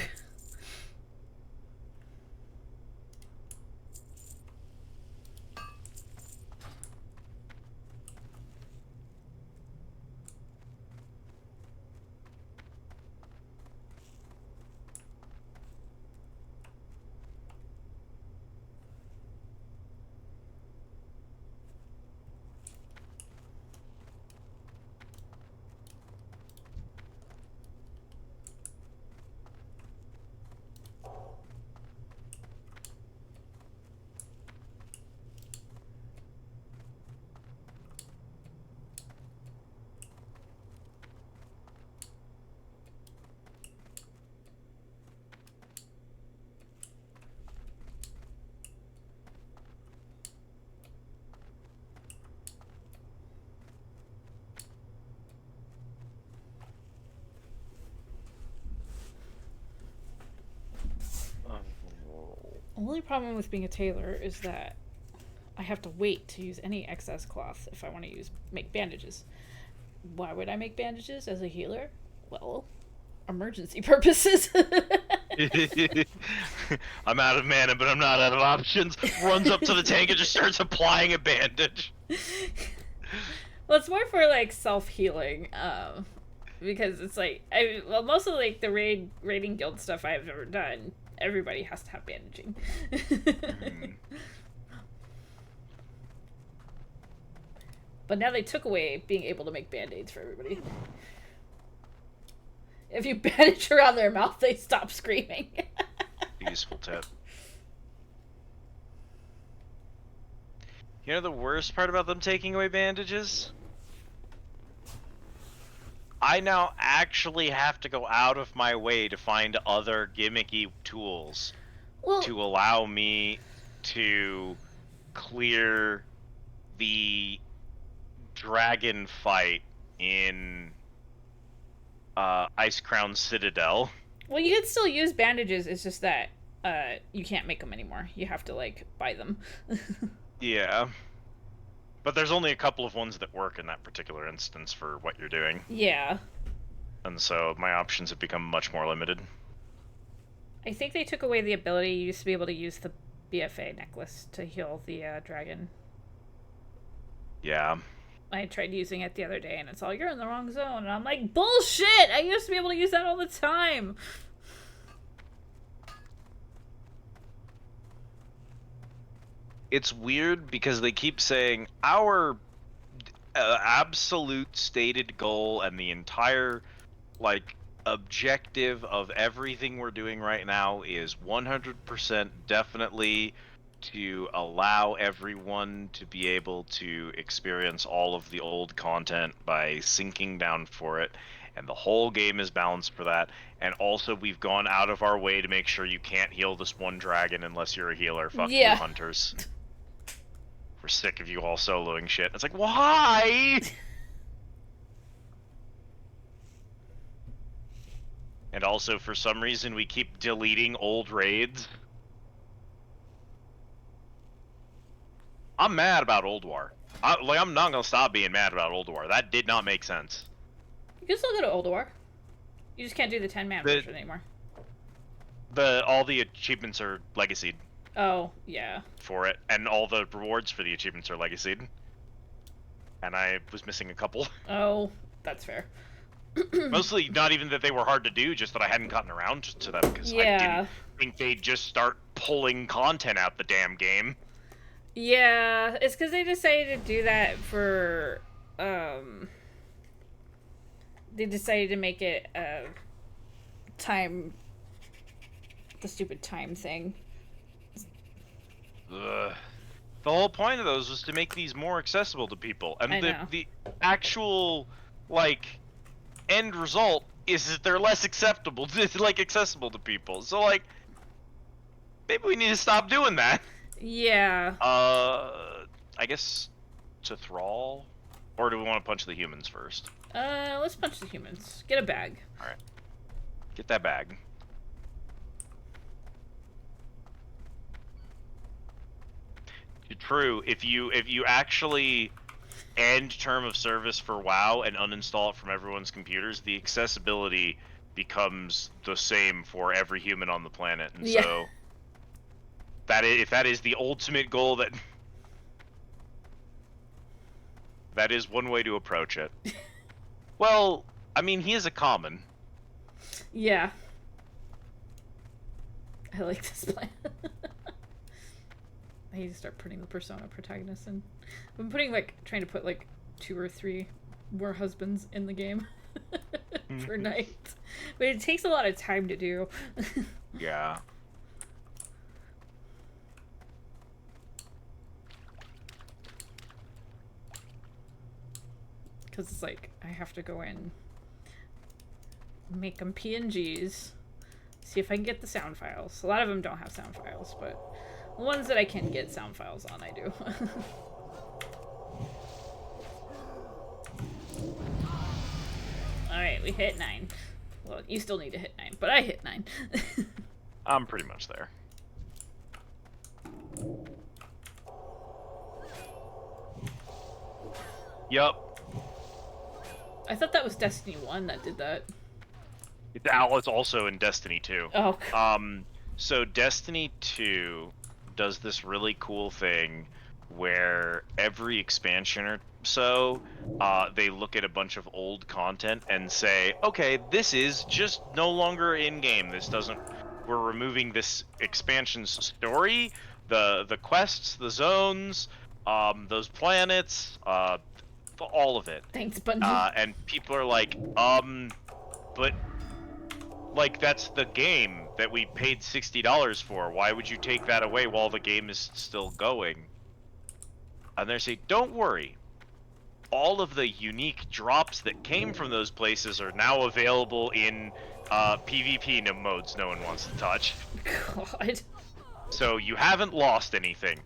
only problem with being a tailor is that I have to wait to use any excess cloth if I want to make bandages. Why would I make bandages as a healer? Well, emergency purposes. I'm out of mana, but I'm not out of options. Runs up to the tank and just starts applying a bandage. Well, it's more for like self-healing, because it's like most of like the raiding guild stuff I've ever done, everybody has to have bandaging. But now they took away being able to make band-aids for everybody. If you bandage around their mouth, they stop screaming. Useful tip. You know the worst part about them taking away bandages? I now actually have to go out of my way to find other gimmicky tools to allow me to clear the dragon fight in Ice Crown Citadel. Well, you can still use bandages, it's just that you can't make them anymore. You have to, like, buy them. Yeah. But there's only a couple of ones that work in that particular instance for what you're doing. Yeah. And so my options have become much more limited. I think they took away the ability you used to be able to use the BFA necklace to heal the dragon. Yeah. I tried using it the other day and it's all, you're in the wrong zone. And I'm like, bullshit! I used to be able to use that all the time. It's weird because they keep saying our absolute stated goal and the entire, like, objective of everything we're doing right now is 100% definitely to allow everyone to be able to experience all of the old content by sinking down for it, and the whole game is balanced for that. And also we've gone out of our way to make sure you can't heal this one dragon unless you're a healer. Fuck you, hunters. We're sick of you all soloing shit. It's like, why? And also, for some reason, we keep deleting old raids. I'm mad about Old War. I'm not gonna stop being mad about Old War. That did not make sense. You can still go to Old War. You just can't do the 10-man version anymore. All the achievements are legacied. Oh, yeah. For it, and all the rewards for the achievements are legacied. And I was missing a couple. Oh, that's fair. Mostly not even that they were hard to do, just that I hadn't gotten around to them, because I didn't think they'd just start pulling content out the damn game. Yeah, it's because they decided to do that for, they decided to make it, the stupid time thing. Ugh. The whole point of those was to make these more accessible to people, and the actual, like, end result is that they're less acceptable, accessible to people. So, like, maybe we need to stop doing that. Yeah. I guess to Thrall, or do we want to punch the humans first? Let's punch the humans. Get a bag. All right. Get that bag. True. If you actually end term of service for WoW and uninstall it from everyone's computers, the accessibility becomes the same for every human on the planet, and so if that is the ultimate goal, that is one way to approach it. Well, I mean, he is a common. Yeah. I like this plan. I need to start putting the Persona protagonists in. I'm putting, trying to put, 2 or 3 more husbands in the game per night. But it takes a lot of time to do. Yeah. Because it's I have to go in, make them PNGs, see if I can get the sound files. A lot of them don't have sound files, but the ones that I can get sound files on, I do. Alright, we hit 9. Well, you still need to hit 9, but I hit 9. I'm pretty much there. Yup. I thought that was Destiny 1 that did that. That was also in Destiny 2. Oh. So Destiny 2 does this really cool thing where every expansion or so, they look at a bunch of old content and say, okay, this is just no longer in-game. This doesn't... We're removing this expansion's story, the quests, the zones, those planets, all of it. Thanks, Bungie. And people are like, but... Like, that's the game that we paid $60 for. Why would you take that away while the game is still going? And they say, don't worry. All of the unique drops that came from those places are now available in PvP modes no one wants to touch. God. So you haven't lost anything.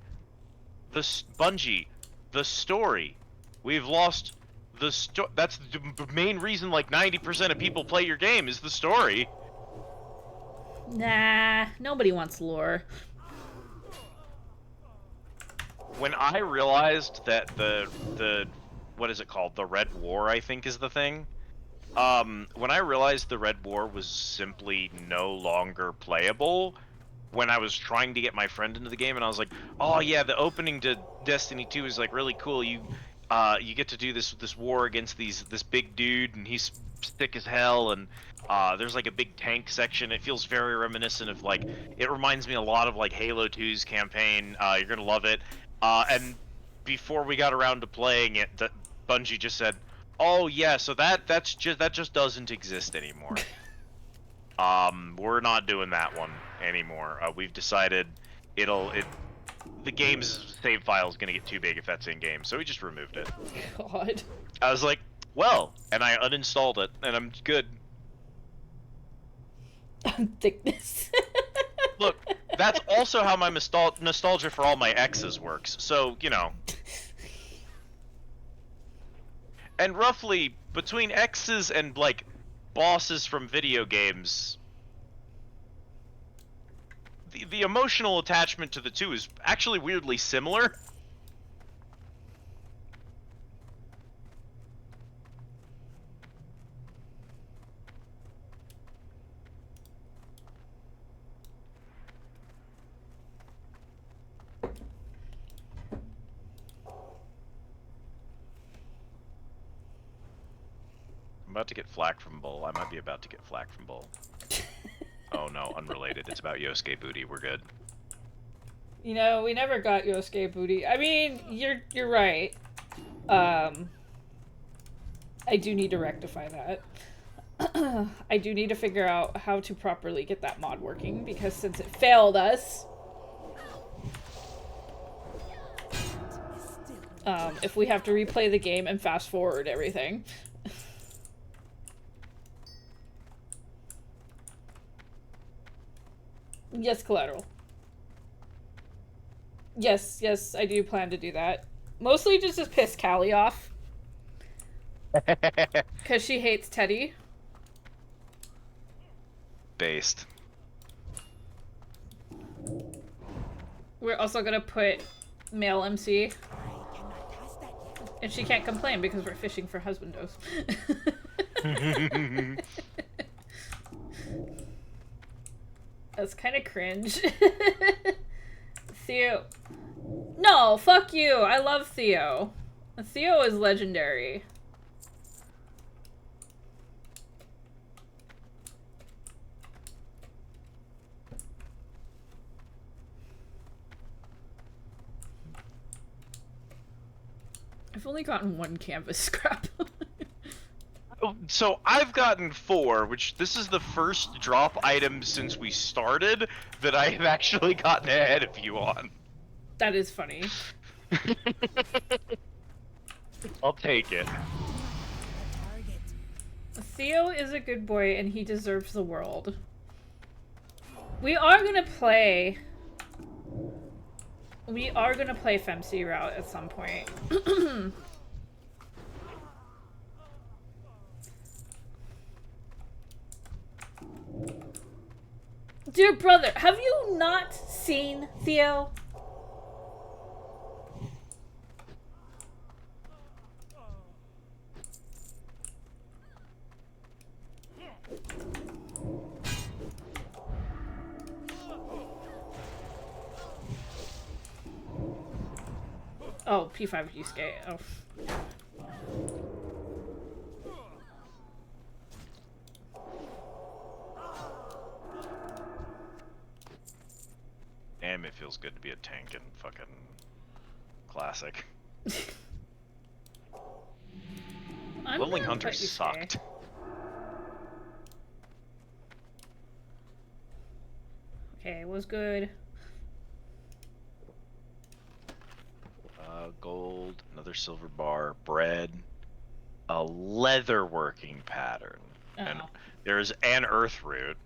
Bungie, the story. We've lost the that's the main reason like 90% of people play your game is the story. Nah, nobody wants lore. When I realized that the what is it called? The Red War, I think is the thing. When I realized the Red War was simply no longer playable, when I was trying to get my friend into the game and I was like, "Oh yeah, the opening to Destiny 2 is like really cool. You get to do this war against this big dude and he's thick as hell and there's like a big tank section. It feels very reminiscent of like, it reminds me a lot of like Halo 2's campaign. You're gonna love it." And before we got around to playing it, Bungie just said, "Oh yeah, so that just doesn't exist anymore." We're not doing that one anymore. We've decided the game's save file is gonna get too big if that's in game, so we just removed it. God. I was like, well, and I uninstalled it, and I'm good. Thickness. Look, that's also how my nostalgia for all my exes works. So, you know. And roughly between exes and like bosses from video games, the emotional attachment to the two is actually weirdly similar. I'm about to get flack from Bull. I might be about to get flack from Bull. Oh no, unrelated. It's about Yosuke booty. We're good. You know, we never got Yosuke booty. I mean, you're right. I do need to rectify that. I do need to figure out how to properly get that mod working, because since it failed us, if we have to replay the game and fast forward everything. Yes, Collateral. Yes, I do plan to do that. Mostly just to piss Keelie off. Because she hates Teddy. Based. We're also gonna put male MC. And she can't complain because we're fishing for husbandos. That's kind of cringe. Theo. No, fuck you. I love Theo. Theo is legendary. I've only gotten one canvas scrap. So I've gotten 4, which this is the first drop item since we started that I have actually gotten ahead of you on. That is funny. I'll take it. Theo is a good boy and he deserves the world. We are gonna play FemC route at some point. Dear brother, have you not seen Theo? Oh, P5 Yusuke. Oh. Damn, it feels good to be a tank in fucking Classic. Leveling Hunter sucked. Okay, it was good. Gold, another silver bar, bread, a leather working pattern, and there's an earth root.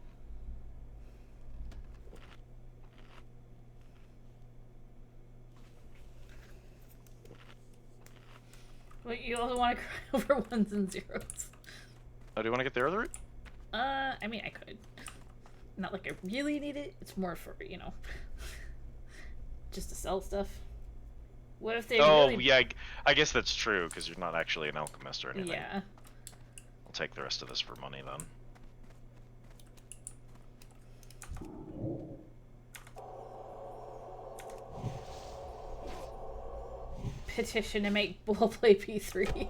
Wait, you also want to cry over ones and zeros? Oh, do you want to get the earth root? I mean, I could. Not like I really need it. It's more for, you know, just to sell stuff. What if they really... yeah, I guess that's true, because you're not actually an alchemist or anything. Yeah. I'll take the rest of this for money, then. Petition to make Bull play P3.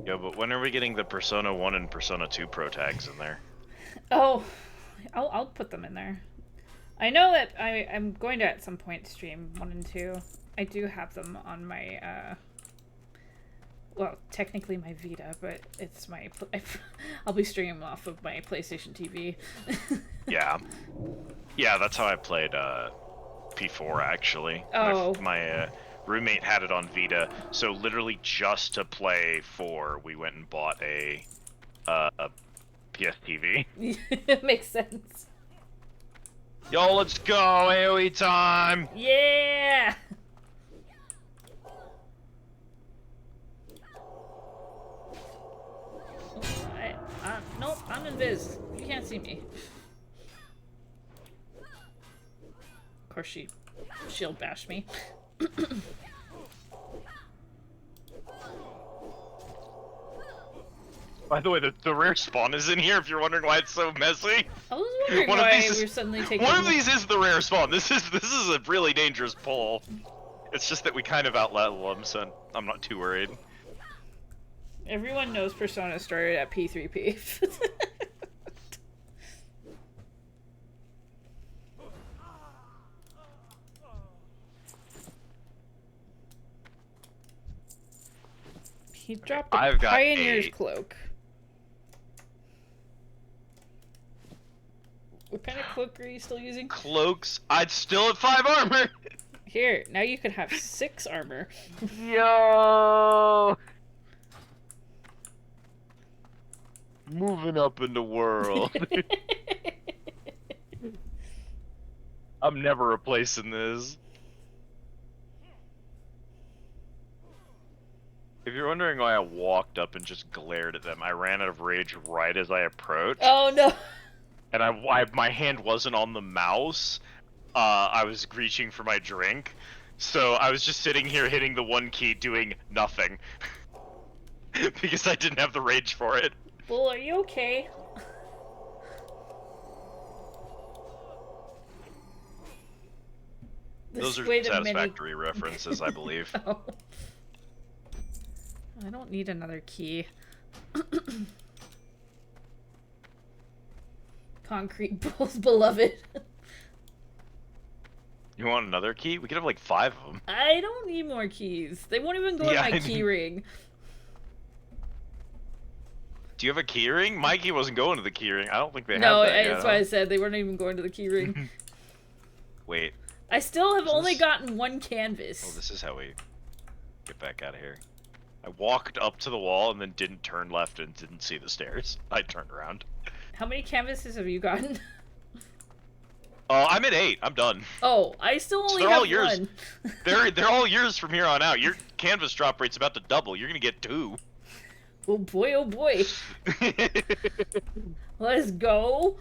Yo, but when are we getting the Persona 1 and Persona 2 Pro tags in there? Oh, I'll put them in there. I know that I'm going to at some point stream 1 and 2. I do have them on my, well, technically my Vita, but it's my, I'll be streaming off of my PlayStation TV. Yeah. Yeah, that's how I played, P4, actually. Oh. My roommate had it on Vita, so literally just to play 4, we went and bought a PS TV. Makes sense. Yo, let's go! AoE time! Yeah! Nope, I'm invis. You can't see me. Of course she shield bashed me. By the way, the rare spawn is in here, if you're wondering why it's so messy. I was wondering why we're suddenly taking... One of these is the rare spawn. This is a really dangerous pull. It's just that we kind of outlevel them, so I'm not too worried. Everyone knows Persona started at P3P. He dropped a Pioneer's cloak. What kind of cloak are you still using? Cloaks? I'd still at 5 armor! Here, now you could have 6 armor. Yo! Moving up in the world. I'm never replacing this. If you're wondering why I walked up and just glared at them, I ran out of rage right as I approached. Oh no! And my hand wasn't on the mouse. I was reaching for my drink. So I was just sitting here hitting the 1 key doing nothing. Because I didn't have the rage for it. Bull, are you okay? Those are Satisfactory references, I believe. Oh. I don't need another key. Concrete Bull's beloved. You want another key? We could have like 5 of them. I don't need more keys. They won't even go in my key ring. Do you have a key ring? My key wasn't going to the key ring. I don't think they have that. No, yet, that's why I said they weren't even going to the key ring. Wait. I still have only gotten 1 canvas. Oh, this is how we get back out of here. I walked up to the wall and then didn't turn left and didn't see the stairs. I turned around. How many canvases have you gotten? I'm at 8. I'm done. Oh, I still only they're have all yours. 1. They're all yours from here on out. Your canvas drop rate's about to double. You're gonna get 2. Oh boy, oh boy. Let's go.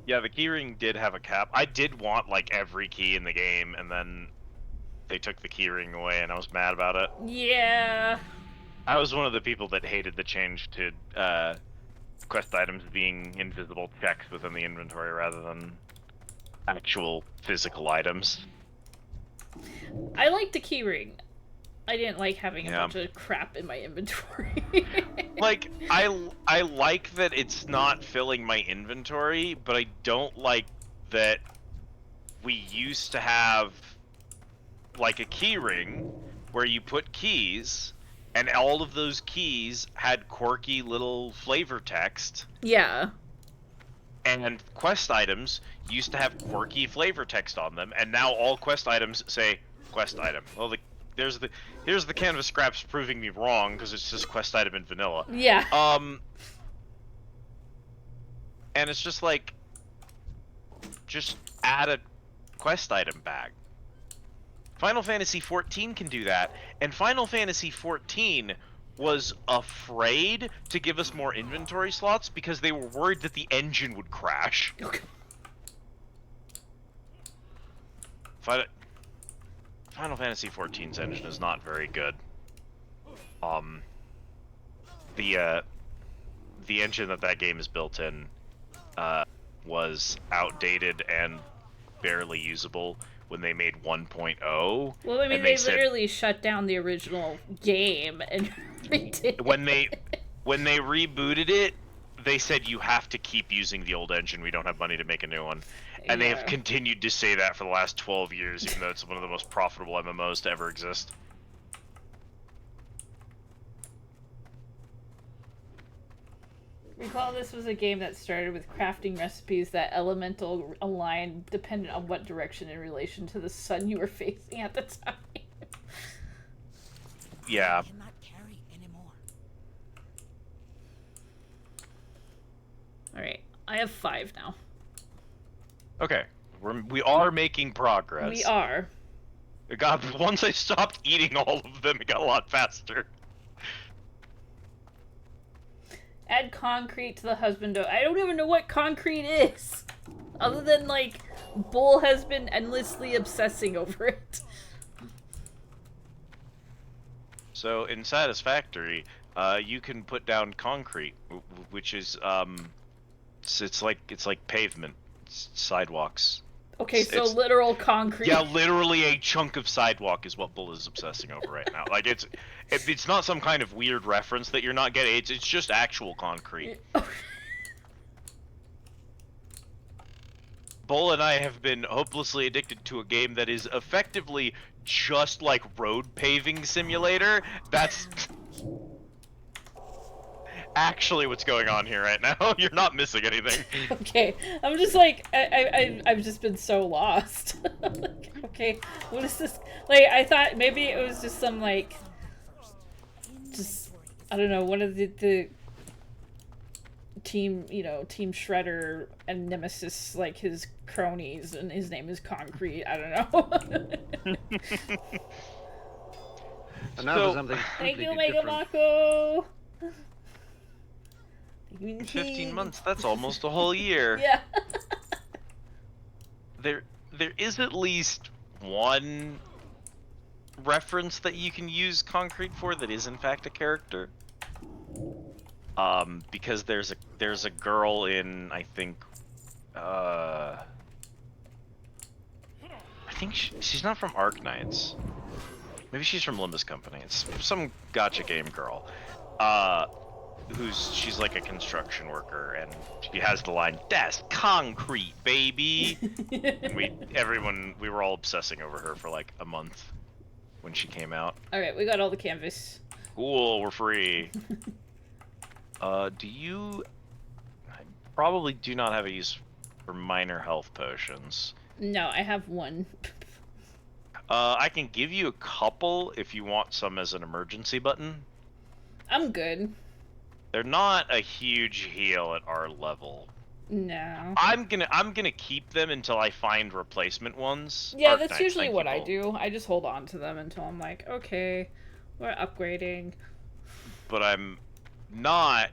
Yeah, the keyring did have a cap. I did want like every key in the game, and then they took the keyring away, and I was mad about it. Yeah. I was one of the people that hated the change to quest items being invisible checks within the inventory rather than actual physical items. I like the keyring. I didn't like having a Yeah. bunch of crap in my inventory. Like, I like that it's not filling my inventory, but I don't like that we used to have like a key ring where you put keys and all of those keys had quirky little flavor text. Yeah. And quest items used to have quirky flavor text on them, and now all quest items say quest item. Well, here's the canvas scraps proving me wrong because it's just quest item in vanilla. Yeah. And it's just like, just add a quest item bag. Final Fantasy XIV can do that, and Final Fantasy XIV was afraid to give us more inventory slots because they were worried that the engine would crash. Final Fantasy XIV's engine is not very good. The engine that game is built in was outdated and barely usable when they made 1.0. Well, I mean, and they said, literally shut down the original game and redid it. when they rebooted it, they said you have to keep using the old engine. We don't have money to make a new one. And they have continued to say that for the last 12 years, even though it's one of the most profitable MMOs to ever exist. Recall this was a game that started with crafting recipes that elemental aligned dependent on what direction in relation to the sun you were facing at the time. Yeah. Alright, I have 5 now. Okay, we are making progress. We are. God, once I stopped eating all of them, it got a lot faster. Add concrete to the husbando. I don't even know what concrete is. Other than, like, Bull has been endlessly obsessing over it. So, in Satisfactory, you can put down concrete, which is, it's like pavement. It's sidewalks. Okay, so literal concrete. Yeah, literally a chunk of sidewalk is what Bull is obsessing over right now. Like, it's not some kind of weird reference that you're not getting. It's just actual concrete. Bull and I have been hopelessly addicted to a game that is effectively just like Road Paving Simulator. That's actually what's going on here right now. You're not missing anything. Okay, I'm just like, I've just been so lost. Like, okay, what is this? Like, I thought maybe it was just some, like, just, I don't know, one of the team, Team Shredder and Nemesis, like, his cronies, and his name is Concrete. I don't know. And now for something Thank you, completely Mega different. Mako! 15 months, that's almost a whole year. Yeah. There is at least one reference that you can use concrete for that is in fact a character. Because there's a girl in, I think she's not from Arknights. Maybe she's from Limbus Company. It's some gacha game girl. She's like a construction worker, and she has the line, "That's concrete, baby." And we were all obsessing over her for like a month when she came out. Alright, we got all the canvas. Cool, we're free. I probably do not have a use for minor health potions. No, I have 1. I can give you a couple if you want some as an emergency button. I'm good. They're not a huge heal at our level. No. I'm gonna keep them until I find replacement ones. Yeah, that's usually what I do. I just hold on to them until I'm like, okay, we're upgrading. But I'm not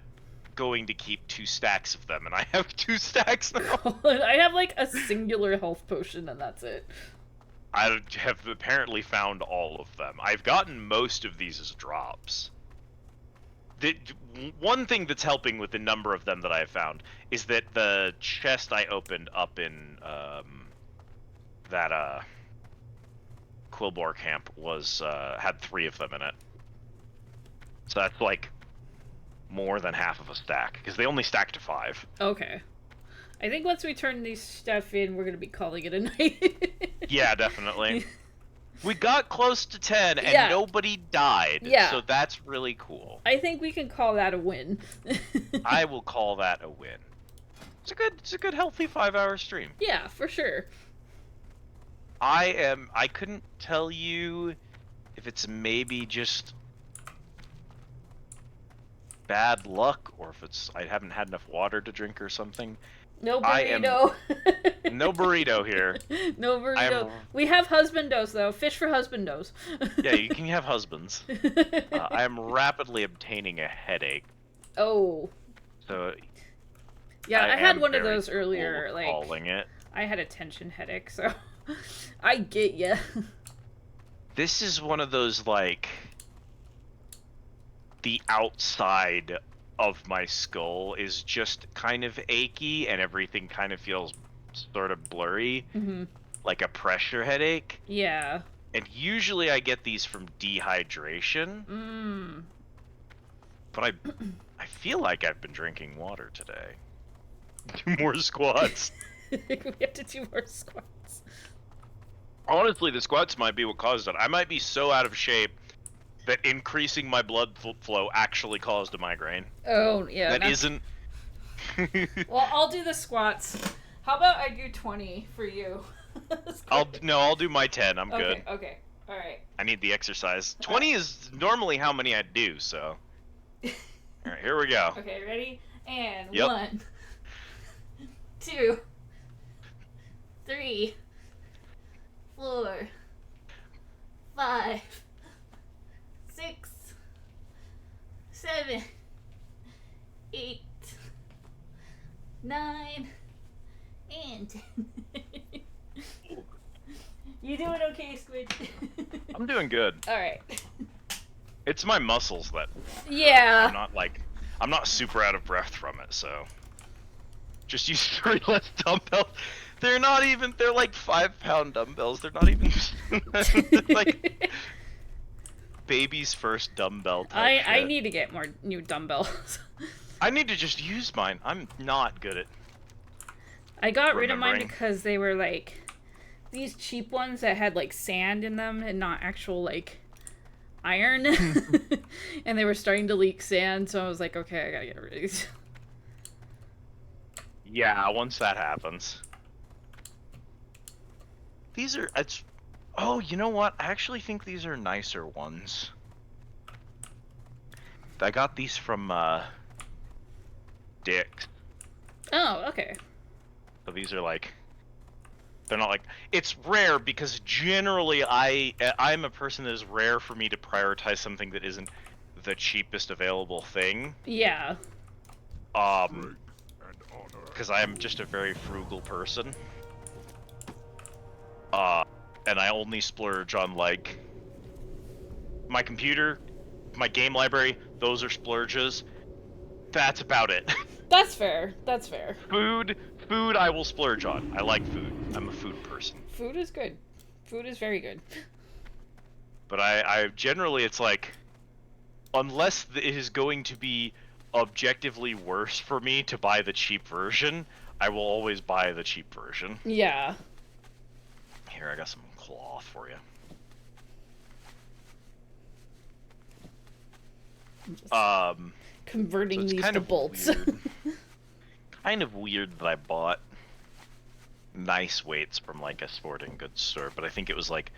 going to keep 2 stacks of them, and I have 2 stacks now. I have like a singular health potion, and that's it. I have apparently found all of them. I've gotten most of these as drops. one thing that's helping with the number of them that I have found is that the chest I opened up in that Quilboar camp was had 3 of them in it. So that's like more than half of a stack because they only stack to 5. Okay. I think once we turn these stuff in, we're gonna be calling it a night. Yeah, definitely. We got close to 10 and nobody died. Yeah. So that's really cool. I think we can call that a win. I will call that a win. It's a good healthy 5-hour stream. Yeah, for sure. I couldn't tell you if it's maybe just bad luck or if it's I haven't had enough water to drink or something. No burrito. No burrito here. No burrito. We have husbandos though. Fish for husbandos. Yeah, you can have husbands. I am rapidly obtaining a headache. Oh. So. Yeah, I had one of those earlier. Like calling it. I had a tension headache, so I get ya. This is one of those like the outside of my skull is just kind of achy and everything kind of feels sort of blurry, like a pressure headache. Yeah. And usually I get these from dehydration. But I feel like I've been drinking water today. Do more squats. We have to do more squats. Honestly, the squats might be what caused it. I might be so out of shape that increasing my blood flow actually caused a migraine. Oh, yeah. That isn't... Well, I'll do the squats. How about I do 20 for you? I'll do my 10. I'm good. Okay. All right. I need the exercise. 20 is normally how many I do, so... All right, here we go. Okay, ready? And Yep. 1, 2, 3, 4, 5, 6, 7, 8, 9, and 10. You doing okay, Squid? I'm doing good. Alright. It's my muscles that... Yeah. I'm not super out of breath from it, so... Just use 3 less dumbbells. They're like 5-pound dumbbells. They're not even... they're like... Baby's first dumbbell type I shit. need to get more new dumbbells. I need to just use mine. I'm not good at... I got rid of mine remembering. because they were like these cheap ones that had like sand in them and not actual like iron. And they were starting to leak sand, so I was like, okay, I gotta get rid of these. Yeah, once that happens. These are... Oh, you know what? I actually think these are nicer ones. I got these from, Dick's. Oh, okay. So these are like... They're not like... It's rare because generally I'm a person that is rare for me to prioritize something that isn't the cheapest available thing. Yeah. Because I am just a very frugal person. And I only splurge on, like, my computer, my game library, those are splurges. That's about it. That's fair. That's fair. Food I will splurge on. I like food. I'm a food person. Food is good. Food is very good. But I generally, it's like, unless it is going to be objectively worse for me to buy the cheap version, I will always buy the cheap version. Yeah. Here, I got some cloth for you. Converting so these kind to of bolts. Weird. Kind of weird that I bought nice weights from like a sporting goods store, but I think it was like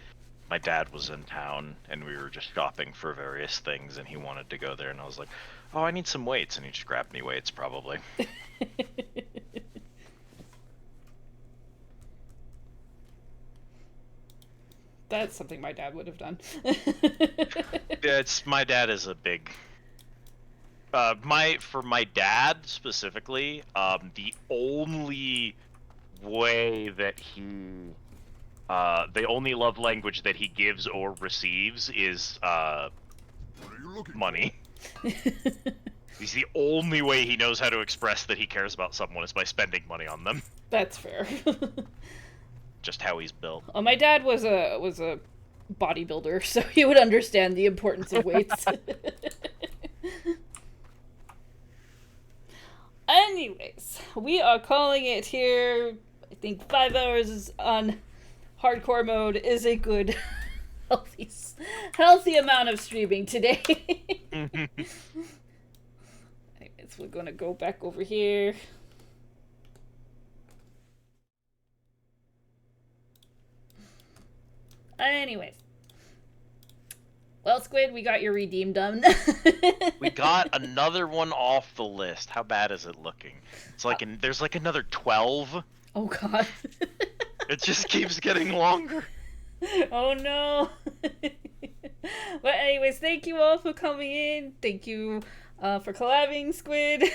my dad was in town and we were just shopping for various things and he wanted to go there and I was like, oh, I need some weights, and he just grabbed me weights probably. That's something my dad would have done. Yeah, my dad is a big... for my dad specifically, the only way that he... the only love language that he gives or receives is, money. because the only way he knows how to express that he cares about someone is by spending money on them. That's fair. Just how he's built. My dad was a bodybuilder, so he would understand the importance of weights. Anyways, we are calling it here. I think 5 hours on hardcore mode is a good, healthy amount of streaming today. Anyways, we're gonna go back over here. Anyways. Well, Squid, we got your redeem done. We got another one off the list. How bad is it looking? It's like there's like another 12. Oh god. It just keeps getting longer. Oh no. But anyways, thank you all for coming in. Thank you for collabing, Squid.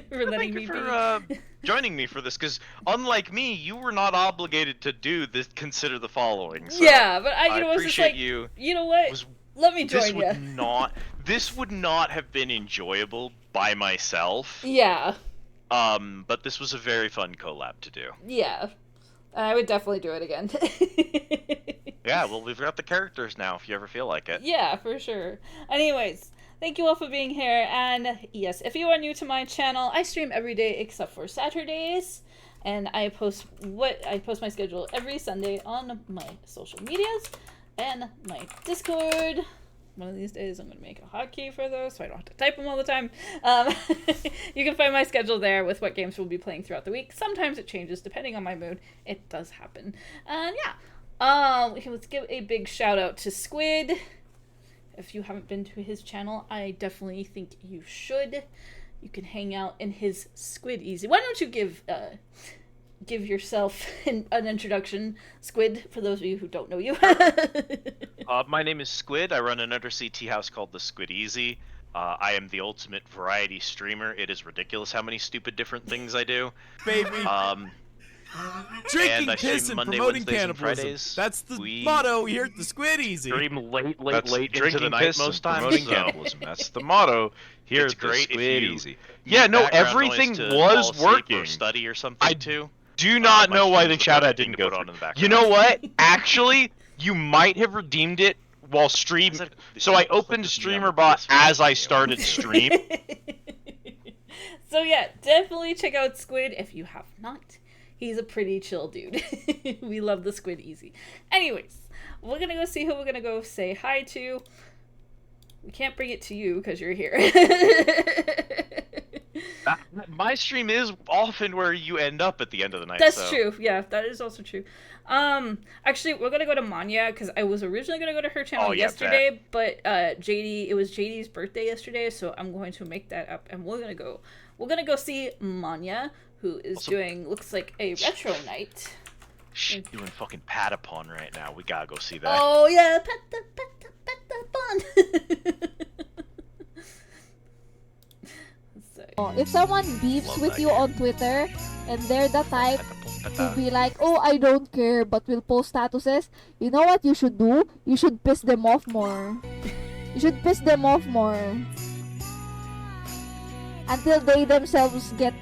For letting me be. Joining me for this, because unlike me, you were not obligated to do this. Consider the following. So yeah, but I was appreciate just like, you. You know what? Let me join you. This would not have been enjoyable by myself. Yeah. But this was a very fun collab to do. Yeah. I would definitely do it again. Yeah, well, we've got the characters now, if you ever feel like it. Yeah, for sure. Anyways, thank you all for being here, and yes, if you are new to my channel, I stream every day except for Saturdays, and I post my schedule every Sunday on my social medias and my Discord. One of these days I'm going to make a hotkey for those so I don't have to type them all the time. You can find my schedule there with what games we'll be playing throughout the week. Sometimes it changes depending on my mood. It does happen. And yeah, let's give a big shout out to Squid. If you haven't been to his channel, I definitely think you should. You can hang out in his Squid Easy. Why don't you give yourself an introduction, Squid, for those of you who don't know you. My name is Squid. I run an undersea tea house called the Squid Easy. I am the ultimate variety streamer. It is ridiculous how many stupid different things I do. Baby. Drinking I piss and Monday, promoting Wednesdays, and cannibalism. Fridays. That's the motto here at the Squid Easy. Stream late That's into drinking the night piss most and times. promoting So. cannibalism. That's the motto here It's at the great if Squid you Easy. use No, background everything noise to was fall asleep working. Or study or something I too. do not My know why stream's the shout out perfect thing didn't to go put on through. in the background. You know what? Actually, you might have redeemed it while stream. So I opened StreamerBot as I started stream. So yeah, definitely check out Squid if you have not. He's a pretty chill dude. We love the Squid Easy. Anyways, we're gonna go see who we're gonna go say hi to. We can't bring it to you because you're here. My stream is often where you end up at the end of the night. That's true. Yeah, that is also true. Actually, we're gonna go to Manya because I was originally gonna go to her channel yesterday, but it was JD's birthday yesterday, so I'm going to make that up, and we're gonna go see Manya, who is doing looks like a retro night. She's doing fucking Patapon right now. We gotta go see that. Oh yeah, Patapon. If someone beefs with you on Twitter and they're the type to be like, oh, I don't care, but will post statuses, you know what you should do? You should piss them off more. You should piss them off more. Until they themselves get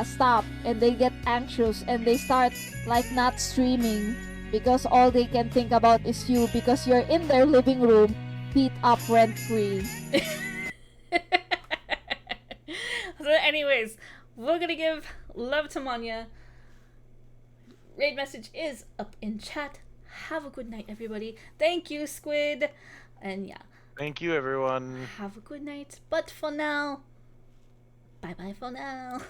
stopped and they get anxious and they start like not streaming because all they can think about is you because you're in their living room, feet up rent free. So anyways, we're gonna give love to Manya. Raid message is up in chat. Have a good night, everybody. Thank you, Squid. And yeah. Thank you, everyone. Have a good night. But for now, bye-bye for now.